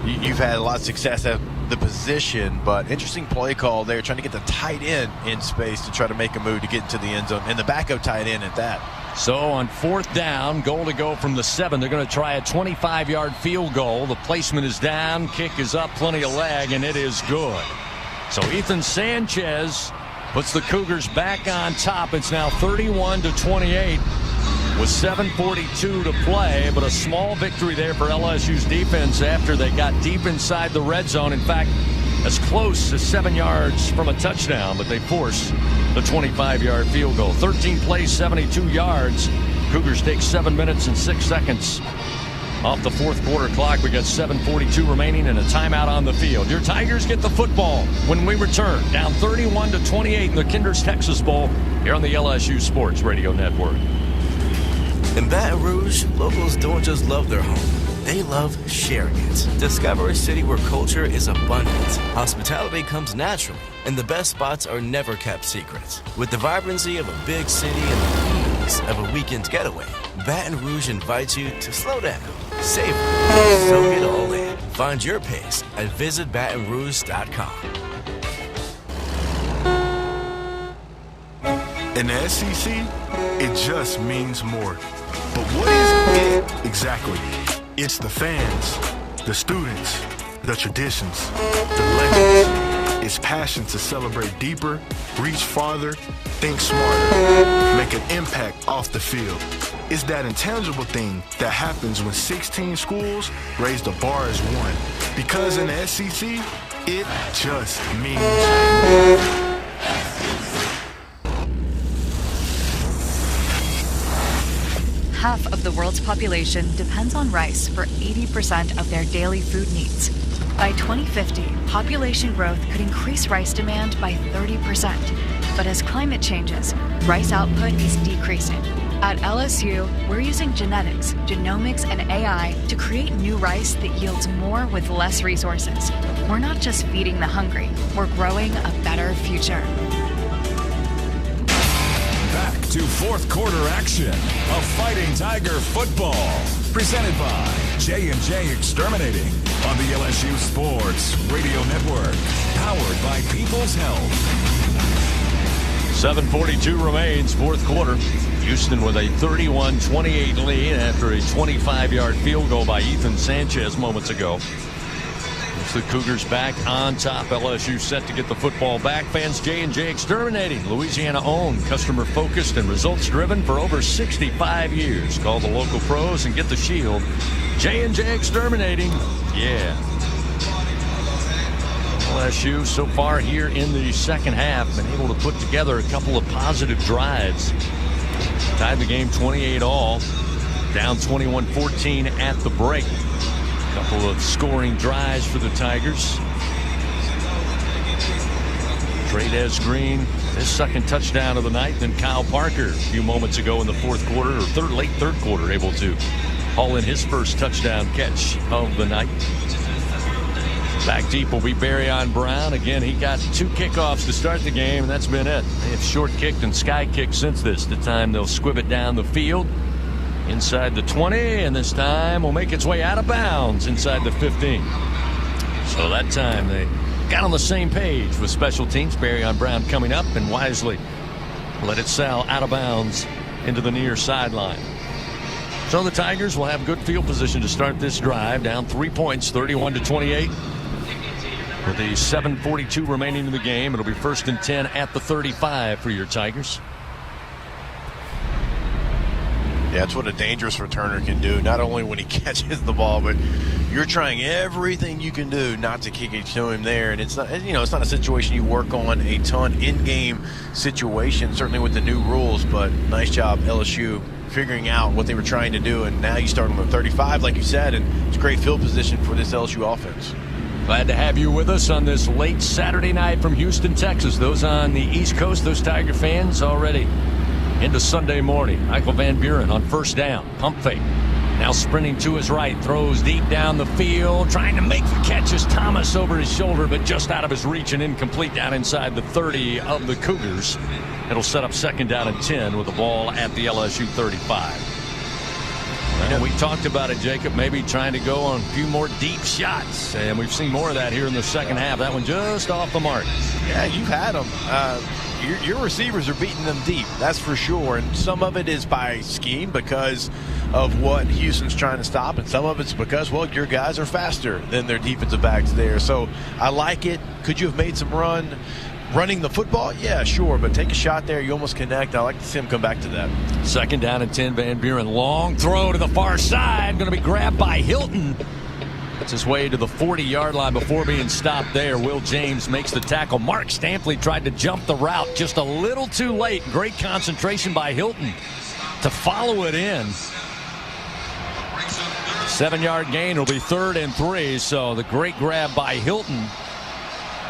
[SPEAKER 14] you've had a lot of success at the position, but interesting play call there, trying to get the tight end in space to try to make a move to get into the end zone, and the backup tight end at that.
[SPEAKER 20] So on 4th down, goal to go from the 7. They're going to try a 25-yard field goal. The placement is down, kick is up, plenty of leg, and it is good. So Ethan Sanchez puts the Cougars back on top. It's now 31-28 with 7:42 to play, but a small victory there for LSU's defense after they got deep inside the red zone. In fact, as close as 7 yards from a touchdown, but they force the 25-yard field goal. 13 plays, 72 yards. Cougars take 7 minutes and 6 seconds off the 4th quarter clock. We got 7:42 remaining and a timeout on the field. Your Tigers get the football when we return. Down 31-28 in the Kinder's Texas Bowl here on the LSU Sports Radio Network.
[SPEAKER 3] In Baton Rouge, locals don't just love their home. They love sharing it. Discover a city where culture is abundant, hospitality comes naturally, and the best spots are never kept secret. With the vibrancy of a big city and the ease of a weekend getaway, Baton Rouge invites you to slow down, savor, soak it all in. Find your pace at visitbatonrouge.com.
[SPEAKER 8] In the SEC, it just means more. But what is it exactly? It's the fans, the students, the traditions, the legends.
[SPEAKER 5] It's passion to celebrate deeper, reach farther, think smarter, make an impact off the field. It's that intangible thing that happens when 16 schools raise the bar as one. Because in the SEC, it just means more.
[SPEAKER 7] Half of the world's population depends on rice for 80% of their daily food needs. By 2050, population growth could increase rice demand by 30%. But as climate changes, rice output is decreasing. At LSU, we're using genetics, genomics, and AI to create new rice that yields more with less resources. We're not just feeding the hungry, we're growing a better future.
[SPEAKER 13] Back to fourth quarter action of Fighting Tiger football. Presented by J&J Exterminating on the LSU Sports Radio Network. Powered by People's Health.
[SPEAKER 20] 7:42 remains, fourth quarter. Houston with a 31-28 lead after a 25-yard field goal by Ethan Sanchez moments ago. It's the Cougars back on top. LSU set to get the football back. Fans, J&J Exterminating, Louisiana-owned, customer-focused, and results-driven for over 65 years. Call the local pros and get the shield. J&J Exterminating, yeah. LSU so far here in the second half been able to put together a couple of positive drives. Tied the game 28-all, down 21-14 at the break. A couple of scoring drives for the Tigers. Trades Green, his second touchdown of the night. Then Kyle Parker a few moments ago in the fourth quarter, or late third quarter, able to haul in his first touchdown catch of the night. Back deep will be Barryon Brown. Again, he got 2 kickoffs to start the game, and that's been it. They have short kicked and sky kicked since this. The time they'll squib it down the field inside the 20, and this time will make its way out of bounds inside the 15. So that time they got on the same page with special teams. Barryon Brown coming up and wisely let it sail out of bounds into the near sideline. So the Tigers will have good field position to start this drive, down 3 points, 31-28. With the 7:42 remaining in the game, it'll be 1st and 10 at the 35 for your Tigers.
[SPEAKER 14] Yeah, that's what a dangerous returner can do. Not only when he catches the ball, but you're trying everything you can do not to kick it to him there. And it's not, it's not a situation you work on a ton in-game situation, certainly with the new rules. But nice job, LSU, figuring out what they were trying to do. And now you start on the 35, like you said, and it's great field position for this LSU offense.
[SPEAKER 20] Glad to have you with us on this late Saturday night from Houston, Texas. Those on the East Coast, those Tiger fans already into Sunday morning. Michael Van Buren on first down. Pump fake. Now sprinting to his right. Throws deep down the field. Trying to make the catch as Thomas over his shoulder, but just out of his reach and incomplete down inside the 30 of the Cougars. It'll set up 2nd down and 10 with the ball at the LSU 35. And we talked about it, Jacob, maybe trying to go on a few more deep shots. And we've seen more of that here in the second half. That one just off the mark.
[SPEAKER 14] Yeah, you've had them. Your receivers are beating them deep, that's for sure. And some of it is by scheme because of what Houston's trying to stop. And some of it's because, well, your guys are faster than their defensive backs there. So I like it. Could you have made some running the football? Yeah, sure, but take a shot there. You almost connect. I like to see him come back to that.
[SPEAKER 20] 2nd down and 10, Van Buren. Long throw to the far side. Going to be grabbed by Hilton. That's his way to the 40-yard line before being stopped there. Will James makes the tackle. Mark Stampley tried to jump the route just a little too late. Great concentration by Hilton to follow it in. 7-yard gain will be 3rd and 3, so the great grab by Hilton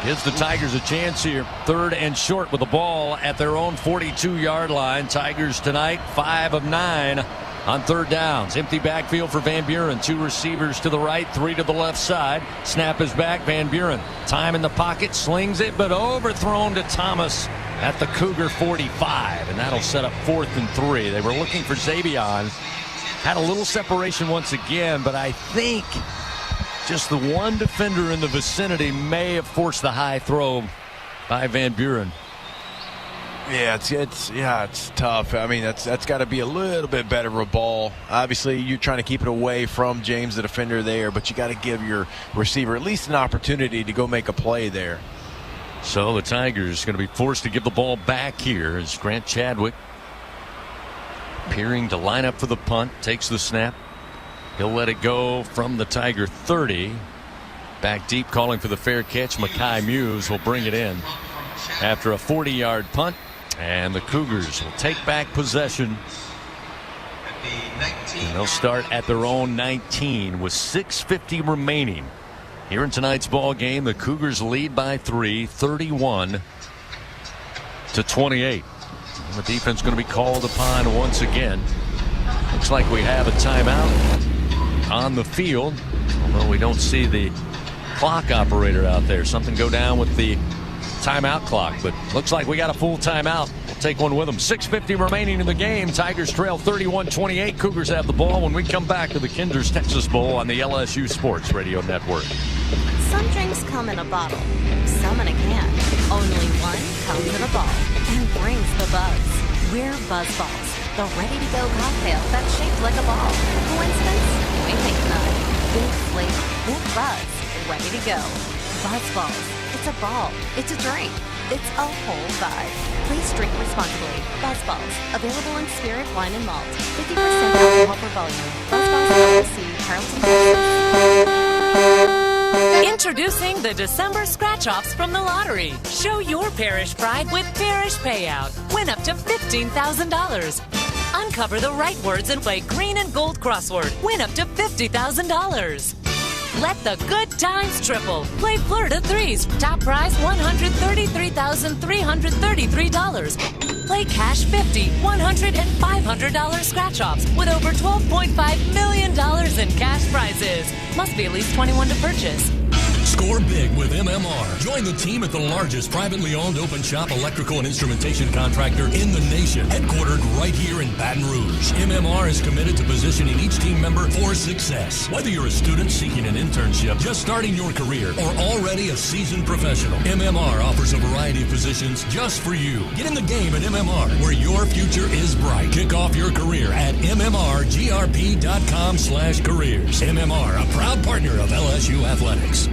[SPEAKER 20] gives the Tigers a chance here. 3rd and short with the ball at their own 42-yard line. Tigers tonight 5 of 9 on 3rd downs. Empty backfield for Van Buren. 2 receivers to the right, 3 to the left side. Snap is back. Van Buren. Time in the pocket. Slings it, but overthrown to Thomas at the Cougar 45. And that'll set up 4th and 3. They were looking for Xavion. Had a little separation once again, but I think just the one defender in the vicinity may have forced the high throw by Van Buren.
[SPEAKER 14] Yeah, it's tough. I mean, that's got to be a little bit better of a ball. Obviously, you're trying to keep it away from James, the defender there, but you got to give your receiver at least an opportunity to go make a play there.
[SPEAKER 20] So the Tigers going to be forced to give the ball back here as Grant Chadwick appearing to line up for the punt, takes the snap. He'll let it go from the Tiger 30. Back deep, calling for the fair catch. Mekhi Muse will bring it in after a 40-yard punt. And the Cougars will take back possession. And they'll start at their own 19 with 6:50 remaining. Here in tonight's ball game, the Cougars lead by 3, 31-28. The defense going to be called upon once again. Looks like we have a timeout on the field, although we don't see the clock operator out there. Something go down with the timeout clock, but looks like we got a full timeout. We'll take one with them. 6:50 remaining in the game. Tigers trail 31-28. Cougars have the ball when we come back to the Kinder's Texas Bowl on the LSU Sports Radio Network.
[SPEAKER 6] Some drinks come in a bottle, some in a can. Only one comes in a ball and brings the buzz. We're Buzz Balls, the ready-to-go cocktail that's shaped like a ball. Coincidence? We think not. Big flavor, big buzz, ready to go. Buzz Balls. It's a ball. It's a drink. It's a whole vibe. Please drink responsibly. Buzz Balls. Available in spirit, wine, and malt. 50% alcohol per volume. Buzz Balls LLC, Carlton, Texas.
[SPEAKER 17] Introducing the December scratch-offs from the lottery. Show your parish pride with Parish Payout. Win up to $15,000. Uncover the right words and play green and gold crossword. Win up to $50,000. Let the good times triple. Play Flirt of Threes. Top prize $133,333. Play Cash 50, $100, and $500 scratch-offs with over $12.5 million in cash prizes. Must be at least 21 to purchase.
[SPEAKER 18] Score big with MMR. Join the team at the largest privately owned open shop electrical and instrumentation contractor in the nation, headquartered right here in Baton Rouge. MMR is committed to positioning each team member for success. Whether you're a student seeking an internship, just starting your career, or already a seasoned professional, MMR offers a variety of positions just for you. Get in the game at MMR, where your future is bright. Kick off your career at mmrgrp.com/careers. MMR, a proud partner of LSU Athletics.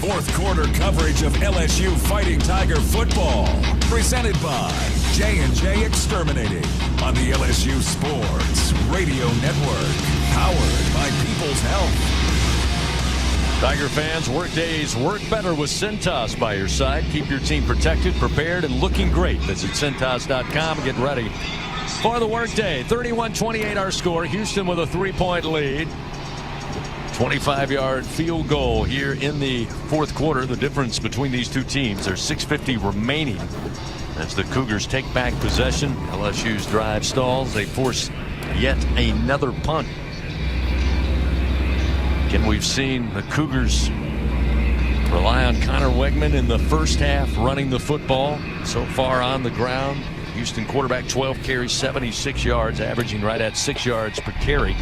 [SPEAKER 13] Fourth quarter coverage of LSU Fighting Tiger football. Presented by J&J Exterminating on the LSU Sports Radio Network. Powered by People's Health.
[SPEAKER 20] Tiger fans, work days work better with Cintas by your side. Keep your team protected, prepared, and looking great. Visit Cintas.com and get ready for the workday. 31-28 our score. Houston with a 3-point lead. 25-yard field goal here in the fourth quarter. The difference between these two teams, there's 6:50 remaining as the Cougars take back possession. LSU's drive stalls. They force yet another punt. Again, we've seen the Cougars rely on Connor Wegman in the first half running the football. So far on the ground, Houston quarterback 12 carries, 76 yards, averaging right at 6 yards per carry.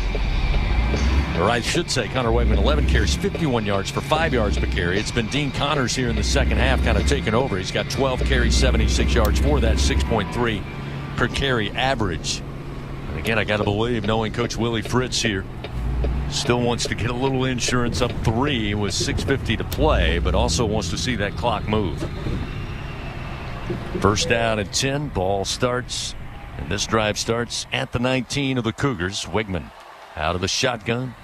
[SPEAKER 20] Or I should say Connor Wegman 11 carries, 51 yards for 5 yards per carry. It's been Dean Connors here in the second half kind of taking over. He's got 12 carries, 76 yards for that 6.3 per carry average. And again, I got to believe, knowing Coach Willie Fritz here, still wants to get a little insurance up 3 with 6:50 to play, but also wants to see that clock move. First down and 10. Ball starts, and this drive starts at the 19 of the Cougars. Wegman out of the shotgun.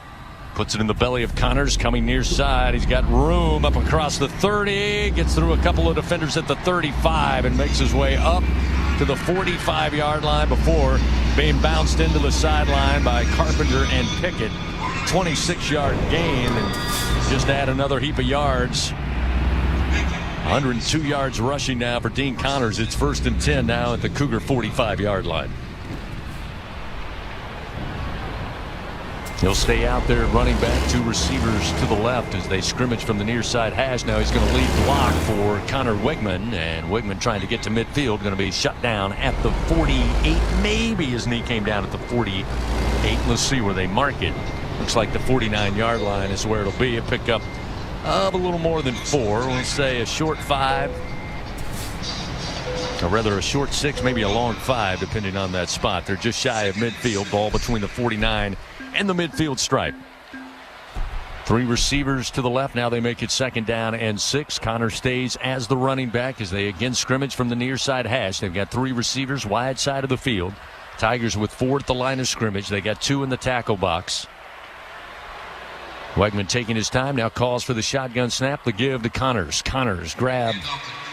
[SPEAKER 20] Puts it in the belly of Connors, coming near side. He's got room up across the 30. Gets through a couple of defenders at the 35 and makes his way up to the 45-yard line before being bounced into the sideline by Carpenter and Pickett. 26-yard gain, and just add another heap of yards. 102 yards rushing now for Dean Connors. It's 1st and 10 now at the Cougar 45-yard line. He'll stay out there running back, 2 receivers to the left as they scrimmage from the near side hash. Now he's going to lead block for Connor Wegman, and Wegman trying to get to midfield, going to be shut down at the 48. Maybe his knee came down at the 48. Let's see where they mark it. Looks like the 49-yard line is where it'll be. A pickup of a little more than 4. We'll say a short 5. Or rather a short 6, maybe a long 5, depending on that spot. They're just shy of midfield. Ball between the 49 and the midfield stripe.
[SPEAKER 18] 3 receivers to the left. Now they make it 2nd down and 6. Connor stays as the running back as they again scrimmage from the near side hash. They've got 3 receivers wide side of the field. Tigers with 4 at the line of scrimmage. They got 2 in the tackle box. Wegman taking his time, now calls for the shotgun snap. The give to Connors. Connors grabbed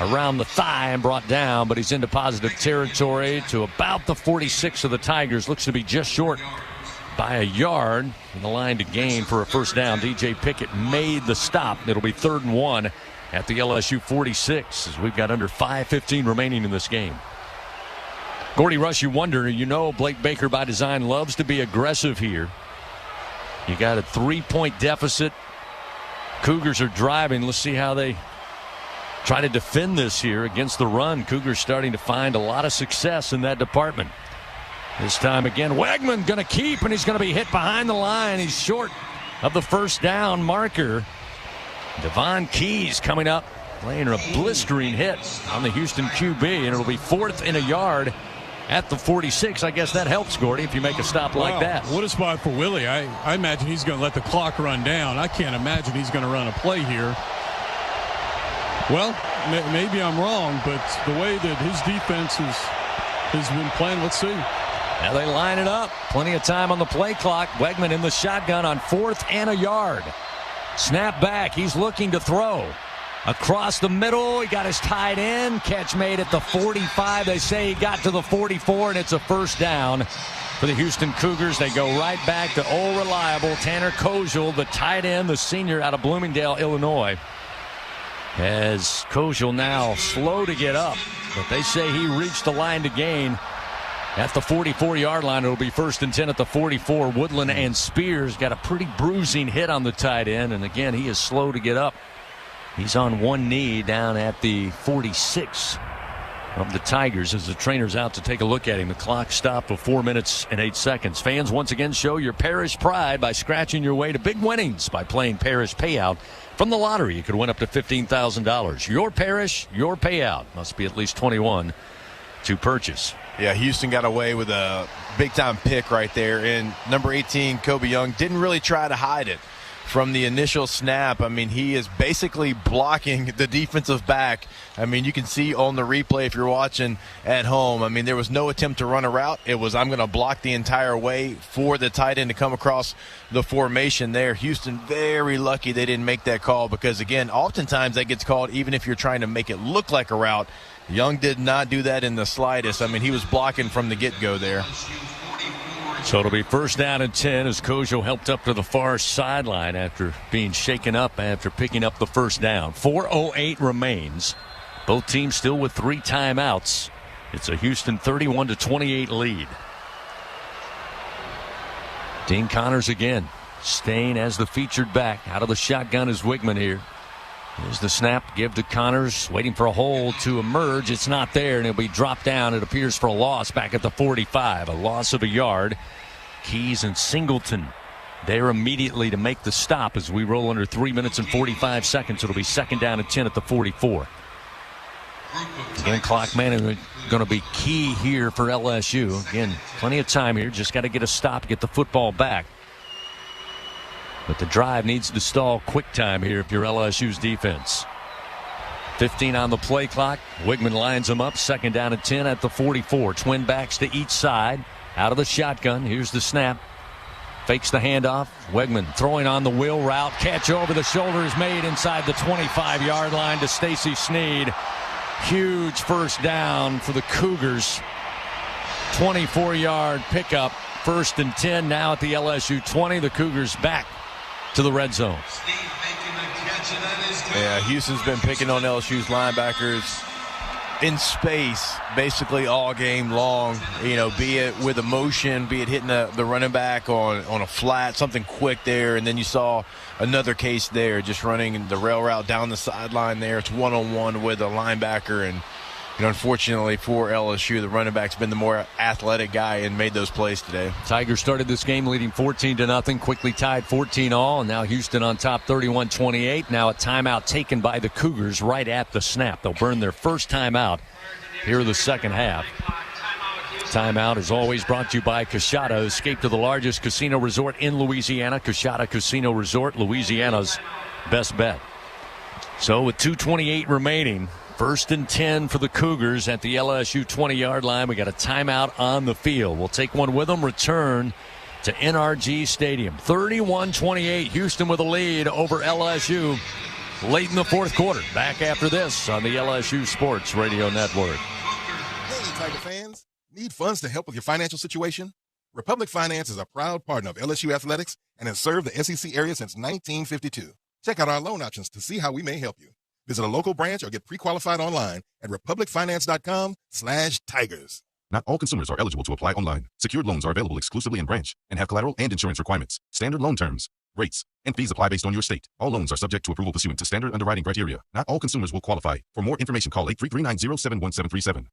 [SPEAKER 18] around the thigh and brought down, but he's into positive territory to about the 46 of the Tigers. Looks to be just short by a yard in the line to gain for a first down. DJ Pickett made the stop. It'll be 3rd and 1 at the LSU 46 as we've got under 5:15 remaining in this game. Gordy Rush, you wonder, Blake Baker by design loves to be aggressive here. You got a 3-point deficit. Cougars are driving. Let's see how they try to defend this here against the run. Cougars starting to find a lot of success in that department. This time again, Wegman going to keep, and he's going to be hit behind the line. He's short of the first down marker. Devon Keys coming up, laying a blistering hit on the Houston QB, and it'll be 4th and a yard at the 46. I guess that helps, Gordy, if you make a stop like that.
[SPEAKER 15] What a spot for Willie. I imagine he's going to let the clock run down. I can't imagine he's going to run a play here. Well, maybe I'm wrong, but the way that his defense has been playing, let's see.
[SPEAKER 18] Now they line it up. Plenty of time on the play clock. Wegman in the shotgun on 4th and a yard. Snap back. He's looking to throw. Across the middle, he got his tight end. Catch made at the 45. They say he got to the 44, and it's a first down for the Houston Cougars. They go right back to old reliable Tanner Koziel, the tight end, the senior out of Bloomingdale, Illinois. As Koziel now slow to get up, but they say he reached the line to gain at the 44-yard line. It'll be 1st and 10 at the 44. Woodland and Spears got a pretty bruising hit on the tight end, and again, he is slow to get up. He's on one knee down at the 46 of the Tigers as the trainer's out to take a look at him. The clock stopped with 4 minutes and 8 seconds. Fans, once again, show your parish pride by scratching your way to big winnings by playing Parish Payout from the lottery. You could win up to $15,000. Your parish, your payout. Must be at least 21 to purchase.
[SPEAKER 14] Yeah, Houston got away with a big-time pick right there. And number 18, Kobe Young, didn't really try to hide it from the initial snap. I mean, he is basically blocking the defensive back. I mean, you can see on the replay if you're watching at home. I mean, there was no attempt to run a route. It was, I'm going to block the entire way for the tight end to come across the formation there. Houston very lucky they didn't make that call because, again, oftentimes that gets called even if you're trying to make it look like a route. Young did not do that in the slightest. I mean, he was blocking from the get-go there.
[SPEAKER 18] So it'll be 1st down and 10 as Koziel helped up to the far sideline after being shaken up after picking up the first down. 4:08 remains. Both teams still with 3 timeouts. It's a Houston 31-28 lead. Dean Connors again staying as the featured back. Out of the shotgun is Wigman here. Here's the snap, give to Connors, waiting for a hole to emerge. It's not there, and it'll be dropped down. It appears for a loss back at the 45, a loss of a yard. Keys and Singleton there immediately to make the stop as we roll under 3 minutes and 45 seconds. It'll be 2nd down and 10 at the 44. Again, clock management going to be key here for LSU. Again, plenty of time here. Just got to get a stop, get the football back. But the drive needs to stall quick time here if you're LSU's defense. 15 on the play clock. Wigman lines them up. 2nd down and 10 at the 44. Twin backs to each side. Out of the shotgun. Here's the snap. Fakes the handoff. Wigman throwing on the wheel route. Catch over the shoulder is made inside the 25-yard line to Stacy Sneed. Huge first down for the Cougars. 24-yard pickup. 1st and 10 now at the LSU 20. The Cougars back to the red zone.
[SPEAKER 14] Yeah, Houston's been picking on LSU's linebackers in space basically all game long, be it with a motion, be it hitting the running back on a flat, something quick there, and then you saw another case there, just running the rail route down the sideline there. It's one-on-one with a linebacker, and unfortunately for LSU, the running back's been the more athletic guy and made those plays today.
[SPEAKER 18] Tigers started this game leading 14-0, quickly tied 14-all, and now Houston on top 31-28. Now a timeout taken by the Cougars right at the snap. They'll burn their first timeout here in the second half. Timeout is always brought to you by Coshada. Escape to the largest casino resort in Louisiana. Coshada Casino Resort, Louisiana's best bet. So with 2:28 remaining, 1st and 10 for the Cougars at the LSU 20-yard line. We got a timeout on the field. We'll take one with them, return to NRG Stadium. 31-28, Houston with a lead over LSU late in the fourth quarter. Back after this on the LSU Sports Radio Network.
[SPEAKER 11] Hey, Tiger fans. Need funds to help with your financial situation? Republic Finance is a proud partner of LSU Athletics and has served the SEC area since 1952. Check out our loan options to see how we may help you. Visit a local branch or get pre-qualified online at republicfinance.com/tigers.
[SPEAKER 21] Not all consumers are eligible to apply online. Secured loans are available exclusively in branch and have collateral and insurance requirements. Standard loan terms, rates, and fees apply based on your state. All loans are subject to approval pursuant to standard underwriting criteria. Not all consumers will qualify. For more information, call 833-907-1737.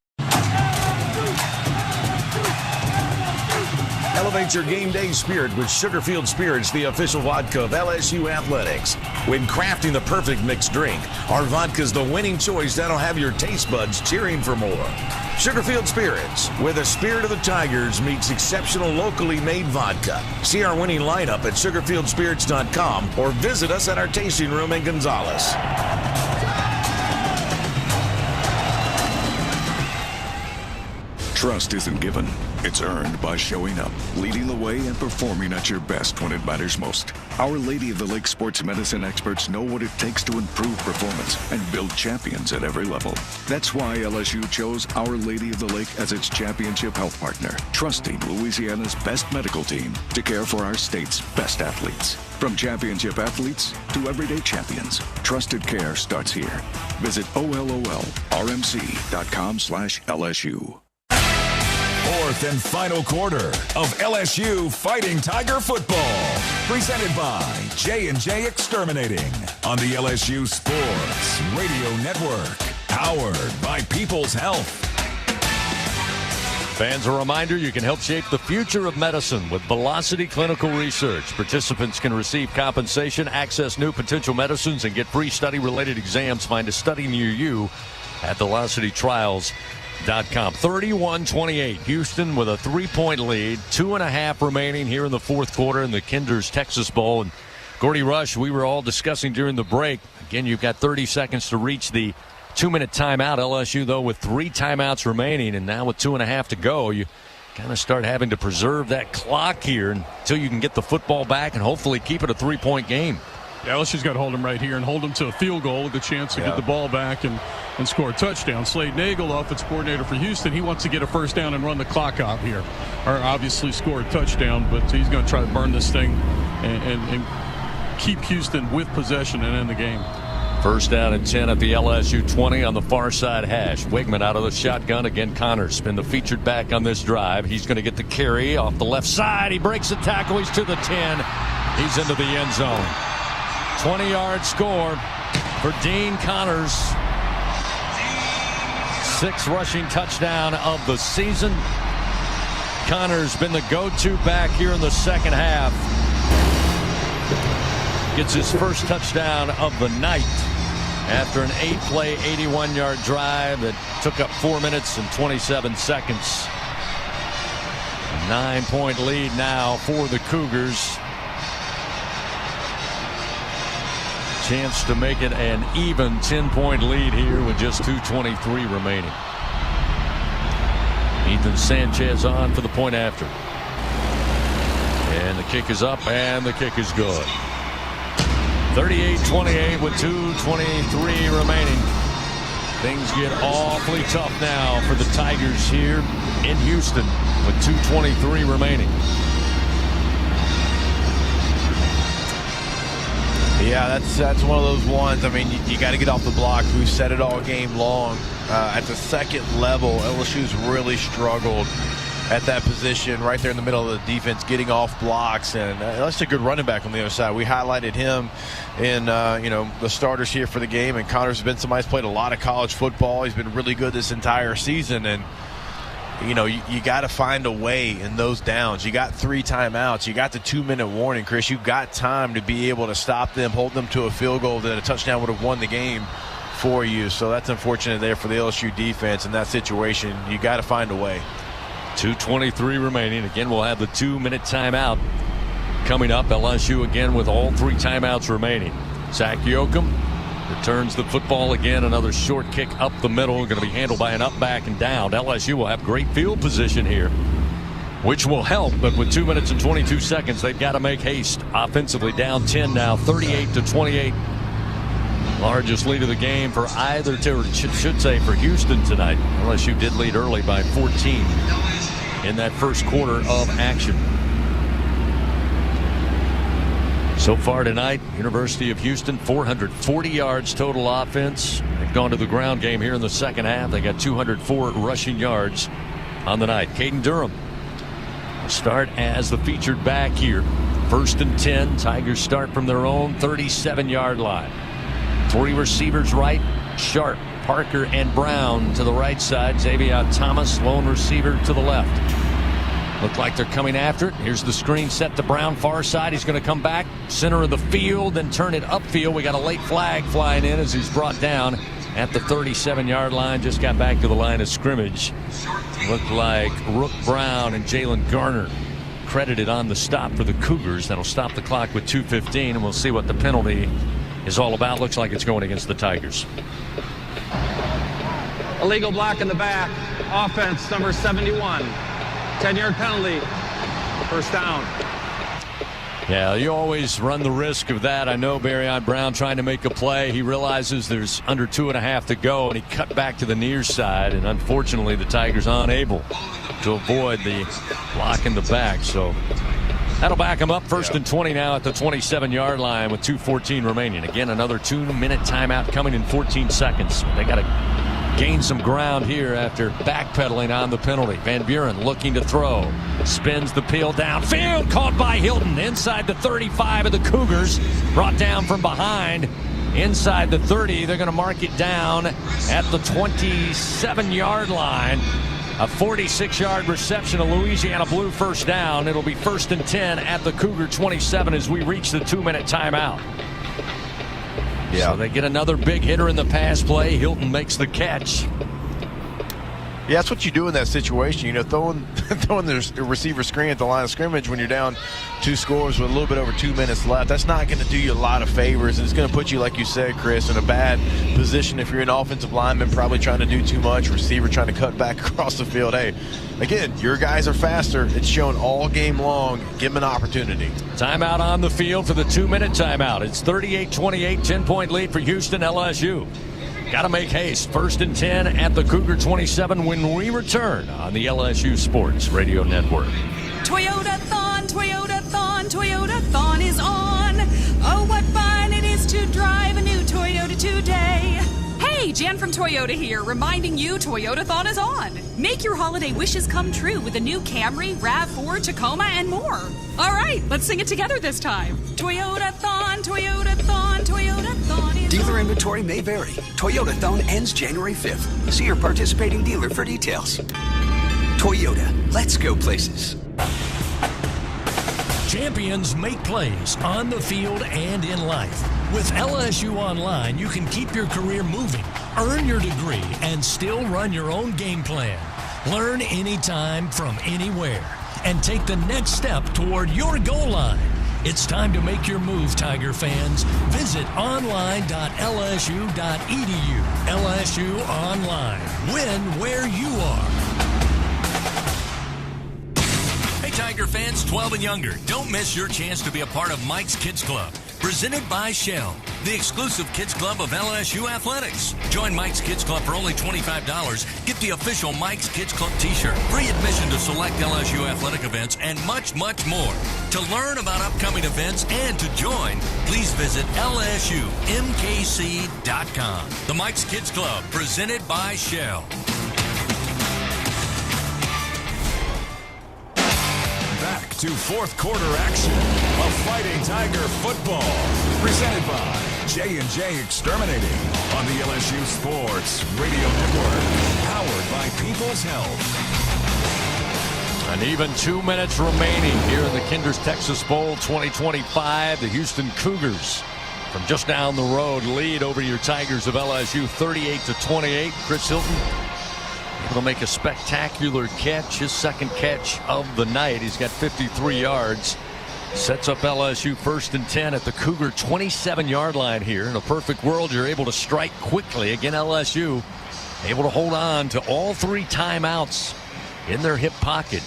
[SPEAKER 23] Elevate your game day spirit with Sugarfield Spirits, the official vodka of LSU Athletics. When crafting the perfect mixed drink, our vodka is the winning choice that'll have your taste buds cheering for more. Sugarfield Spirits, where the spirit of the Tigers meets exceptional locally made vodka. See our winning lineup at sugarfieldspirits.com or visit us at our tasting room in Gonzales.
[SPEAKER 13] Trust isn't given. It's earned by showing up, leading the way, and performing at your best when it matters most. Our Lady of the Lake sports medicine experts know what it takes to improve performance and build champions at every level. That's why LSU chose Our Lady of the Lake as its championship health partner, trusting Louisiana's best medical team to care for our state's best athletes. From championship athletes to everyday champions, trusted care starts here. Visit OLOLRMC.com/LSU. Fourth and final quarter of LSU Fighting Tiger football. Presented by J&J Exterminating on the LSU Sports Radio Network. Powered by People's Health.
[SPEAKER 18] Fans, a reminder, you can help shape the future of medicine with Velocity Clinical Research. Participants can receive compensation, access new potential medicines, and get free study-related exams. Find a study near you at velocitytrials.com. 31-28. Houston with a 3-point lead. 2.5 remaining here in the fourth quarter in the Kinder's Texas Bowl. And Gordy Rush, we were all discussing during the break. Again, you've got 30 seconds to reach the 2-minute timeout. LSU, though, with 3 timeouts remaining, and now with 2.5 to go, you kind of start having to preserve that clock here until you can get the football back and hopefully keep it a 3-point game.
[SPEAKER 15] Yeah, LSU's got to hold him right here and hold him to a field goal with a chance to get the ball back and score a touchdown. Slade Nagel, offensive coordinator for Houston, he wants to get a first down and run the clock out here. Or obviously score a touchdown, but he's going to try to burn this thing and keep Houston with possession and end the game.
[SPEAKER 18] First down and 10 at the LSU 20 on the far side hash. Wigman out of the shotgun. Again, Connors been the featured back on this drive. He's going to get the carry off the left side. He breaks the tackle. He's to the 10. He's into the end zone. 20-yard score for Dean Connors. 6th rushing touchdown of the season. Connors been the go-to back here in the second half. Gets his first touchdown of the night after an 8-play, 81-yard drive that took up 4 minutes and 27 seconds. A 9-point lead now for the Cougars. Chance to make it an even 10-point lead here with just 2:23 remaining. Ethan Sanchez on for the point after. And the kick is up, and the kick is good. 38-28 with 2:23 remaining. Things get awfully tough now for the Tigers here in Houston with 2:23 remaining.
[SPEAKER 14] Yeah, that's one of those ones. I mean, you got to get off the block. We've said it all game long. At the second level, LSU's really struggled at that position right there in the middle of the defense, getting off blocks. And that's a good running back on the other side. We highlighted him in the starters here for the game. And Connors has been somebody who's played a lot of college football. He's been really good this entire season. And you got to find a way in those downs. You got 3 timeouts. You got the 2-minute warning, Chris. You got time to be able to stop them, hold them to a field goal that a touchdown would have won the game for you. So that's unfortunate there for the LSU defense in that situation. You got to find a way.
[SPEAKER 20] 2:23 remaining. Again, we'll have the 2-minute timeout coming up. LSU again with all 3 timeouts remaining. Zach Yoakum returns the football again. Another short kick up the middle. Going to be handled by an up, back, and down. LSU will have great field position here, which will help. But with 2 minutes and 22 seconds, they've got to make haste. Offensively down 10 now, 38-28. Largest lead of the game for either, should say for Houston tonight. LSU did lead early by 14 in that first quarter of action. So far tonight, University of Houston, 440 yards total offense. They've gone to the ground game here in the second half. They got 204 rushing yards on the night. Caden Durham will start as the featured back here. 1st and 10. Tigers start from their own 37-yard line. 3 receivers right, Sharp, Parker, and Brown to the right side. Xavier Thomas, lone receiver, to the left. Look like they're coming after it. Here's the screen set to Brown, far side. He's going to come back, center of the field, then turn it upfield. We got a late flag flying in as he's brought down at the 37-yard line. Just got back to the line of scrimmage. Looked like Rook Brown and Jalen Garner credited on the stop for the Cougars. That'll stop the clock with 2:15, and we'll see what the penalty is all about. Looks like it's going against the Tigers.
[SPEAKER 2] Illegal block in the back. Offense, number 71. 10-yard penalty. First down.
[SPEAKER 20] Yeah, you always run the risk of that. I know Barryon Brown trying to make a play. He realizes there's under 2.5 to go, and he cut back to the near side. And unfortunately, the Tigers unable to avoid the block in the back. So that'll back him up. 1st and 20 now at the 27-yard line with 2:14 remaining. Again, another 2-minute timeout coming in 14 seconds. They got to gain some ground here after backpedaling on the penalty. Van Buren looking to throw. Spins the peel downfield. Caught by Hilton inside the 35 of the Cougars. Brought down from behind. Inside the 30. They're going to mark it down at the 27-yard line. A 46-yard reception, a Louisiana Blue first down. It'll be 1st and 10 at the Cougar 27 as we reach the 2-minute timeout. Yeah. So they get another big hitter in the pass play. Hilton makes the catch.
[SPEAKER 14] Yeah, that's what you do in that situation. You know, throwing the receiver screen at the line of scrimmage when you're down 2 scores with a little bit over 2 minutes left, that's not going to do you a lot of favors, and it's going to put you, like you said, Chris, in a bad position if you're an offensive lineman probably trying to do too much, receiver trying to cut back across the field. Hey, again, your guys are faster. It's shown all game long. Give them an opportunity.
[SPEAKER 20] Timeout on the field for the 2-minute timeout. It's 38-28, 10-point lead for Houston LSU. Got to make haste. 1st and 10 at the Cougar 27 when we return on the LSU Sports Radio Network.
[SPEAKER 1] Toyota-thon, Toyota-thon, Toyota-thon is on. Oh, what fun it is to drive a new Toyota today. Hey, Jan from Toyota here, reminding you Toyota-thon is on. Make your holiday wishes come true with the new Camry, RAV4, Tacoma, and more. All right, let's sing it together this time. Toyota-thon, Toyota-thon, Toyota-thon is
[SPEAKER 9] Dealer
[SPEAKER 1] on.
[SPEAKER 9] inventory may vary. Toyota-thon ends January 5th. See your participating dealer for details. Toyota, let's go places.
[SPEAKER 18] Champions make plays on the field and in life. With LSU Online, you can keep your career moving, earn your degree, and still run your own game plan. Learn anytime from anywhere and take the next step toward your goal line. It's time to make your move, Tiger fans. Visit online.lsu.edu. LSU Online. Win where you are.
[SPEAKER 12] Hey, Tiger fans 12 and younger, don't miss your chance to be a part of Mike's Kids Club. Presented by Shell, the exclusive kids club of LSU Athletics. Join Mike's Kids Club for only $25. Get the official Mike's Kids Club t-shirt, free admission to select LSU athletic events, and much, much more. To learn about upcoming events and to join, please visit LSUMKC.com. The Mike's Kids Club, presented by Shell.
[SPEAKER 13] Back to fourth quarter action of Fighting Tiger football. Presented by J&J Exterminating on the LSU Sports Radio Network. Powered by People's Health.
[SPEAKER 20] And even 2 minutes remaining here in the Kinder's Texas Bowl 2025. The Houston Cougars from just down the road lead over your Tigers of LSU 38-28. Chris Hilton able to make a spectacular catch, his second catch of the night. He's got 53 yards. Sets up LSU 1st and 10 at the Cougar 27-yard line here. In a perfect world, you're able to strike quickly. Again, LSU able to hold on to all 3 timeouts in their hip pocket.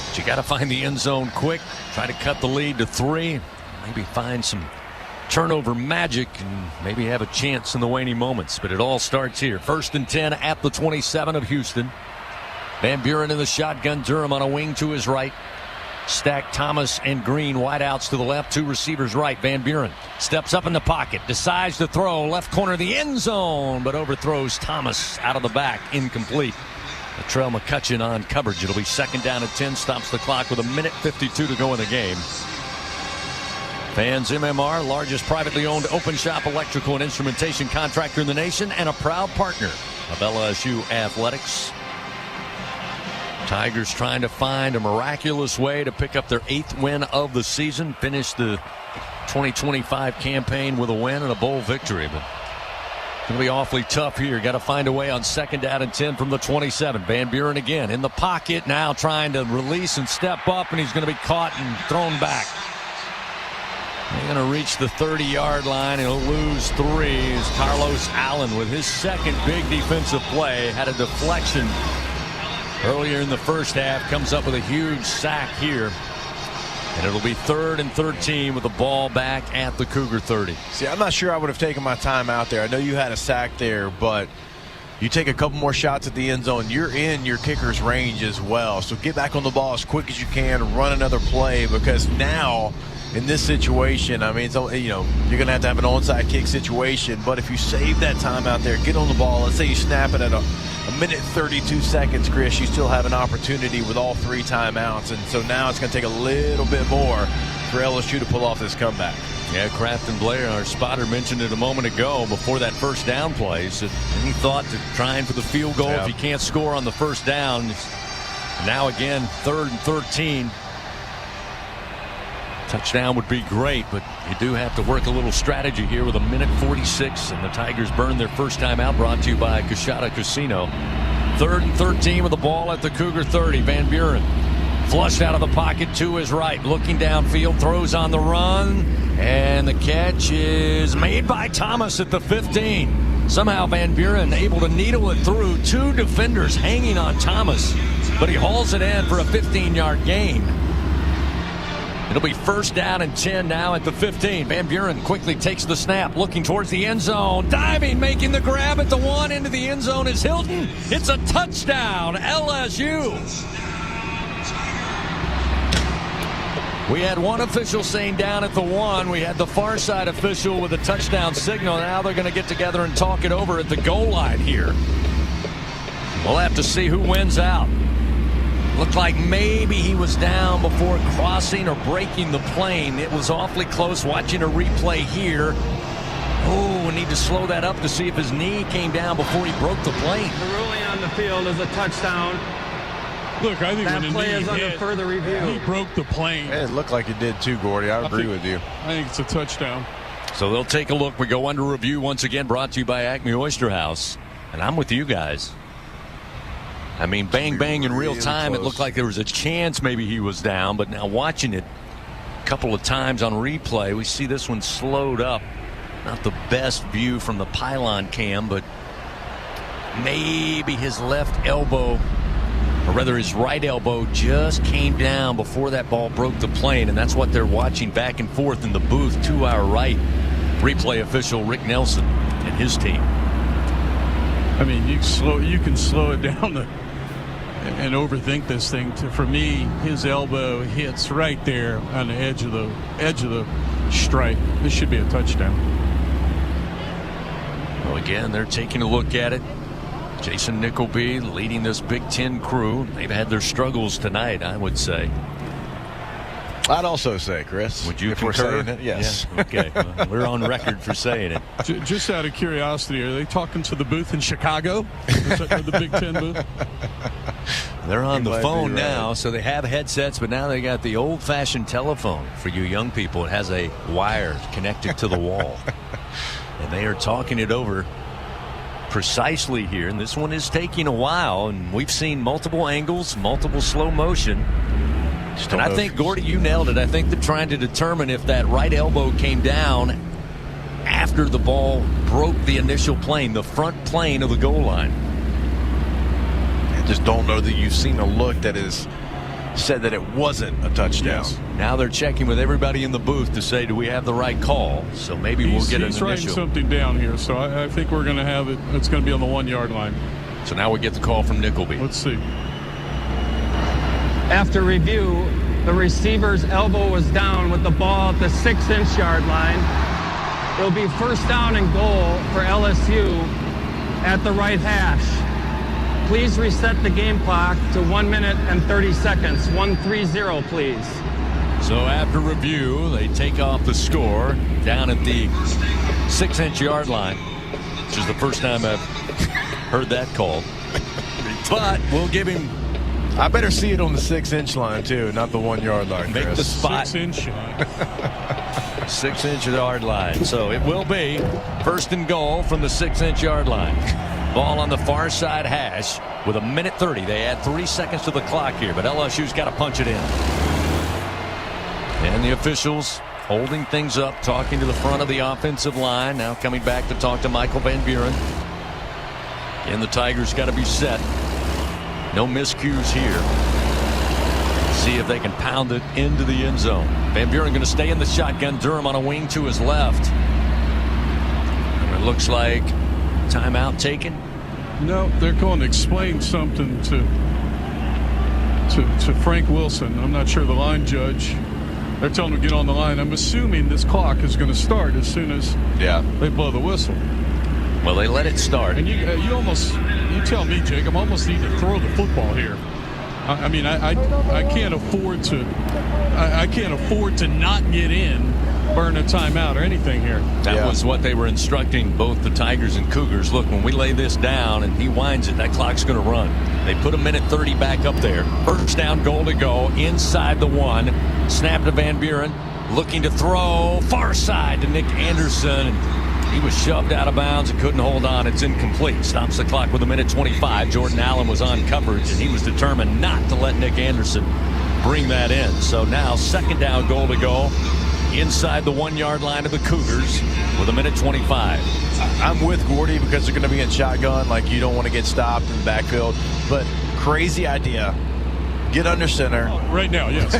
[SPEAKER 20] But you got to find the end zone quick. Try to cut the lead to 3. Maybe find some turnover magic and maybe have a chance in the waning moments. But it all starts here. 1st and 10 at the 27 of Houston. Van Buren in the shotgun. Durham on a wing to his right. Stack Thomas and Green wideouts to the left, 2 receivers right. Van Buren steps up in the pocket, decides to throw left corner of the end zone, but overthrows Thomas out of the back, incomplete. Latrell McCutcheon on coverage. It'll be 2nd down and 10, stops the clock with 1:52 to go in the game. Fans MMR, largest privately owned open shop electrical and instrumentation contractor in the nation and a proud partner of LSU Athletics. Tigers trying to find a miraculous way to pick up their 8th win of the season. Finish the 2025 campaign with a win and a bowl victory. But it's going to be awfully tough here. Got to find a way on 2nd down and 10 from the 27. Van Buren again in the pocket. Now trying to release and step up. And he's going to be caught and thrown back. They're going to reach the 30-yard line. He'll lose 3 as Carlos Allen with his second big defensive play. Had a deflection earlier in the first half, comes up with a huge sack here. And it'll be 3rd and 13 with the ball back at the Cougar 30.
[SPEAKER 14] See, I'm not sure I would have taken my time out there. I know you had a sack there, but you take a couple more shots at the end zone, you're in your kicker's range as well. So get back on the ball as quick as you can, run another play, because now in this situation, I mean, it's, you know, you're going to have an onside kick situation. But if you save that time out there, get on the ball. Let's say you snap it at a minute 32 seconds, Chris, you still have an opportunity with all 3 timeouts. And so now it's going to take a little bit more for LSU to pull off this comeback.
[SPEAKER 20] Yeah, Kraft and Blair, our spotter, mentioned it a moment ago before that first down play. So any thought to trying for the field goal if you can't score on the first down. Now again, 3rd and 13. Touchdown would be great, but you do have to work a little strategy here with 1:46, and the Tigers burn their first time out. Brought to you by Coshada Casino. 3rd and 13 with the ball at the Cougar 30. Van Buren flushed out of the pocket to his right, looking downfield, throws on the run, and the catch is made by Thomas at the 15. Somehow Van Buren able to needle it through 2 defenders hanging on Thomas, but he hauls it in for a 15-yard gain. It'll be 1st down and 10 now at the 15. Van Buren quickly takes the snap, looking towards the end zone. Diving, making the grab at the 1 into the end zone is Hilton. It's a touchdown, LSU. We had one official saying down at the 1. We had the far side official with a touchdown signal. Now they're going to get together and talk it over at the goal line here. We'll have to see who wins out. Looked like maybe he was down before crossing or breaking the plane. It was awfully close. Watching a replay here. Oh, we need to slow that up to see if his knee came down before he broke the plane.
[SPEAKER 2] The ruling on the field is a touchdown.
[SPEAKER 15] Look, I think
[SPEAKER 2] that
[SPEAKER 15] when
[SPEAKER 2] play
[SPEAKER 15] the knee
[SPEAKER 2] is under
[SPEAKER 15] hit,
[SPEAKER 2] further review.
[SPEAKER 15] He broke the plane.
[SPEAKER 14] It looked like it did too, Gordy. I agree with you.
[SPEAKER 15] I think it's a touchdown.
[SPEAKER 20] So they'll take a look. We go under review once again, brought to you by Acme Oyster House. And I'm with you guys. I mean, bang, bang in real time. It looked like there was a chance maybe he was down. But now watching it a couple of times on replay, we see this one slowed up. Not the best view from the pylon cam, but maybe his left elbow, or rather his right elbow, just came down before that ball broke the plane. And that's what they're watching back and forth in the booth to our right. Replay official Rick Nelson and his team.
[SPEAKER 15] I mean, you can slow it down and overthink this thing. For me, his elbow hits right there on the edge of the stripe. This should be a touchdown.
[SPEAKER 20] Well, again, they're taking a look at it. Jason Nicholby leading this Big Ten crew. They've had their struggles tonight, I would say.
[SPEAKER 14] I'd also say, Chris.
[SPEAKER 20] Would you
[SPEAKER 14] if we're
[SPEAKER 20] concur?
[SPEAKER 14] saying it? Yes.
[SPEAKER 20] Yeah, okay. Well, we're on record for saying it.
[SPEAKER 15] Just out of curiosity, are they talking to the booth in Chicago? Is that the Big Ten booth?
[SPEAKER 20] They're on the phone now, so they have headsets, but now they got the old-fashioned telephone for you young people. It has a wire connected to the wall. And they are talking it over precisely here, and this one is taking a while, and we've seen multiple angles, multiple slow motion. And I think, Gordy, you nailed it. I think they're trying to determine if that right elbow came down after the ball broke the initial plane, the front plane of the goal line.
[SPEAKER 14] I just don't know that you've seen a look that has said that it wasn't a touchdown.
[SPEAKER 20] Yes. Now they're checking with everybody in the booth to say, do we have the right call? So maybe we'll get an initial.
[SPEAKER 15] He's writing something down here, so I think we're going to have it. It's going to be on the 1-yard line.
[SPEAKER 20] So now we get the call from Nickleby.
[SPEAKER 15] Let's see.
[SPEAKER 2] After review, the receiver's elbow was down with the ball at the 6-inch yard line. It'll be first down and goal for LSU at the right hash. Please reset the game clock to 1 minute and 30 seconds. 1-3-0, please.
[SPEAKER 20] So after review, they take off the score down at the 6-inch yard line, which is the first time I've heard that called. But we'll give him.
[SPEAKER 14] I better see it on the 6-inch line, too, not the 1-yard line.
[SPEAKER 20] Make the spot.
[SPEAKER 15] 6-inch line.
[SPEAKER 20] 6-inch yard line. So it will be first and goal from the 6-inch yard line. Ball on the far side hash with 1:30. They add 3 seconds to the clock here, but LSU's got to punch it in. And the officials holding things up, talking to the front of the offensive line. Now coming back to talk to Michael Van Buren. And the Tigers got to be set. No miscues here. See if they can pound it into the end zone. Van Buren going to stay in the shotgun. Durham on a wing to his left. And it looks like timeout taken.
[SPEAKER 15] No, they're going to explain something to Frank Wilson. I'm not sure the line judge. They're telling him to get on the line. I'm assuming this clock is going to start as soon as they blow the whistle.
[SPEAKER 20] Well, they let it start.
[SPEAKER 15] And you tell me, Jacob, almost need to throw the football here. I mean, I can't afford to. I can't afford to not get in, burn a timeout or anything here.
[SPEAKER 20] That was what they were instructing both the Tigers and Cougars. Look, when we lay this down and he winds it, that clock's going to run. They put 1:30 back up there. First down, goal to go inside the 1. Snap to Van Buren, looking to throw far side to Nick Anderson. He was shoved out of bounds and couldn't hold on. It's incomplete. Stops the clock with 1:25. Jordan Allen was on coverage, and he was determined not to let Nick Anderson bring that in. So now second down, goal to go inside the 1-yard line of the Cougars with 1:25.
[SPEAKER 14] I'm with Gordy because they're going to be in shotgun. Like, you don't want to get stopped in the backfield. But crazy idea. Get under center.
[SPEAKER 15] Right now, yes.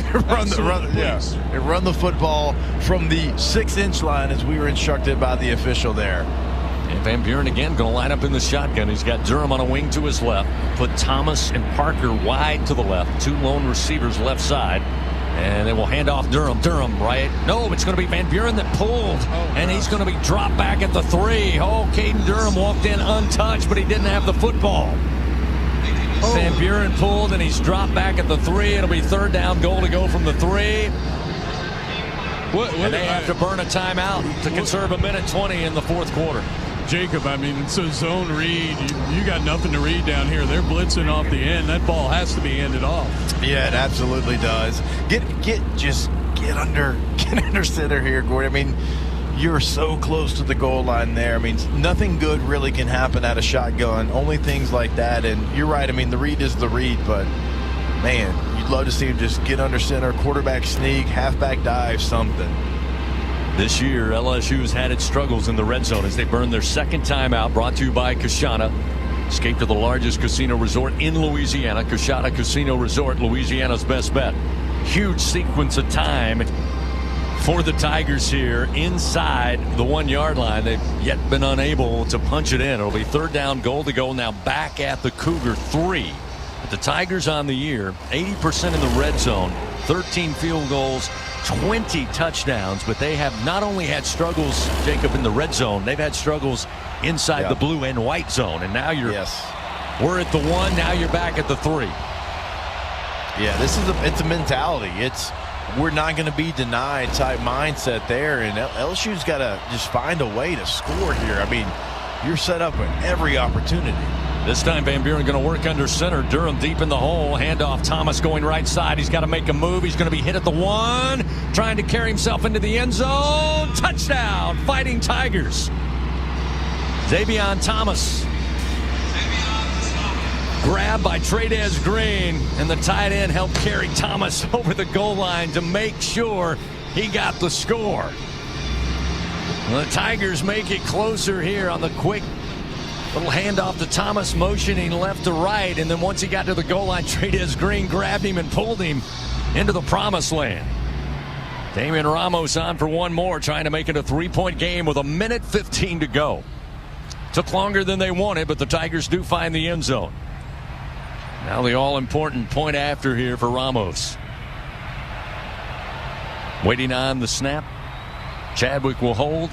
[SPEAKER 14] run the football from the 6-inch line as we were instructed by the official there.
[SPEAKER 20] And Van Buren again going to line up in the shotgun. He's got Durham on a wing to his left. Put Thomas and Parker wide to the left. 2 lone receivers left side. And they will hand off Durham. Durham, right? No, it's going to be Van Buren that pulled. And he's going to be dropped back at the 3. Oh, Caden Durham walked in untouched, but he didn't have the football. Van Buren pulled, and he's dropped back at the 3. It'll be third down, goal to go from the 3. And they have to burn a timeout to conserve 1:20 in the fourth quarter.
[SPEAKER 15] Jacob, I mean, it's a zone read. You got nothing to read down here. They're blitzing off the end. That ball has to be handed off.
[SPEAKER 14] Yeah, it absolutely does. Get under center here, Gordon. I mean, you're so close to the goal line there. I mean, nothing good really can happen out of shotgun. Only things like that. And you're right. I mean, the read is the read, but man, you'd love to see him just get under center, quarterback sneak, halfback dive, something.
[SPEAKER 20] This year, LSU has had its struggles in the red zone as they burn their second timeout. Brought to you by Coshana. Escape to the largest casino resort in Louisiana. Coshana Casino Resort, Louisiana's best bet. Huge sequence of time for the Tigers here inside the 1-yard line. They've yet been unable to punch it in. It'll be third down, goal to go now back at the Cougar 3. But the Tigers on the year, 80% in the red zone, 13 field goals, 20 touchdowns. But they have not only had struggles, Jacob, in the red zone, they've had struggles inside the blue and white zone. And now we're at the 1, now you're back at the 3.
[SPEAKER 14] Yeah, it's a mentality. We're not going to be denied type mindset there, and LSU's got to just find a way to score here. I mean, you're set up with every opportunity.
[SPEAKER 20] This time Van Buren going to work under center. Durham deep in the hole. Handoff. Thomas going right side. He's got to make a move. He's going to be hit at the 1. Trying to carry himself into the end zone. Touchdown. Fighting Tigers. Xavion Thomas grab by Trades Green, and the tight end helped carry Thomas over the goal line to make sure he got the score. Well, the Tigers make it closer here on the quick little handoff to Thomas, motioning left to right, and then once he got to the goal line, Trades Green grabbed him and pulled him into the promised land. Damian Ramos on for one more, trying to make it a 3-point game with 1:15 to go. Took longer than they wanted, but the Tigers do find the end zone. Now the all-important point after here for Ramos. Waiting on the snap. Chadwick will hold.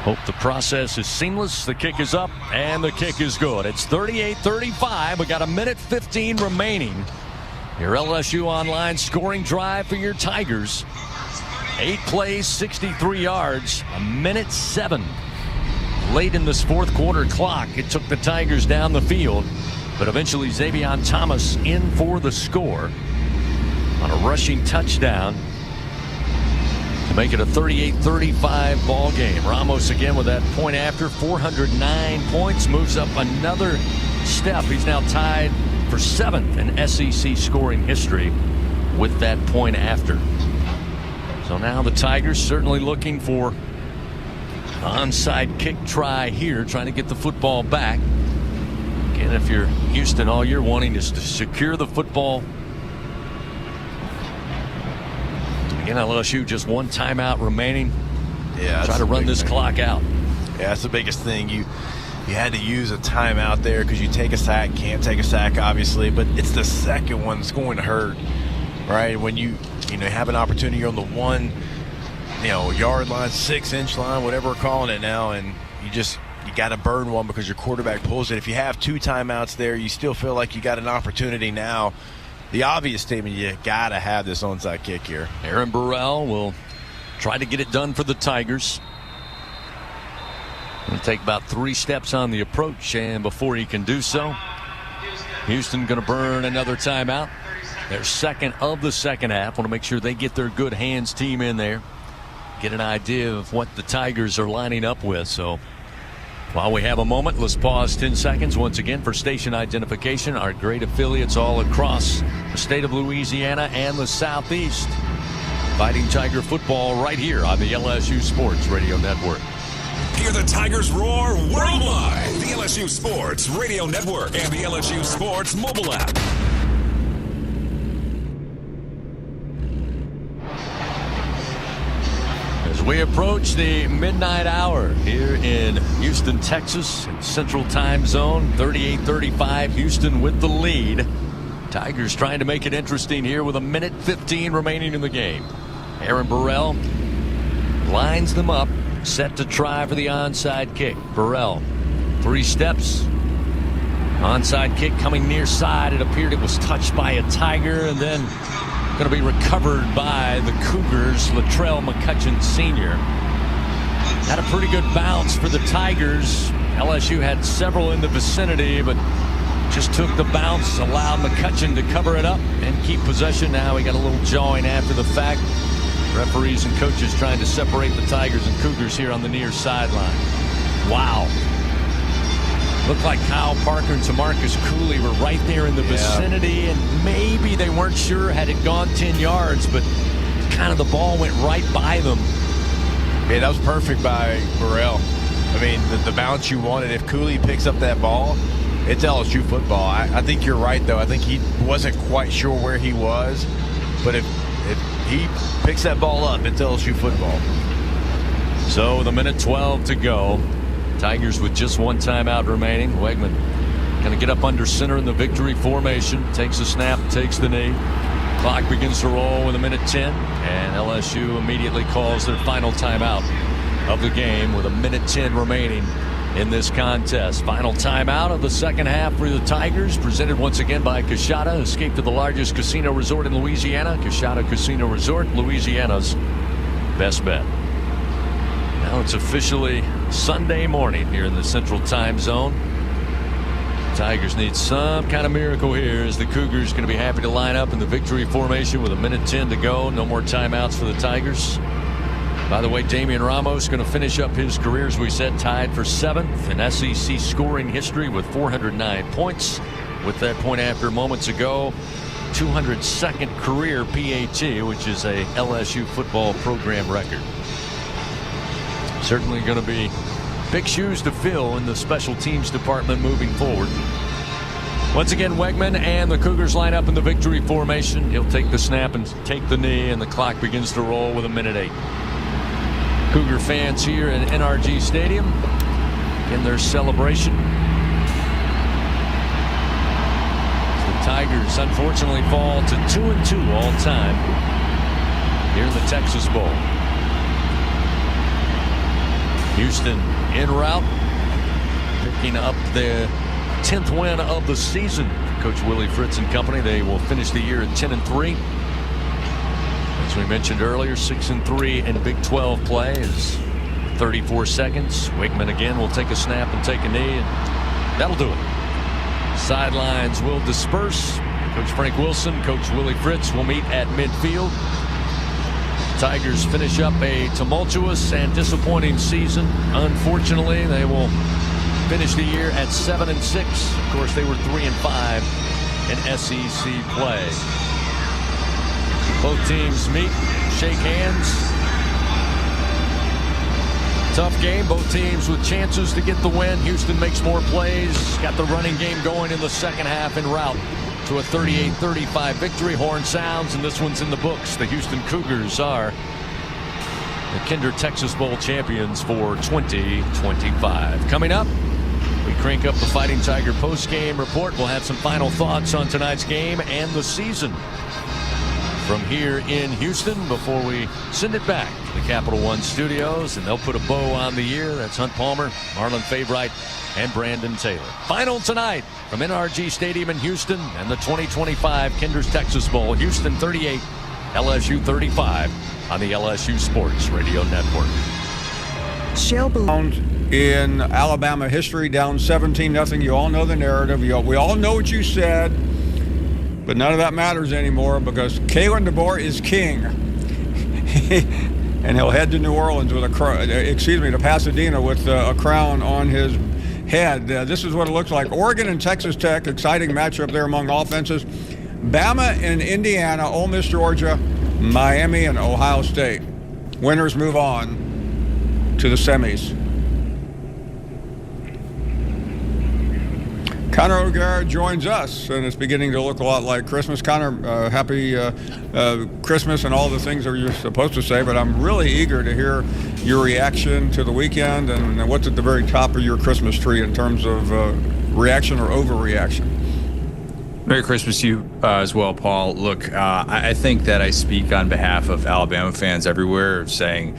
[SPEAKER 20] Hope the process is seamless. The kick is up, and the kick is good. It's 38-35. We got 1:15 remaining. Your LSU Online scoring drive for your Tigers. 8 plays, 63 yards, 1:07. Late in this fourth quarter clock, it took the Tigers down the field, but eventually Xavion Thomas in for the score on a rushing touchdown to make it a 38-35 ball game. Ramos again with that point after, 409 points, moves up another step. He's now tied for 7th in SEC scoring history with that point after. So now the Tigers certainly looking for onside kick try here, trying to get the football back. Again, if you're Houston, all you're wanting is to secure the football. Again, LSU just one timeout remaining.
[SPEAKER 14] Yeah,
[SPEAKER 20] try to run this clock out.
[SPEAKER 14] Yeah, that's the biggest thing. You had to use a timeout there because you take a sack, can't take a sack, obviously, but it's the second one that's going to hurt, right? When you have an opportunity on the 1 yard line, 6-inch line, whatever we're calling it now, and you got to burn one because your quarterback pulls it. If you have 2 timeouts there, you still feel like you got an opportunity now. The obvious statement, you got to have this onside kick here.
[SPEAKER 20] Aaron Burrell will try to get it done for the Tigers. Going to take about 3 steps on the approach, and before he can do so, Houston going to burn another timeout. Their second of the second half. Want to make sure they get their good hands team in there. Get an idea of what the Tigers are lining up with. So while we have a moment, let's pause 10 seconds once again for station identification. Our great affiliates all across the state of Louisiana and the Southeast. Fighting Tiger football right here on the LSU Sports Radio Network.
[SPEAKER 13] Hear the Tigers roar worldwide. The LSU Sports Radio Network and the LSU Sports mobile app.
[SPEAKER 20] As we approach the midnight hour here in Houston, Texas, in Central Time Zone, 38-35, Houston with the lead. Tigers trying to make it interesting here with 1:15 remaining in the game. Aaron Burrell lines them up, set to try for the onside kick. Burrell, 3 steps. Onside kick coming near side. It appeared it was touched by a Tiger, and then going to be recovered by the Cougars. Latrell McCutcheon Sr. Had a pretty good bounce for the Tigers. LSU had several in the vicinity, but just took the bounce, allowed McCutcheon to cover it up and keep possession. Now we got a little jawing after the fact. Referees and coaches trying to separate the Tigers and Cougars here on the near sideline. Wow. Looked like Kyle Parker and Tamarcus Cooley were right there in the vicinity, and maybe they weren't sure had it gone 10 yards, but kind of the ball went right by them.
[SPEAKER 14] Yeah, that was perfect by Burrell. I mean, the bounce you wanted. If Cooley picks up that ball, it's LSU football. I think you're right, though. I think he wasn't quite sure where he was, but if he picks that ball up, it's LSU football.
[SPEAKER 20] So with 1:12 to go, Tigers with just 1 timeout remaining. Wegman going to get up under center in the victory formation. Takes a snap, takes the knee. Clock begins to roll with 1:10, and LSU immediately calls their final timeout of the game with 1:10 remaining in this contest. Final timeout of the second half for the Tigers, presented once again by Coushatta. Escape to the largest casino resort in Louisiana. Coushatta Casino Resort, Louisiana's best bet. Now it's officially Sunday morning here in the Central Time Zone. Tigers need some kind of miracle here, as the Cougars going to be happy to line up in the victory formation with 1:10 to go. No more timeouts for the Tigers. By the way, Damian Ramos going to finish up his career, as we said, tied for 7th in SEC scoring history with 409 points. With that point after moments ago, 202nd career PAT, which is a LSU football program record. Certainly going to be big shoes to fill in the special teams department moving forward. Once again, Wegman and the Cougars line up in the victory formation. He'll take the snap and take the knee, and the clock begins to roll with 1:08. Cougar fans here at NRG Stadium in their celebration. The Tigers unfortunately fall to 2-2 all time here in the Texas Bowl. Houston en route, picking up the 10th win of the season. Coach Willie Fritz and company, they will finish the year at 10-3. As we mentioned earlier, 6-3 in Big 12 play is 34 seconds. Wakeman again will take a snap and take a knee, and that'll do it. Sidelines will disperse. Coach Frank Wilson, Coach Willie Fritz will meet at midfield. Tigers finish up a tumultuous and disappointing season. Unfortunately, they will finish the year at 7-6. Of course, they were 3-5 in SEC play. Both teams meet, shake hands. Tough game. Both teams with chances to get the win. Houston makes more plays. Got the running game going in the second half en route to a 38-35 victory. Horn sounds, and this one's in the books. The Houston Cougars are the Kinder Texas Bowl champions for 2025. Coming up, we crank up the Fighting Tiger post-game report. We'll have some final thoughts on tonight's game and the season from here in Houston before we send it back to the Capital One studios, and they'll put a bow on the year. That's Hunt Palmer, Marlon Favorite, and Brandon Taylor. Final tonight from NRG Stadium in Houston and the 2025 Kinder's Texas Bowl. Houston 38, LSU 35 on the LSU Sports Radio Network.
[SPEAKER 4] Shell in Alabama history, down 17-0. You all know the narrative. We all know what you said. But none of that matters anymore because Kalen DeBoer is king. And he'll head to New Orleans with to Pasadena with a crown on his head. This is what it looks like. Oregon and Texas Tech, exciting matchup there among offenses. Bama and Indiana, Ole Miss, Georgia, Miami, and Ohio State. Winners move on to the semis. Connor O'Gara joins us, and it's beginning to look a lot like Christmas. Connor, happy Christmas and all the things that you're supposed to say, but I'm really eager to hear your reaction to the weekend and what's at the very top of your Christmas tree in terms of reaction or overreaction.
[SPEAKER 10] Merry Christmas to you as well, Paul. Look, I think that I speak on behalf of Alabama fans everywhere saying,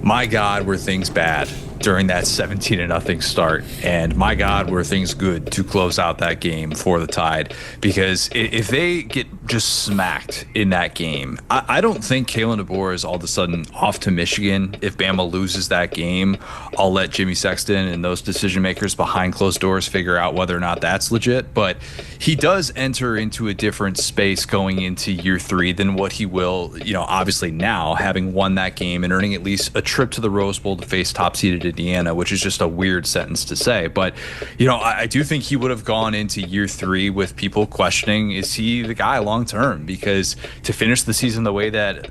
[SPEAKER 10] my God, were things bad during that 17-0 start, and my God, were things good to close out that game for the Tide, because if they get just smacked in that game, I don't think Kalen DeBoer is all of a sudden off to Michigan. If Bama loses that game, I'll let Jimmy Sexton and those decision makers behind closed doors figure out whether or not that's legit, but he does enter into a different space going into year 3 than what he will, obviously now, having won that game and earning at least a trip to the Rose Bowl to face top-seeded Indiana, which is just a weird sentence to say. But, I do think he would have gone into year 3 with people questioning, is he the guy long-term? Because to finish the season the way that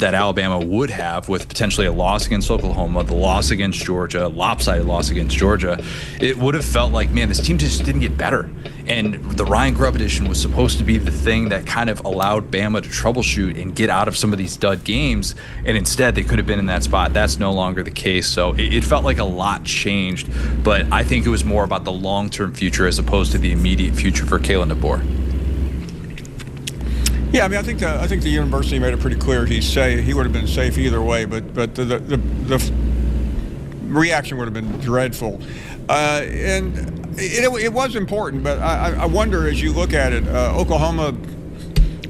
[SPEAKER 10] Alabama would have, with potentially a loss against Oklahoma, the loss against Georgia, a lopsided loss against Georgia, it would have felt like, man, this team just didn't get better. And the Ryan Grubb edition was supposed to be the thing that kind of allowed Bama to troubleshoot and get out of some of these dud games. And instead, they could have been in that spot. That's no longer the case. So it felt like a lot changed. But I think it was more about the long-term future as opposed to the immediate future for Kalen DeBoer.
[SPEAKER 4] Yeah, I think the university made it pretty clear he would have been safe either way. But the reaction would have been dreadful. And it was important, but I wonder as you look at it, Oklahoma,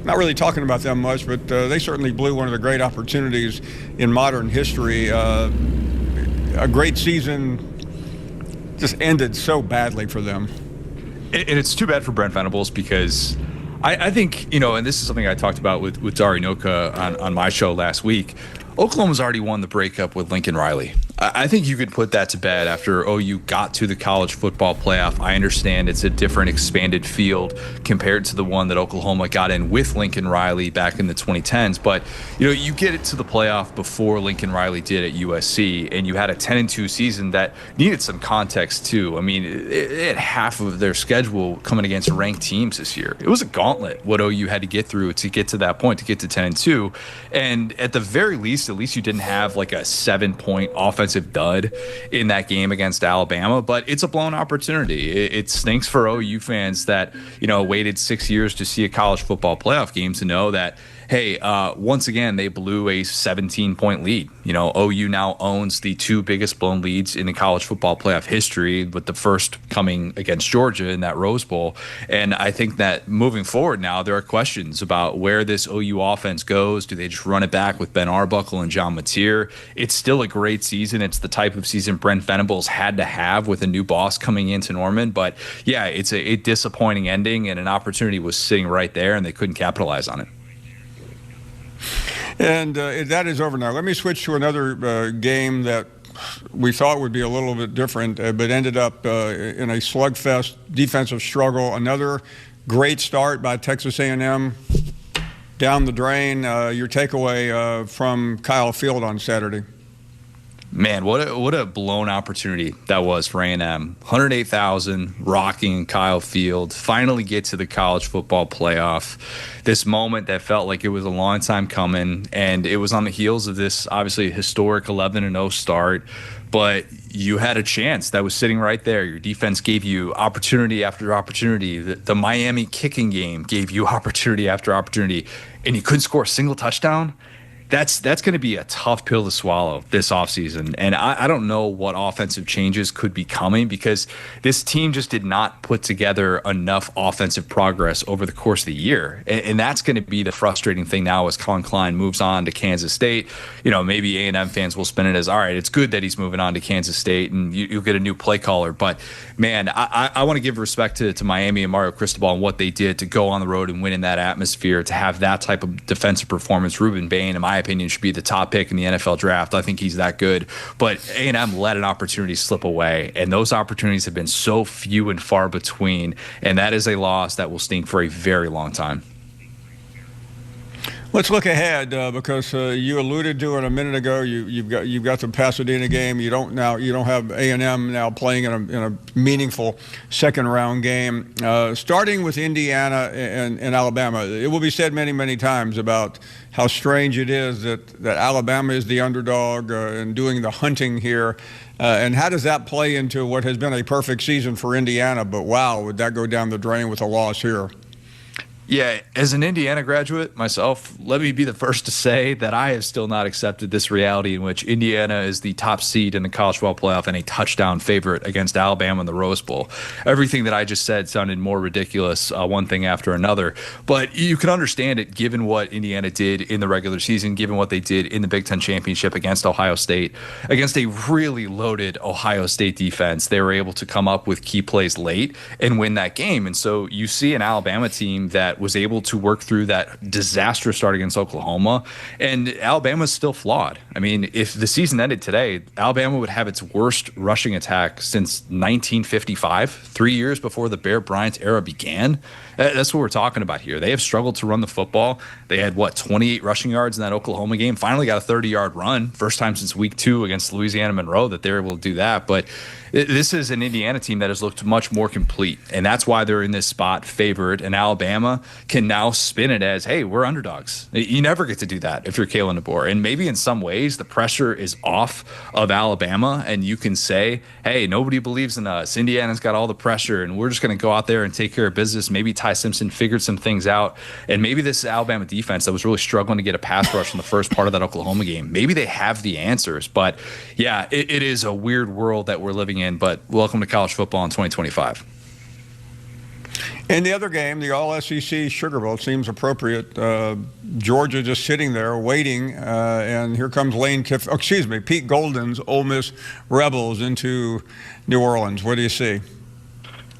[SPEAKER 4] not really talking about them much, but they certainly blew one of the great opportunities in modern history. A great season just ended so badly for them.
[SPEAKER 10] And it's too bad for Brent Venables because I think, and this is something I talked about with Dari Noka on my show last week. Oklahoma's already won the breakup with Lincoln Riley. I think you could put that to bed after OU got to the college football playoff. I understand it's a different expanded field compared to the one that Oklahoma got in with Lincoln Riley back in the 2010s. But, you get it to the playoff before Lincoln Riley did at USC, and you had a 10-2 season that needed some context too. I mean, it had half of their schedule coming against ranked teams this year. It was a gauntlet what OU had to get through to get to that point, to get to 10-2. And at the very least, at least you didn't have like a 7-point offensive dud in that game against Alabama, but it's a blown opportunity. It stinks for OU fans that, waited 6 years to see a college football playoff game to know that, hey, once again, they blew a 17-point lead. OU now owns the 2 biggest blown leads in the college football playoff history, with the first coming against Georgia in that Rose Bowl. And I think that moving forward now, there are questions about where this OU offense goes. Do they just run it back with Ben Arbuckle and John Mateer? It's still a great season. It's the type of season Brent Venables had to have with a new boss coming into Norman. But, yeah, it's a disappointing ending, and an opportunity was sitting right there, and they couldn't capitalize on it.
[SPEAKER 4] And that is over now. Let me switch to another game that we thought would be a little bit different, but ended up in a slugfest defensive struggle. Another great start by Texas A&M down the drain. Your takeaway from Kyle Field on Saturday?
[SPEAKER 10] Man, what a blown opportunity that was for A&M. 108,000 rocking Kyle Field. Finally get to the college football playoff. This moment that felt like it was a long time coming, and it was on the heels of this obviously historic 11-0 start. But you had a chance that was sitting right there. Your defense gave you opportunity after opportunity. The Miami kicking game gave you opportunity after opportunity, and you couldn't score a single touchdown. That's going to be a tough pill to swallow this offseason. And I don't know what offensive changes could be coming, because this team just did not put together enough offensive progress over the course of the year. And that's going to be the frustrating thing now as Colin Klein moves on to Kansas State. Maybe A&M fans will spin it as, all right, it's good that he's moving on to Kansas State and you'll get a new play caller. But, man, I want to give respect to Miami and Mario Cristobal and what they did to go on the road and win in that atmosphere, to have that type of defensive performance. Ruben Bain, in my opinion, should be the top pick in the NFL draft. I think he's that good. But A&M let an opportunity slip away, and those opportunities have been so few and far between, and that is a loss that will stink for a very long time.
[SPEAKER 4] Let's look ahead because you alluded to it a minute ago. You've got the Pasadena game. You don't have A&M now playing in a meaningful second round game. Starting with Indiana and Alabama, it will be said many times about how strange it is that Alabama is the underdog and doing the hunting here. And how does that play into what has been a perfect season for Indiana? But wow, would that go down the drain with a loss here?
[SPEAKER 10] Yeah, as an Indiana graduate myself, let me be the first to say that I have still not accepted this reality in which Indiana is the top seed in the college football playoff and a touchdown favorite against Alabama in the Rose Bowl. Everything that I just said sounded more ridiculous, one thing after another. But you can understand it given what Indiana did in the regular season, given what they did in the Big Ten championship against Ohio State, against a really loaded Ohio State defense. They were able to come up with key plays late and win that game. And so you see an Alabama team that was able to work through that disastrous start against Oklahoma, and Alabama's still flawed. I mean, if the season ended today, Alabama would have its worst rushing attack since 1955, 3 years before the Bear Bryant era began. That's what we're talking about here. They have struggled to run the football. They had, 28 rushing yards in that Oklahoma game, finally got a 30-yard run, first time since week 2 against Louisiana Monroe that they're able to do that. But this is an Indiana team that has looked much more complete, and that's why they're in this spot favored, and Alabama can now spin it as, hey, we're underdogs. You never get to do that if you're Kalen DeBoer. And maybe in some ways the pressure is off of Alabama, and you can say, hey, nobody believes in us. Indiana's got all the pressure, and we're just going to go out there and take care of business. Maybe Ty Simpson figured some things out, and maybe this Alabama defense that was really struggling to get a pass rush in the first part of that Oklahoma game, maybe they have the answers. But, yeah, it is a weird world that we're living in, but welcome to college football in 2025.
[SPEAKER 4] In the other game, the All-SEC Sugar Bowl, seems appropriate. Georgia just sitting there waiting, and here comes Pete Golden's Ole Miss Rebels into New Orleans. What do you see?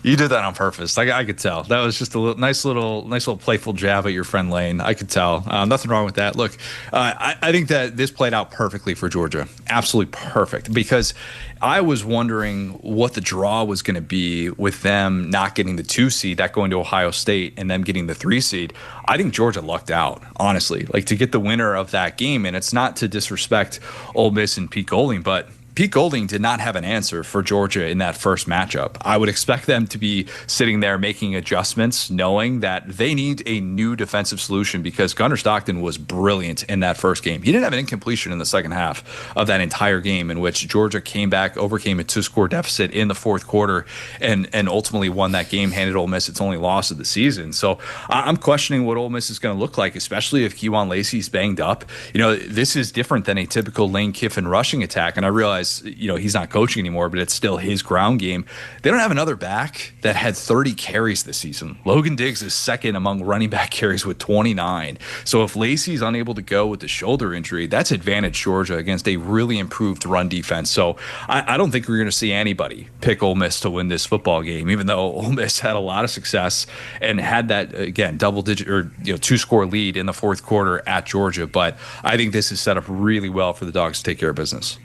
[SPEAKER 10] You did that on purpose. I could tell. That was just a nice little playful jab at your friend Lane. I could tell. Nothing wrong with that. Look, I think that this played out perfectly for Georgia. Absolutely perfect. Because I was wondering what the draw was going to be with them not getting the 2 seed, that going to Ohio State, and them getting the 3 seed. I think Georgia lucked out, honestly. Like, to get the winner of that game, and it's not to disrespect Ole Miss and Pete Golding, but Pete Golding did not have an answer for Georgia in that first matchup. I would expect them to be sitting there making adjustments, knowing that they need a new defensive solution, because Gunnar Stockton was brilliant in that first game. He didn't have an incompletion in the second half of that entire game, in which Georgia came back, overcame a 2-score deficit in the fourth quarter, and ultimately won that game, handed Ole Miss its only loss of the season. So I'm questioning what Ole Miss is going to look like, especially if Kejuan Lacey's banged up. This is different than a typical Lane Kiffin rushing attack, and I realize he's not coaching anymore, but it's still his ground game. They don't have another back that had 30 carries this season. Logan Diggs is second among running back carries with 29. So if Lacey's unable to go with the shoulder injury, that's advantage Georgia against a really improved run defense. So I don't think we're going to see anybody pick Ole Miss to win this football game, even though Ole Miss had a lot of success and had that, again, double-digit or 2-score lead in the fourth quarter at Georgia. But I think this is set up really well for the Dogs to take care of business.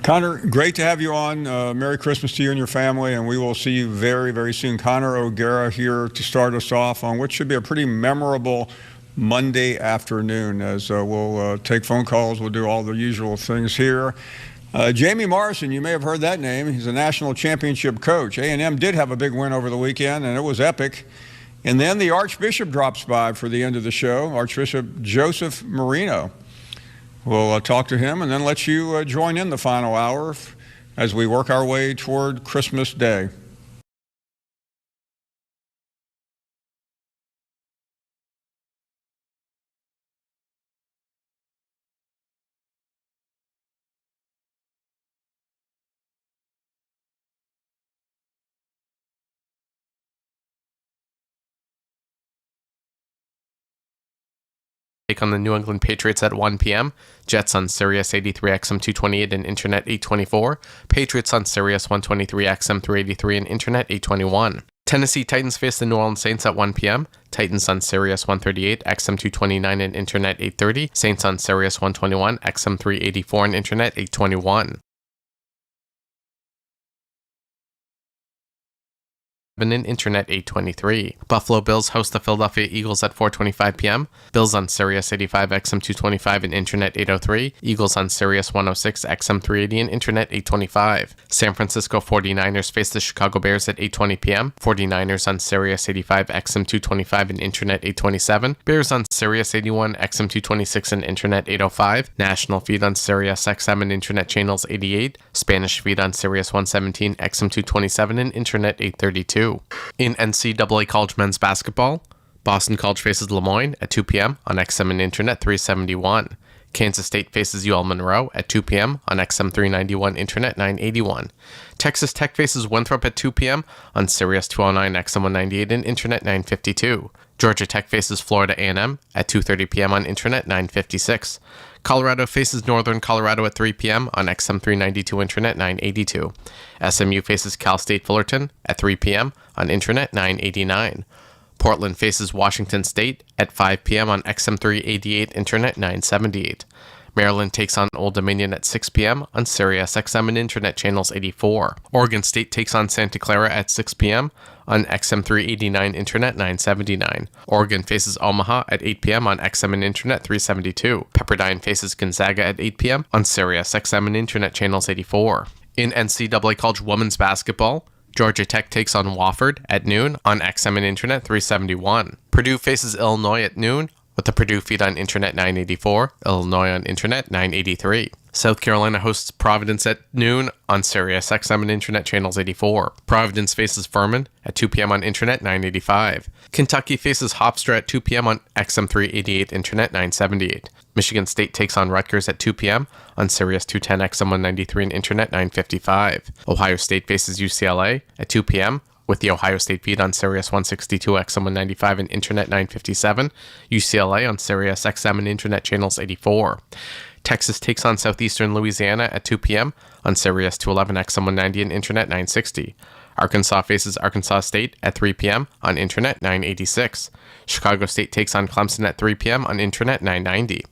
[SPEAKER 4] Connor, great to have you on. Merry Christmas to you and your family, and we will see you very, very soon. Connor O'Gara here to start us off on what should be a pretty memorable Monday afternoon, as we'll take phone calls. We'll do all the usual things here. Jamie Morrison, you may have heard that name. He's a national championship coach. A&M did have a big win over the weekend, and it was epic. And then the Archbishop drops by for the end of the show, Archbishop Joseph Marino. We'll talk to him and then let you join in the final hour as we work our way toward Christmas Day.
[SPEAKER 16] Take on the New England Patriots at 1 p.m. Jets on Sirius 83 XM 228 and Internet 824. Patriots on Sirius 123 XM 383 and Internet 821. Tennessee Titans face the New Orleans Saints at 1 p.m. Titans on Sirius 138 XM 229 and Internet 830. Saints on Sirius 121 XM 384 and Internet 821. And Internet 823. Buffalo Bills host the Philadelphia Eagles at 4:25 p.m. Bills on Sirius 85 XM 225 and Internet 803. Eagles on Sirius 106 XM 380 and Internet 825. San Francisco 49ers face the Chicago Bears at 8:20 p.m. 49ers on Sirius 85 XM 225 and Internet 827. Bears on Sirius 81 XM 226 and Internet 805. National feed on Sirius XM and Internet channels 88. Spanish feed on Sirius 117 XM 227 and Internet 832. In NCAA College Men's Basketball, Boston College faces Le Moyne at 2 p.m. on XM and Internet 371. Kansas State faces UL Monroe at 2 p.m. on XM 391 Internet 981. Texas Tech faces Winthrop at 2 p.m. on Sirius 209 XM 198 and Internet 952. Georgia Tech faces Florida A&M at 2:30 p.m. on Internet 956. Colorado faces Northern Colorado at 3 p.m. on XM 392 Internet 982. SMU faces Cal State Fullerton at 3 p.m. on Internet 989. Portland faces Washington State at 5 p.m. on XM 388 Internet 978. Maryland takes on Old Dominion at 6 p.m. on Sirius XM and Internet channels 84. Oregon State takes on Santa Clara at 6 p.m. on XM 389 Internet 979. Oregon faces Omaha at 8 p.m. on XM and Internet 372. Pepperdine faces Gonzaga at 8 p.m. on Sirius XM and Internet channels 84. In NCAA College Women's Basketball, Georgia Tech takes on Wofford at noon on XM and Internet 371. Purdue faces Illinois at noon with the Purdue feed on Internet 984, Illinois on Internet 983. South Carolina hosts Providence at noon on Sirius XM and Internet channels 84. Providence faces Furman at 2 p.m. on Internet 985. Kentucky faces Hofstra at 2 p.m. on XM 388 Internet 978. Michigan State takes on Rutgers at 2 p.m. on Sirius 210 XM 193 and Internet 955. Ohio State faces UCLA at 2 p.m. with the Ohio State feed on Sirius 162 XM 195 and Internet 957. UCLA on Sirius XM and Internet channels 84. Texas takes on Southeastern Louisiana at 2 p.m. on Sirius 211 XM 190 and Internet 960. Arkansas faces Arkansas State at 3 p.m. on Internet 986. Chicago State takes on Clemson at 3 p.m. on Internet 990.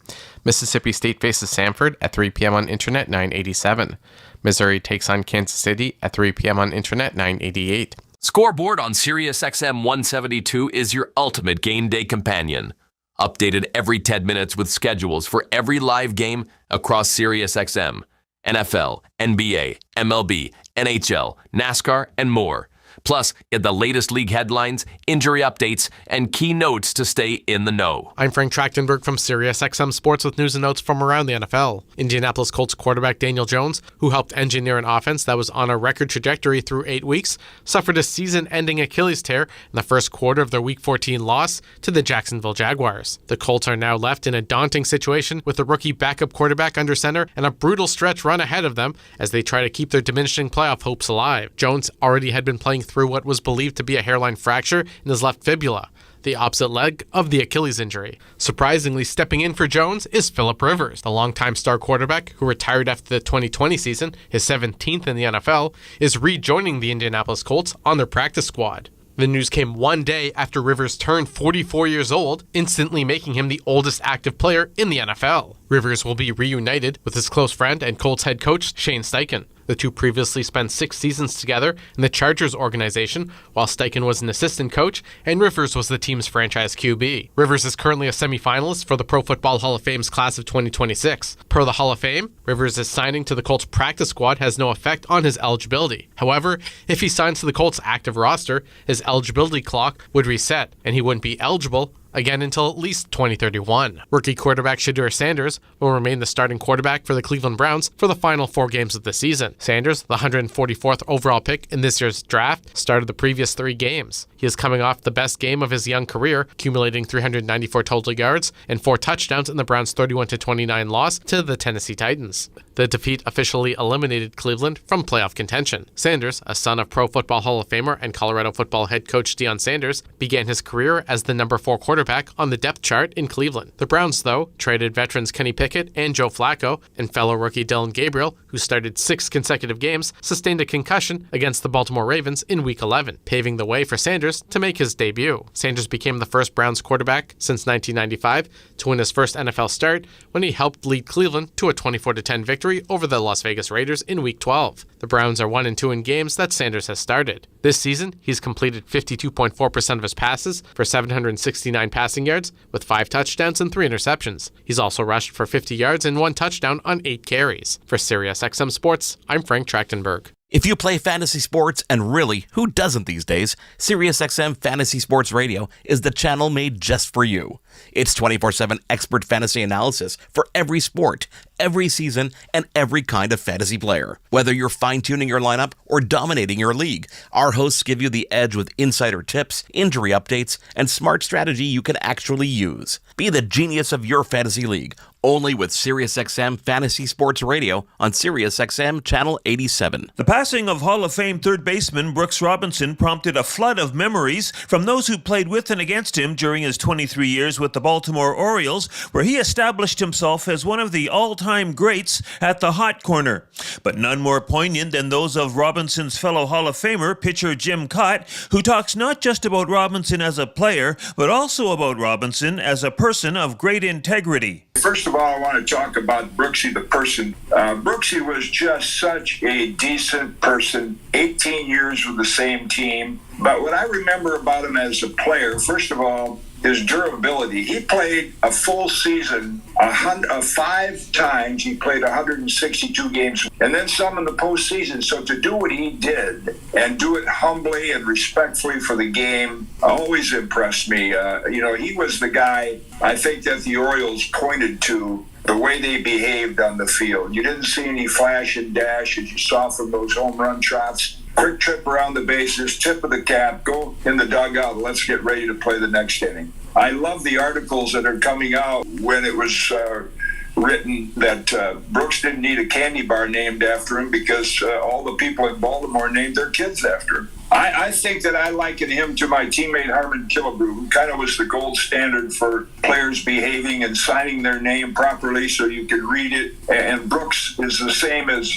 [SPEAKER 16] Mississippi State faces Samford at 3 p.m. on Internet 987. Missouri takes on Kansas City at 3 p.m. on Internet 988.
[SPEAKER 3] Scoreboard on SiriusXM 172 is your ultimate game day companion. Updated every 10 minutes with schedules for every live game across SiriusXM, NFL, NBA, MLB, NHL, NASCAR, and more. Plus, get the latest league headlines, injury updates, and key notes to stay in the know.
[SPEAKER 16] I'm Frank Trachtenberg from SiriusXM Sports with news and notes from around the NFL. Indianapolis Colts quarterback Daniel Jones, who helped engineer an offense that was on a record trajectory through 8 weeks, suffered a season-ending Achilles tear in the first quarter of their Week 14 loss to the Jacksonville Jaguars. The Colts are now left in a daunting situation with a rookie backup quarterback under center and a brutal stretch run ahead of them as they try to keep their diminishing playoff hopes alive. Jones already had been playing through what was believed to be a hairline fracture in his left fibula, the opposite leg of the Achilles injury. Surprisingly, stepping in for Jones is Phillip Rivers, the longtime star quarterback who retired after the 2020 season, his 17th in the NFL, is rejoining the Indianapolis Colts on their practice squad. The news came one day after Rivers turned 44 years old, instantly making him the oldest active player in the NFL. Rivers will be reunited with his close friend and Colts head coach Shane Steichen. The two previously spent 6 seasons together in the Chargers organization, while Steichen was an assistant coach and Rivers was the team's franchise QB. Rivers is currently a semifinalist for the Pro Football Hall of Fame's class of 2026. Per the Hall of Fame, Rivers' signing to the Colts practice squad has no effect on his eligibility. However, if he signs to the Colts active roster, his eligibility clock would reset and he wouldn't be eligible again until at least 2031. Rookie quarterback Shedeur Sanders will remain the starting quarterback for the Cleveland Browns for the final 4 games of the season. Sanders, the 144th overall pick in this year's draft, started the previous 3 games. He is coming off the best game of his young career, accumulating 394 total yards and 4 touchdowns in the Browns' 31-29 loss to the Tennessee Titans. The defeat officially eliminated Cleveland from playoff contention. Sanders, a son of Pro Football Hall of Famer and Colorado football head coach Deion Sanders, began his career as the number 4 quarterback on the depth chart in Cleveland. The Browns, though, traded veterans Kenny Pickett and Joe Flacco, and fellow rookie Dylan Gabriel, who started 6 consecutive games, sustained a concussion against the Baltimore Ravens in Week 11, paving the way for Sanders to make his debut. Sanders became the first Browns quarterback since 1995 to win his first NFL start when he helped lead Cleveland to a 24-10 victory over the Las Vegas Raiders in Week 12. The Browns are 1-2 in games that Sanders has started. This season, he's completed 52.4% of his passes for 769 passing yards with 5 touchdowns and 3 interceptions. He's also rushed for 50 yards and 1 touchdown on 8 carries. For SiriusXM Sports, I'm Frank Trachtenberg.
[SPEAKER 19] If you play fantasy sports, and really, who doesn't these days, SiriusXM Fantasy Sports Radio is the channel made just for you. It's 24/7 expert fantasy analysis for every sport, every season, and every kind of fantasy player. Whether you're fine-tuning your lineup or dominating your league, our hosts give you the edge with insider tips, injury updates, and smart strategy you can actually use. Be the genius of your fantasy league, only with SiriusXM Fantasy Sports Radio on SiriusXM Channel 87.
[SPEAKER 22] The passing of Hall of Fame third baseman Brooks Robinson prompted a flood of memories from those who played with and against him during his 23 years with the Baltimore Orioles, where he established himself as one of the all-time greats at the hot corner. But none more poignant than those of Robinson's fellow Hall of Famer, pitcher Jim Cott, who talks not just about Robinson as a player, but also about Robinson as a person of great integrity.
[SPEAKER 24] First of all, I want to talk about Brooksy the person. Brooksy was just such a decent person, 18 years with the same team. But what I remember about him as a player, first of all, his durability. He played a full season, 5 times. He played 162 games, and then some in the postseason. So to do what he did and do it humbly and respectfully for the game always impressed me. He was the guy I think that the Orioles pointed to, the way they behaved on the field. You didn't see any flash and dash as you saw from those home run trots. Quick trip around the bases, tip of the cap, go in the dugout, let's get ready to play the next inning. I love the articles that are coming out when it was written that Brooks didn't need a candy bar named after him because all the people in Baltimore named their kids after him. I think that I liken him to my teammate Harmon Killebrew, who kind of was the gold standard for players behaving and signing their name properly so you could read it. And Brooks is the same as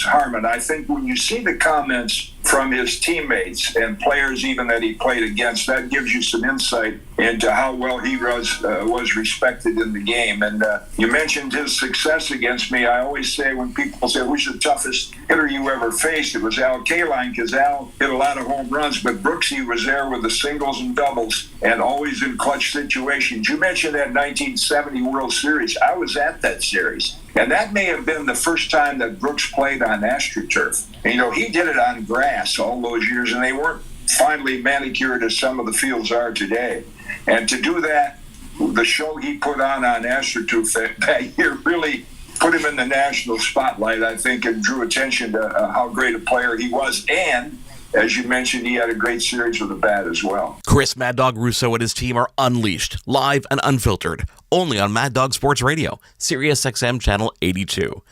[SPEAKER 24] Harmon. I think when you see the comments from his teammates and players even that he played against. That gives you some insight into how well he was respected in the game. And you mentioned his success against me. I always say when people say, who's the toughest hitter you ever faced, it was Al Kaline, because Al hit a lot of home runs, but Brooksy was there with the singles and doubles and always in clutch situations. You mentioned that 1970 World Series. I was at that series. And that may have been the first time that Brooks played on AstroTurf. You know, he did it on grass all those years, and they weren't finely manicured as some of the fields are today. And to do that, the show he put on AstroTurf that year really put him in the national spotlight, I think, and drew attention to how great a player he was. And, as you mentioned, he had a great series with the bat as well.
[SPEAKER 19] Chris Mad Dog Russo and his team are unleashed, live and unfiltered, only on Mad Dog Sports Radio, Sirius XM Channel 82.